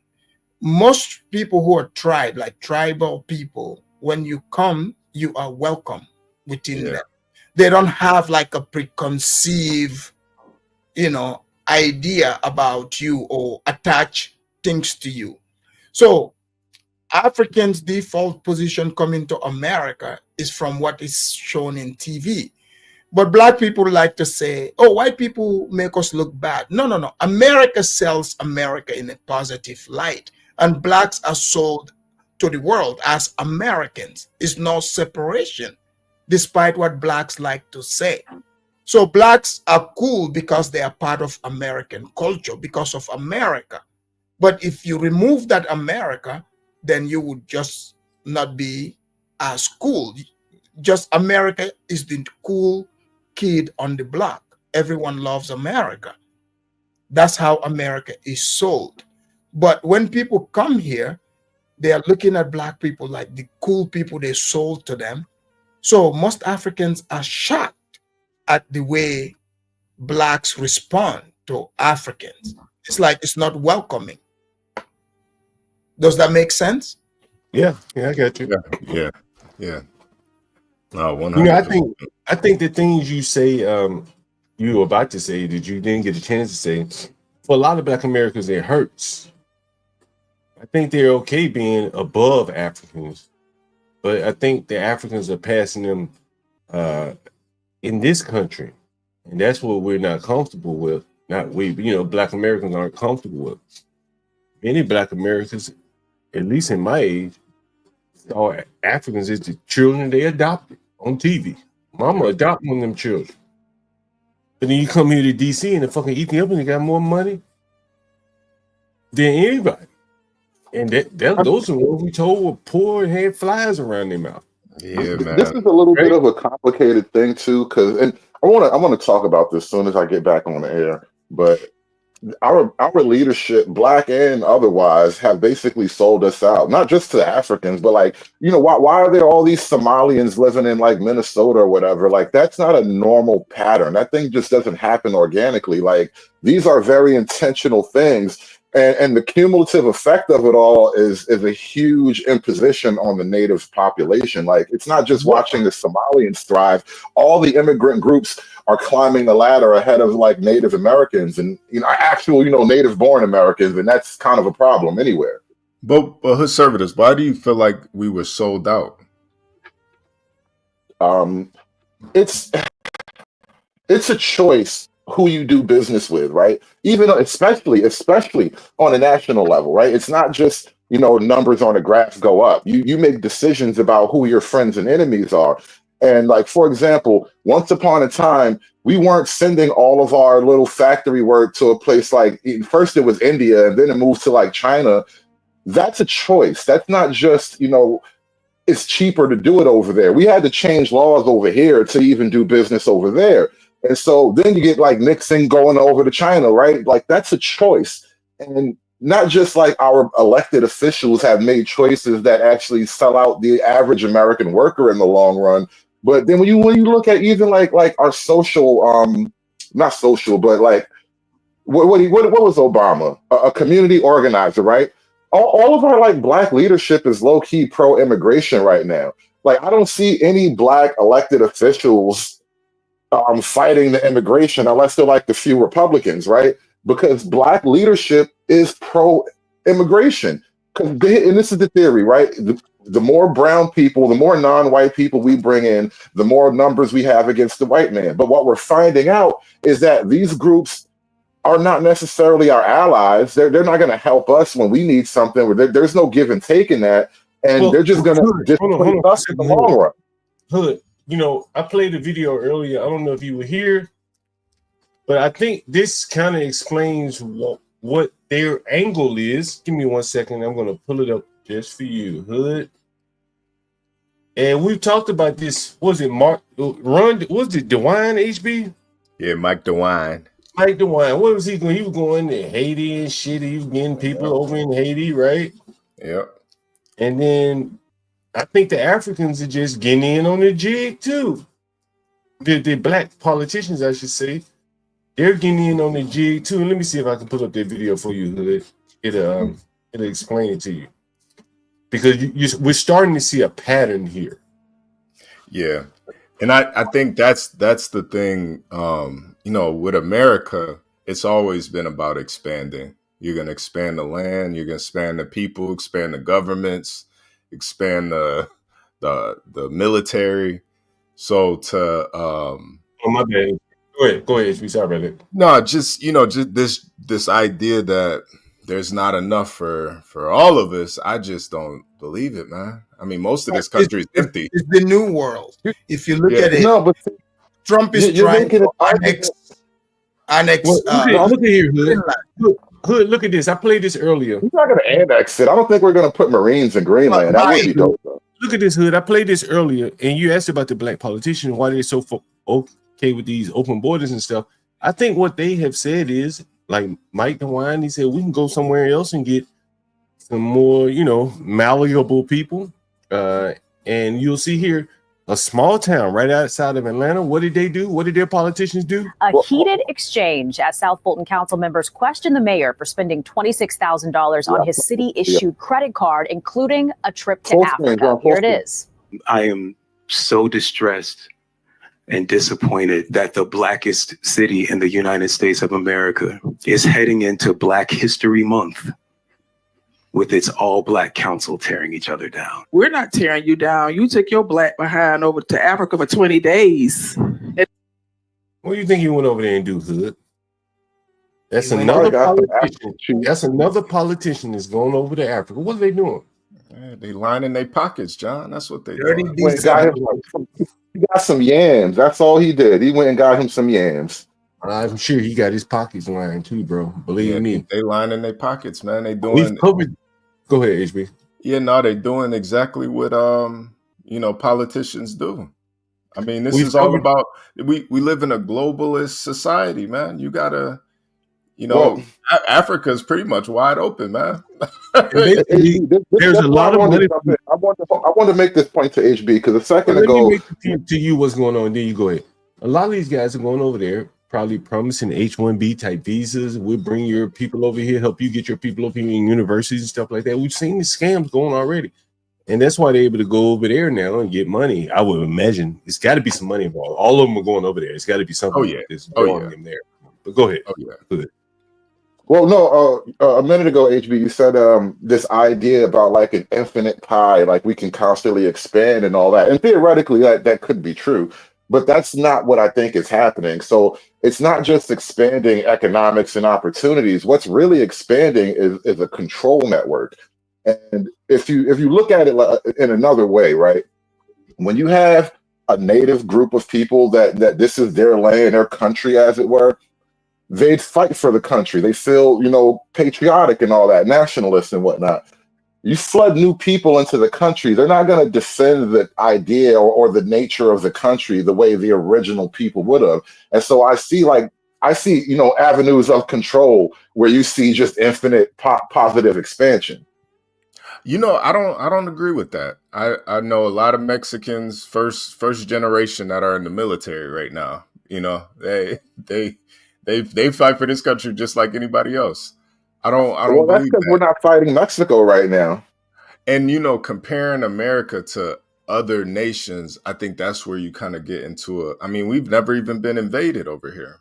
Most people who are tribe, like tribal people, when you come, you are welcome within them. They don't have like a preconceived, idea about you or attach things to you. So Africans' default position coming to America is from what is shown in TV. But Black people like to say, oh, white people make us look bad. No. America sells America in a positive light. And Blacks are sold to the world as Americans. It's no separation, despite what Blacks like to say. So Blacks are cool because they are part of American culture, because of America. But if you remove that America, then you would just not be as cool. Just America is the cool kid on the block. Everyone loves America. That's how America is sold. But when people come here, they are looking at Black people like the cool people they sold to them. So most Africans are shocked at the way Blacks respond to Africans. It's like it's not welcoming. Does that make sense? Yeah, I got you. Yeah. No, 100%. I think the things you say, you were about to say that you didn't get a chance to say, for a lot of Black Americans, it hurts. I think they're okay being above Africans, but I think the Africans are passing them in this country, and that's what we're not comfortable with. Not we, Black Americans aren't comfortable with. Many Black Americans, at least in my age, saw Africans as the children they adopted on TV. Mama adopted one of them children. But then you come here to DC and the fucking Ethiopians got more money than anybody. And those are the ones we told were poor and had flies around their mouth. Yeah, man. This is a little bit of a complicated thing too, because and I want to talk about this as soon as I get back on the air. But our leadership, black and otherwise, have basically sold us out, not just to Africans, but like, why are there all these Somalians living in like Minnesota or whatever? Like, that's not a normal pattern. That thing just doesn't happen organically. Like, these are very intentional things. And the cumulative effect of it all is a huge imposition on the native population. Like, it's not just watching the Somalians thrive. All the immigrant groups are climbing the ladder ahead of like Native Americans and actual native born Americans, and that's kind of a problem anywhere. But conservatives, why do you feel like we were sold out? It's a choice who you do business with, right? Even especially on a national level, right? It's not just numbers on a graph go up. You make decisions about who your friends and enemies are. And like, for example, once upon a time, we weren't sending all of our little factory work to a place like, first it was India and then it moved to like China. That's a choice. That's not just, it's cheaper to do it over there. We had to change laws over here to even do business over there. And so then you get like Nixon going over to China, right? Like, that's a choice. And not just like our elected officials have made choices that actually sell out the average American worker in the long run. But then when you look at even like our social, not social, but like what was Obama? A community organizer, right? All of our like black leadership is low key pro immigration right now. Like, I don't see any black elected officials fighting the immigration unless they're like the few Republicans, right? Because black leadership is pro immigration. And this is the theory, right? The more brown people, the more non-white people we bring in, the more numbers we have against the white man. But what we're finding out is that these groups are not necessarily our allies. They're not going to help us when we need something. There's no give and take in that. And they're just going to disappoint us in the long run. Hood, I played a video earlier. I don't know if you were here, but I think this kind of explains what their angle is. Give me 1 second. I'm going to pull it up just for you, Hood. And we've talked about this. Was it was it DeWine, HB? Yeah, Mike DeWine. Mike DeWine. What was he going? He was going to Haiti and shit. He was getting people over in Haiti, right? Yep. And then I think the Africans are just getting in on the jig too. The black politicians, I should say, they're getting in on the jig too. And let me see if I can pull up that video for you, Hood. It'll explain it to you. Because we're starting to see a pattern here. Yeah. And I think that's the thing, with America, it's always been about expanding. You're going to expand the land, you're going to expand the people, expand the governments, expand the military. So to oh, my bad. Go ahead. We sorry about it. No, just this idea that there's not enough for all of us. I just don't believe it, man. I mean, most of this country is empty. It's the new world. If you look at it, no, but Trump is trying to annex. Look at here, Hood. Look at this. I played this earlier. We're not going to annex it. I don't think we're going to put Marines in Greenland. That would be dope, though. Look at this, Hood. I played this earlier, and you asked about the black politicians, why they're so okay with these open borders and stuff. I think what they have said is, like Mike DeWine, he said, we can go somewhere else and get some more, malleable people. And you'll see here, a small town right outside of Atlanta. What did they do? What did their politicians do? A heated exchange as South Fulton Council members questioned the mayor for spending $26,000 on his city-issued credit card, including a trip to Africa. Here it is. I am so distressed and disappointed that the blackest city in the United States of America is heading into Black History Month with its all-black council tearing each other down. We're not tearing you down. You took your black behind over to Africa for 20 days. What do you think you went over there and do, Hood? That's another politician. That's another politician that's going over to Africa. What are they doing? They lining their pockets, John. That's what they do. He got some yams. That's all he did. He went and got him some yams. I'm sure he got his pockets lined too, bro. Believe Yeah, me. they lining their pockets, man. They We've doing. covered. Go ahead, HB. Yeah, no, they doing exactly what politicians do. I mean, this We've is all covered. about we live in a globalist society, man. You gotta, Well, Africa is pretty much wide open, man. And basically, there's that's a why I lot of wanted money. to jump in. I want to make this point to HB because a second Well, let me ago, make the point to you what's going on. Then you go ahead. A lot of these guys are going over there, probably promising H-1B type visas. We'll bring your people over here, help you get your people over here in universities and stuff like that. We've seen the scams going already. And that's why they're able to go over there now and get money. I would imagine it's got to be some money involved. All of them are going over there. It's got to be something that's drawing them there. But go ahead. Oh yeah. Go ahead. well, no, a minute ago, HB, you said this idea about like an infinite pie, like we can constantly expand and all that. And theoretically, that could be true, but that's not what I think is happening. So it's not just expanding economics and opportunities. What's really expanding is a control network. And if you look at it in another way, right? When you have a native group of people that this is their land, their country, as it were, they'd fight for the country. They feel, patriotic and all that, nationalist and whatnot. You flood new people into the country, they're not going to defend the idea or the nature of the country the way the original people would have. And so I see avenues of control where you see just infinite positive expansion. I don't agree with that. I know a lot of Mexicans, first generation, that are in the military right now. They fight for this country just like anybody else. I don't Well, that's believe because that. we're not fighting Mexico right now. And comparing America to other nations, I think that's where you kind of get into we've never even been invaded over here.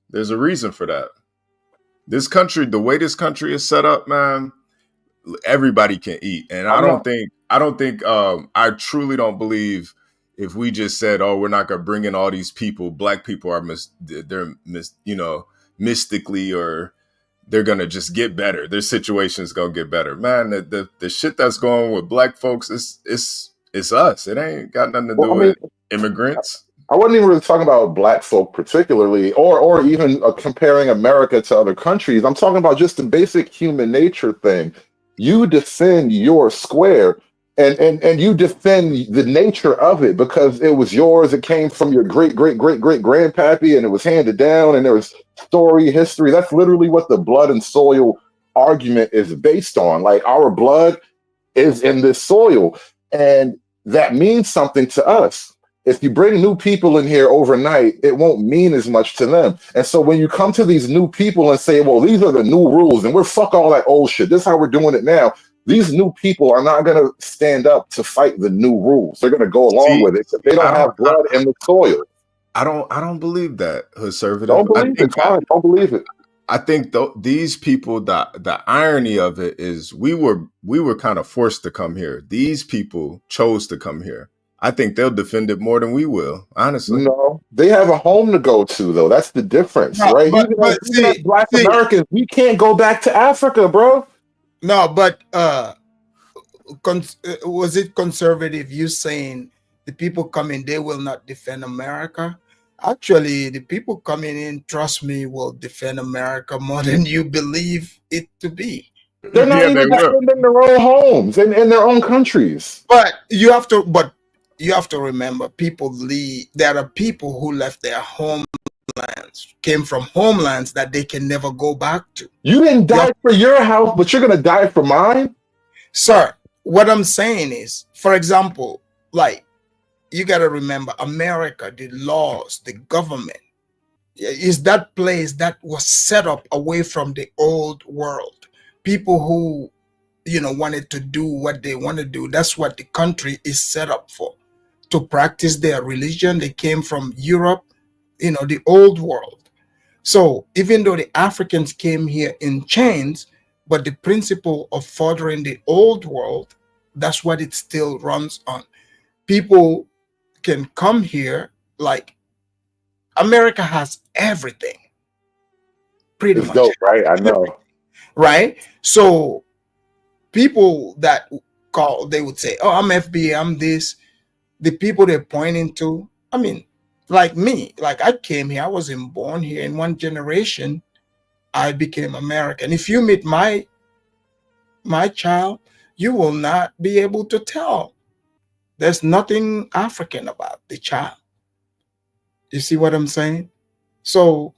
There's a reason for that. This country, the way this country is set up, man, everybody can eat. And I truly don't believe if we just said, oh, we're not going to bring in all these people, black people are mystically, or they're going to just get better. Their situation is going to get better. Man, the shit that's going with black folks, it's us. It ain't got nothing to do with immigrants. I wasn't even really talking about black folk particularly, or even comparing America to other countries. I'm talking about just the basic human nature thing. You defend your square, and you defend the nature of it because it was yours. It came from your great grandpappy, and it was handed down, and there was story, history. That's literally what the blood and soil argument is based on. Like, our blood is in this soil, and that means something to us. If you bring new people in here overnight, it won't mean as much to them. And so when you come to these new people and say, well, these are the new rules and we're fuck all that old shit, this is how we're doing it now. These new people are not going to stand up to fight the new rules. They're going to go along with it because they don't have blood in the soil. I don't believe that, conservative. Don't believe it. Fine. Don't believe it. I think these people, the irony of it is we were kind of forced to come here. These people chose to come here. I think they'll defend it more than we will, honestly. No, they have a home to go to, though. That's the difference, right? Even as Black Americans, we can't go back to Africa, bro. No, but was it conservative? You saying the people coming, they will not defend America? Actually, the people coming in, trust me, will defend America more than you believe it to be. They're not even defending their own homes in their own countries. But you have to remember, there are people who left their homelands, came from homelands that they can never go back to. You didn't die for your house, but you're going to die for mine? Sir, what I'm saying is, for example, like, you got to remember, America, the laws, the government, is that place that was set up away from the old world. People who, wanted to do what they want to do. That's what the country is set up for. To practice their religion. They came from Europe, the old world. So even though the Africans came here in chains, but the principle of furthering the old world, that's what it still runs on. People can come here, like, America has everything. Pretty much. Dope, right? I know. Right? So people that they would say, oh, I'm FBA, I'm this. The people they're pointing to, Like me, like I came here, I wasn't born here. In one generation, I became American. If you meet my child, you will not be able to tell. There's nothing African about the child. You see what I'm saying? So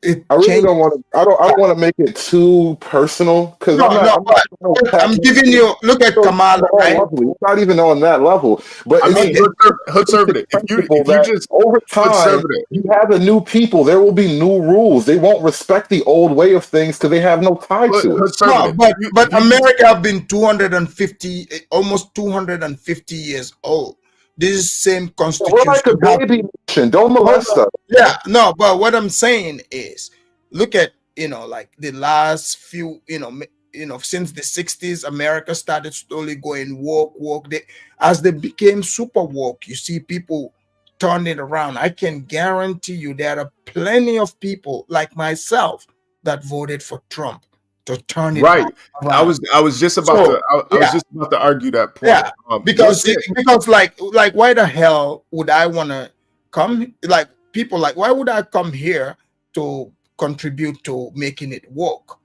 it I really changed. don't want to. I don't want to make it too personal because No, I'm not. no, I'm not. but No I'm giving you. Look at Kamala, all right? lovely. It's not even on that level, but I it's mean, just conservative. principle If you that just over time conservative, you have the new people. There will be new rules. They won't respect the old way of things because they have no tie to it. No, conservative. but America have been 250, almost 250 years old. This same We're like constitution a have. baby nation. Don't Hold molest on. us. Yeah, no, but what I'm saying is, look at like the last few, since the 60s, America started slowly going woke. As they became super woke, you see people turn it around. I can guarantee you there are plenty of people like myself that voted for Trump to turn it Right. back around. I was just about So to. I was yeah, just about to argue that point. yeah, What's because it? because like why the hell would I want to come, like people, like why would I come here to contribute to making it work?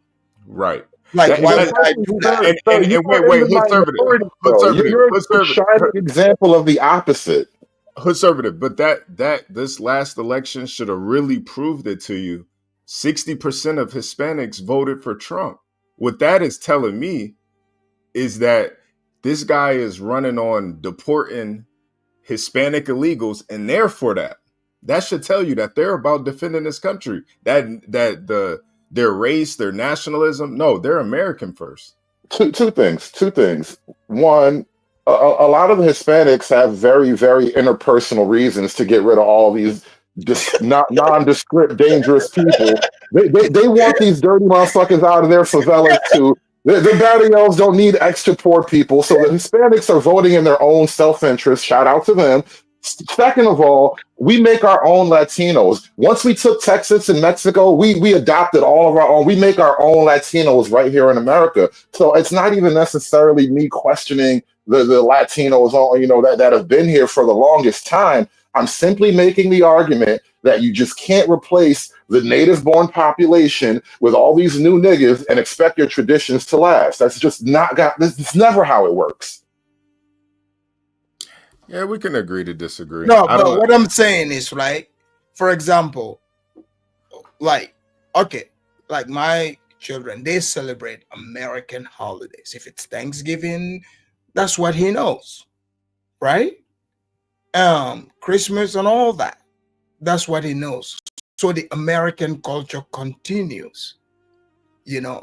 Right. Like That, why that, would I do that? You and are in wait, the minority, though. conservative, You're a conservative, shining example of the opposite. conservative. But this last election should have really proved it to you. 60% of Hispanics voted for Trump. What that is telling me is that this guy is running on deporting Hispanic illegals, and they're for that. That should tell you that they're about defending this country. Their race, their nationalism. No, they're American first. Two things. One, a lot of the Hispanics have very, very interpersonal reasons to get rid of all these not nondescript, dangerous people. They want these dirty motherfuckers out of their favelas too. The barrios don't need extra poor people, so the Hispanics are voting in their own self-interest. Shout out to them. Second of all, we make our own Latinos. Once we took Texas and Mexico, we adopted all of our own. We make our own Latinos right here in America. So it's not even necessarily me questioning the Latinos, that have been here for the longest time. I'm simply making the argument that you just can't replace the native-born population with all these new niggas and expect your traditions to last. That's just not got. This is never how it works. Yeah, we can agree to disagree. No, I but don't. what I'm saying is, right, for example, like okay, like my children, they celebrate American holidays. If it's Thanksgiving, that's what he knows, right? Christmas and all that, that's what he knows. So the American culture continues,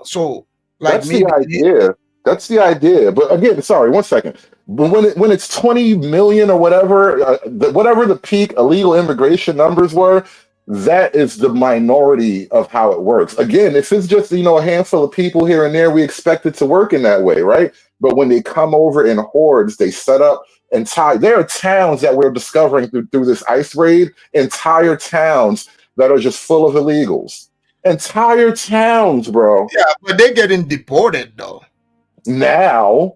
so like That's me the idea. That's the idea. But again, sorry, 1 second. But when it's 20 million or whatever, whatever the peak illegal immigration numbers were, that is the minority of how it works. Again, if it's just a handful of people here and there, we expect it to work in that way, right? But when they come over in hordes, they set up entire. There are towns that we're discovering through this ICE raid, entire towns that are just full of illegals. Entire towns, bro. Yeah, but they're getting deported though. Now.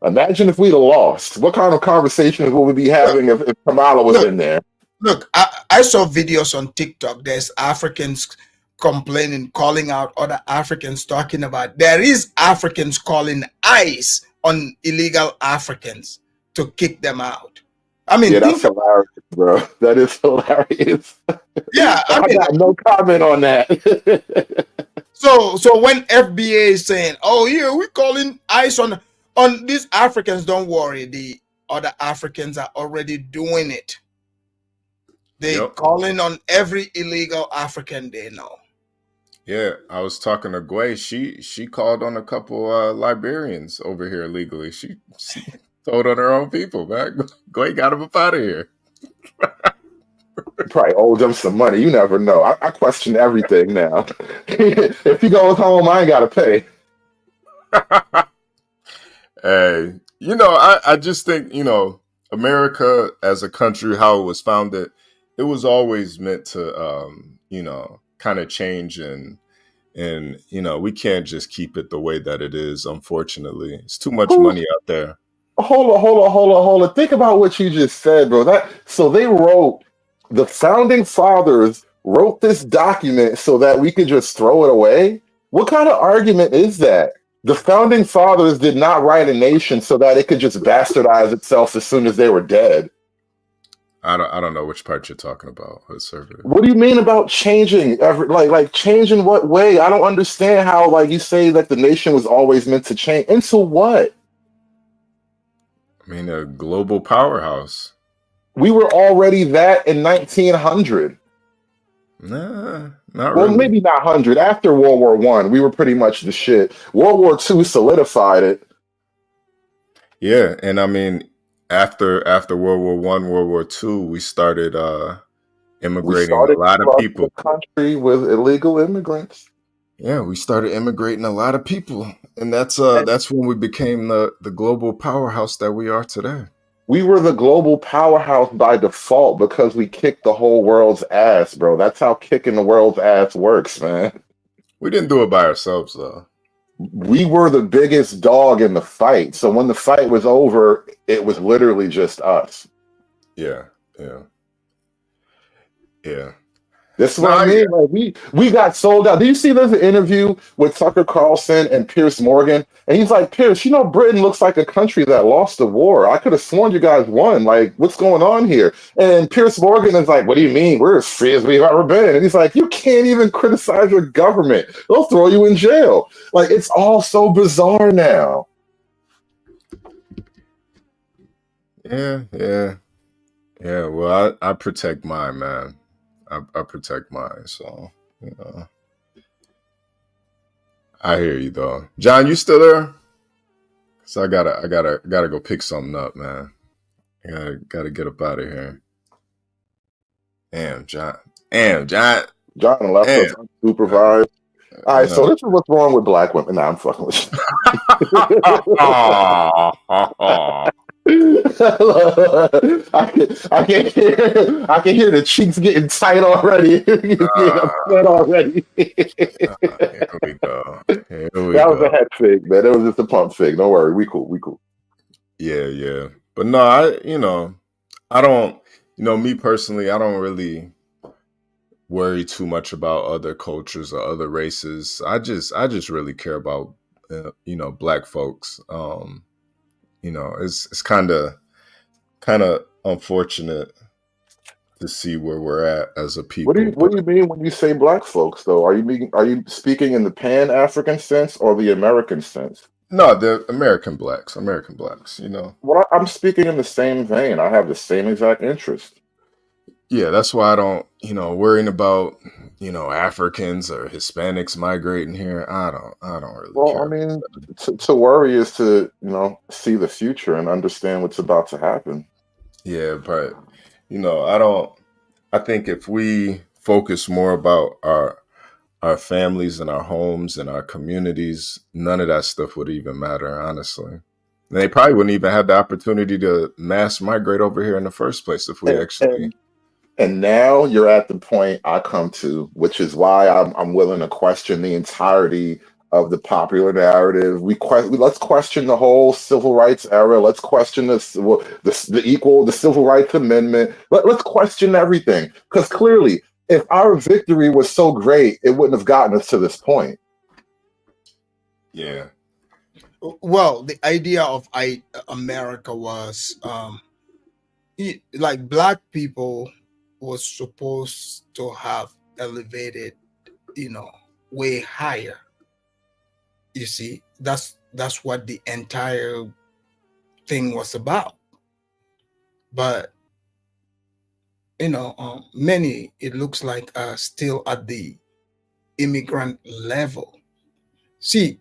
Imagine if we'd have lost. What kind of conversations would we be having if Kamala was in there? Look, I saw videos on TikTok. There's Africans complaining, calling out other Africans, talking about there is Africans calling ICE on illegal Africans to kick them out. I mean, yeah, that's hilarious, bro. That is hilarious. Yeah, I got no comment on that. So when FBA is saying, "Oh, yeah, we're calling ICE on these Africans," don't worry, the other Africans are already doing it. They calling on every illegal African they know. Yeah, I was talking to Gway. She called on a couple Liberians over here illegally. She told on her own people, man. Gway got them up out of here. Probably owed them some money. You never know. I question everything now. If he goes home, I ain't got to pay. Hey, I just think, America as a country, how it was founded, it was always meant to, kind of change and we can't just keep it the way that it is, unfortunately. It's too much money out there. Hold on. Think about what you just said, bro. So the founding fathers wrote this document so that we could just throw it away. What kind of argument is that? The founding fathers did not write a nation so that it could just bastardize itself as soon as they were dead. I don't know which part you're talking about. What do you mean about changing? Like changing what way? I don't understand how like you say that the nation was always meant to change. Into what? I mean, a global powerhouse. We were already that in 1900. Nah, not Well, really. maybe not 100. After World War One, we were pretty much the shit. World War II solidified it. Yeah, and I mean, after World War One, World War II, we started We immigrating started a lot of flooding people. the country with illegal immigrants. Yeah, we started immigrating a lot of people, and that's when we became the global powerhouse that we are today. We were the global powerhouse by default because we kicked the whole world's ass, bro. That's how kicking the world's ass works, man. We didn't do it by ourselves, though. We were the biggest dog in the fight. So when the fight was over, it was literally just us. Yeah. That's what I mean. Like we got sold out. Do you see there's an interview with Tucker Carlson and Piers Morgan? And he's like, Piers, Britain looks like a country that lost the war. I could have sworn you guys won. Like, what's going on here? And Piers Morgan is like, what do you mean? We're as free as we've ever been. And he's like, you can't even criticize your government. They'll throw you in jail. Like, it's all so bizarre now. Yeah. Well, I protect mine, man. I protect mine, so I hear you though. John, you still there? So I gotta go pick something up, man. I gotta get up out of here. Damn, John. John left us unsupervised. All right, so this is what's wrong with black women. Nah, I'm fucking with you. I can hear the cheeks getting tight already. Getting upset already. Here we go. That was a head fake, man. That was just a pump fake. Don't worry, we cool. Yeah. But no, I don't. Me personally, I don't really worry too much about other cultures or other races. I just really care about black folks. It's kind of unfortunate to see where we're at as a people. What do you mean when you say black folks though? Are you speaking in the Pan-African sense or the American sense? No, the American blacks. Well, I'm speaking in the same vein. I have the same exact interest. Yeah, that's why I don't, worrying about, Africans or Hispanics migrating here. I don't really care. I mean, to worry is to, see the future and understand what's about to happen. Yeah, but, I think if we focus more about our families and our homes and our communities, none of that stuff would even matter, honestly. And they probably wouldn't even have the opportunity to mass migrate over here in the first place if we actually... And now you're at the point I come to, which is why I'm willing to question the entirety of the popular narrative. Let's question the whole civil rights era. Let's question the civil rights amendment. Let's question everything, because clearly, if our victory was so great, it wouldn't have gotten us to this point. Yeah. Well, the idea of America was like black people was supposed to have elevated, way higher. You see, that's what the entire thing was about. But many, it looks like, are still at the immigrant level. See,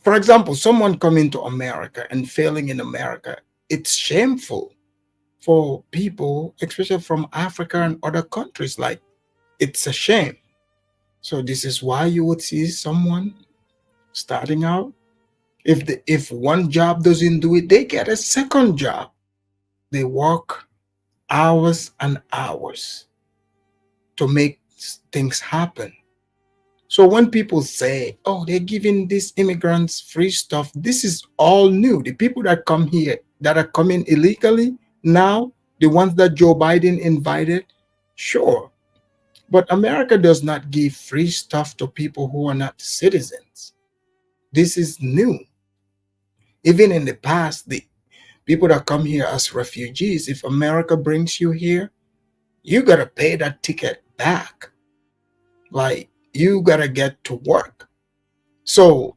for example, someone coming to America and failing in America, it's shameful for people, especially from Africa and other countries. Like, it's a shame. So this is why you would see someone starting out. If one job doesn't do it, they get a second job. They work hours and hours to make things happen. So when people say, oh, they're giving these immigrants free stuff, this is all new. The people that come here that are coming illegally now, the ones that Joe Biden invited, sure. But America does not give free stuff to people who are not citizens. This is new. Even in the past, the people that come here as refugees, if America brings you here, you got to pay that ticket back. Like, you got to get to work. So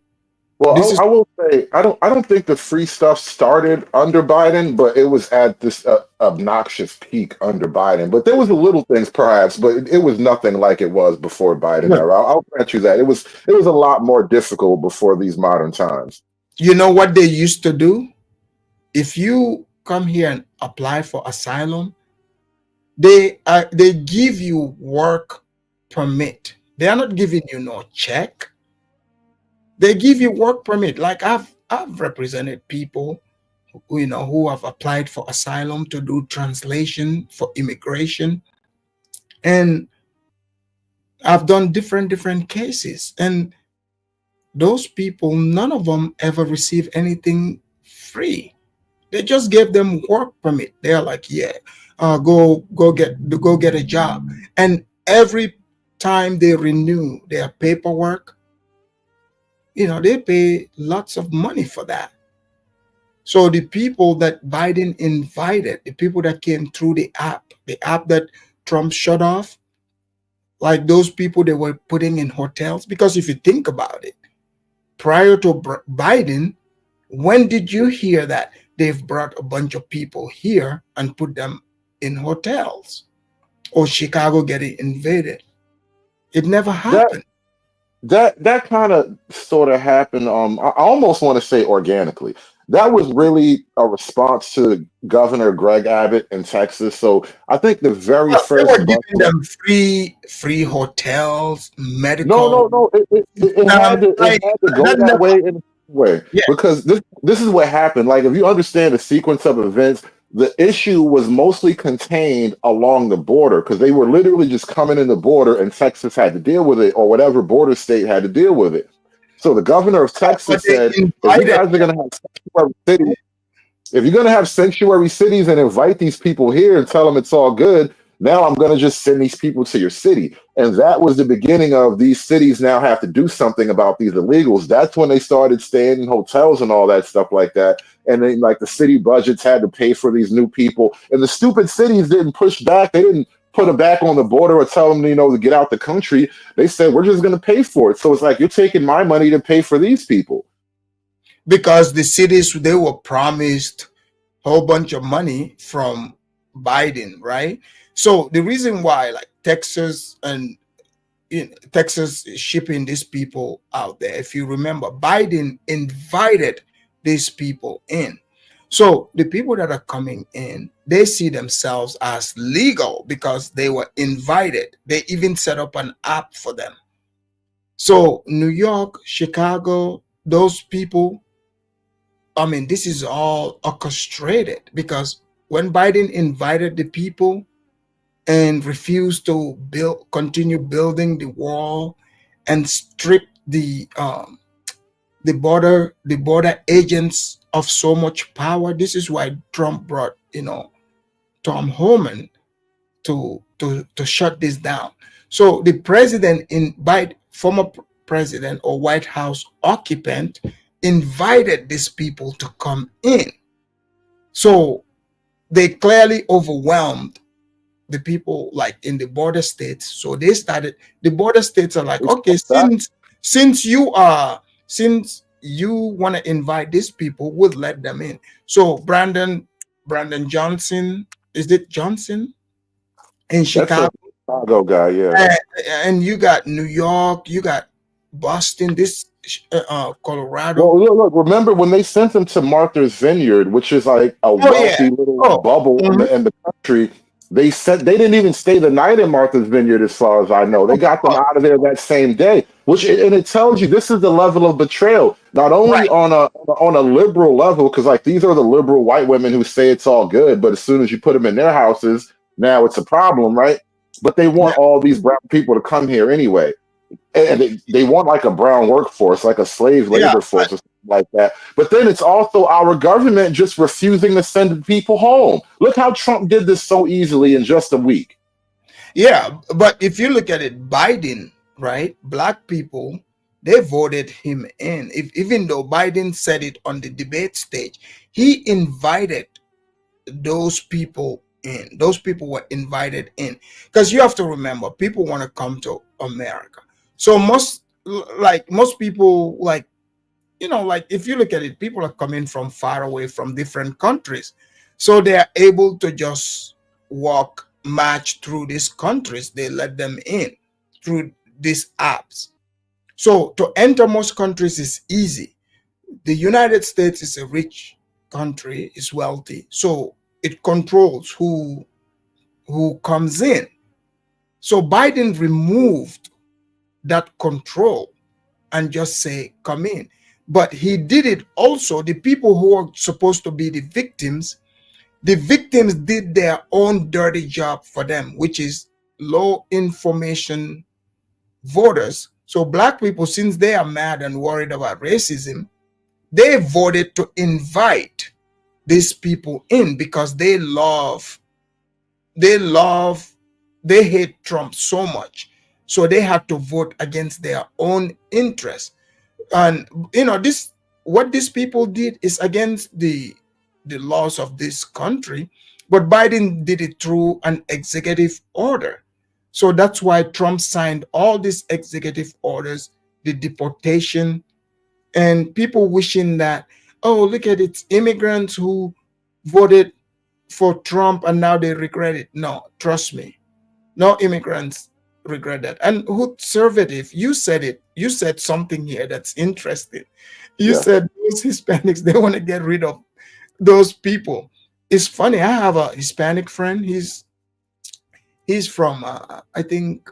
Well, this is I will say I don't think the free stuff started under Biden, but it was at this obnoxious peak under Biden. But there was the little things, perhaps, but it was nothing like it was before Biden Well, era. I'll grant you that it was a lot more difficult before these modern times. you know what they used to do? If you come here and apply for asylum, they give you work permit. They are not giving you no check. They give you work permit. Like I've represented people who have applied for asylum to do translation for immigration, and I've done different cases, and those people, none of them ever receive anything free. They just gave them work permit. They're like, yeah, go get a job. And every time they renew their paperwork, they pay lots of money for that. So the people that Biden invited, the people that came through the app that Trump shut off, like those people they were putting in hotels. Because if you think about it, prior to Biden, when did you hear that they've brought a bunch of people here and put them in hotels, or Chicago getting invaded? It never happened. That kind of sort of happened. I almost want to say organically. That was really a response to Governor Greg Abbott in Texas. So I think the very Well, they first were budget. giving them free hotels, medical. No. It had to go That that never. way in a way Yeah. because this is what happened. Like if you understand the sequence of events, the issue was mostly contained along the border because they were literally just coming in the border, and Texas had to deal with it, or whatever border state had to deal with it. So the governor of But Texas they said, if you invited guys are going to have sanctuary cities, if you're going to have sanctuary cities and invite these people here and tell them it's all good, now I'm going to just send these people to your city. And that was the beginning of these cities now have to do something about these illegals. That's when they started staying in hotels and all that stuff like that. And then like the city budgets had to pay for these new people. And the stupid cities didn't push back. They didn't put them back on the border or tell them, to get out the country. They said, we're just going to pay for it. So it's like, you're taking my money to pay for these people. because the cities, they were promised a whole bunch of money from Biden, right? So the reason why, like Texas and Texas is shipping these people out there, if you remember, Biden invited these people in. So the people that are coming in, they see themselves as legal because they were invited. They even set up an app for them. So New York, Chicago, those people, this is all orchestrated because when Biden invited the people and refused to continue building the wall and strip the border agents of so much power, this is why Trump brought Tom Homan to shut this down. So the president former president or White House occupant invited these people to come in. So they clearly overwhelmed the people like in the border states. So the border states are like, okay, since you want to invite these people, we'll let them in. So Brandon Johnson, is it Johnson in Chicago? That's a Chicago guy, yeah. And you got New York, you got Boston, Colorado. Well, look, remember when they sent him to Martha's Vineyard, which is like a wealthy little bubble in the country. They said they didn't even stay the night in Martha's Vineyard, as far as I know. They got them out of there that same day, and it tells you this is the level of betrayal, not only on a liberal level, because like these are the liberal white women who say it's all good, but as soon as you put them in their houses, now it's a problem, right? But they want all these brown people to come here anyway. and they want like a brown workforce, like a slave Yeah, labor force or something like that. But then it's also our government just refusing to send people home. Look how Trump did this so easily in just a week. yeah. But if you look at it, Biden, right? Black people, they voted him in. Even though Biden said it on the debate stage, he invited those people in. Those people were invited in because you have to remember, people want to come to America. So most people, like, like if you look at it, people are coming from far away from different countries, so they are able to just march through these countries. They let them in through these apps. So to enter most countries is easy. The United States is a rich country, is wealthy, so it controls who comes in. So Biden removed that control and just say, come in. But he did it also, the people who are supposed to be the victims did their own dirty job for them, which is low information voters. So black people, since they are mad and worried about racism, they voted to invite these people in because they hate Trump so much. So they had to vote against their own interests. And what these people did is against the laws of this country, but Biden did it through an executive order. So that's why Trump signed all these executive orders, the deportation, and people wishing that, oh, look at it, immigrants who voted for Trump and now they regret it. No, trust me, no immigrants regret that. And who conservative, you said it, you said something here that's interesting. You Yeah. said those Hispanics, they want to get rid of those people. It's funny, I have a Hispanic friend. He's from I think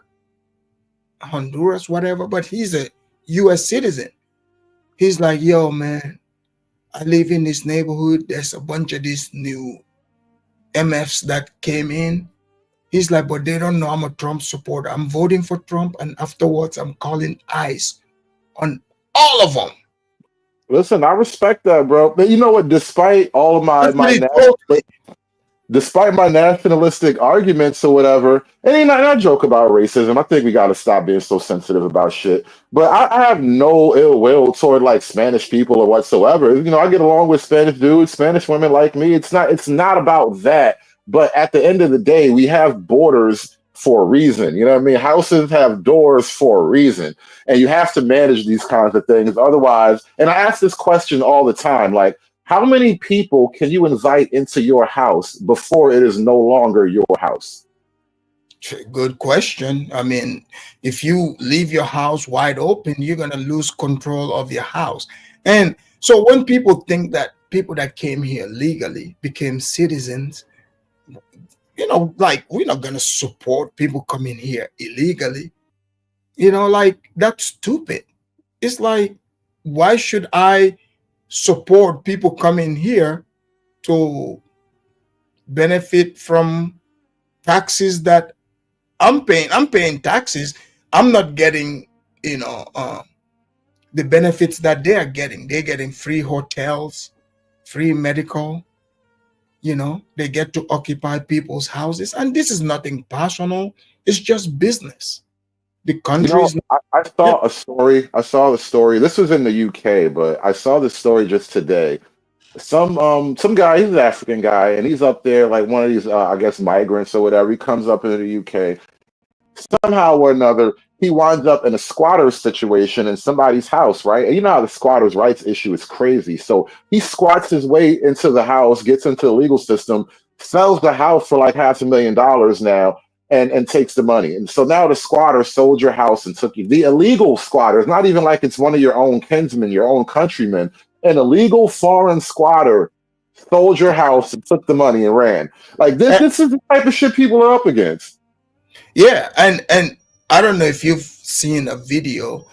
Honduras, whatever, but he's a US citizen. He's like, yo man, I live in this neighborhood, there's a bunch of these new MFs that came in. He's like, but they don't know I'm a Trump supporter. I'm voting for Trump, and afterwards I'm calling ICE on all of them. Listen, I respect that, bro. But you know what? Despite all of despite my nationalistic arguments or whatever, and I joke about racism. I think we got to stop being so sensitive about shit. But I have no ill will toward like Spanish people or whatsoever. You know, I get along with Spanish dudes, Spanish women like me. It's not about that. But at the end of the day, we have borders for a reason. You know what I mean? Houses have doors for a reason. And you have to manage these kinds of things. Otherwise, and I ask this question all the time, like, how many people can you invite into your house before it is no longer your house? Good question. I mean, if you leave your house wide open, you're going to lose control of your house. And so when people think that people that came here legally became citizens, like, we're not going to support people coming here illegally. Like, that's stupid. It's like, why should I support people coming here to benefit from taxes that I'm paying? I'm paying taxes. I'm not getting, the benefits that they are getting. They're getting free hotels, free medical. They get to occupy people's houses, and this is nothing personal. It's just business. The country is. I saw a story. I saw the story. This was in the UK, but I saw this story just today. Some guy, he's an African guy, and he's up there like one of these, I guess, migrants or whatever. He comes up into the UK. Somehow or another, he winds up in a squatter situation in somebody's house, right? And you know how the squatters' rights issue is crazy. So he squats his way into the house, gets into the legal system, sells the house for like $500,000 now, and takes the money. And so now the squatter sold your house and took you. The illegal squatter, it's not even like it's one of your own kinsmen, your own countrymen. An illegal foreign squatter sold your house and took the money and ran. Like this is the type of shit people are up against. Yeah, and I don't know if you've seen a video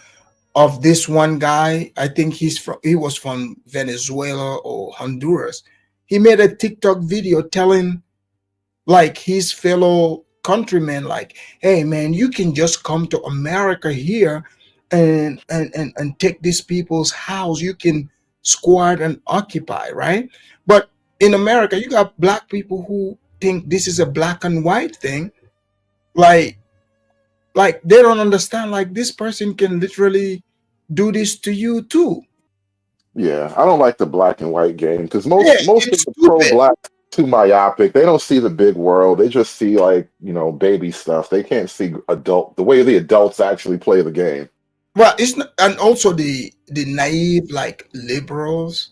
of this one guy. I think he was from Venezuela or Honduras. He made a TikTok video telling like his fellow countrymen like, hey man, you can just come to America here and take these people's house. You can squat and occupy, right? But in America, you got black people who think this is a black and white thing. Like they don't understand, like this person can literally do this to you too. Yeah, I don't like the black and white game because Yeah, most of it's the stupid. pro-black too myopic. They don't see the big world. They just see like, baby stuff. They can't see the way the adults actually play the game. Well, it's not, and also the naive like liberals.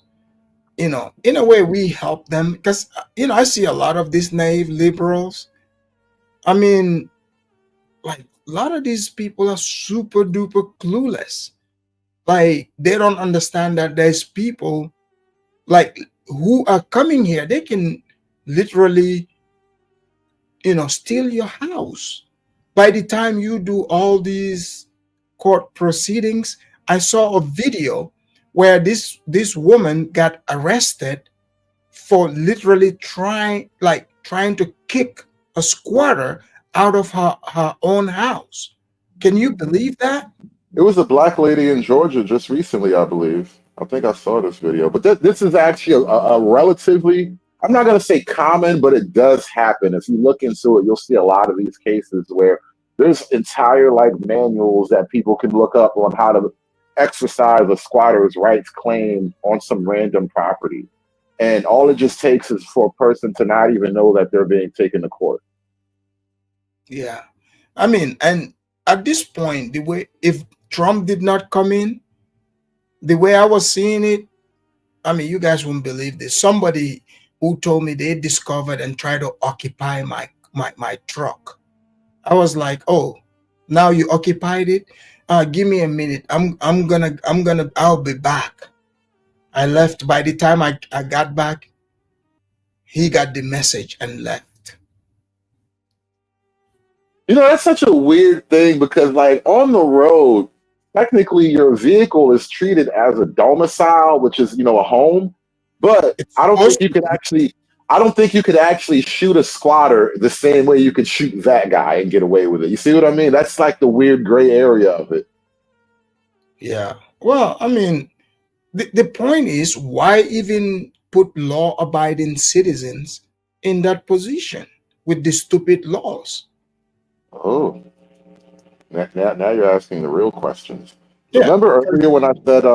In a way, we help them because I see a lot of these naive liberals. I mean, like a lot of these people are super duper clueless. Like they don't understand that there's people like who are coming here. They can literally, steal your house. By the time you do all these court proceedings, I saw a video where this woman got arrested for literally trying to kick a squatter out of her own house. Can you believe that? It was a black lady in Georgia just recently, I believe. I think I saw this video. But this is actually a relatively, I'm not going to say common, but it does happen. If you look into it, you'll see a lot of these cases where there's entire like manuals that people can look up on how to exercise a squatter's rights claim on some random property. And all it just takes is for a person to not even know that they're being taken to court. Yeah. I mean, and at this point, the way if Trump did not come in, the way I was seeing it, I mean, you guys wouldn't believe this. Somebody who told me they discovered and tried to occupy my truck. I was like, oh, now you occupied it. Give me a minute. I'll be back. I left. By the time I got back, he got the message and left. That's such a weird thing because, like, on the road, technically your vehicle is treated as a domicile, which is, a home. But I don't think you could actually shoot a squatter the same way you could shoot that guy and get away with it. You see what I mean? That's like the weird gray area of it. Yeah. Well, I mean, the point is, why even put law-abiding citizens in that position with the stupid laws? Oh, now you're asking the real questions. Yeah. Remember earlier when I said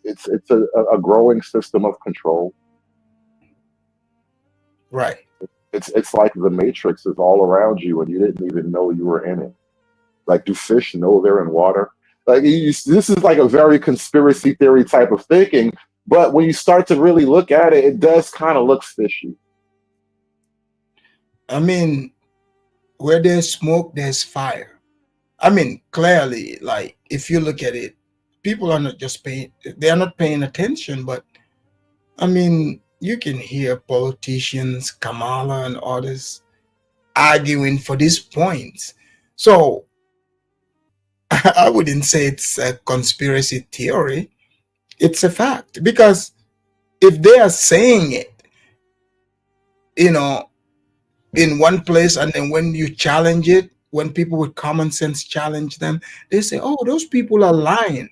it's a growing system of control? Right. It's like the Matrix is all around you and you didn't even know you were in it. Like, do fish know they're in water? Like, this is like a very conspiracy theory type of thinking, but when you start to really look at it, it does kind of look fishy. I mean, where there's smoke, there's fire. I mean, clearly, like if you look at it, people are not just they are not paying attention, but I mean, you can hear politicians, Kamala and others arguing for these points. So I wouldn't say it's a conspiracy theory. It's a fact, because if they are saying it, in one place, and then when you challenge it, when people with common sense challenge them, they say, oh, those people are lying.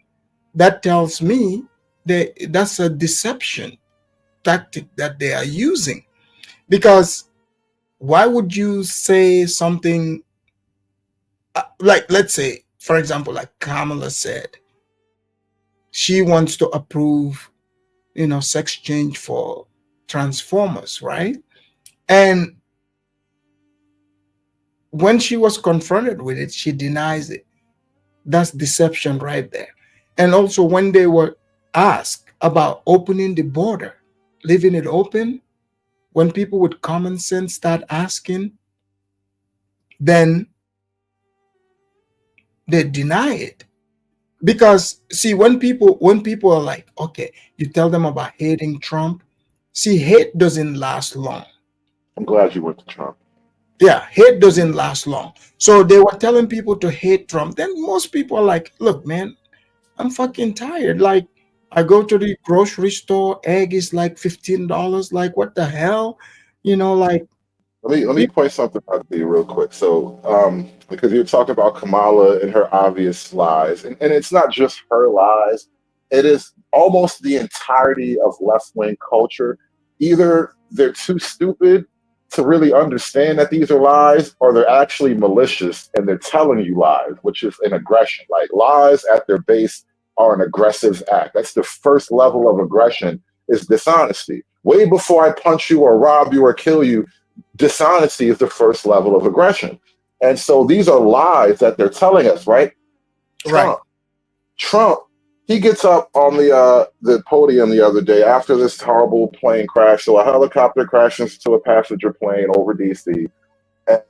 That tells me that's a deception tactic that they are using. Because why would you say something like, let's say, for example, like Kamala said, she wants to approve, sex change for transformers, right? And when she was confronted with it, she denies it. That's deception right there. And also when they were asked about opening the border, leaving it open, when people with common sense start asking, then they deny it. Because see, when people are like, okay, you tell them about hating Trump, see, hate doesn't last long. I'm glad you went to Trump. Yeah, hate doesn't last long. So they were telling people to hate Trump. Then most people are like, look, man, I'm fucking tired. Like, I go to the grocery store, egg is like $15. Like, what the hell? Like, Let me point something out to you real quick. So, because you're talking about Kamala and her obvious lies, and it's not just her lies, it is almost the entirety of left wing culture. Either they're too stupid to really understand that these are lies, or they're actually malicious and they're telling you lies, which is an aggression. Like lies at their base are an aggressive act. That's the first level of aggression is dishonesty. Way before I punch you or rob you or kill you, dishonesty is the first level of aggression. And so these are lies that they're telling us, right? Trump, he gets up on the podium the other day after this horrible plane crash. So a helicopter crashes into a passenger plane over DC. And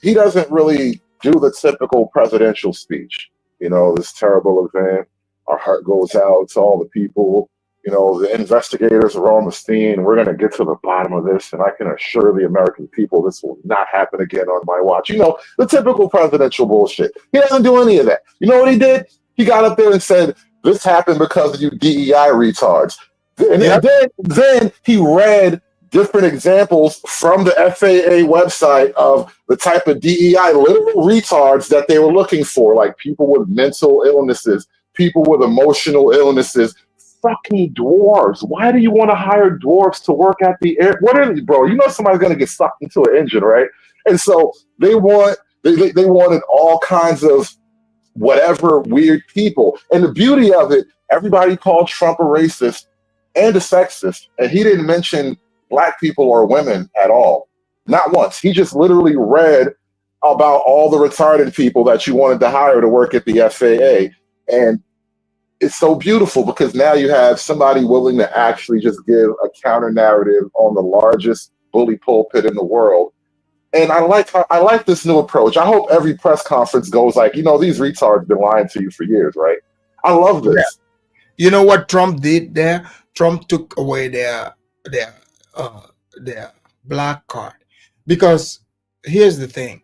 he doesn't really do the typical presidential speech. You know, this terrible event. Our heart goes out to all the people. You know, the investigators are on the scene. We're going to get to the bottom of this. And I can assure the American people this will not happen again on my watch. You know, the typical presidential bullshit. He doesn't do any of that. You know what he did? He got up there and said, this happened because of you DEI retards. And then he read different examples from the FAA website of the type of DEI literal retards that they were looking for, like people with mental illnesses, people with emotional illnesses, fucking dwarves. Why do you want to hire dwarves to work at the air? What are they, bro? You know somebody's going to get sucked into an engine, right? And so they wanted all kinds of whatever weird people. And the beauty of it, everybody called Trump a racist and a sexist. And he didn't mention Black people or women at all. Not once. He just literally read about all the retarded people that you wanted to hire to work at the FAA. And it's so beautiful because now you have somebody willing to actually just give a counter narrative on the largest bully pulpit in the world. And I like this new approach. I hope every press conference goes like, you know, these retards been lying to you for years, right? I love this. Yeah. You know what Trump did there? Trump took away their black card, because here's the thing: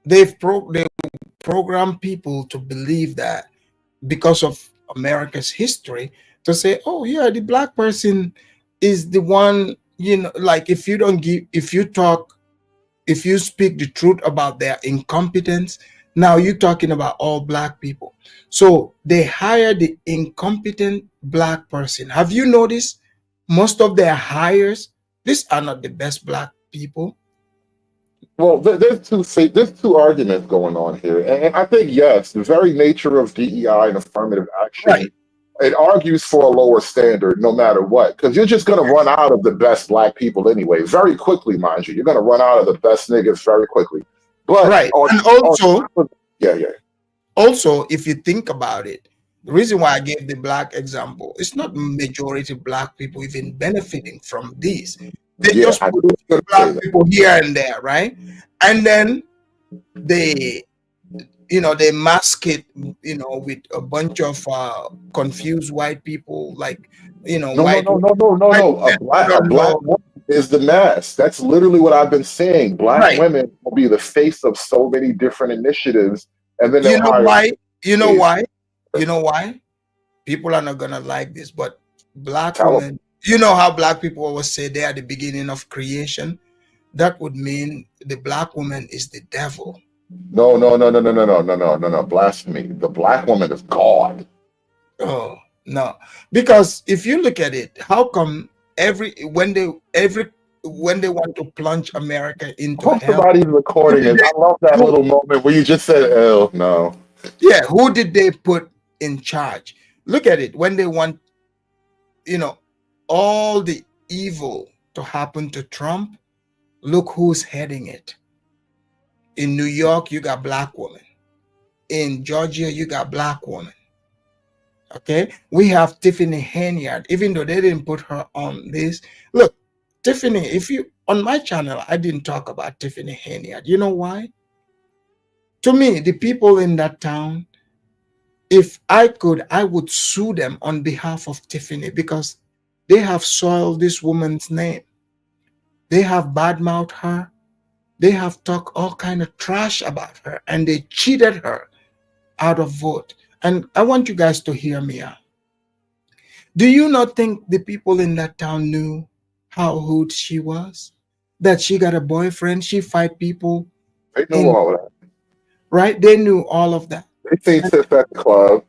they program people to believe that because of America's history, to say, oh yeah, the black person is the one. You know, like if you speak the truth about their incompetence, now you're talking about all black people. So they hire the incompetent black person. Have you noticed most of their hires, these are not the best black people? Well, there's two arguments going on here. And I think, yes, the very nature of DEI and affirmative action, it argues for a lower standard no matter what, because you're just going to run out of the best black people anyway, very quickly, mind you. You're going to run out of the best niggas very quickly. But and also, if you think about it, the reason why I gave the black example, it's not majority black people even benefiting from this. They just put black people here and there, right? And then they mask it, with a bunch of confused white people, like, No. A black woman is the mask. That's literally what I've been saying. Black women will be the face of so many different initiatives, and then You know why? People are not gonna like this, but black women. You know how black people always say they are the beginning of creation? That would mean the black woman is the devil. No. Blasphemy. The black woman is God. Oh, no. Because if you look at it, how come when they want to plunge America into hell? Somebody's recording it. I love that little moment where you just said, "Oh no." Yeah, who did they put in charge? Look at it. When they want, all the evil to happen to Trump, look who's heading it. In New York, you got black women. In Georgia, you got black women. Okay, we have Tiffany Henyard, even though they didn't put her on this. Look, Tiffany, on my channel, I didn't talk about Tiffany Henyard. You know why? To me, the people in that town, if I could, I would sue them on behalf of Tiffany, because they have soiled this woman's name. They have badmouthed her. They have talked all kind of trash about her, and they cheated her out of vote. And I want you guys to hear me out. Do you not think the people in that town knew how hood she was? that she got a boyfriend. She fight people They knew in, all of that. right? They knew all of that. They seen Tiff at the club.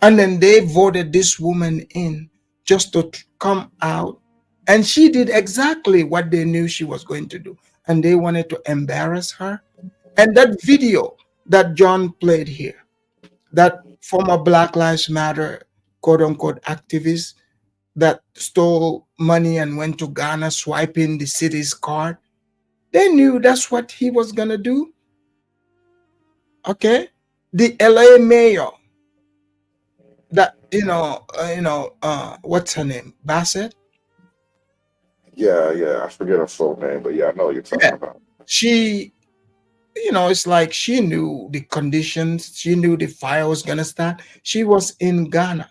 And then they voted this woman in just to come out. And she did exactly what they knew she was going to do. And they wanted to embarrass her. And that video that John played here, that former Black Lives Matter quote unquote activist that stole money and went to Ghana swiping the city's card, they knew that's what he was going to do. Okay? The LA mayor, that what's her name, Bassett. Yeah, I forget her full name, but yeah, I know what you're talking about. She, it's like she knew the conditions. She knew the fire was gonna start. She was in Ghana.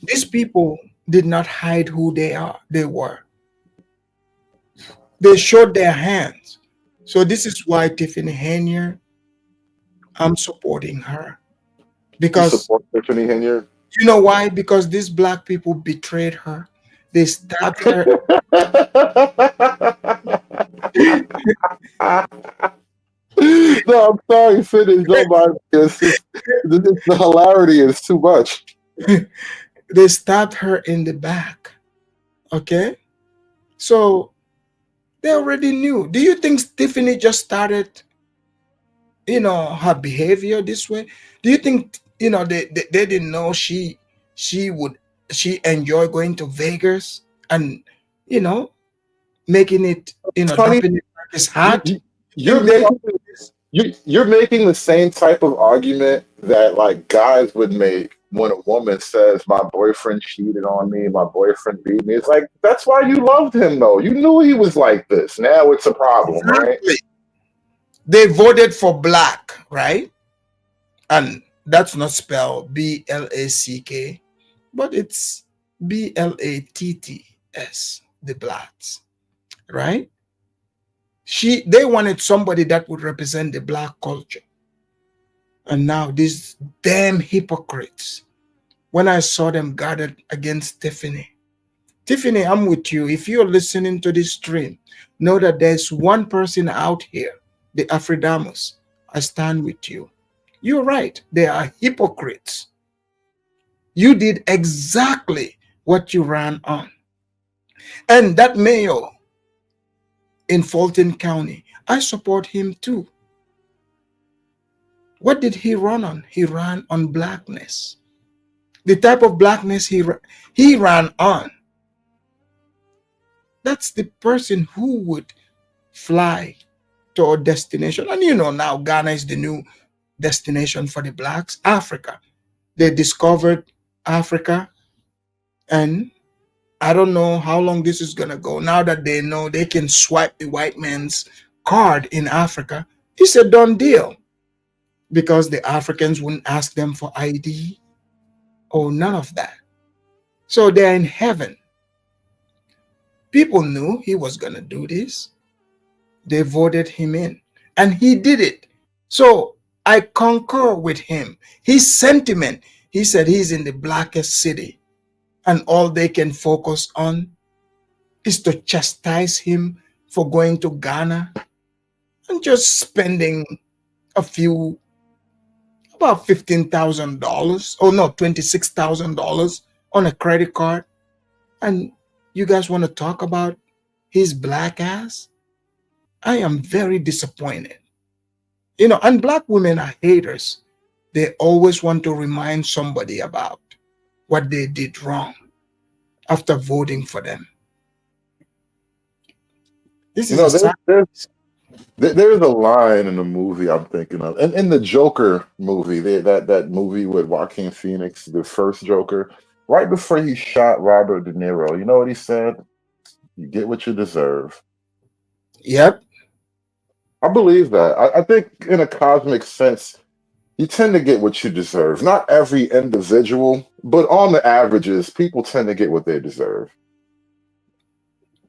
These people did not hide who they were. They showed their hands. So this is why Tiffany Hanier, I'm supporting her. You Because support Tiffany Hanier? you know why? Because these black people betrayed her. They stabbed her. No, I'm sorry, finish. Don't mind. The hilarity is too much. They stabbed her in the back. Okay? So they already knew. Do you think Tiffany just started, her behavior this way? Do you think, they didn't know she enjoy going to Vegas and, making it, Funny, dropping it like it's hot? you're making the same type of argument that like guys would make when a woman says, "My boyfriend cheated on me, my boyfriend beat me." It's like that's why you loved him, though. You knew he was like this. Now it's a problem, right? They voted for black, right? And that's not spelled BLACK, but it's BLATTS, the blacks, right? They wanted somebody that would represent the black culture. And now these damn hypocrites, when I saw them gathered against Tiffany, I'm with you. If you're listening to this stream, know that there's one person out here, the Afridamus. I stand with you. You're right. They are hypocrites. You did exactly what you ran on. And that mayor in Fulton County, I support him too. What did he run on? He ran on blackness. The type of blackness he ran on. That's the person who would fly to a destination. And now Ghana is the new destination for the blacks. Africa. They discovered Africa, and I don't know how long this is going to go. Now that they know they can swipe the white man's card in Africa, it's a done deal, because the Africans wouldn't ask them for ID or none of that. So they're in heaven. People knew he was going to do this. They voted him in, and he did it. So I concur with him. His sentiment, he said he's in the blackest city, and all they can focus on is to chastise him for going to Ghana and just spending about $15,000, or no, $26,000 on a credit card. And you guys want to talk about his black ass? I am very disappointed. And black women are haters. They always want to remind somebody about what they did wrong after voting for them. This is there's a line in the movie I'm thinking of, and in the Joker movie, that movie with Joaquin Phoenix, the first Joker, right before he shot Robert De Niro, you know what he said? You get what you deserve. Yep. I believe that. I think in a cosmic sense, you tend to get what you deserve. Not every individual, but on the averages, people tend to get what they deserve.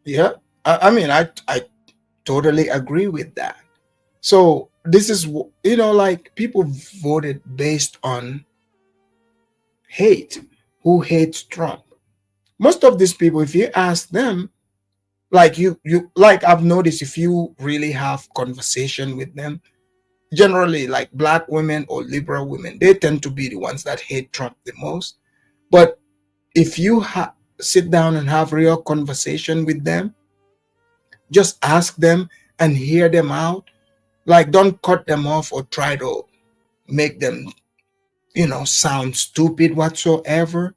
Yeah. I totally agree with that. So this is, like people voted based on hate. Who hates Trump? Most of these people, if you ask them, Like like I've noticed, if you really have conversation with them, generally like black women or liberal women, they tend to be the ones that hate Trump the most. But if you sit down and have real conversation with them, just ask them and hear them out. Like, don't cut them off or try to make them, sound stupid whatsoever.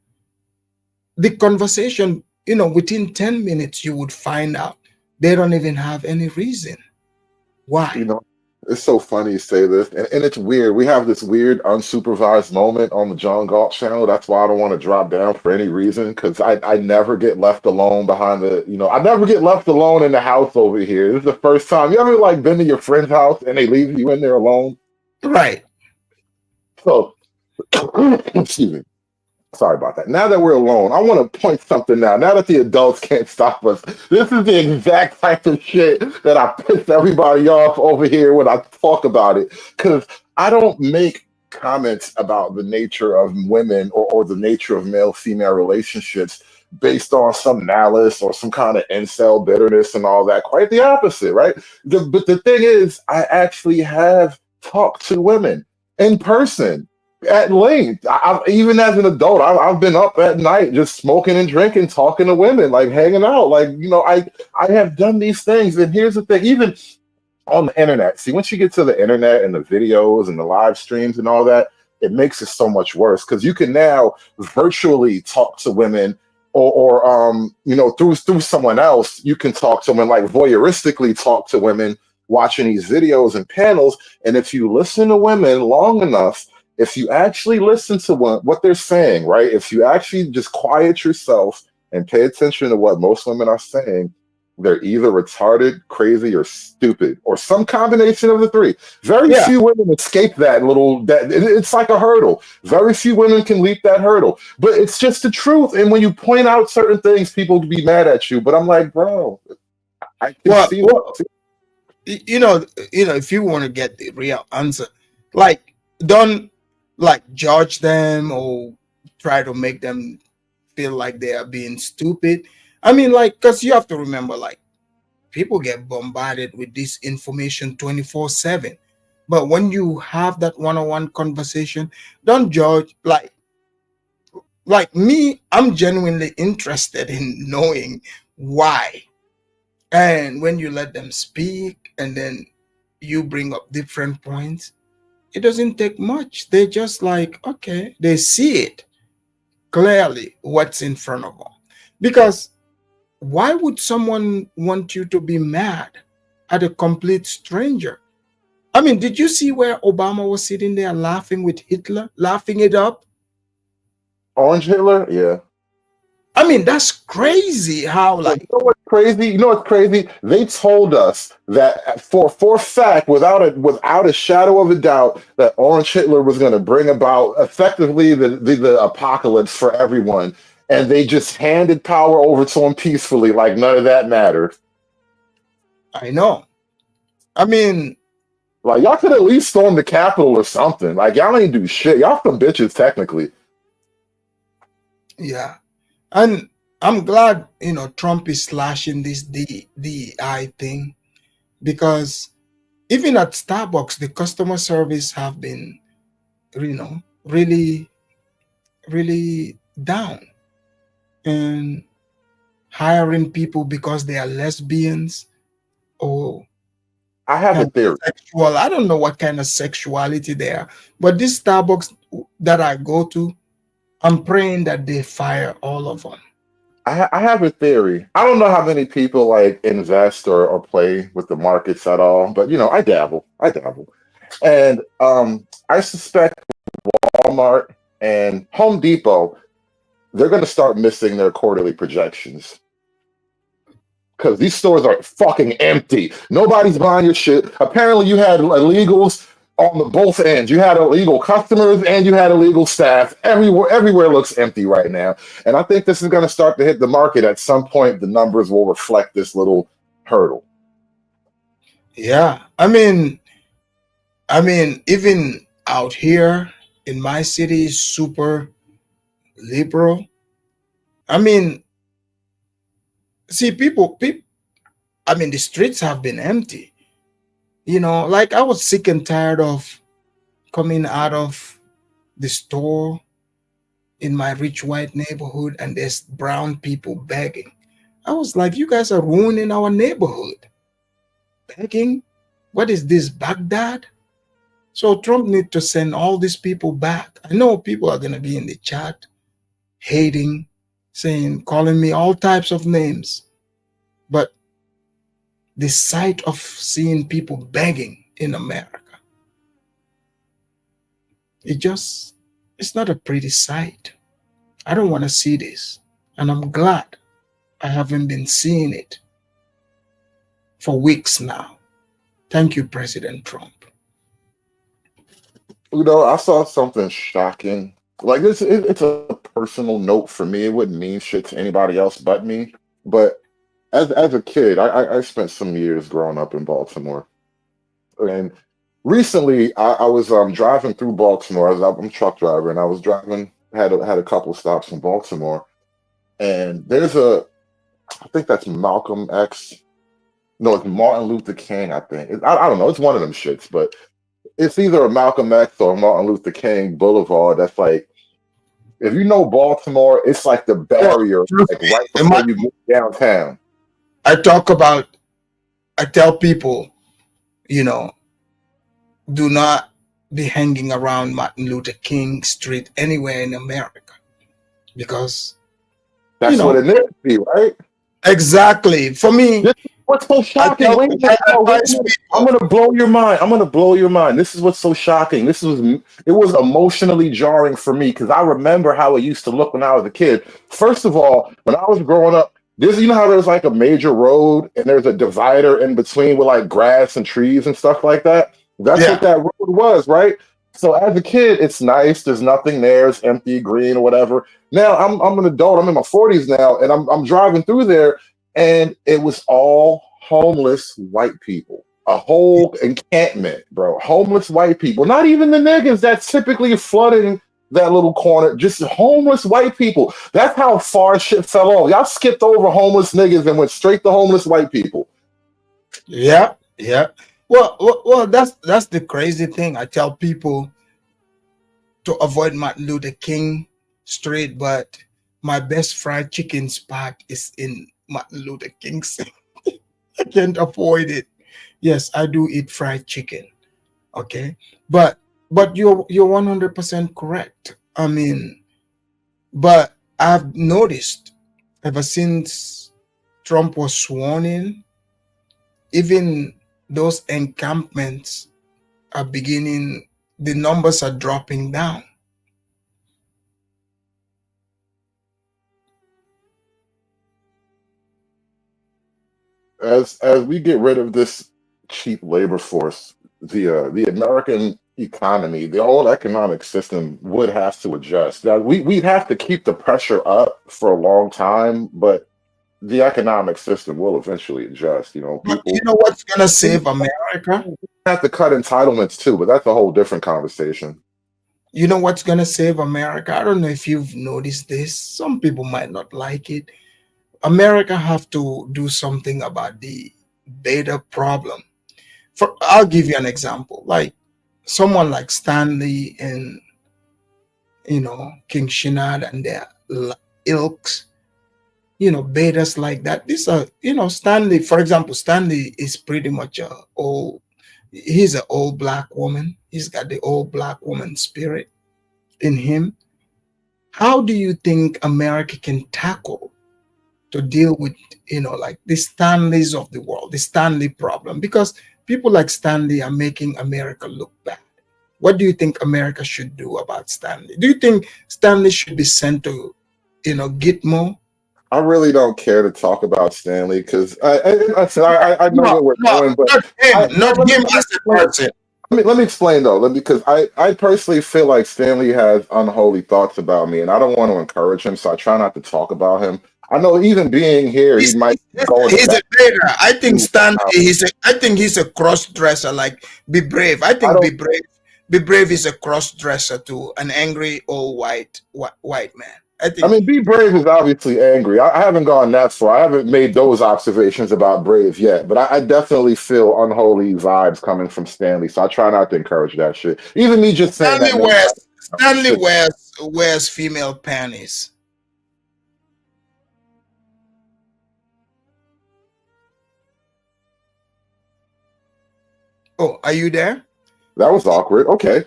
The conversation, within 10 minutes, you would find out they don't even have any reason why. It's so funny you say this, and it's weird. We have this weird unsupervised moment on the John Galt channel. That's why I don't want to drop down for any reason, because I never get left alone behind I never get left alone in the house over here. This is the first time. You ever like been to your friend's house and they leave you in there alone? Right. So, excuse me. Sorry about that. Now that we're alone, I want to point something out. Now that the adults can't stop us, this is the exact type of shit that I piss everybody off over here when I talk about it. Because I don't make comments about the nature of women or the nature of male-female relationships based on some malice or some kind of incel bitterness and all that. Quite the opposite, right? But the thing is, I actually have talked to women in person at length. Even as an adult, I've been up at night just smoking and drinking, talking to women, like hanging out. Like, I have done these things. And here's the thing, even on the internet, see, once you get to the internet and the videos and the live streams and all that, it makes it so much worse because you can now virtually talk to women or through someone else. You can talk to women, like voyeuristically talk to women, watching these videos and panels. And if you listen to women long enough, if you actually listen to what they're saying, right? If you actually just quiet yourself and pay attention to what most women are saying, they're either retarded, crazy, or stupid, or some combination of the three. Very few women escape that it's like a hurdle. Very few women can leap that hurdle, but it's just the truth. And when you point out certain things, people be mad at you. But I'm like, bro, I can see what. If you want to get the real answer, like, don't like judge them or try to make them feel like they are being stupid. I mean, like, because you have to remember, like, people get bombarded with this information 24/7. But when you have that one-on-one conversation, don't judge. Like me, I'm genuinely interested in knowing why. And when you let them speak and then you bring up different points, it doesn't take much. They just like, okay, they see it clearly what's in front of them. Because why would someone want you to be mad at a complete stranger? I mean, did you see where Obama was sitting there laughing with Hitler, laughing it up? Orange Hitler? Yeah. I mean, that's crazy how, like... You know what's crazy? They told us that for a fact, without a shadow of a doubt, that Orange Hitler was going to bring about effectively the apocalypse for everyone. And they just handed power over to him peacefully, like none of that mattered. I know. I mean... Like, y'all could at least storm the Capitol or something. Like, y'all ain't do shit. Y'all some bitches, technically. Yeah. And I'm glad, Trump is slashing this DEI thing, because even at Starbucks, the customer service have been, really, really down. And hiring people because they are lesbians or I have a theory. Sexual. I don't know what kind of sexuality they are, but this Starbucks that I go to, I'm praying that they fire all of them. I have a theory. I don't know how many people like invest or play with the markets at all, but I dabble. And I suspect Walmart and Home Depot, they're going to start missing their quarterly projections. Because these stores are fucking empty. Nobody's buying your shit. Apparently you had illegals on the both ends. You had illegal customers and you had illegal staff. Everywhere looks empty right now. And I think this is going to start to hit the market at some point. The numbers will reflect this little hurdle. Yeah. I mean, even out here in my city is super liberal. I mean, see, people I mean, the streets have been empty. Like I was sick and tired of coming out of the store in my rich white neighborhood and there's brown people begging. I was like, you guys are ruining our neighborhood. Begging? What is this, Baghdad? So Trump needs to send all these people back. I know people are going to be in the chat hating, saying, calling me all types of names. But the sight of seeing people begging in America, it's not a pretty sight. I don't want to see this. And I'm glad I haven't been seeing it for weeks now. Thank you, President Trump. I saw something shocking. Like it's a personal note for me. It wouldn't mean shit to anybody else but me. But as a kid, I spent some years growing up in Baltimore, and recently I was driving through Baltimore. I'm a truck driver, and I was driving. Had a couple stops in Baltimore, and there's I think that's Malcolm X. No, it's Martin Luther King. I think I don't know. It's one of them shits, but it's either a Malcolm X or Martin Luther King Boulevard. That's like, if you know Baltimore, it's like the barrier, like right before you get downtown. I tell people, do not be hanging around Martin Luther King Street anywhere in America, because that's what it needs to be, right? Exactly. For me, what's so shocking? I'm gonna blow your mind. This is what's so shocking. It was emotionally jarring for me because I remember how it used to look when I was a kid. First of all, when I was growing up, you know how there's like a major road and there's a divider in between with like grass and trees and stuff like that. That's what that road was, right? So as a kid, it's nice. There's nothing there. It's empty, green, or whatever. Now I'm an adult. I'm in my 40s now, and I'm driving through there, and it was all homeless white people. A whole encampment, bro. Homeless white people. Not even the niggas that's typically flooding that little corner. Just homeless white people. That's how far shit fell off. Y'all skipped over homeless niggas and went straight to homeless white people. Yeah. Well, that's the crazy thing. I tell people to avoid Martin Luther King Street, but my best fried chicken spot is in Martin Luther King Street. I can't avoid it. Yes, I do eat fried chicken. Okay, but you're 100% correct. I mean, but I've noticed ever since Trump was sworn in, even those encampments are beginning, the numbers are dropping down. As we get rid of this cheap labor force, the American economy, the whole economic system would have to adjust. Now we'd have to keep the pressure up for a long time, but the economic system will eventually adjust. People, you know what's gonna save America? Have to cut entitlements too, but that's a whole different conversation. You know what's gonna save America? I don't know if you've noticed this. Some people might not like it. America have to do something about the beta problem. I'll give you an example. Like someone like Stanley and King Shinad and their ilks, betas like that. These are, Stanley, for example, Stanley is pretty much he's an old black woman. He's got the old black woman spirit in him. How do you think America can tackle to deal with, like the Stanleys of the world, the Stanley problem? Because people like Stanley are making America look bad. What do you think America should do about Stanley? Do you think Stanley should be sent to, Gitmo? I really don't care to talk about Stanley because I know what we're doing, but not him as a person. Let me explain though, because I personally feel like Stanley has unholy thoughts about me, and I don't want to encourage him, so I try not to talk about him. I know even being here, he might go. He's a beta. I think Stanley. He's a cross dresser. Like, be brave. I think Be Brave is a cross dresser to an angry old white man. I mean, Be Brave is obviously angry. I haven't gone that far. I haven't made those observations about Brave yet, but I definitely feel unholy vibes coming from Stanley. So I try not to encourage that shit. Even me just saying Stanley that. wears female panties. Oh, are you there? That was awkward. Okay.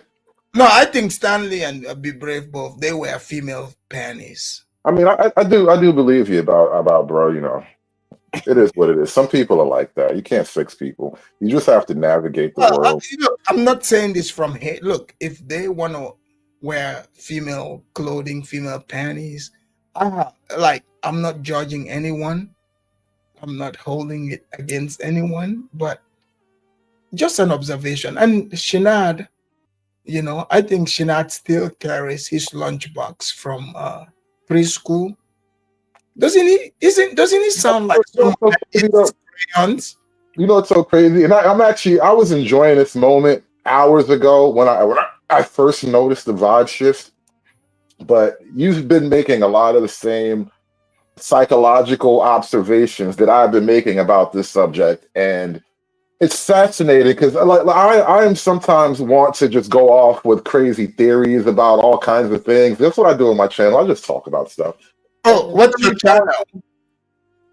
No, I think Stanley and Be Brave both, they wear female panties. I mean, I do believe you about bro. You know, it is what it is. Some people are like that. You can't fix people. You just have to navigate the world. I'm not saying this from hate. Look, if they want to wear female clothing, female panties, I'm not judging anyone. I'm not holding it against anyone, but just an observation. And Shinad, you know, I think Shinad still carries his lunchbox from preschool. Doesn't he? Doesn't he sound like someone that eats crayons? You know, it's so crazy. And I was enjoying this moment hours ago when I first noticed the vibe shift. But you've been making a lot of the same psychological observations that I've been making about this subject. And it's fascinating because I am sometimes want to just go off with crazy theories about all kinds of things. That's what I do on my channel. I just talk about stuff. Oh, what's your channel?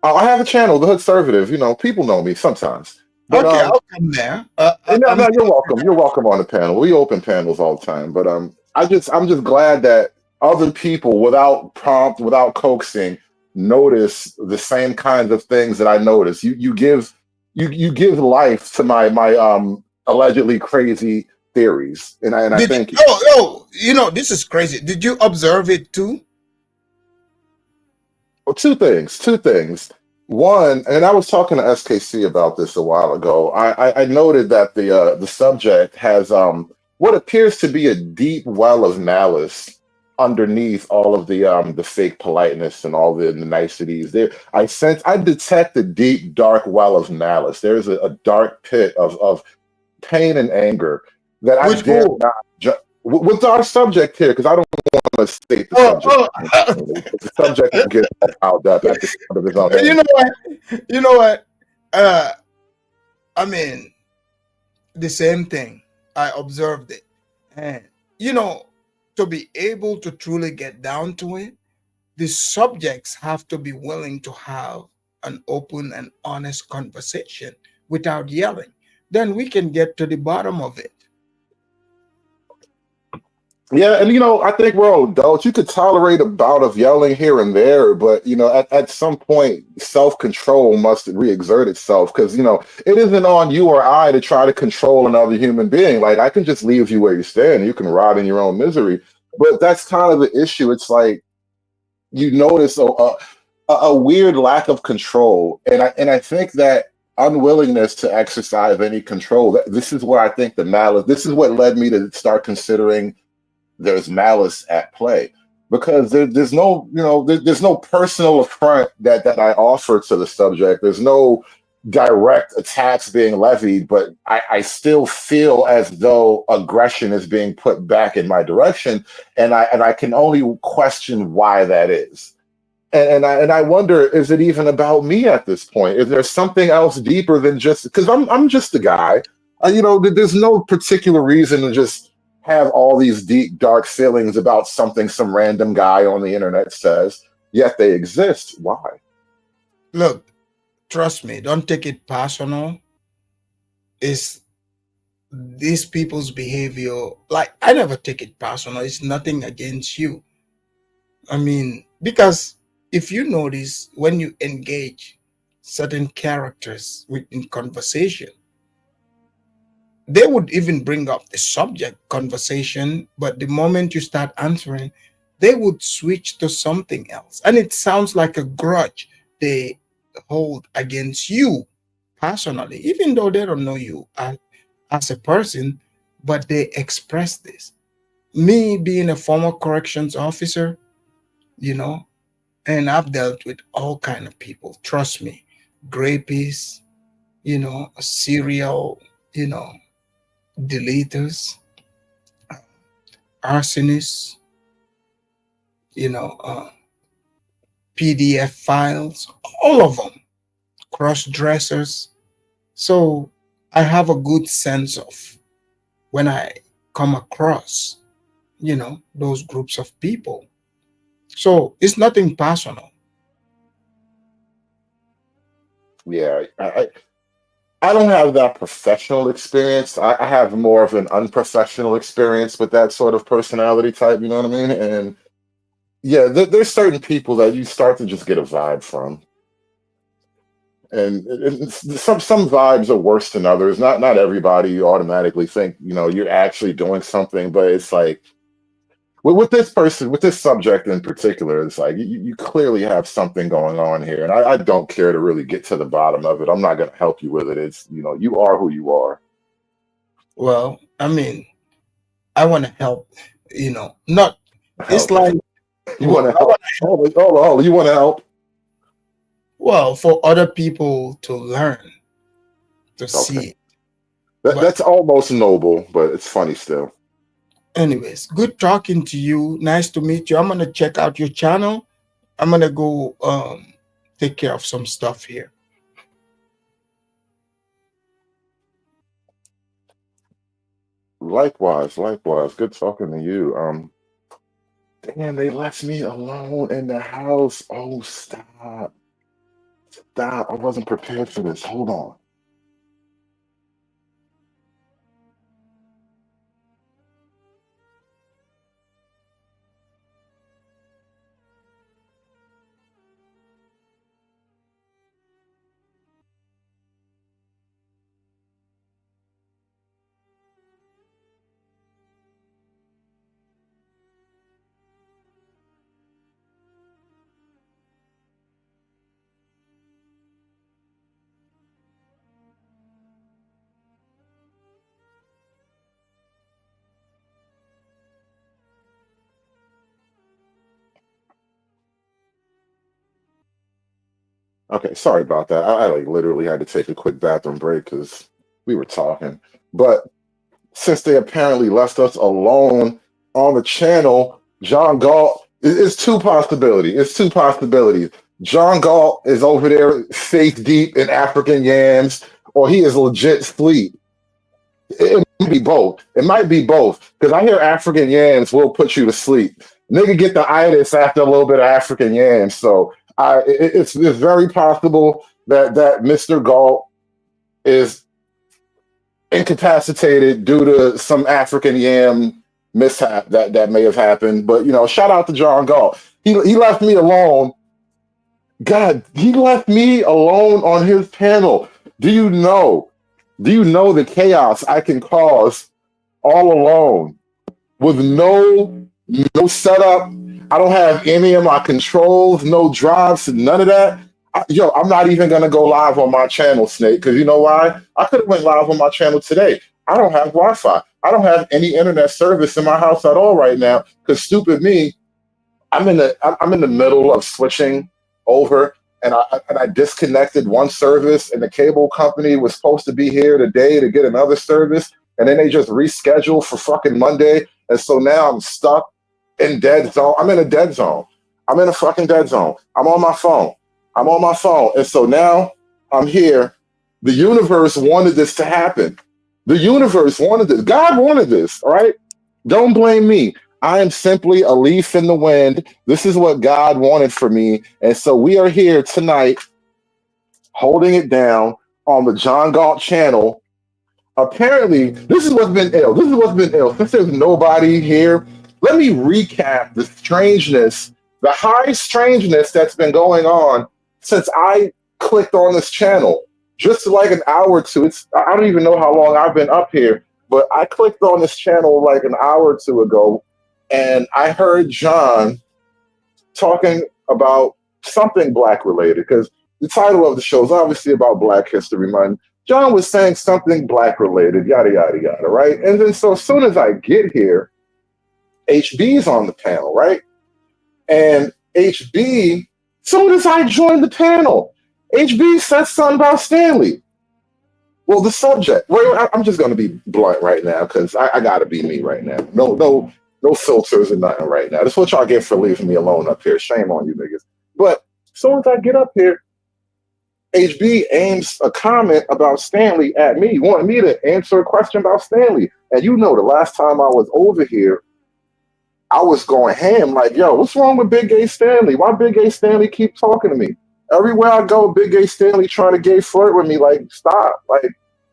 I have a channel, The Hoodservative. You know, people know me sometimes. But, okay, I'll come there. No, you're welcome. You're welcome on the panel. We open panels all the time. But I'm just glad that other people, without prompt, without coaxing, notice the same kinds of things that I notice. You give life to my allegedly crazy theories, and I thank you. Oh, you know, this is crazy. Did you observe it too? Well, two things. One, and I was talking to SKC about this a while ago. I noted that the subject has what appears to be a deep well of malice underneath all of the fake politeness and all the niceties. There, I detect a deep, dark well of malice. There's a dark pit of pain and anger that I dare not with our subject here, because I don't want to state the subject. The subject will get out up at the start of his own. You know what? I mean, the same thing. I observed it, and you know, to be able to truly get down to it, the subjects have to be willing to have an open and honest conversation without yelling. Then we can get to the bottom of it. Yeah, and you know, I think we're all adults. You could tolerate a bout of yelling here and there, but you know, at some point, self-control must re-exert itself because you know, it isn't on you or I to try to control another human being. Like I can just leave you where you stand, you can rot in your own misery. But that's kind of the issue. It's like you notice a weird lack of control, and I think that unwillingness to exercise any control. This is where I think the malice. This is what led me to start considering there's malice at play because there's no, you know, there's no personal affront that I offer to the subject. There's no direct attacks being levied, but I still feel as though aggression is being put back in my direction, and I can only question why that is. And I wonder, is it even about me at this point? Is there something else deeper than just because I'm just a guy? You know, there's no particular reason to just have all these deep, dark feelings about something some random guy on the internet says, yet they exist. Why? Look, trust me, don't take it personal. It's these people's behavior. Like, I never take it personal. It's nothing against you. I mean, because if you notice, when you engage certain characters in conversation, they would even bring up the subject conversation, but the moment you start answering, they would switch to something else. And it sounds like a grudge they hold against you personally, even though they don't know you as a person, but they express this. Me being a former corrections officer, you know, and I've dealt with all kind of people, trust me, grapies, you know, serial, you know, deleters, arsonists, PDF files, all of them, cross dressers. So I have a good sense of when I come across, those groups of people. So it's nothing personal. Yeah, I don't have that professional experience. I have more of an unprofessional experience with that sort of personality type. You know what I mean? And yeah, there's certain people that you start to just get a vibe from, and some vibes are worse than others. Not everybody you automatically think you're actually doing something, but it's like with this person, with this subject in particular, it's like you clearly have something going on here, and I don't care to really get to the bottom of it. I'm not going to help you with it. It's you are who you are. Well, I mean, I want to help, not, it's Help. like, You want to help? Oh, you want to help? well, for other people to learn, to see. That's almost noble, but it's funny still. Anyways, good talking to you. Nice to meet you. I'm going to check out your channel. I'm going to go take care of some stuff here. Likewise. Good talking to you. Damn, they left me alone in the house. Oh, stop. I wasn't prepared for this. Hold on. Okay, sorry about that. I like literally had to take a quick bathroom break because we were talking. But since they apparently left us alone on the channel, John Galt, it's two possibilities. It's two possibilities. John Galt is over there faith deep in African yams, or he is legit asleep. It might be both. It might be both. Because I hear African yams will put you to sleep. Nigga get the itis after a little bit of African yams. So it's very possible that Mr. Galt is incapacitated due to some African yam mishap that may have happened. But shout out to John Galt. He left me alone. God, he left me alone on his panel. Do you know the chaos I can cause all alone with no setup? I don't have any of my controls, no drives, none of that. I'm not even gonna go live on my channel, Snake, because you know why? I could have went live on my channel today. I don't have Wi-Fi. I don't have any internet service in my house at all right now. Because stupid me, I'm in the middle of switching over, and I disconnected one service, and the cable company was supposed to be here today to get another service, and then they just rescheduled for fucking Monday, and so now I'm stuck in dead zone. I'm in a dead zone. I'm in a fucking dead zone. I'm on my phone, and so now I'm here. The universe wanted this to happen. The universe wanted this. God wanted this. All right. Don't blame me. I am simply a leaf in the wind. This is what God wanted for me. And so we are here tonight holding it down on the John Galt channel. Apparently, this is what's been ill. Since there's nobody here, let me recap the strangeness, the high strangeness that's been going on since I clicked on this channel. Just like an hour or two. I don't even know how long I've been up here, but I clicked on this channel like an hour or two ago, and I heard John talking about something Black related, because the title of the show is obviously about Black History Month. John was saying something Black related, yada, yada, yada, right? And then so as soon as I get here, HB's on the panel, right? And HB, soon as I joined the panel, HB said something about Stanley. Well, the subject, I'm just going to be blunt right now because I got to be me right now. No No filters or nothing right now. This is what y'all get for leaving me alone up here. Shame on you niggas. But as soon as I get up here, HB aims a comment about Stanley at me, wanting me to answer a question about Stanley. And you know, the last time I was over here, I was going ham like, yo, what's wrong with Big Gay Stanley? Why Big Gay Stanley keep talking to me? Everywhere I go, Big Gay Stanley trying to gay flirt with me. Like, stop. Like,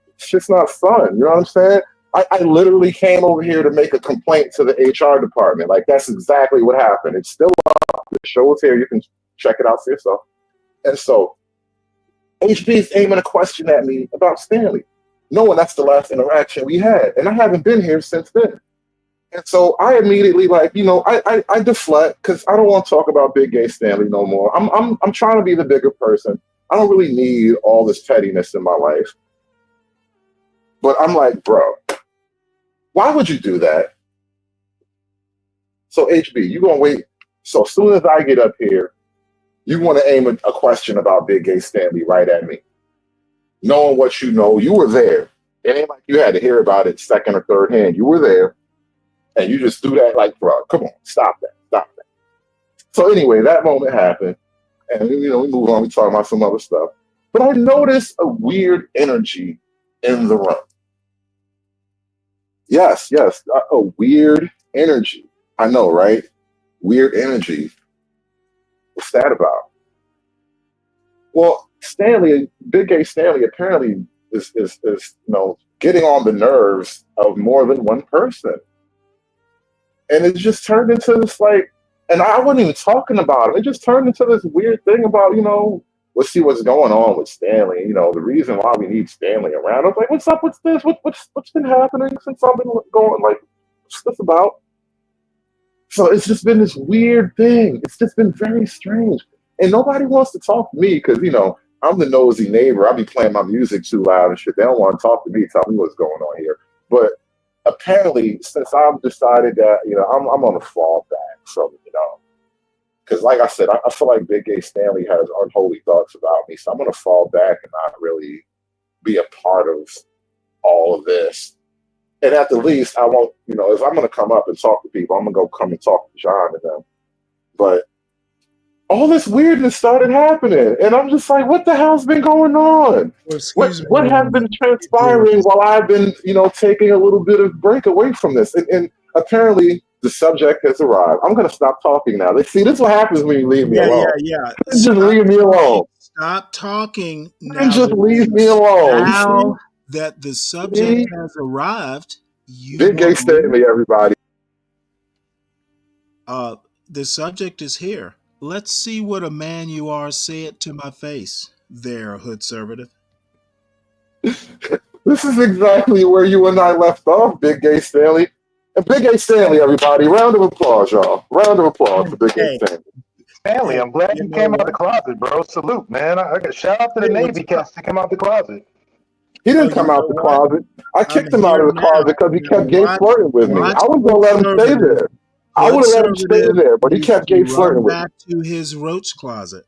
it's just not fun. You know what I'm saying? I literally came over here to make a complaint to the HR department. Like, that's exactly what happened. It's still up. The show is here. You can check it out for yourself. And so HB is aiming a question at me about Stanley, knowing that's the last interaction we had. And I haven't been here since then. And so I immediately, like, you know, I deflect because I don't want to talk about Big Gay Stanley no more. I'm trying to be the bigger person. I don't really need all this pettiness in my life. But I'm like, bro, why would you do that? So HB, you gonna wait. So as soon as I get up here, you want to aim a question about Big Gay Stanley right at me. Knowing what you know, you were there. It ain't like you had to hear about it second or third hand. You were there. And you just do that like, bro, come on, stop that. So anyway, that moment happened. And, you know, we move on, we talk about some other stuff. But I noticed a weird energy in the room. Yes, a weird energy. I know, right? Weird energy. What's that about? Well, Stanley, Big Gay Stanley apparently is you know, getting on the nerves of more than one person. And it just turned into this, like, and I wasn't even talking about it. It just turned into this weird thing about, you know, let's see what's going on with Stanley. You know, the reason why we need Stanley around. I was like, what's up? What's this? What's been happening since I've been going? Like, what's this about? So it's just been this weird thing. It's just been very strange. And nobody wants to talk to me because, you know, I'm the nosy neighbor. I be playing my music too loud and shit. They don't want to talk to me, tell me what's going on here. But apparently, since I've decided that, you know, I'm on a fall back from, you know, because like I said, I feel like Big Gay Stanley has unholy thoughts about me. So I'm going to fall back and not really be a part of all of this. And at the least, I won't, you know, if I'm going to come up and talk to people, I'm going to go come and talk to John and them. But all this weirdness started happening. And I'm just like, what the hell's been going on? What has been transpiring while I've been, you know, taking a little bit of break away from this? And apparently the subject has arrived. I'm going to stop talking now. See, this is what happens when you leave me alone. Yeah. Just leave me alone. Stop talking now. And just leave me alone. Now that the subject has arrived, Big Gay Stanley, everybody. The subject is here. Let's see what a man you are said to my face there, Hood Conservative. This is exactly where you and I left off, Big Gay Stanley. And Big Gay Stanley, everybody. Round of applause, y'all. Round of applause for Big Gay Stanley. Stanley, I'm glad you came out the closet, bro. Salute, man. I got shout out to the Navy cats that came out the closet. He didn't come out the closet. I kicked him out of the closet because he kept gay flirting with me. I was going to let him stay there. I would have let him stay there, but he kept gay flirting with me. Back to his roach closet.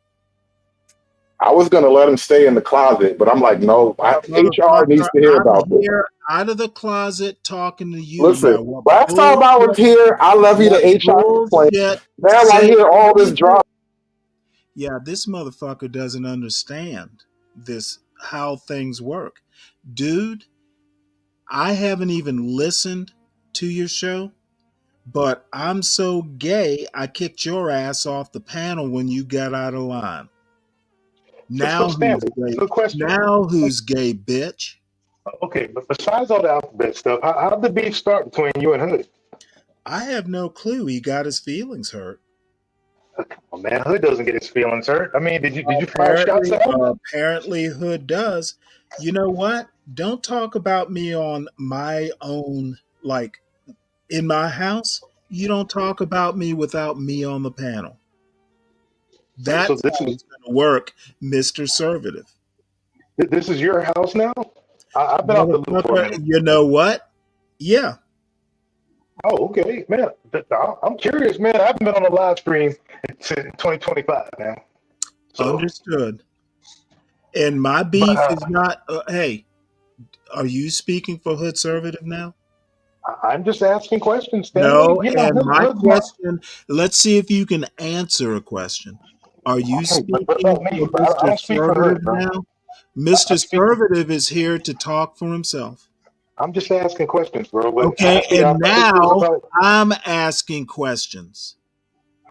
I was going to let him stay in the closet, but I'm like, no, HR needs to hear about this. Out of the closet talking to you. Listen, last time I was here, I levied an HR complaint. Now I hear all this drama. Yeah, this motherfucker doesn't understand how things work. Dude, I haven't even listened to your show. But I'm so gay, I kicked your ass off the panel when you got out of line. Now who's gay, bitch? Okay, but besides all the alphabet stuff, how did the beef start between you and Hood? I have no clue. He got his feelings hurt. Come on, man. Hood doesn't get his feelings hurt. I mean, did you fire shots at him? Apparently Hood does. You know what? Don't talk about me on my own, like, in my house. You don't talk about me without me on the panel. That's how it's going to work, Mr. Conservative. This is your house now? I've been out the loop for a minute. You know what? Yeah. Oh, okay, man. I'm curious, man. I haven't been on a live stream since 2025 now. So. Understood. And my beef is not. Hey, are you speaking for Hood Conservative now? I'm just asking questions, Stanley. No, You know, and my hood, question, let's see if you can answer a question. Are you okay, but speaking about me, for bro. I Mr. don't speak for Servative hood, bro. now? I Mr. speak. Servative is here to talk for himself. I'm just asking questions, bro. But Okay, actually, and I think this now about. I'm asking questions.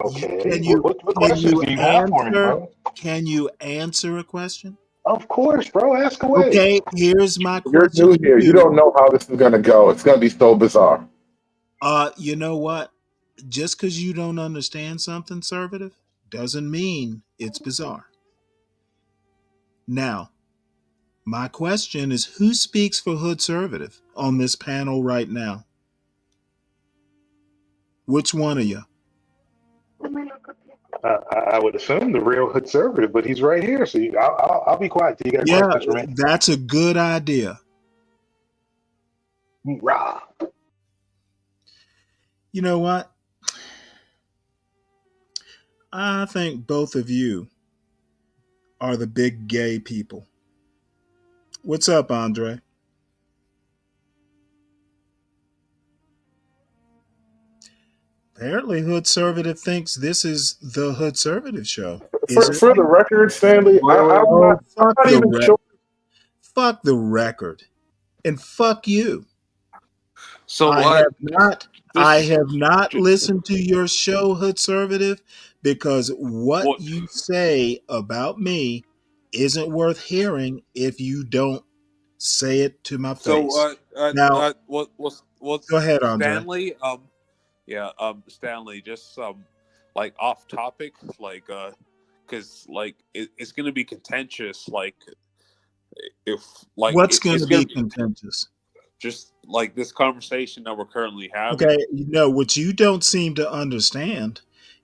Okay, Can you what can questions you do you have for me, answer bro? can you answer a question? Of course, bro. Ask away. Okay, here's my You're question new to here. You you. don't know how this is going to go. It's going to be so bizarre. You know what? Just because you don't understand something, Servative, doesn't mean it's bizarre. Now, my question is, who speaks for Hood Servative on this panel right now? Which one of you? I would assume the real conservative, but he's right here, so I'll be quiet till you got Yeah, questions for me. that's a good idea. Rah. You know what? I think both of you are the big gay people. What's up, Andre? Apparently, Hood Servative thinks this is the Hood Servative show. Is it? For the record, Stanley, Oh, I'm fuck not the even sure. fuck the record, and fuck you. So I what? have not listened to your show, Hood Servative, because what you say about me isn't worth hearing if you don't say it to my face. Now, what's go ahead, Andre. Stanley? Stanley, just like off topic, like because like it's gonna be contentious, like if like What's going it's to be gonna contentious? just like this conversation that we're currently having. Okay, what you don't seem to understand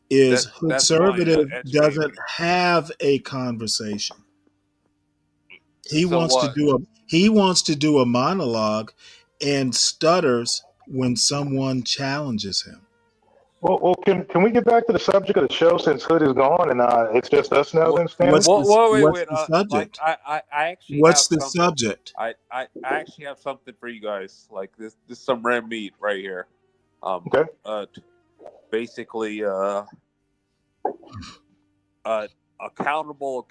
is Hood That's fine. Servative Educate doesn't me. have a conversation. He So wants to what? do a monologue and stutters when someone challenges him. Well, can we get back to the subject of the show since Hood is gone and it's just us now? Then, Stanley. What's the Like subject? I actually What's have the something. subject? I actually have something for you guys. Like this is some rare meat right here. Okay. Basically, accountable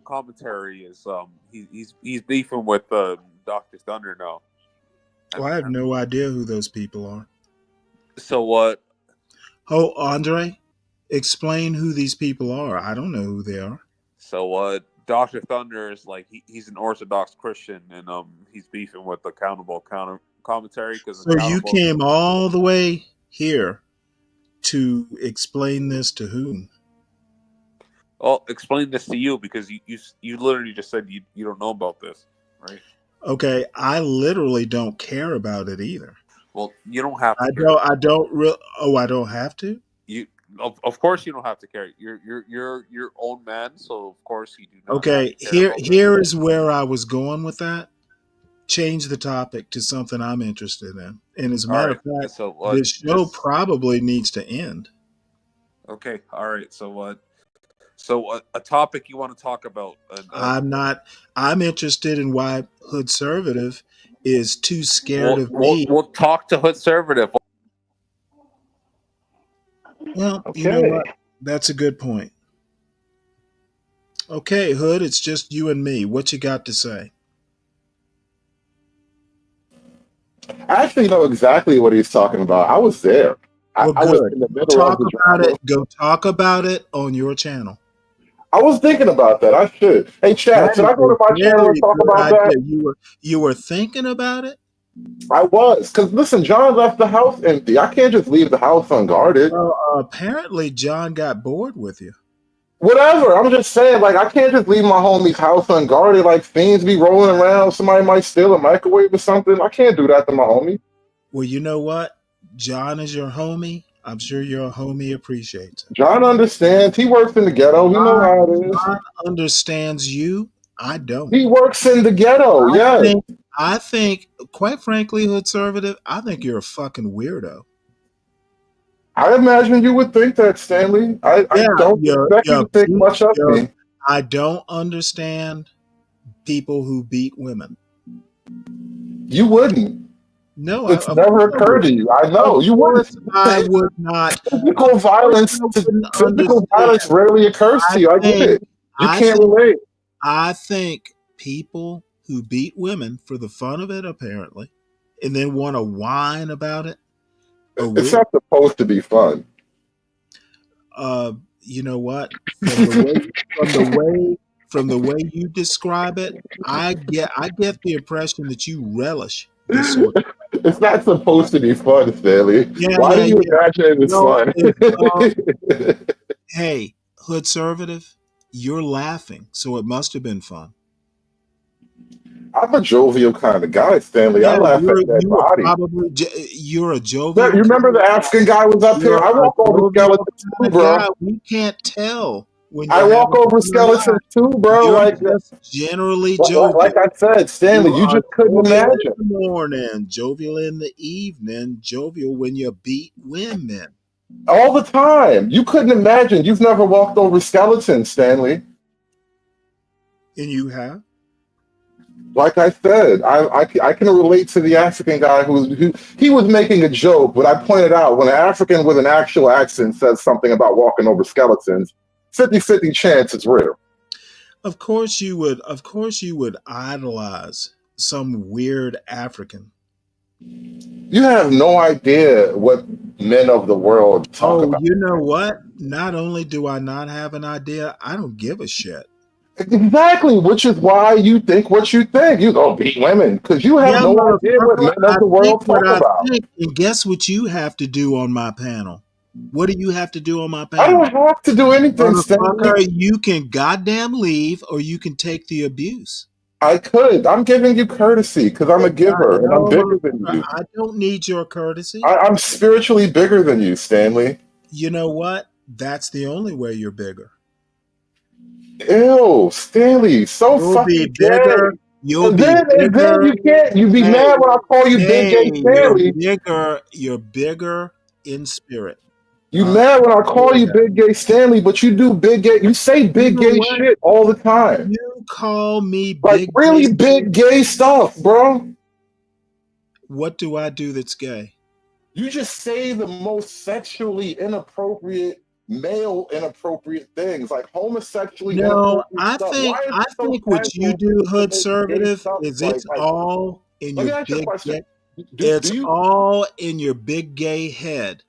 commentary is he's beefing with Dr. Thunder now. Well, I have no idea who those people are. So what? Oh, Andre, explain who these people are. I don't know who they are. So Dr. Thunder is like he's an Orthodox Christian and he's beefing with accountable commentary because So you came all the way here to explain this to whom? I'll explain this to you because you literally just said you don't know about this, right? Okay, I literally don't care about it either. Well, you don't have to. I don't have to. You of course you don't have to care. You're your own man, so of course you do not. Okay, here is where I was going with that. Change the topic to something I'm interested in. And as a matter of fact, this show probably needs to end. Okay, all right. So a topic you want to talk about? I'm interested in why Hood Servative is too scared of me. We'll talk to Hood Servative. Well, you know what? That's a good point. Okay, Hood, it's just you and me. What you got to say? I actually know exactly what he's talking about. I was there. Well, I was in the middle of the drama. Go talk about it on your channel. I was thinking about that. I should. Hey, Chad, should I go to my channel and talk about that? You were thinking about it? I was. Because, listen, John left the house empty. I can't just leave the house unguarded. Well, apparently John got bored with you. Whatever. I'm just saying, like, I can't just leave my homie's house unguarded. Like, fiends be rolling around. Somebody might steal a microwave or something. I can't do that to my homie. Well, you know what? John is your homie. I'm sure your homie appreciates it. John understands. He works in the ghetto. He knows how it is. John understands you. I don't. He works in the ghetto. I think, quite frankly, Hood Servative, I think you're a fucking weirdo. I imagine you would think that, Stanley. I don't expect you to think much of me. I don't understand people who beat women. You wouldn't. No, It's of never course, occurred to you. I know. of You wouldn't. course I would not. Physical Of course violence, I wouldn't physical violence understand. rarely occurs I to you. I get think, it. You I can't think, relate. I think people who beat women for the fun of it, apparently, and then want to whine about it, are It's weird. not supposed to be fun. You know what? From the way you describe it, I get the impression that you relish this sort. It's not supposed to be fun, Stanley. Yeah, Why yeah, do you yeah. imagine it's No, fun? hey, hood conservative, you're laughing, so it must have been fun. I'm a jovial kind of guy, Stanley. I Yeah, laugh at dead you were bodies. probably you're a You jovial. remember the African guy was up here? You're I a walk over jovial skeletons kind too, of bro. guy. We can't tell when I you're walk having over fun or not. skeletons too, bro. You're Like, just generally like jovial. I said, Stanley, You you are just couldn't jovial in imagine. the morning, jovial in the evening, jovial when you beat women. All the time. You couldn't imagine. You've never walked over skeletons, Stanley. And you have? Like I said, I can relate to the African guy who he was making a joke, but I pointed out when an African with an actual accent says something about walking over skeletons, 50-50 chance it's real. Of course you would idolize some weird African. You have no idea what men of the world talk Oh, about. you know what? Not only do I not have an idea, I don't give a shit. Exactly, which is why you think what you think. You go beat women because you have Yeah, no idea what motherfucker, men of I the think world what talk I about. think, and guess what you have to do on my panel? What do you have to do on my I panel? don't have to do anything, Stanley. Motherfucker, you can goddamn leave or you can take the abuse. I could. I'm giving you courtesy because I'm a giver and I'm No, bigger than motherfucker, you. I don't need your courtesy. I'm spiritually bigger than you, Stanley. You know what? That's the only way you're bigger. Ew, Stanley, so You'll be fucking bigger. gay. You'll And be then bigger. you can't. You be Hey, mad when I call you Big Gay you're Stanley. bigger. You're bigger in spirit. You I'll mad when I tell call you you that. Big Gay Stanley, but you do big gay. You say You big know gay what? shit all the time. You call me Like big gay. really big gay stuff, bro. What do I do that's gay? You just say the most sexually inappropriate, male inappropriate things, like homosexually No, inappropriate I stuff. think Why is I it so think what you casual do, to hood make gay conservative, stuff is like it's all in let your me ask you a big question. gay. Do It's you all in your big gay head.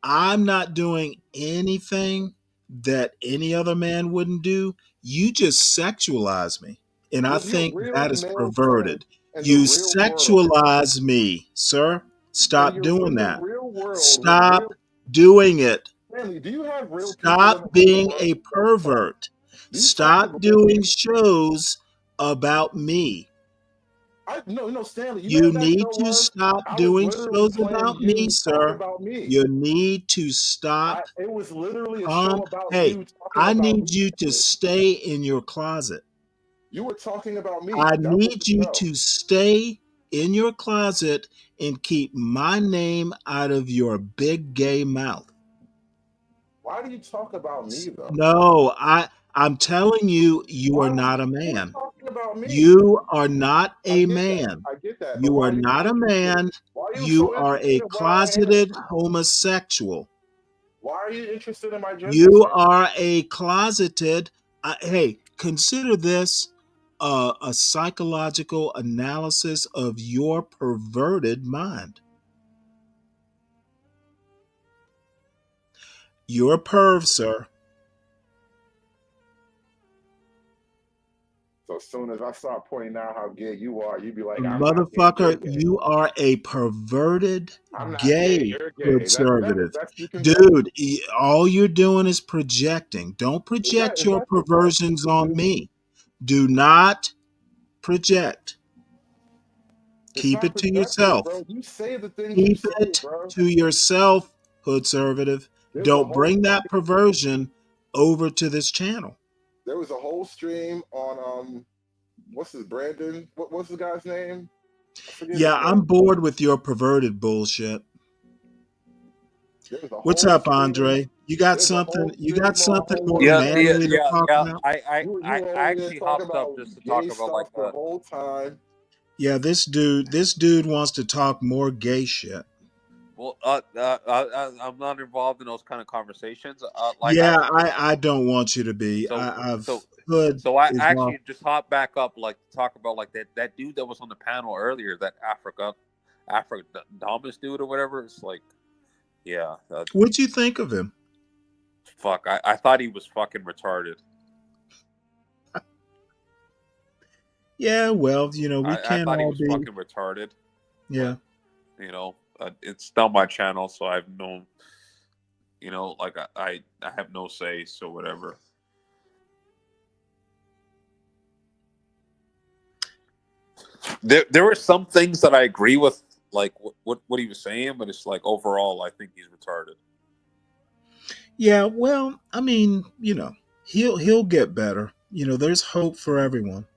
I'm not doing anything that any other man wouldn't do. You just sexualize me. And I with your think real that is male friends perverted. in the You real world? sexualize me, sir. Stop In doing the that. real world with real Stop doing it. Stanley, do you have real people in the Stop real being world? a pervert. Do you talk to Stop real doing people? shows about me. No, Stanley, you know You what that need show to was? stop I was doing literally shows playing about me, you talk sir. about me. You need to stop. It was literally a show about Hey, you talking I about need me. you to stay in your closet. You were talking about me. I That was the need you show. to stay in your closet and keep my name out of your big gay mouth. Why do you talk about me though? No, I'm telling you, you are Why not a you were man. talking about me? You are not I a get that. man. I get that. But You why are are you not a interested? man. Why are you You so are interested a in what I am? closeted homosexual. Why are you interested in my gender, You Stanley? are a closeted. Hey, consider this a psychological analysis of your perverted mind. You're a perv, sir. So as soon as I start pointing out how gay you are, you'd be like, I'm not gay, you're Motherfucker, gay. you are a perverted I'm not gay, gay you're gay. conservative. That's you can tell. Dude, all you're doing is projecting. Don't project Is your that the best perversions you can on do? me. Do not project. It's Keep not it to projecting, yourself. bro. You say the things you Keep say, it bro. to yourself, hood conservative. There's a Don't whole bring that perversion over to this channel. there was a whole stream on what's his Brandon? What's the guy's name? I forget Yeah, his I'm name. bored with your perverted bullshit. There was a What's whole up, stream. Andre? You got There's a something? whole You got stream on something more Yeah, homosexuality. yeah, manly to yeah, talk yeah. about? You I were over there actually talking hopped up about just to talk gay about like stuff the whole time. Yeah, this dude wants to talk more gay shit. Well, I'm not involved in those kind of conversations. Yeah, I don't want you to be. So Hood I is wrong. actually just hop back up, like to talk about like that dude that was on the panel earlier, that Africandamus dude or whatever. It's like, yeah. What'd you think of him? Fuck, I thought he was fucking retarded. Yeah, well, we I can't thought he all was be. fucking retarded. Yeah. It's not my channel, so I have no, like I have no say, so whatever. There were some things that I agree with, like what he was saying, but it's like overall, I think he's retarded. Yeah, well, I mean, he'll get better. There's hope for everyone.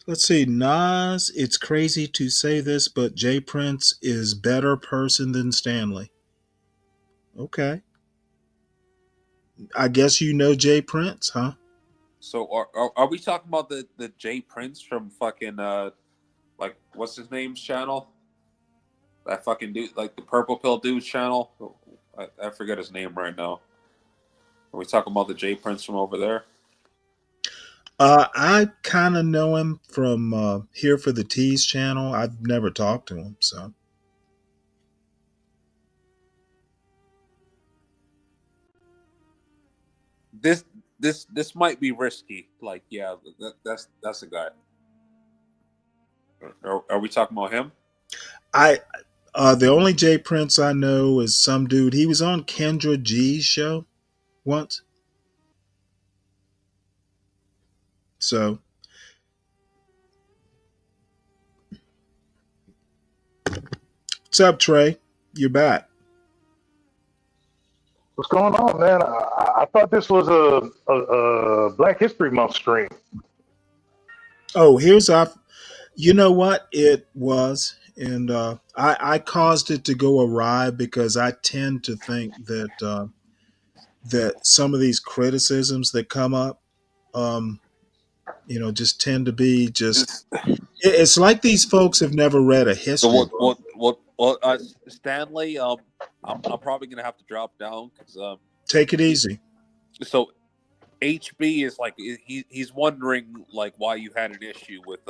Let's see, Nas, it's crazy to say this, but Jay Prince is better person than Stanley. Okay. I guess you know Jay Prince, huh? So are we talking about the Jay Prince from fucking like what's his name's channel? That fucking dude, like the Purple Pill dude's channel. I forget his name right now. Are we talking about the Jay Prince from over there? I kind of know him from Here for the Tease channel. I've never talked to him, so. This might be risky. Like, yeah, that's a guy. Are we talking about him? The only Jay Prince I know is some dude. He was on Kendra G's show once. So. What's up, Trey? You're back. What's going on, man? I thought this was a Black History Month stream. Oh, here's our. You know what? It was. And I caused it to go awry because I tend to think that that some of these criticisms that come up, just tend to be just. It's like these folks have never read a history book. Well, Stanley, I'm probably gonna have to drop down because Take it easy. So HB is like he's wondering like why you had an issue with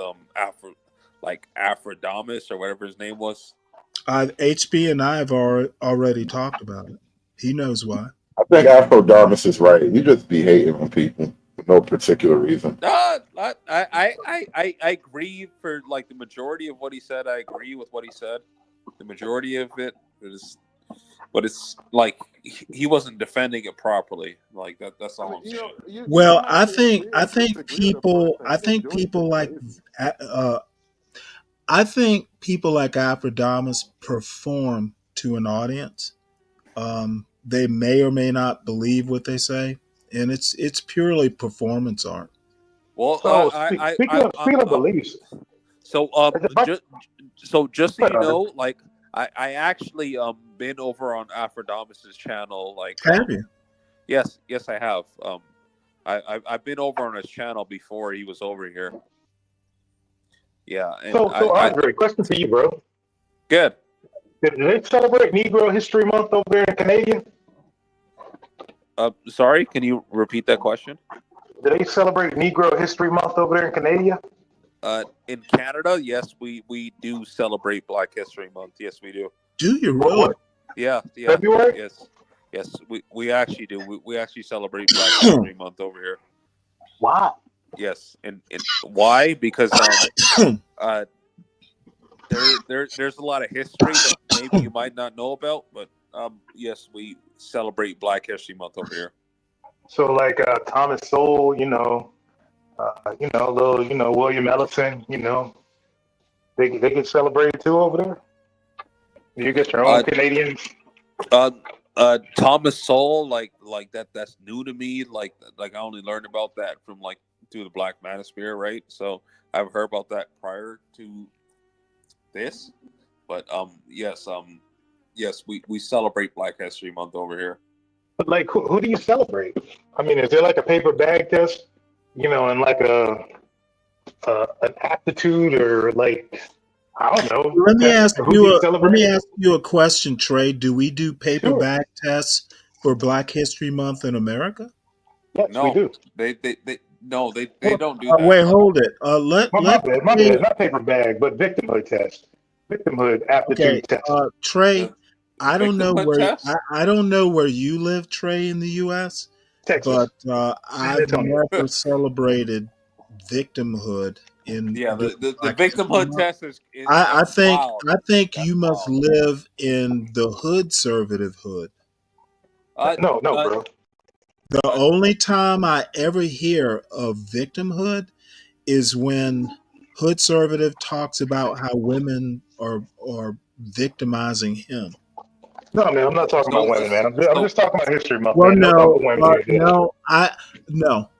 Afrodamus or whatever his name was. HB and I have already talked about it. He knows why. I think Afrodamus is right. You just be hating on people for no particular reason. I agree for like the majority of what he said. I agree with what he said. The majority of it is, but it's like he wasn't defending it properly. Like that's all I'm saying. Well, I think people like I think people like Afrodamus perform to an audience. They may or may not believe what they say, and it's purely performance art. Well, speaking of beliefs, so just so you know, like I actually been over on Afrodamus's channel. Like, have you? Yes, I have. I've been over on his channel before he was over here. Yeah. And so Andre, question for you, bro. Good. Did they celebrate Negro History Month over there in Canadian? Sorry, can you repeat that question? Do they celebrate Negro History Month over there in Canada? In Canada, yes, we do celebrate Black History Month. Yes, we do. Do you really? Yeah. February? Yes, we actually do. We actually celebrate Black History Month over here. Wow. Yes, and why? Because there's a lot of history that maybe you might not know about, but yes, we celebrate Black History Month over here. So like Thomas Sowell, little William Ellison, they get celebrated too over there. You get your own Canadians. Thomas Sowell, like that's new to me. Like I only learned about that from like through the Black Manosphere, right? So I've heard about that prior to this, but yes, we celebrate Black History Month over here. But like, who do you celebrate? I mean, is there like a paper bag test you know, in like an aptitude or like I don't know Let me test ask for who you gets a let me celebrated. ask you a question, Trey. Do we do paper Sure. bag tests for Black History Month in America? Yes, we No, do. they don't do that. Wait, hold it. My Let bad, my Trey. bad. Not paper bag, but victimhood test, victimhood Okay, aptitude test. Trey. The victimhood test. I don't know where you live, Trey, in the U.S., but Texas, San I've Antonio. never celebrated victimhood in Yeah, during the Black History victimhood Month. test is that's wild. I think That's you must wild. live in the hood conservative hood. No, no, Uh, bro. The only time I ever hear of victimhood is when hood conservative talks about how women are victimizing him. No, man, I'm not talking about so women, man. I'm so just talking about History Month, Well, man. No talking about women being judged. no.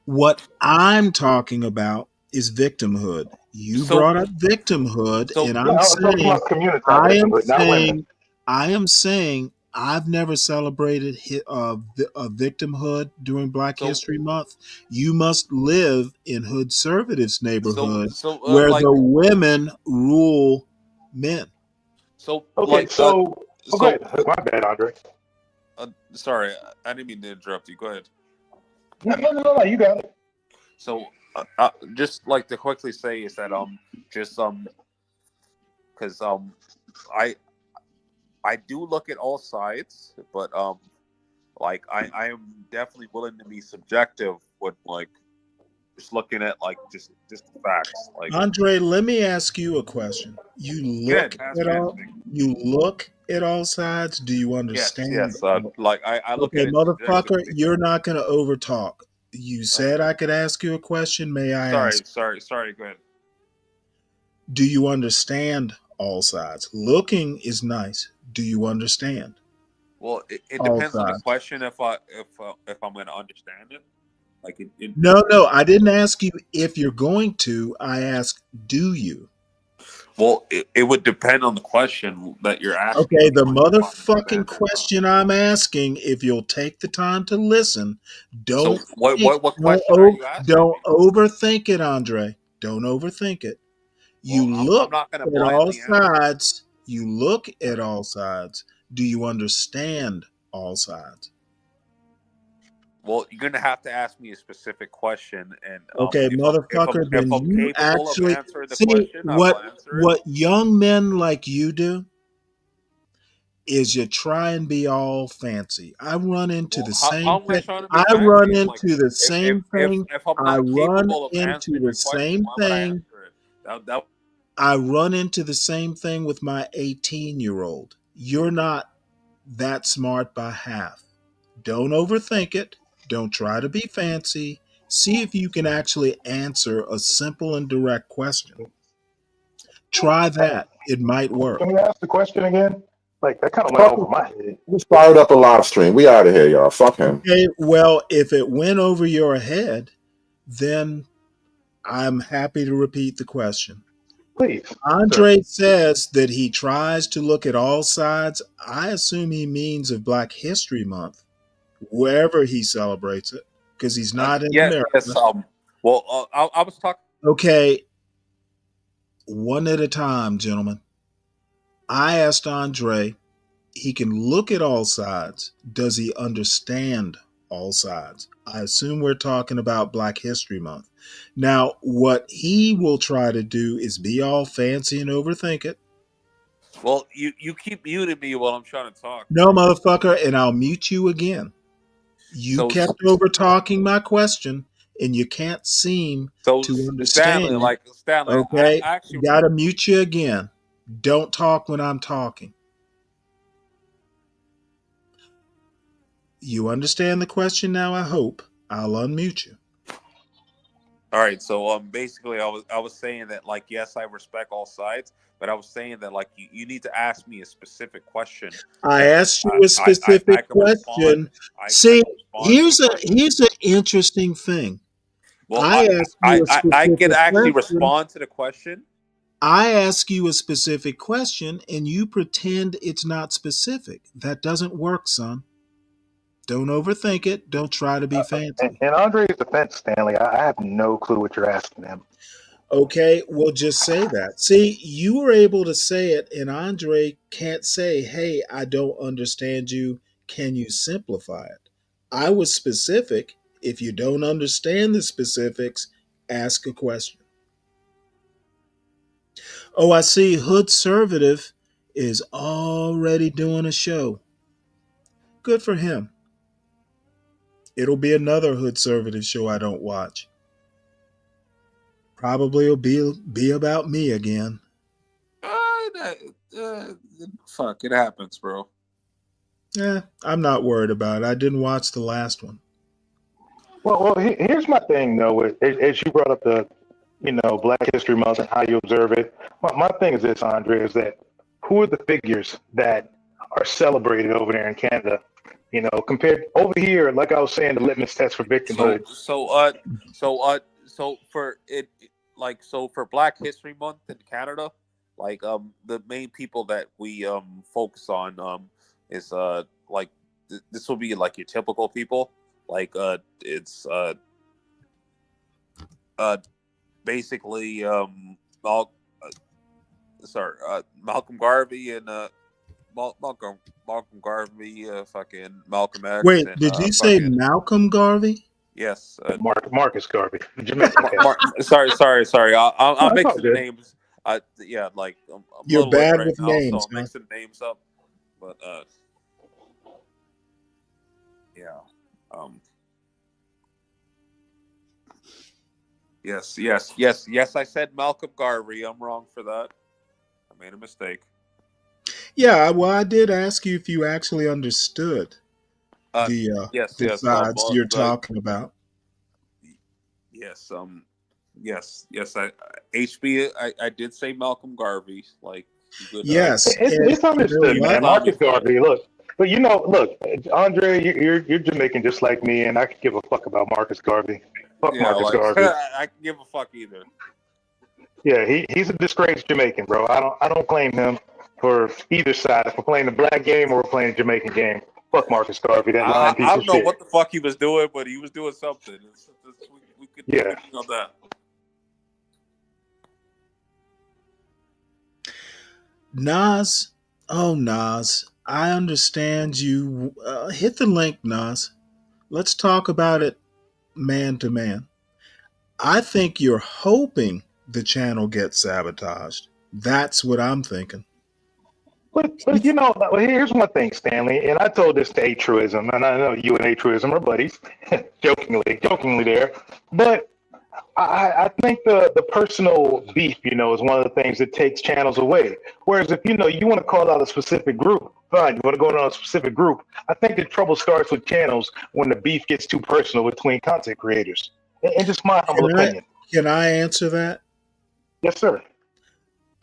What I'm talking about is victimhood. You so brought up victimhood, and Yeah, I was talking about community victimhood, not women. I am saying I've never celebrated a victimhood during Black so History Month. You must live in hood conservatives neighborhood where like the women rule men. so Okay, like so go so ahead. My bad, Andre. sorry, I didn't mean to interrupt you. Go ahead. No, you got it. So just like to quickly say is that just because I I do look at all sides, but like I am definitely willing to be subjective with like just looking at like just the facts. Like Andre, let me ask you a question. good, ask me anything. You look at all sides. Do you Yes, understand? yes. Like I look at Okay, it motherfucker, subjectively. you're not going to overtalk. You said I could ask you a question. May I ask? Sorry. Go ahead. Do you understand all sides? Looking is nice. Do you understand Well, it all depends on the sides? question if I'm going to understand it. Like No, I didn't ask you if you're going to. I asked, do you? well, it would depend on the question that you're asking Okay, me. the Like if I motherfucking understand it or not. question I'm asking, if you'll take the time to listen, So don't think, what question are you asking don't me? overthink it, Andre. Don't overthink it. Well, You I'm look not going to at all blindly answer. sides. You look at all sides. Do you understand all sides? Well, you're gonna have to ask me a specific question, and Okay, motherfucker, if then I'm you capable of actually answering the see question, I will answer it. what young men like you do is you try and be all fancy. I run into Well, the how same am I thing. trying to be I run fancy? Like, into the same thing. if I'm I not run capable of into answering the your question, same why would I thing. answer it? That I run into the same thing with my 18-year-old. You're not that smart by half. Don't overthink it. Don't try to be fancy. See if you can actually answer a simple and direct question. Try that. It might Can work. we ask the question again? Like that kind of went Fuck over him. my head. Just fired up a live stream. We out of here, y'all. Fuck him. Okay, well, if it went over your head, then I'm happy to repeat the question. Please, sir. Andre says that he tries to look at all sides. I assume he means of Black History Month, wherever he celebrates it, because he's not in yes. America. Well, I was talking. Okay, one at a time, gentlemen. I asked Andre, he can look at all sides. Does he understand all sides? I assume we're talking about Black History Month. Now, what he will try to do is be all fancy and overthink it. Well, you keep muting me while I'm trying to talk, No, bro. motherfucker, and I'll mute you again. You So kept over talking my question, and you can't seem to understand. Stanley, I Okay, actually gotta mute you again. Don't talk when I'm talking. You understand the question now, I hope. I'll unmute you. all right. So basically, I was saying that like yes, I respect all sides, but I was saying that like you need to ask me a specific question, I and asked you a specific I can respond. question. I See, can respond to the question. here's an interesting thing. Well, I asked you a I can specific actually question. respond to the question. I ask you a specific question and you pretend it's not specific. That doesn't work, son. Don't overthink it. Don't try to be fancy. In Andre's defense, Stanley, I have no clue what you're asking him. Okay, well, just say that. See, you were able to say it, and Andre can't say, hey, I don't understand you. Can you simplify it? I was specific. If you don't understand the specifics, ask a question. Oh, I see Hood Servative is already doing a show. Good for him. It'll be another Hood Servative show I don't watch. Probably will be about me again. Fuck, it happens, bro. I'm not worried about it. I didn't watch the last one. Well, here's my thing though. As you brought up the, Black History Month and how you observe it. My thing is this, Andre, is that who are the figures that are celebrated over there in Canada? Compared over here, like I was saying, the litmus test for victimhood. So for it, so for Black History Month in Canada, the main people that we focus on is this will be like your typical people, it's basically Malcolm Garvey and Malcolm Garvey, fucking Malcolm X. Wait, and did you say Malcolm Garvey? Yes, Marcus Garvey. Sorry. I'm No, it's all mixing the good. names. I'm You're a little bad late right with now, names, so I'm huh? mixing names up. But yeah. Yes. I said Malcolm Garvey. I'm wrong for that. I made a mistake. Yeah, well, I did ask you if you actually understood the Yes. sides you're talking about. Yes. Yes. HB. I did say Malcolm Garvey. Yes, It's and you know understood, man. what? Marcus Garvey. Look, but look, Andre, you're Jamaican just like me, and I could give a fuck about Marcus Garvey. Fuck Marcus Garvey. I can give a fuck either. Yeah, he's a disgraced Jamaican, bro. I don't claim him for either side. If we're playing the black game or we're playing the Jamaican game, fuck Marcus Garvey, that lying piece I of don't know shit. what the fuck he was doing, but he was doing something. We could Yeah. agree on that. Nas, Nas, I understand you. Hit the link, Nas. Let's talk about it man to man. I think you're hoping the channel gets sabotaged. That's what I'm thinking. But here's one thing, Stanley, and I told this to A-Truism, and I know you and A-Truism are buddies, jokingly there, but I think the personal beef, is one of the things that takes channels away. Whereas if you want to call out a specific group, fine, you want to go on a specific group. I think the trouble starts with channels when the beef gets too personal between content creators. And just my humble opinion. Can I answer that? Yes, sir.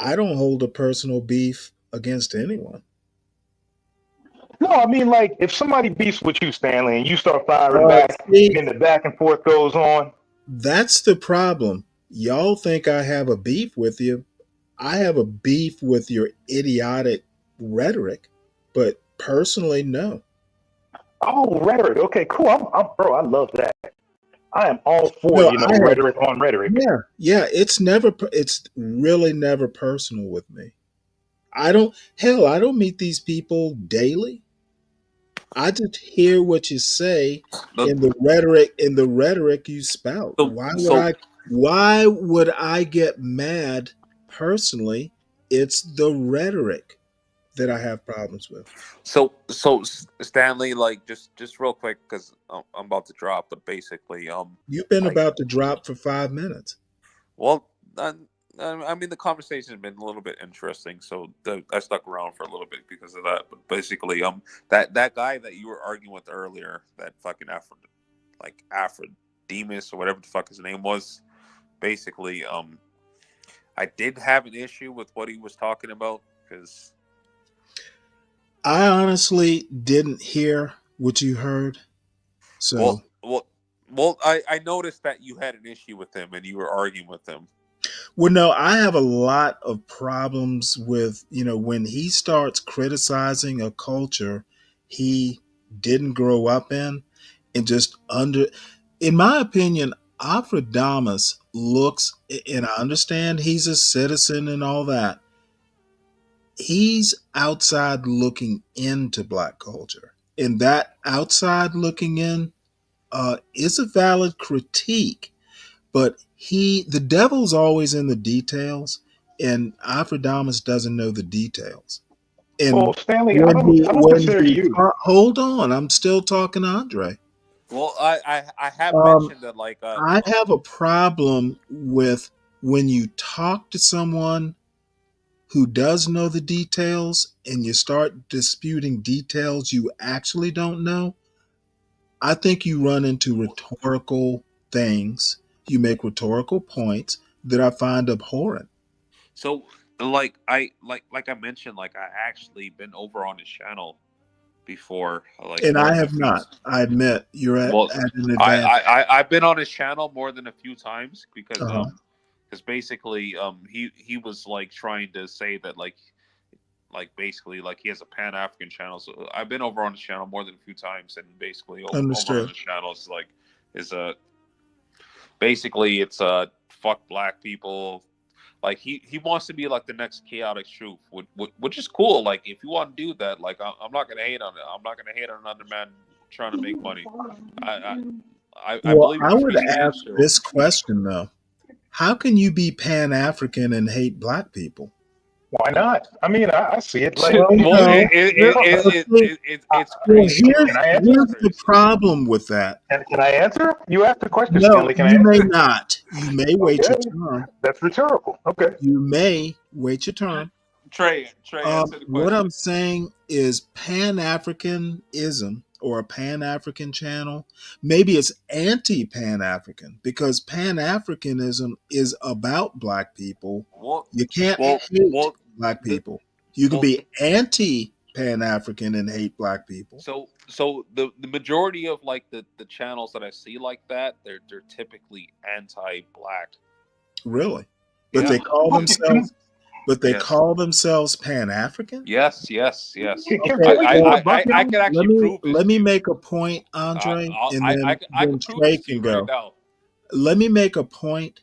I don't hold a personal beef against anyone. No, I mean, like, if somebody beefs with you, Stanley, and you start firing back, and the back and forth goes on. That's the problem. Y'all think I have a beef with you. I have a beef with your idiotic rhetoric, but personally, no. Oh, rhetoric. Okay, cool. Bro, I love that. I am all for, rhetoric on rhetoric. Yeah. It's really never personal with me. I don't meet these people daily. I just hear what you say in the rhetoric you spout. Why would I get mad personally? It's the rhetoric that I have problems with. So Stanley, just real quick, because I'm about to drop, but basically, you've been about to drop for 5 minutes. Well, I mean, the conversation has been a little bit interesting, so I stuck around for a little bit because of that. But basically, that guy that you were arguing with earlier, that fucking Demas or whatever the fuck his name was, basically, I did have an issue with what he was talking about because I honestly didn't hear what you heard. So well, I noticed that you had an issue with him and you were arguing with him. Well, no, I have a lot of problems with, when he starts criticizing a culture, he didn't grow up in, and just in my opinion, Afrodamus looks, and I understand he's a citizen and all that. He's outside looking into Black culture, and that outside looking in is a valid critique. But the devil's always in the details, and Afrodamus doesn't know the details. Well, And Stanley, I don't consider you. hold on, I'm still talking to Andre. Well, I have mentioned that like I have a problem with when you talk to someone who does know the details and you start disputing details you actually don't know. I think you run into rhetorical things. You make rhetorical points that I find abhorrent. so like I mentioned, like I actually been over on his channel before, like And more I than a have few. not. I admit you're at Well, an advantage. I've been on his channel more than a few times because Uh-huh. basically he was like trying to say that like basically like he has a Pan African channel. So I've been over on his channel more than a few times, and basically over on Understood. his channel is like basically it's fuck black people. Like he wants to be like the next chaotic truth, which is cool. Like if you want to do that, like I'm not gonna hate on it. I'm not gonna hate on another man trying to make money. I Well, believe I in would free speech. ask So. this question though: how can you be Pan-African and hate Black people? Why not? I mean, I see it like. Well, no. It's Well, crazy. here's the problem with that. Can I answer? You asked the question, No, Stanley. Can I you may answer? not. You may wait your Okay. turn. That's rhetorical. Okay. You may wait your turn. Trey, answer the question. What I'm saying is Pan-Africanism or a Pan-African channel, maybe it's anti-Pan-African because Pan-Africanism is about Black people. You can't hate Black people. You can be anti-Pan-African and hate Black people. So the majority of like the channels that I see like that, they're typically anti-black. Really? But Yeah. they call themselves call themselves Pan-African? Yes. Okay, I can actually prove this. let me make a point, Andre, and then I can prove Trey this to can you go. right now. Let me make a point.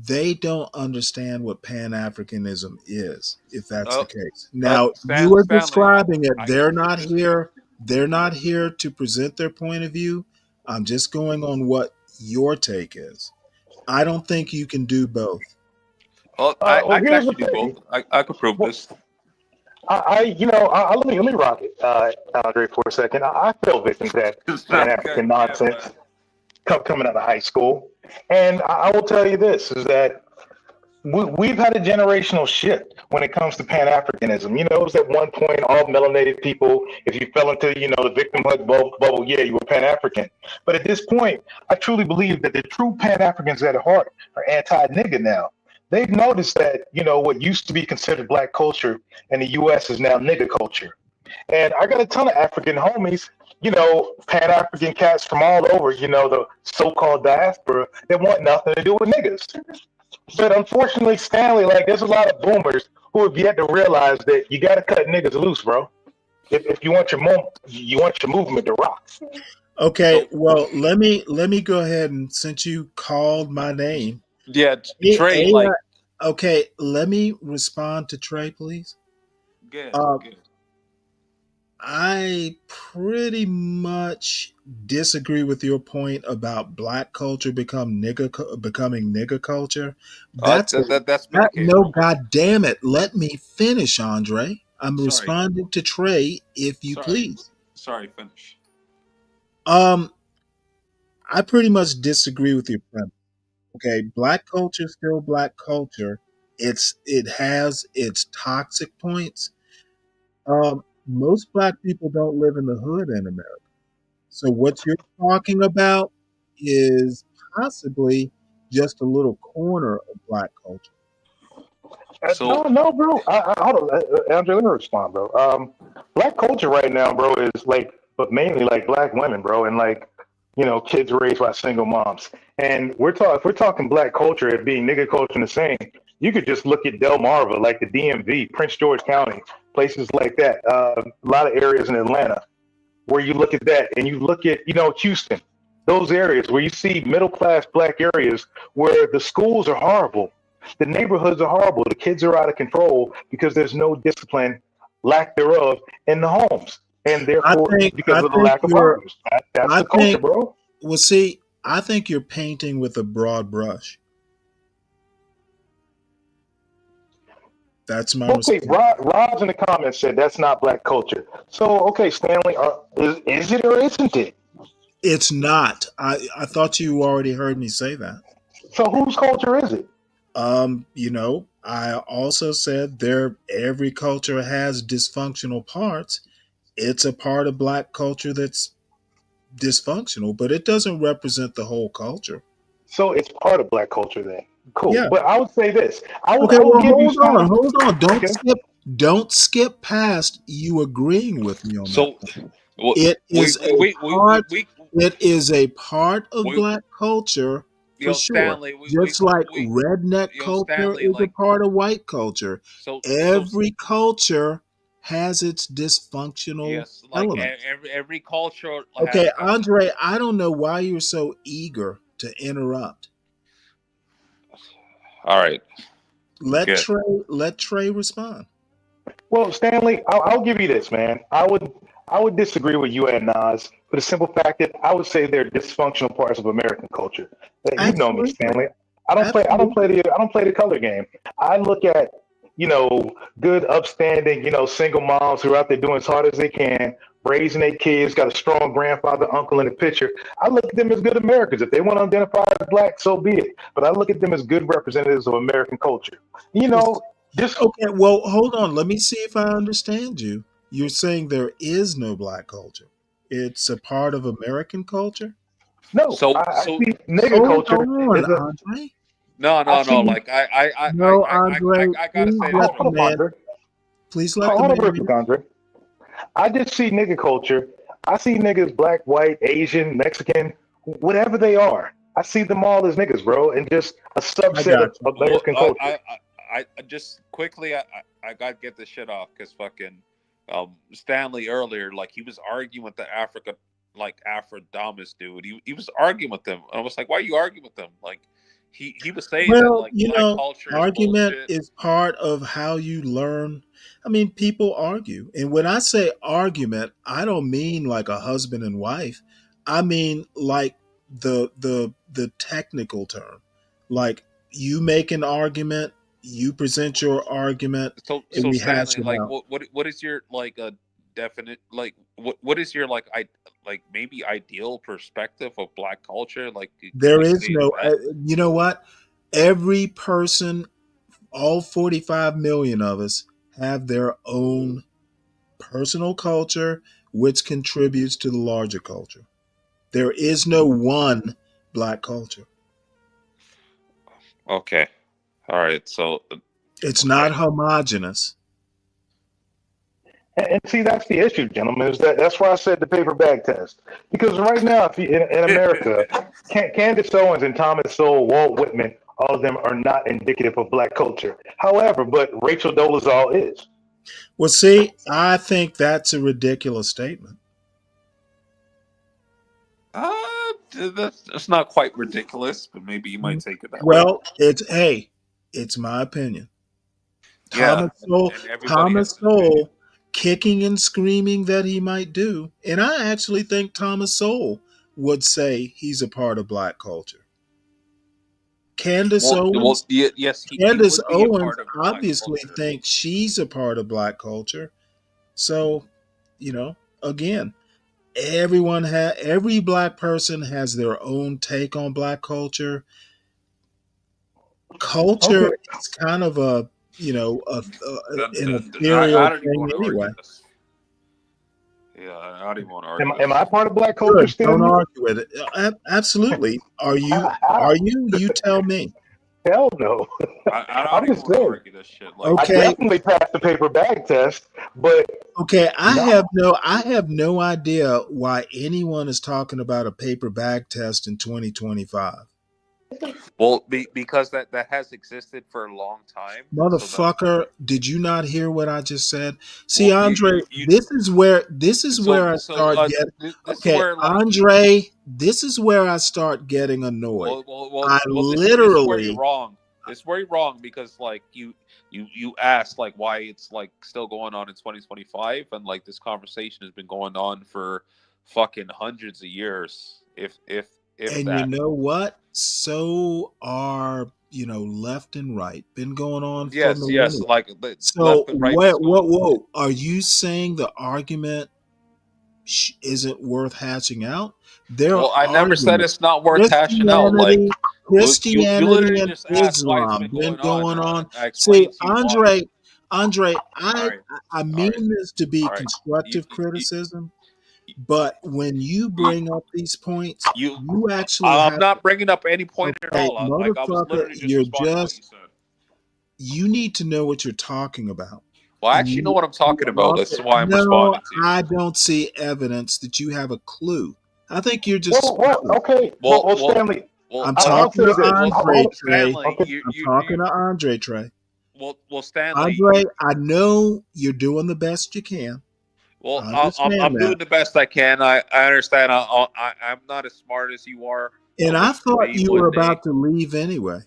They don't understand what Pan-Africanism is, if that's the case. Now, you are describing it. They're not here. They're not here to present their point of view. I'm just going on what your take is. I don't think you can do both. Well, I can actually do both. I could prove this. Let me rock it, Andre, for a second. I fell victim to that Pan-African nonsense coming out of high school. And I will tell you this, is that we've had a generational shift when it comes to Pan-Africanism. You know, it was at one point all melanated people, if you fell into, the victimhood bubble, yeah, you were Pan-African. But at this point, I truly believe that the true Pan-Africans at heart are anti-nigga now. They've noticed that, what used to be considered Black culture in the U.S. is now nigga culture. And I got a ton of African homies, Pan-African cats from all over, the so-called diaspora that want nothing to do with niggas. But unfortunately, Stanley, there's a lot of boomers who have yet to realize that you got to cut niggas loose, bro. If you want your movement to rock. Okay, well, let me go ahead and since you called my name. Yeah, Trey, okay, let me respond to Trey, please. Good. I pretty much disagree with your point about Black culture becoming nigga culture. No, God damn it. Let me finish, Andre. I'm responding to Trey, if you please. Sorry, finish. I pretty much disagree with your premise. Okay, Black culture is still Black culture. It has its toxic points. Most Black people don't live in the hood in America. So what you're talking about is possibly just a little corner of Black culture. No, bro. Hold on, Andre, let me respond, bro. Black culture right now, bro, is but mainly Black women, bro, and kids raised by single moms. And if we're talking Black culture as being nigga culture and the same, you could just look at Delmarva, like the DMV, Prince George County, places like that. A lot of areas in Atlanta. where you look at that and you look at, Houston, those areas where you see middle class black areas where the schools are horrible, the neighborhoods are horrible, the kids are out of control because there's no discipline, lack thereof in the homes. And therefore, because of the lack of fathers. That's the culture, bro. Well, see, I think you're painting with a broad brush. That's my Okay, response. Rod's in the comments said that's not black culture. So, okay, Stanley, is it or isn't it? It's not. I thought you already heard me say that. So whose culture is it? I also said every culture has dysfunctional parts. It's a part of black culture that's dysfunctional, but it doesn't represent the whole culture. So it's part of black culture then. Cool. Yeah. But I would say this. I will Okay, well, give you hold on. Don't skip past you agreeing with me on that. It is a part of black culture for sure. Stanley, Just like redneck culture Stanley, is a part of white culture. Every culture has its dysfunctional elements. every culture. Okay, Andre, I don't know why you're so eager to interrupt. All right. Let Trey respond. Well, Stanley, I'll give you this, man. I would disagree with you and Nas for the simple fact that I would say they're dysfunctional parts of American culture. You know me, Stanley. I don't play the color game. I look at, good, upstanding, single moms who are out there doing as hard as they can, raising their kids, got a strong grandfather, uncle in the picture. I look at them as good Americans. If they want to identify as black, so be it. But I look at them as good representatives of American culture. Okay, well, hold on. Let me see if I understand you. You're saying there is no black culture. It's a part of American culture? No. I see nigga culture. Andre. No. Like I gotta say this. Hold on, Andre. Please let hold on real quick, Andre. I just see nigga culture. I see niggas black, white, Asian, Mexican, whatever they are. I see them all as niggas, bro, and just a subset of American culture. I just quickly I gotta get this shit off because fucking Stanley earlier, like he was arguing with the Afrodamus dude. He was arguing with them. I was like, why are you arguing with them? Like he was saying that like black culture argument is part of how you learn. I mean, people argue. And when I say argument, I don't mean like a husband and wife. I mean like the technical term. Like you make an argument, you present your argument, and we hash it out. What is your like a definite like what is your like maybe ideal perspective of black culture? Like there is no you know what? Every person, all 45 million of us, have their own personal culture which contributes to the larger culture. There is no one black culture. Okay. All right. So it's not homogenous. And see, that's the issue, gentlemen. That's why I said the paper bag test. Because right now, if in America, Candace Owens and Thomas Sowell, Walt Whitman, all of them are not indicative of black culture. However, but Rachel Dolezal is. Well, see, I think that's a ridiculous statement. That's not quite ridiculous, but maybe you might take it that way. Well, it's my opinion. Thomas Sowell kicking and screaming that he might do. And I actually think Thomas Sowell would say he's a part of black culture. Candace Owens, Candace Owens obviously thinks she's a part of black culture. So, again, every black person has their own take on black culture. Culture is kind of an ethereal thing anyway. Yeah, I don't even want to argue. Am I part of black culture? Don't argue with it. Absolutely. Are you? You tell me. Hell no. I'm just saying. Argue this shit. Okay. I definitely passed the paper bag test, but okay, I have no idea why anyone is talking about a paper bag test in 2025. Well, because that has existed for a long time. So that, Motherfucker, did you not hear what I just said? See, well, Andre, this is where I start getting this is okay, where like Andre, this is where I start getting annoyed. I this is where you're literally wrong. This is where you're wrong because like you asked like why it's like still going on in 2025 and like this conversation has been going on for fucking hundreds of years. If and that. you know what? So are left and right been going on for Yes, millennia. like So left and right is going. whoa, are you saying the argument isn't worth hashing out? There are Well, I never said arguments. it's not worth hashing out. Like you Christianity literally and just asked why it's Islam been been going going on. on. I See, explained to you why. Andre, All right, I all mean right, this to be all right. constructive criticism, but when you bring up these points, you actually I'm have not bringing up any point at hey, all. Like I was motherfucker, literally just responding to what you said. you need to know what you're talking about. Well, I And actually know what I'm talking about. This is why I'm no, responding to you. I don't see evidence that you have a clue. I think you're just Okay. Well, Stanley, I'm I'll talking answer to this. Andre Trey. Stanley, I'm talking to Andre Trey. Well, Stanley. Andre, I know you're doing the best you can. Well, I understand I'm that. doing the best I can. I understand. I'm not as smart as you are. And I thought you one were day. about to leave anyway.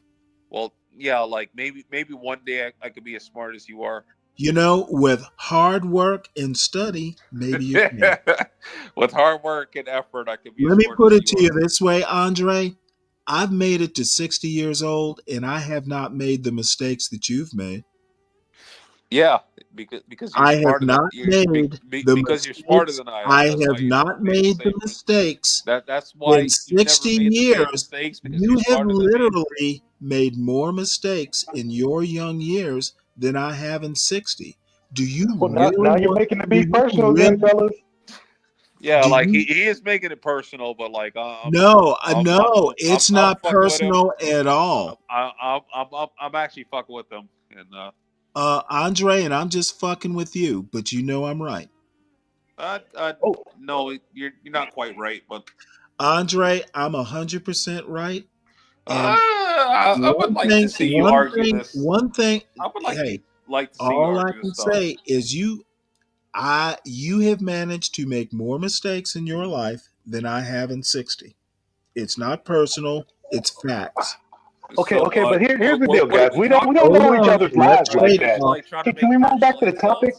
Well, yeah, like maybe one day I could be as smart as you are. With hard work and study, maybe you can. With hard work and effort, I could be. Let me put it to you this way, Andre. I've made it to 60 years old, and I have not made the mistakes that you've made. Yeah, because you're I have smarter not made because you're smarter than I am. I have not made the mistakes. That's why in 60 years, you have literally made more mistakes in your young years than I have in 60. Do you really? Now you're making it be personal again, fellas. Yeah, like he is making it personal, but like no, it's not personal at all. I'm actually fucking with him, and Andre, and I'm just fucking with you, but you know I'm right. No, you're not quite right, but Andre, I'm 100% right. I would like to see you argue this. One thing, I would like to see all you I argue can this stuff. say is you have managed to make more mistakes in your life than I have in 60. It's not personal; it's facts. Okay, but here's the deal, guys. We don't know each other's lives like that. Can we move back to the topic?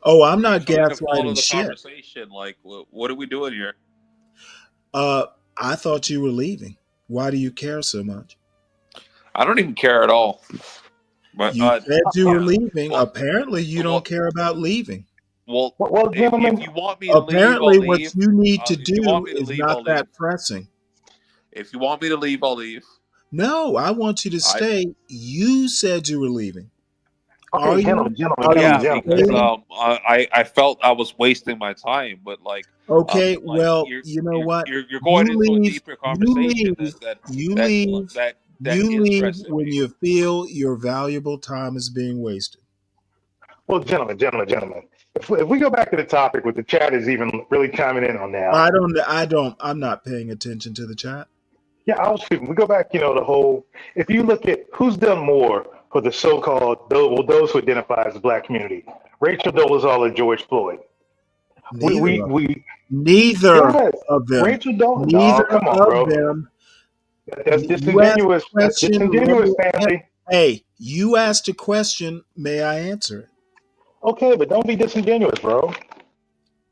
Oh, I'm not Trying to follow gaslighting the shit. conversation. Like, what are we doing here? I thought you were leaving. Why do you care so much? I don't even care at all. But you said you were leaving. Apparently, you don't care about leaving. Well, gentlemen, if you want me to apparently, leave, I'll leave. what you need to If you want do me to is leave, not I'll that leave. pressing. If you want me to leave, I'll leave. No, I want you to stay. You said you were leaving. Okay, gentlemen. Because I felt I was wasting my time, but like. Okay, well, you know what? You're going into a deeper conversation You leave interests in when me. you feel your valuable time is being wasted. Well, gentlemen. If we go back to the topic, with the chat is even really chiming in on now. I'm not paying attention to the chat. Yeah, I was shooting. We go back, the whole. If you look at who's done more for the so-called those who identify as the Black community, Rachel Dolezal and George Floyd. Neither of them. Rachel Dolezal. Neither come on, of bro. them. That's disingenuous. That's disingenuous, family. Hey, you asked a question. May I answer it? Okay, but don't be disingenuous, bro.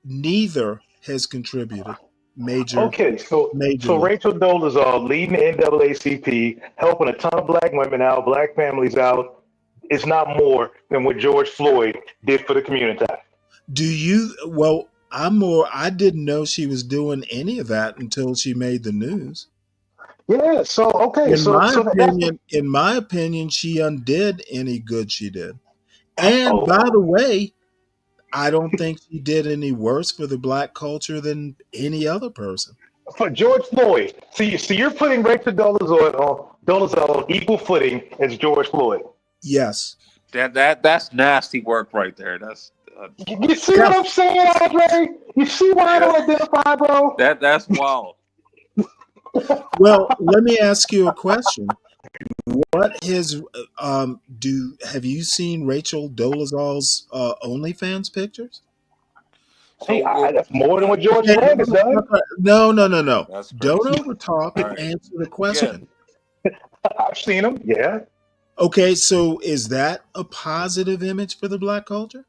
Neither has contributed. Major. Okay, so Rachel Dolezal leading the NAACP, helping a ton of Black women out, Black families out, is not more than what George Floyd did for the community. Do you? Well, I didn't know she was doing any of that until she made the news. Yeah. So okay. In my opinion, she undid any good she did. And by the way, I don't think she did any worse for the Black culture than any other person. For George Floyd, so you're putting Rachel Dolezal on equal footing as George Floyd. Yes. That's nasty work right there. That's. You see what I'm saying, Andre? You see why I don't identify, bro? That's wild. Well, let me ask you a question. What has have you seen Rachel Dolezal's OnlyFans pictures? Hey, So that's more than what George Okay, Floyd has done. no, no, no, no. that's Don't crazy. overtalk All and right. answer the Yeah. question. I've seen them. Yeah. Okay, so is that a positive image for the black culture?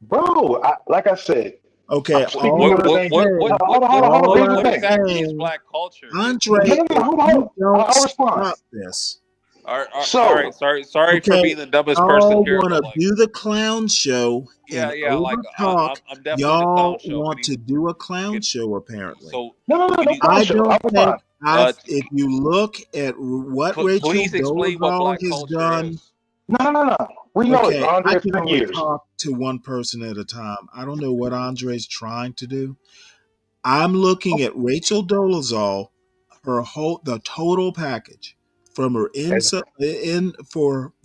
Bro, like I said, Okay, I'm speaking all for I'm the thing. saying, Hold on, hold on, hold on. all Here's the I'm what thing. exactly is saying, black culture? Andre, No, if hold on, you don't I'll respond. stop this, All right. So, Sorry for okay, being the dumbest person y'all here, want but to like, do the clown show yeah, and like over talk. I'm definitely the clown Y'all show. want to do a clown show, apparently. So no, can no you clown I show. I'll don't think respond. if you look at what Rachel please explain what Dolezal black has culture done. is? No. We know it. Okay, I Andre can 10 only years. talk to one person at a time. I don't know what Andre's trying to do. I'm looking at Rachel Dolezal, the total package from her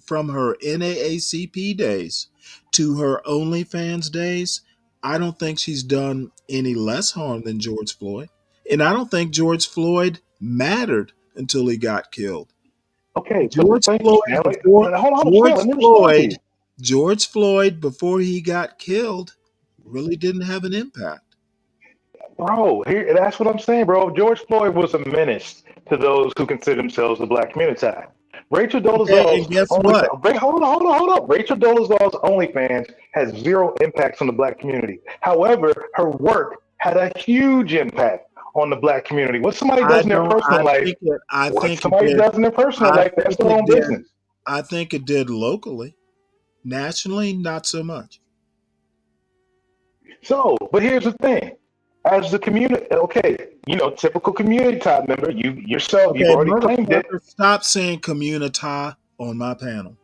from her NAACP days to her OnlyFans days. I don't think she's done any less harm than George Floyd, and I don't think George Floyd mattered until he got killed. Okay, but George thank you, Floyd Stanley. before Hold on, George Stanley. Let me respond to Floyd you. George Floyd before he got killed really didn't have an impact. Bro, that's what I'm saying, bro. George Floyd was a menace to those who consider themselves the black community. Rachel Okay, and Dolezal's guess OnlyFans. what? Hold on. Rachel Dolezal's OnlyFans has zero impacts on the black community. However, her work had a huge impact on the black community. What somebody I does in their don't. personal life, I what think it somebody did. does in their personal I life, that's think their it own did. business. I think it did locally, nationally, not so much. So, but here's the thing. As the community, okay, typical community type member, you yourself, you've Okay, already claimed it. motherfucker, stop saying community on my panel.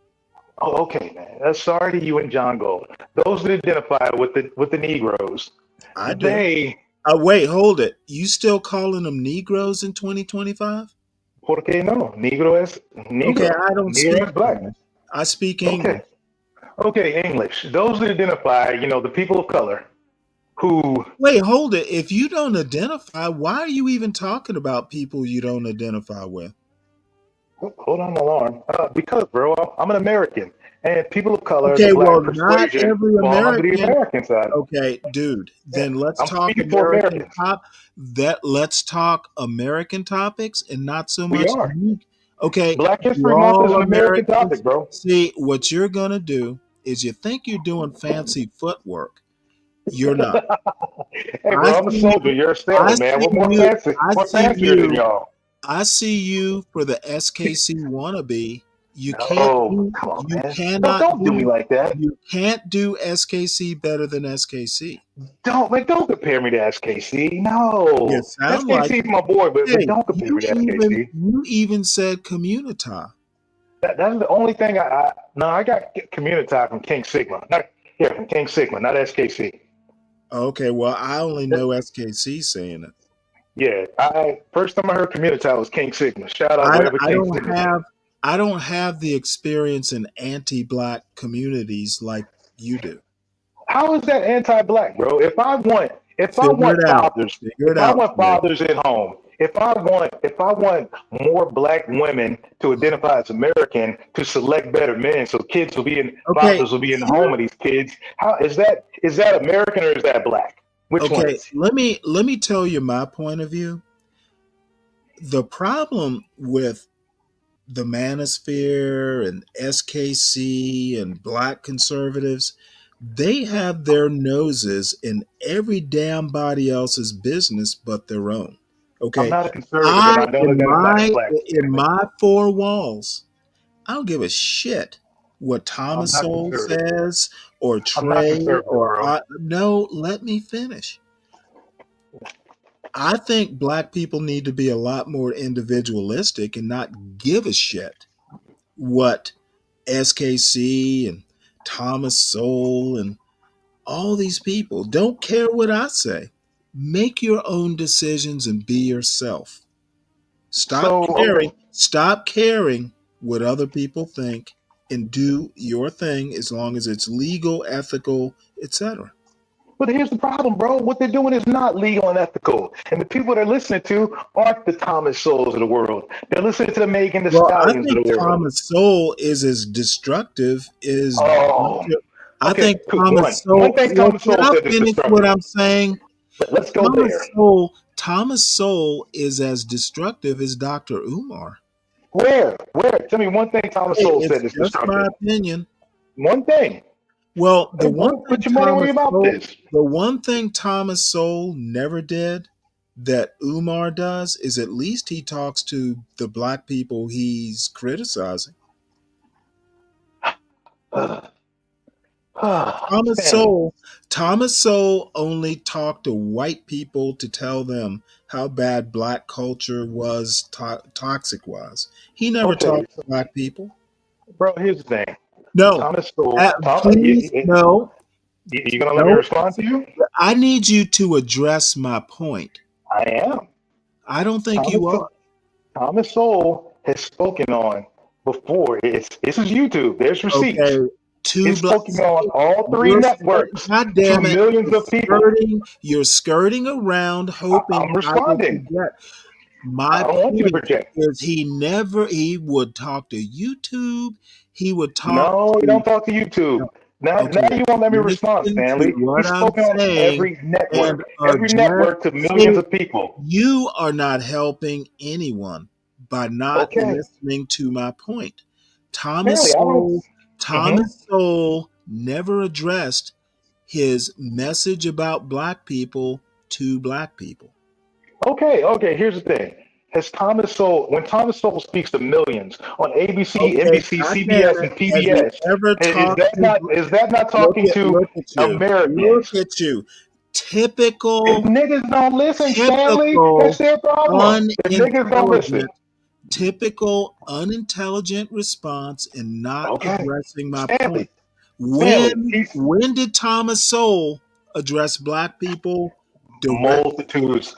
Oh, okay, man. Sorry to you and John Gold. Those that identify with the Negroes, I do. they Wait, hold it. You still calling them Negroes in 2025? porque no, Negro es Negro. Okay, I don't Negro speak es black. English. I speak English. Okay, English. Those that identify, the people of color who. Wait, hold it. If you don't identify, why are you even talking about people you don't identify with? Hold on, alarm. Because, bro, I'm an American, and people of color, Okay, the black well, not persuasion, every fall under the American. American side. Okay, dude. Then let's I'm talk speaking for American Americans. Let's talk American topics and not so We much. are. Okay, Black do History Month is all an American Americans topic, bro. see what you're gonna do? Is you think you're doing fancy footwork? You're not. Hey, I bro, I'm a see soldier. you. You're a I sailor, man. see We're more you. fancy. I We're see fancier than you. y'all. I see you for the SKC wannabe. You can't Oh, do. come on, You man. cannot Don't do me do. like that. You can't do SKC better than SKC. Don't compare me to SKC. You No. sound like SKC is my boy, but hey. don't compare me to SKC. You even said community. That's the only thing I got community from King Sigma. From King Sigma, not SKC. Okay, well I only know SKC saying it. Yeah, first time I heard community was King Sigma. Shout out wherever I King don't Sigma. have the experience in anti-black communities like you do. How is that anti-black, bro? If I want Figure it out. fathers, Figure it if I out. want fathers at home, if I want more black women to identify as American, to select better men, so Okay, fathers will be in the home of these kids. How is that? Is that American or is that black? Which one okay. is it? Let me tell you my point of view. The problem with the Manosphere and SKC and black conservatives, they have their noses in every damn body else's business but their own. I'm Okay. not a conservative, and I don't identify as black. In my four walls, I don't give a shit what I'm Thomas not Sowell conservative. says or I'm not Trey conservative, or bro. no, let me finish. I think black people need to be a lot more individualistic and not give a shit what SKC and Thomas Sowell and all these people don't care what I say. Make your own decisions and be yourself. So okay, Stop caring what other people think and do your thing as long as it's legal, ethical, etc. But here's the problem, bro. What they're doing is not legal and ethical. And the people they're listening to aren't the Thomas Souls of the world. They're listening to the Megan Thee Well, I Stallions of think the world. Thomas Sowell is as destructive as. Oh, I okay. think Thomas One Sowell. thing Thomas Can Sowell I said is finish what destructive. I'm saying? Let's go there. Thomas Sowell is as destructive as Dr. Umar. Where? Tell me one thing Thomas Sowell said is Just my destructive. opinion. One thing. Well, the Hey, one put thing your money where your mouth is. the one thing Thomas Sowell never did that Umar does is at least he talks to the black people he's criticizing. Thomas Sowell only talked to white people to tell them how bad black culture was, toxic was. He never talked to black people. Bro, here's the thing. No. Thomas Sowell. Please, no. You gonna let me respond to you? I need you to address my point. I am. I don't think you are. Thomas Sowell has spoken on before. This is YouTube. There's receipts. Okay. He's spoken on all three networks God damn to it. millions of people. You're skirting around, hoping I'm responding. My point is he would talk to YouTube. He would talk. No, he don't talk to YouTube. Now you won't let me respond, Stanley. He's spoken on every network to millions of people. You are not helping anyone by not listening to my point. Thomas Sowell never addressed his message about black people to black people. Okay. Here's the thing. When Thomas Sowell speaks to millions on ABC, NBC, CBS, and PBS, is that not talking to Americans? Look at you. Typical. If niggas don't listen, Stanley, that's their problem. If niggas don't listen. Typical unintelligent response and not addressing my point. Stanley, When did Thomas Sowell address black people? Multitudes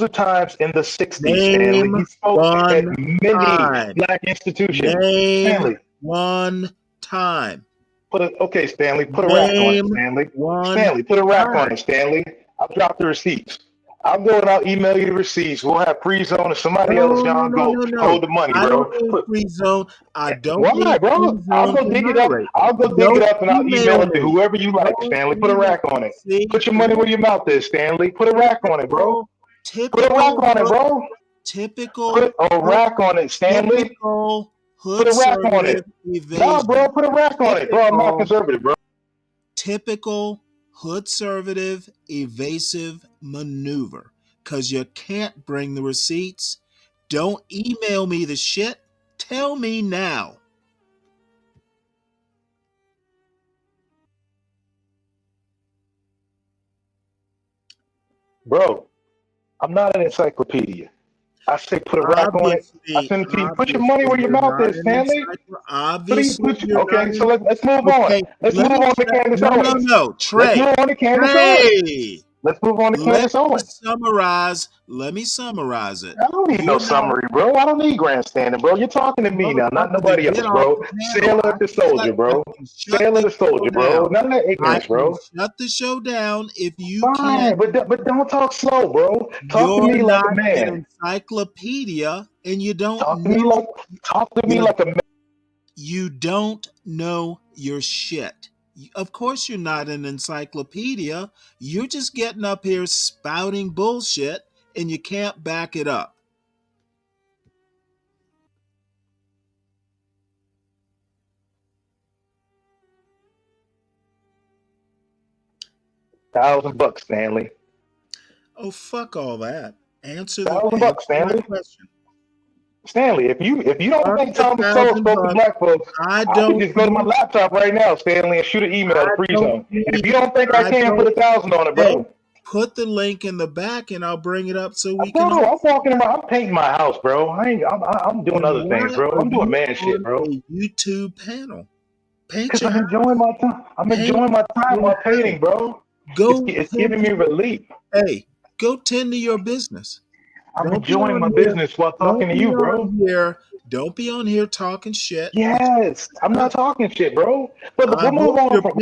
of times in the 60s, Stanley. He spoke at many black institutions. Stanley. One time. Stanley, put a rack on it, Stanley. Stanley, put a rack on it, Stanley. I'll drop the receipts. I'll go and I'll email you the receipts. We'll have free zone and somebody else, John, hold the money, bro. I don't need free zone. I don't Why, bro? I'll go dig it up. I'll go dig it up and I'll email it to whoever you like, Stanley. Put a rack on it. Put your money where your mouth is, Stanley. Put a rack on it, bro. Put a rack on it, bro. Put a rack on it, Stanley. Put a rack on it. Nah, bro, put a rack on it. Bro, I'm not conservative, bro. Typical hood-servative, evasive maneuver. Because you can't bring the receipts. Don't email me the shit. Tell me now. Bro, I'm not an encyclopedia. I say put a rack on it. I send it to you. Put your money where your mouth is, Stanley. Okay, so let's move on. Let's move on to Candace Owens. No, Trey. Let's move on to Candace Owens. Let's move on to Candace Owens. Let me summarize it. I don't need no summary, bro. I don't need grandstanding, bro. You're talking to me now, not nobody else, bro. Sailor the soldier, bro. Sailor the soldier, bro. None of that ignorance, bro. Shut the show down if you can. But don't talk slow, bro. Talk to me like a man. An encyclopedia, and you don't talk to me like a man. You don't know your shit. Of course you're not an encyclopedia. You're just getting up here spouting bullshit and you can't back it up. $1,000, Stanley. Oh, fuck all that. Answer $1,000, Stanley. Question. Stanley, if you don't think Thomas Sowell spoke to black folks, I can just go to my laptop right now, Stanley, and shoot an email to Free Zone. If you don't think I can, put $1,000 on it, bro. Put the link in the back, and I'll bring it up so we can. Bro, I'm walking around. I'm painting my house, bro. I'm doing other things, bro. I'm doing man shit, bro. YouTube panel. Because I'm enjoying my time. I'm enjoying my time while painting, bro. It's giving me relief. Hey, go tend to your business. I'm enjoying my business while talking to you, bro. Don't be on here talking shit. Yes, I'm not talking shit, bro. But we'll move on from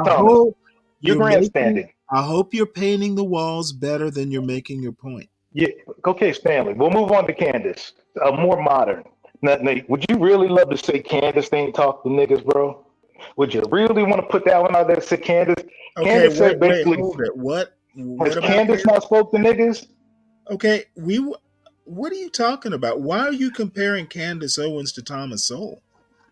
Thomas. You're You're making. grandstanding. I hope you're painting the walls better than you're making your point. Yeah. Okay, Stanley. We'll move on to Candace. More modern. Now, Nate, would you really love to say Candace ain't talk to niggas, bro? Would you really want to put that one out there and say Candace? Okay, Candace said wait, basically, hold it. What has about Candace not spoke to niggas? Okay, what are you talking about? Why are you comparing Candace Owens to Thomas Sowell?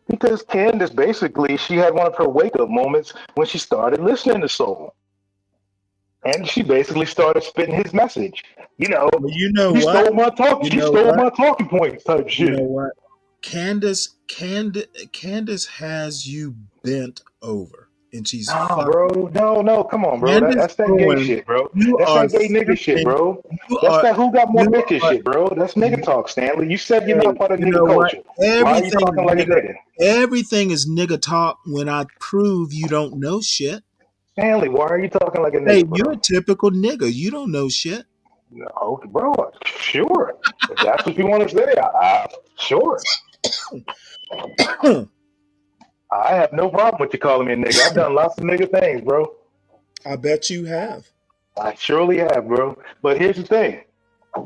Because Candace basically, she had one of her wake up moments when she started listening to soul. And she basically started spitting his message. You know, Well, you know he what? stole my talk. You She know stole what? my talking points type You know shit. what? Candace has you bent over, and she's Nah, fucking. bro. No. Come on, bro. Candace That's that gay Owens, shit, bro. you That's are that gay nigga shit, simping. bro. You That's are. that who got more You bitches are. shit, bro. That's nigga talk, Stanley. You said you're Hey, not part of you nigga know what? culture. Why are you talking like a nigga? Everything is nigga talk when I prove you don't know shit. Stanley, why are you talking like a Hey, nigga, you're bro? a typical nigga. You don't know shit. No, bro. Sure. If that's what you want to say, sure. I have no problem with you calling me a nigga. I've done lots of nigga things, bro. I bet you have. I surely have, bro. But here's the thing.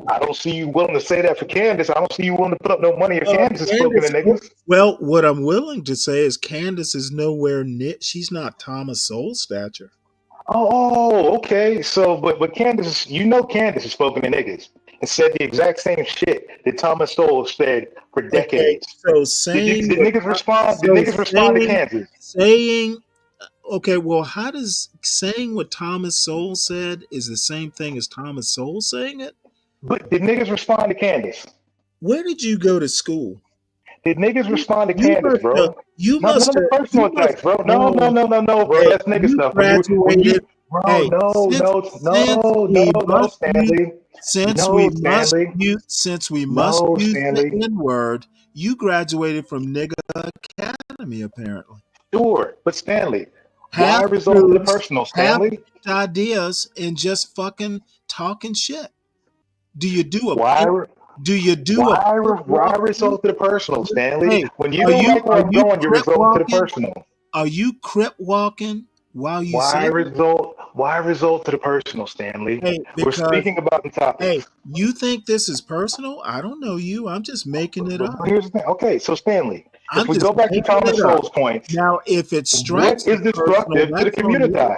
I don't see you willing to say that for Candace. I don't see you willing to put up no money if Candace is spoken to niggas. Well, what I'm willing to say is Candace is nowhere near. She's not Thomas Sowell stature. Oh, okay. So, but Candace, you know Candace has spoken to niggas and said the exact same shit that Thomas Sowell said for decades. So Did saying niggas respond? Did niggas respond to Kansas? Saying okay, well, how does saying what Thomas Sowell said is the same thing as Thomas Sowell saying it? But did niggas respond to Candace? Where did you go to school? Did niggas respond to Candace, bro? You None must of the have. personal attacks, bro. No, bro. Hey, That's nigga you stuff. graduated. Bro, Hey, no, Stanley. Since No, we must Stanley. No, use the Stanley. N word, you graduated from Nigga Academy, apparently. Sure, but Stanley, why Half resort to the truths, personal, half Stanley? ideas, and just fucking talking shit. Do you do a Why resort to the personal, Stanley? Hey, When you don't like where I'm going, you're crip resorting to the walking? personal. Are you crip walking while you Why say that? resort to the personal, Stanley? Hey, We're because speaking about the topics. hey, you think this is personal? I don't know you. I'm just making it up. But here's the thing. Okay, so Stanley, I'm if we just go back to making Thomas it up. Sowell's points, Now, if it strikes what is as personal, destructive to the that's on community? you.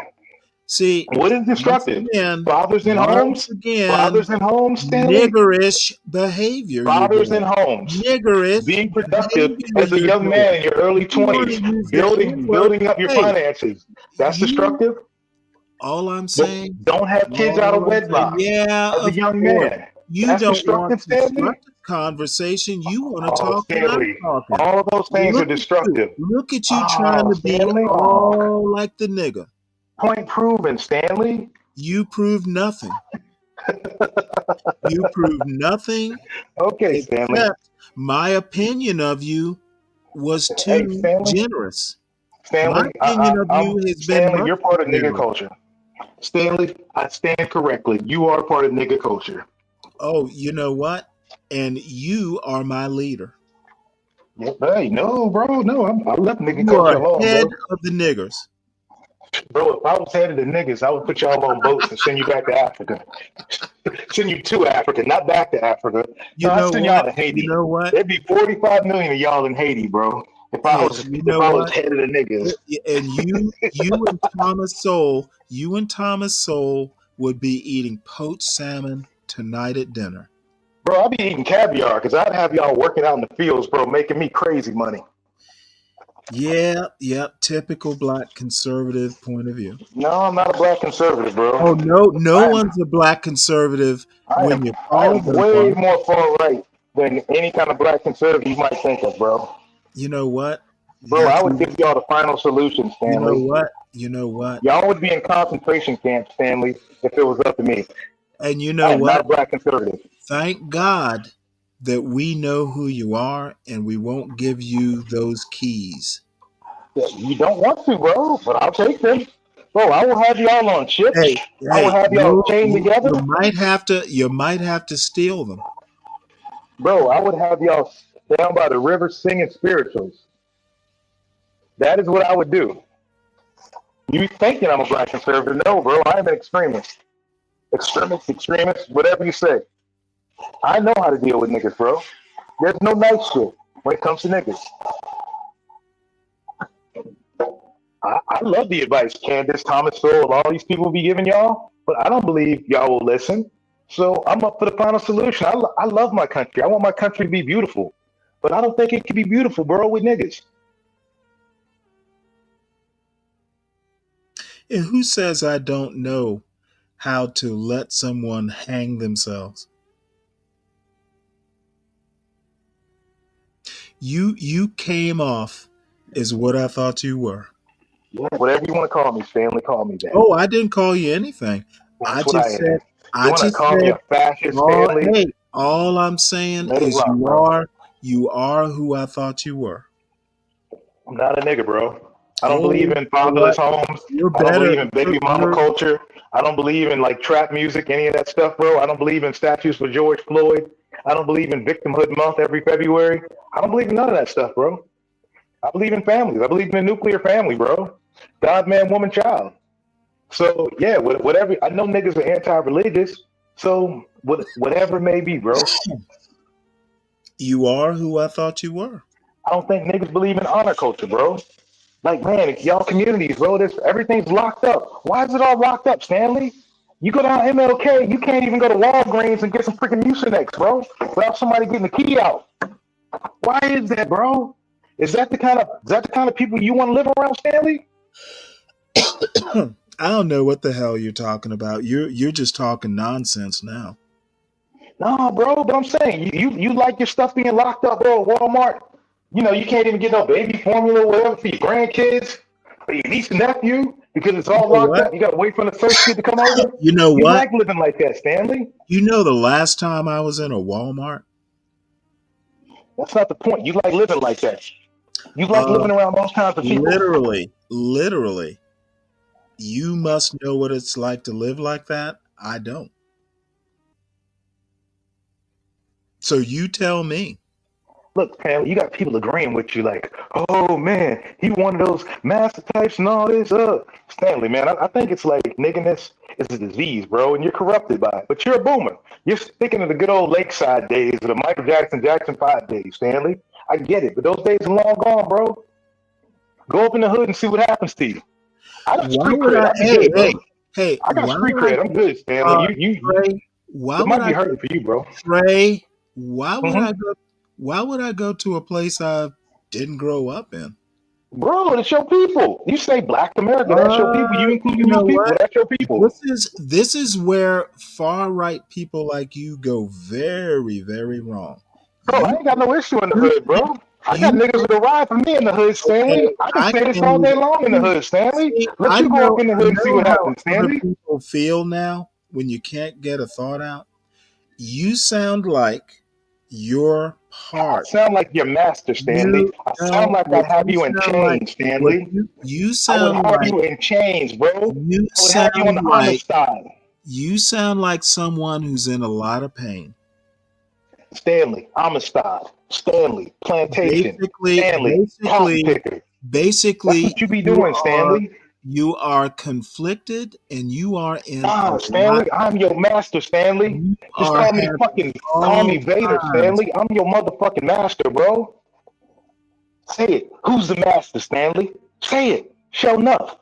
See, What is destructive? Fathers in once homes? again, Fathers in homes, Stanley? niggerish behavior. Fathers in homes. Niggerish Being productive behavior as a you're young doing. man in your early You want to 20s, use the N-word? building up your Hey, finances. That's destructive? all I'm saying, Don't have kids out of wedlock yeah, as a of young course. man. You That's don't want destructive, Stanley? constructive conversation. You want to Oh, talk when I'm Stanley, talking. all of those things are destructive. Look at you trying Oh, to be Stanley, all like the nigga. Point proven, Stanley. You prove nothing. You prove nothing. Okay, Stanley. Except my opinion of you was Hey, too Stanley. generous. Stanley, My opinion of you has been Stanley, much you're part of nigga generous. culture. Stanley, I stand correctly. You are part of nigga culture. Oh, you know what? And you are my leader. Hey, no, bro, no. I left nigga You culture are alone, head bro. of the niggers. Bro, if I was headed to niggas, I would put y'all on boats and send you back to Africa. Send you to Africa, not back to Africa. You No, I'd know send what? y'all to Haiti. You know what? There'd be 45 million of y'all in Haiti, bro. If I Hey, was you know I was what? headed to niggas. And you and Thomas Sowell would be eating poached salmon tonight at dinner. Bro, I'd be eating caviar because I'd have y'all working out in the fields, bro, making me crazy money. Yeah, yep, typical black conservative point of view. No, I'm not a black conservative, bro. Oh no one's a black conservative when you I call am them way one. more far right than any kind of black conservative you might think of, bro. You know what? Bro, I would give y'all the final solution, Stanley. You know what? Y'all would be in concentration camps, Stanley, if it was up to me. And you I know am not a what? black conservative. Thank God that we know who you are and we won't give you those keys. You don't want to, bro, but I'll take them. Bro, I will have y'all on ships. I will have y'all chained together. You might have to steal them. Bro, I would have y'all down by the river singing spirituals. That is what I would do. You thinking I'm a black conservative? No, bro. I am an extremist. Extremist, whatever you say. I know how to deal with niggas, bro. There's no nice shit when it comes to niggas. I love the advice Candace, Thomas Sowell, all these people be giving y'all, but I don't believe y'all will listen. So I'm up for the final solution. I love my country. I want my country to be beautiful, but I don't think it can be beautiful, bro, with niggas. And who says I don't know how to let someone hang themselves? You came off as what I thought you were. Yeah, whatever you want to call me, Stanley, call me that. Oh, I didn't call you anything. That's what I am. You want to call me a fascist, Stanley? Hey, all I'm saying is you are who I thought you were. I'm not a nigga, bro. I don't believe in fatherless homes. I don't believe in baby mama culture. I don't believe in like trap music, any of that stuff, bro. I don't believe in statues for George Floyd. I don't believe in Victimhood Month every February. I don't believe in none of that stuff, bro. I believe in families. I believe in a nuclear family, bro. God, man, woman, child. So yeah, whatever. I know niggas are anti-religious. So whatever it may be, bro. You are who I thought you were. I don't think niggas believe in honor culture, bro. Like, man, y'all communities, bro, everything's locked up. Why is it all locked up, Stanley? You go down MLK, you can't even go to Walgreens and get some freaking Mucinex, bro, without somebody getting the key out. Why is that, bro? Is that the kind of people you want to live around, Stanley? I don't know what the hell you're talking about. You're just talking nonsense now. Nah, bro, but I'm saying you like your stuff being locked up, bro, at Walmart. You know, you can't even get no baby formula or whatever for your grandkids or your niece and nephew because it's all locked up. You got to wait for the first kid to come over. You know what? You like living like that, Stanley. You know the last time I was in a Walmart? That's not the point. You like living like that. You like living around those kinds of people. Literally. You must know what it's like to live like that. I don't. So you tell me. Look, man, you got people agreeing with you like, oh, man, he one of those master types and all this. Stanley, man, I think it's like nigginess is a disease, bro, and you're corrupted by it. But you're a boomer. You're sticking to the good old Lakeside days, the Michael Jackson 5 days, Stanley. I get it, but those days are long gone, bro. Go up in the hood and see what happens to you. I got street cred. Hey, I got street cred. I'm good, Stanley. It might be hurting for you, bro. Trey, why would I go to a place I didn't grow up in? Bro, it's your people. You say Black America, that's your people. You include these people, that's your people. This is where far right people like you go very, very wrong. Bro, I ain't got no issue in the hood, bro. I got niggas that ride for me in the hood, Stanley. I can say this all day long in the hood, Stanley. Let you go up in the hood and see what happens, Stanley. People feel now when you can't get a thought out. You sound like you're part. I sound like your master, Stanley. I sound like I'd have you in chains, Stanley. You sound I would have you in chains, bro. I would have you on the honor side. You sound like someone who's in a lot of pain. Stanley, Amistad, Stanley, Plantation, Stanley, Cotton Picker. Basically, that's what you be doing, Stanley. You are conflicted and you are in. Stanley, I'm your master, Stanley. Just call me Vader, Stanley. I'm your motherfucking master, bro. Say it. Who's the master, Stanley? Say it. Show enough.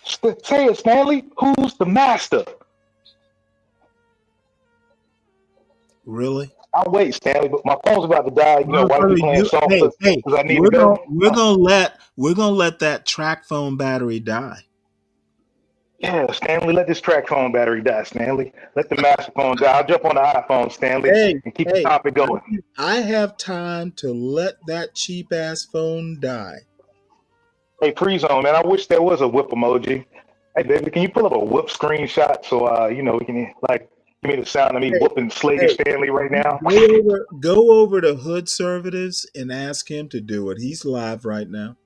Say it, Stanley. Who's the master? Really? I'll wait, Stanley, but my phone's about to die. You know, why are you playing songs? Because I need to go. We're gonna let that track phone battery die. Yeah, Stanley, let this track phone battery die, Stanley. Let the master phone die. I'll jump on the iPhone, Stanley, and keep the topic going. I have time to let that cheap ass phone die. Hey, Free Zone, man, I wish there was a whip emoji. Hey, baby, can you pull up a whip screenshot so you know, we can like give me the sound of me whooping Slater Stanley right now? Go over to Hood Servatives and ask him to do it. He's live right now.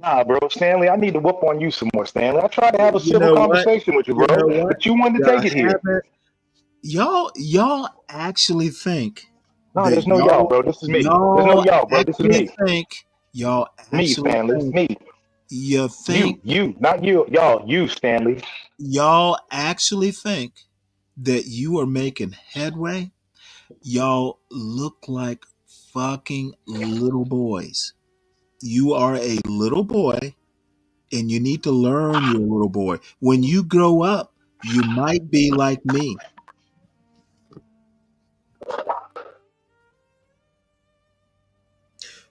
Nah, bro, Stanley, I need to whoop on you some more, Stanley. I tried to have a civil conversation with you, bro, but you wanted to take it here. Y'all actually think? No, there's no y'all, bro. This is me. There's no y'all, bro. This is me. Y'all me, Stanley. It's me. You think not you, y'all, you, Stanley. y'all actually think that you are making headway? Y'all look like fucking little boys. You are a little boy and you need to learn you're a little boy. When you grow up, you might be like me.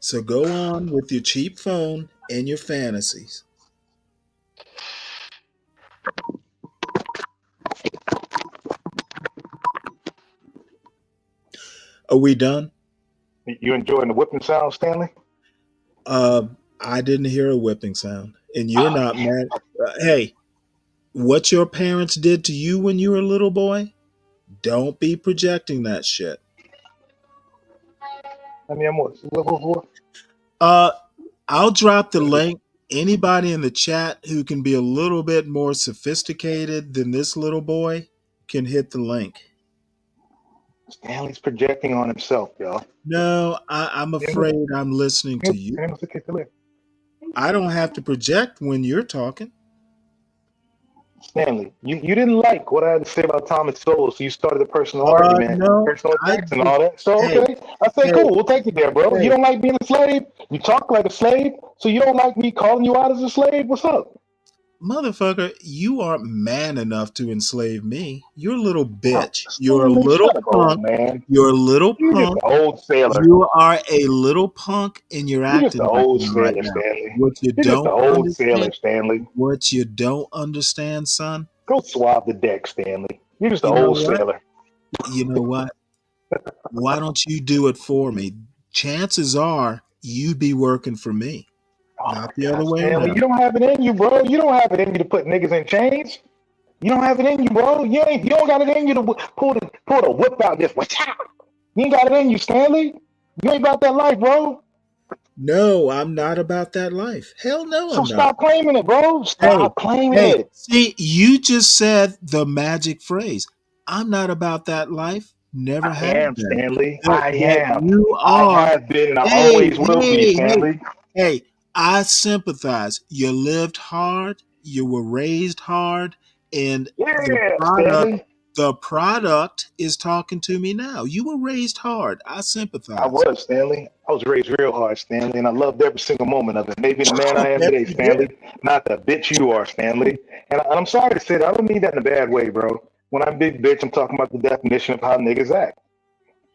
So go on with your cheap phone and your fantasies. Are we done? You enjoying the whipping sound, Stanley? I didn't hear a whipping sound, and you're not mad. Hey, what your parents did to you when you were a little boy? Don't be projecting that shit. I mean, what? I'll drop the link. Anybody in the chat who can be a little bit more sophisticated than this little boy can hit the link. Stanley's projecting on himself, y'all. No, I'm afraid I'm listening to you. I don't have to project when you're talking. Stanley, you didn't like what I had to say about Thomas Sowell, so you started a personal argument, No, personal I attacks, and all that. So hey, okay, I said, hey, cool, we'll take it there, bro. hey. You don't like being a slave. You talk like a slave, so you don't like me calling you out as a slave. What's up? Motherfucker, you aren't man enough to enslave me. You're a little bitch. Oh, You're a Stanley, little shut up, punk. old man. You're a little You're just punk. an old sailor. You are a little punk and you're You're just acting an like old one right sailor, now. Stanley. What you You're just an don't old understand, sailor, Stanley. what you don't understand, son, Go swab the deck, Stanley. You're just an you know old what? sailor. You know what? Why don't you do it for me? Chances are you'd be working for me, not the other way Stanley, around. you don't have it in you, bro. You don't have it in you to put niggas in chains. You don't have it in you, bro. You don't got it in you to pull the whip out just wha-chow. You ain't got it in you, Stanley. You ain't about that life, bro. No, I'm not about that life. Hell no, So I'm not. stop claiming it, bro. Hey, Stop claiming hey, it. see, you just said the magic phrase. I'm not about that life. Never I have am, been. Stanley. But, I but am. you I are. have been and I Hey, always will be, hey, hey, Stanley. hey, I sympathize. You lived hard, you were raised hard, and Yeah, Stanley. the product is talking to me now. You were raised hard. I I sympathize. was, Stanley. I was raised real hard, Stanley, and I loved every single moment of it. Maybe the man I I am bet today, you did. Stanley. Not the bitch you are, Stanley. And I'm sorry to say that. I don't mean that in a bad way, bro. When I'm big bitch, I'm talking about the definition of how niggas act.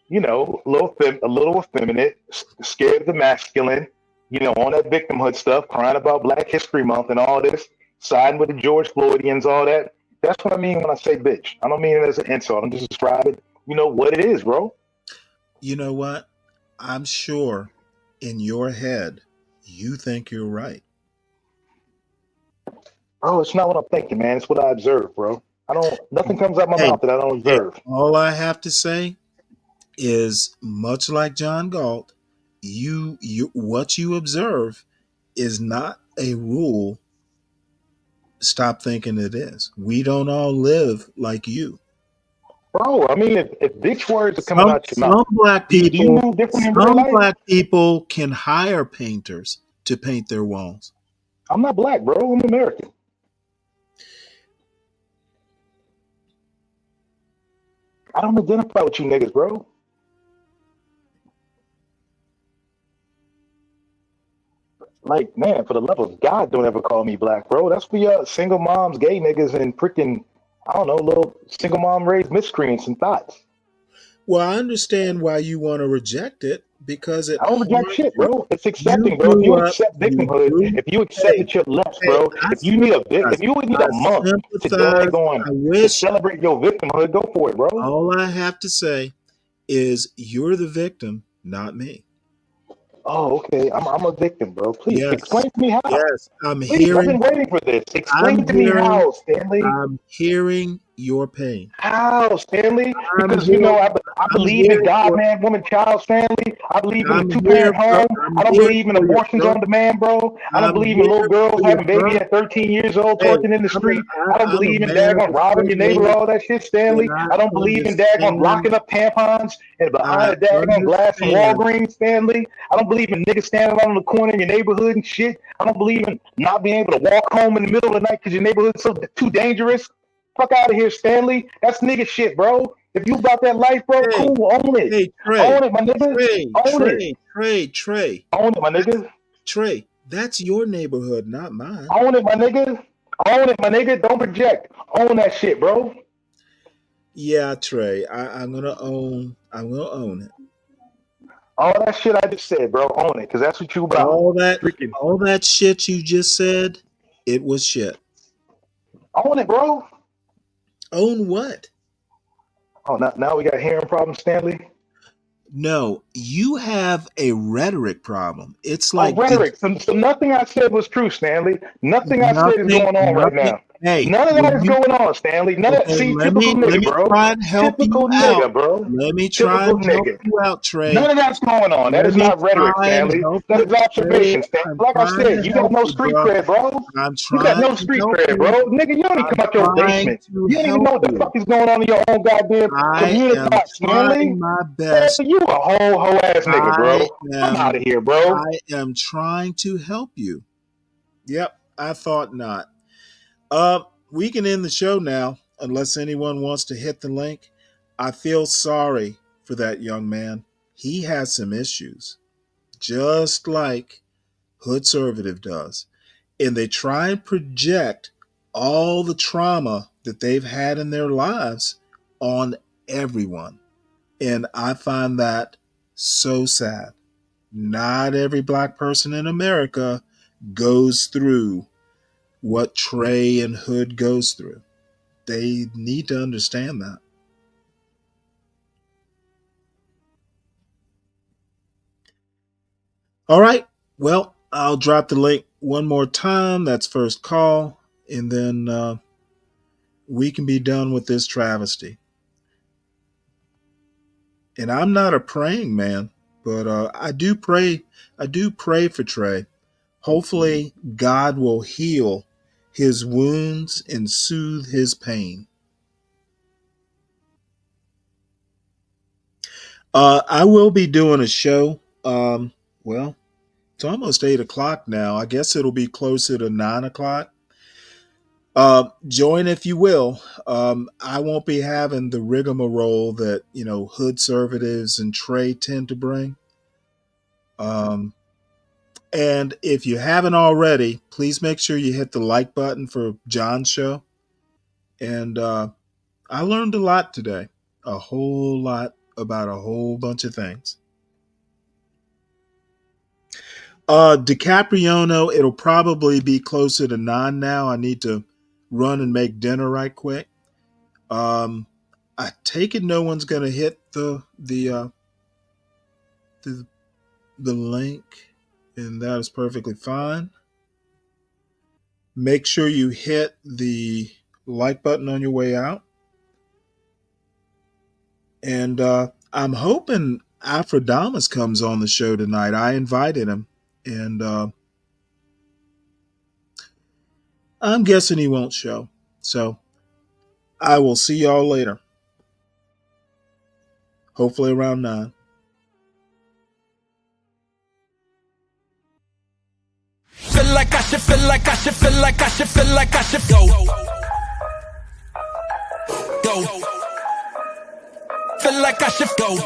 You know, a little effeminate, scared of the masculine, you know, on that victimhood stuff, crying about Black History Month and all this, siding with the George Floydians, all that. That's what I mean when I say bitch. I don't mean it as an insult. I'm just describing, you know, what it is, bro. You know what? I'm sure in your head, you think you're right. Bro, it's not what I'm thinking, man. It's what I observe, bro. Nothing comes out my Hey, mouth that I don't hey, observe. all I have to say is much like John Galt, you what you observe is not a rule. Stop thinking it is. We don't all live like you. Bro, I mean, if bitch words are coming out your mouth, Some black do you people, know different in real some life? black people can hire painters to paint their walls. I'm not black, bro. I'm American. I don't identify with you niggas, bro. Like, man, for the love of God, don't ever call me black, bro. That's for your single moms, gay niggas, and freaking, I don't know, little single mom raised miscreants and thoughts. Well, I understand why you want to reject it because it I don't reject harms shit, you. bro. It's You accepting, bro. If you grew up, accept you victimhood, grew. if you accept Hey, that you're less, hey, bro. I If sympathize. you would need I a month today sympathize. going I to wish celebrate your victimhood, go for it, bro. all I have to say is you're the victim, not me. Oh, okay. I'm a victim, bro. Please Yes, explain to me how. yes. Please, I've been waiting for this. I'm Explain to me hearing, how, Stanley. I'm hearing your pain. How, Stanley? I'm Because here. I I'm believe in here God, for. man, woman, child, Stanley. I believe in a I'm two-parent here. home. I'm I don't here believe in for you, abortions bro. on demand, bro. I don't I'm believe in little here girls for you, having bro. babies at 13 years old Hey, twerking in the street. I don't I'm a believe in man daggone of a robbing your certain neighbor, age, all that shit, and Stanley. I I don't believe in daggone understand. locking up tampons and I behind a daggone glass in understand. Walgreens, Stanley. I don't believe in niggas standing out on the corner in your neighborhood and shit. I don't believe in not being able to walk home in the middle of the night because your neighborhood's so too dangerous. Fuck out of here, Stanley. That's nigga shit, bro. If you about that life, bro, Hey, cool, own it. hey, Own it, my nigga. Own it. Trey. Own it, my nigga. Trey, that's your neighborhood, not mine. Own it, my nigga. Own it, my nigga. Don't project. Own that shit, bro. Yeah, Trey, I'm gonna own it. All that shit I just said, bro. Own it, because that's what you about. All that Freaking all that shit you just said, it was shit. own it, bro. Own what? Oh, now we got hearing problems, Stanley. No, you have a rhetoric problem. It's Oh, like rhetoric. So nothing I said was true, Stanley. Nothing I said is nothing, going on right now. Hey, None of that is going on, Stanley. None of that. okay, See, let typical me nigga, bro. try and help you Typical out. nigga, bro. Let me try Typical and help nigga. you out, Trey. None of that's going on. That Let is me not rhetoric, try and Stanley. help That you, is Trey. observation, Stanley. I'm Like I trying said, to you got help no you, street bro. cred, bro. I'm You got trying no to street help cred, you. bro. Nigga, you don't even I'm come out your trying basement. to You don't even help know what the you. fuck is going on in your own goddamn I community, am Stanley. trying my Man, best. you a whole ass nigga, bro. I'm out of here, bro. I am trying to help you. Yep, I thought not. We can end the show now, unless anyone wants to hit the link. I feel sorry for that young man. He has some issues, just like Hood Conservative does. And they try and project all the trauma that they've had in their lives on everyone. And I find that so sad. Not every black person in America goes through what Trey and Hood goes through. They need to understand that. All right. Well, I'll drop the link one more time. That's first call. And then we can be done with this travesty. And I'm not a praying man, but I do pray. I do pray for Trey. Hopefully, God will heal his wounds and soothe his pain. I will be doing a show. Well, it's almost 8 o'clock now. I guess it'll be closer to 9 o'clock. Join if you will. I won't be having the rigmarole that Hood Conservatives and Trey tend to bring. And if you haven't already, please make sure you hit the like button for John's show. And I learned a lot today, a whole lot about a whole bunch of things. DiCapriono, it'll probably be closer to 9 now. I need to run and make dinner right quick. I take it no one's gonna hit the link, and that is perfectly fine. Make sure you hit the like button on your way out. And I'm hoping Afrodamus comes on the show tonight. I invited him, and I'm guessing he won't show. So I will see y'all later. Hopefully around 9. Feel like I should, feel like I should, feel like I should, feel like I should go. Go. Feel like I should go.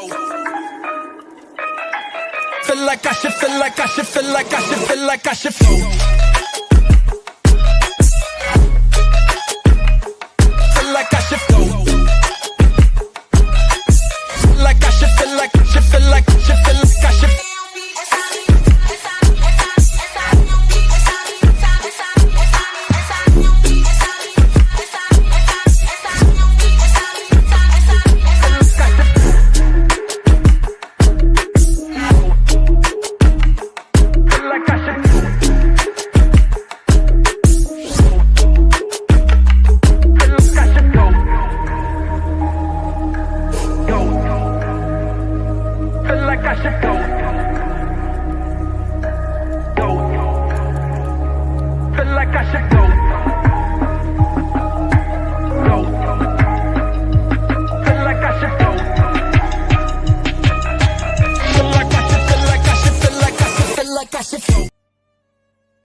Feel like I should, feel like I should, feel like I should, feel like I should go.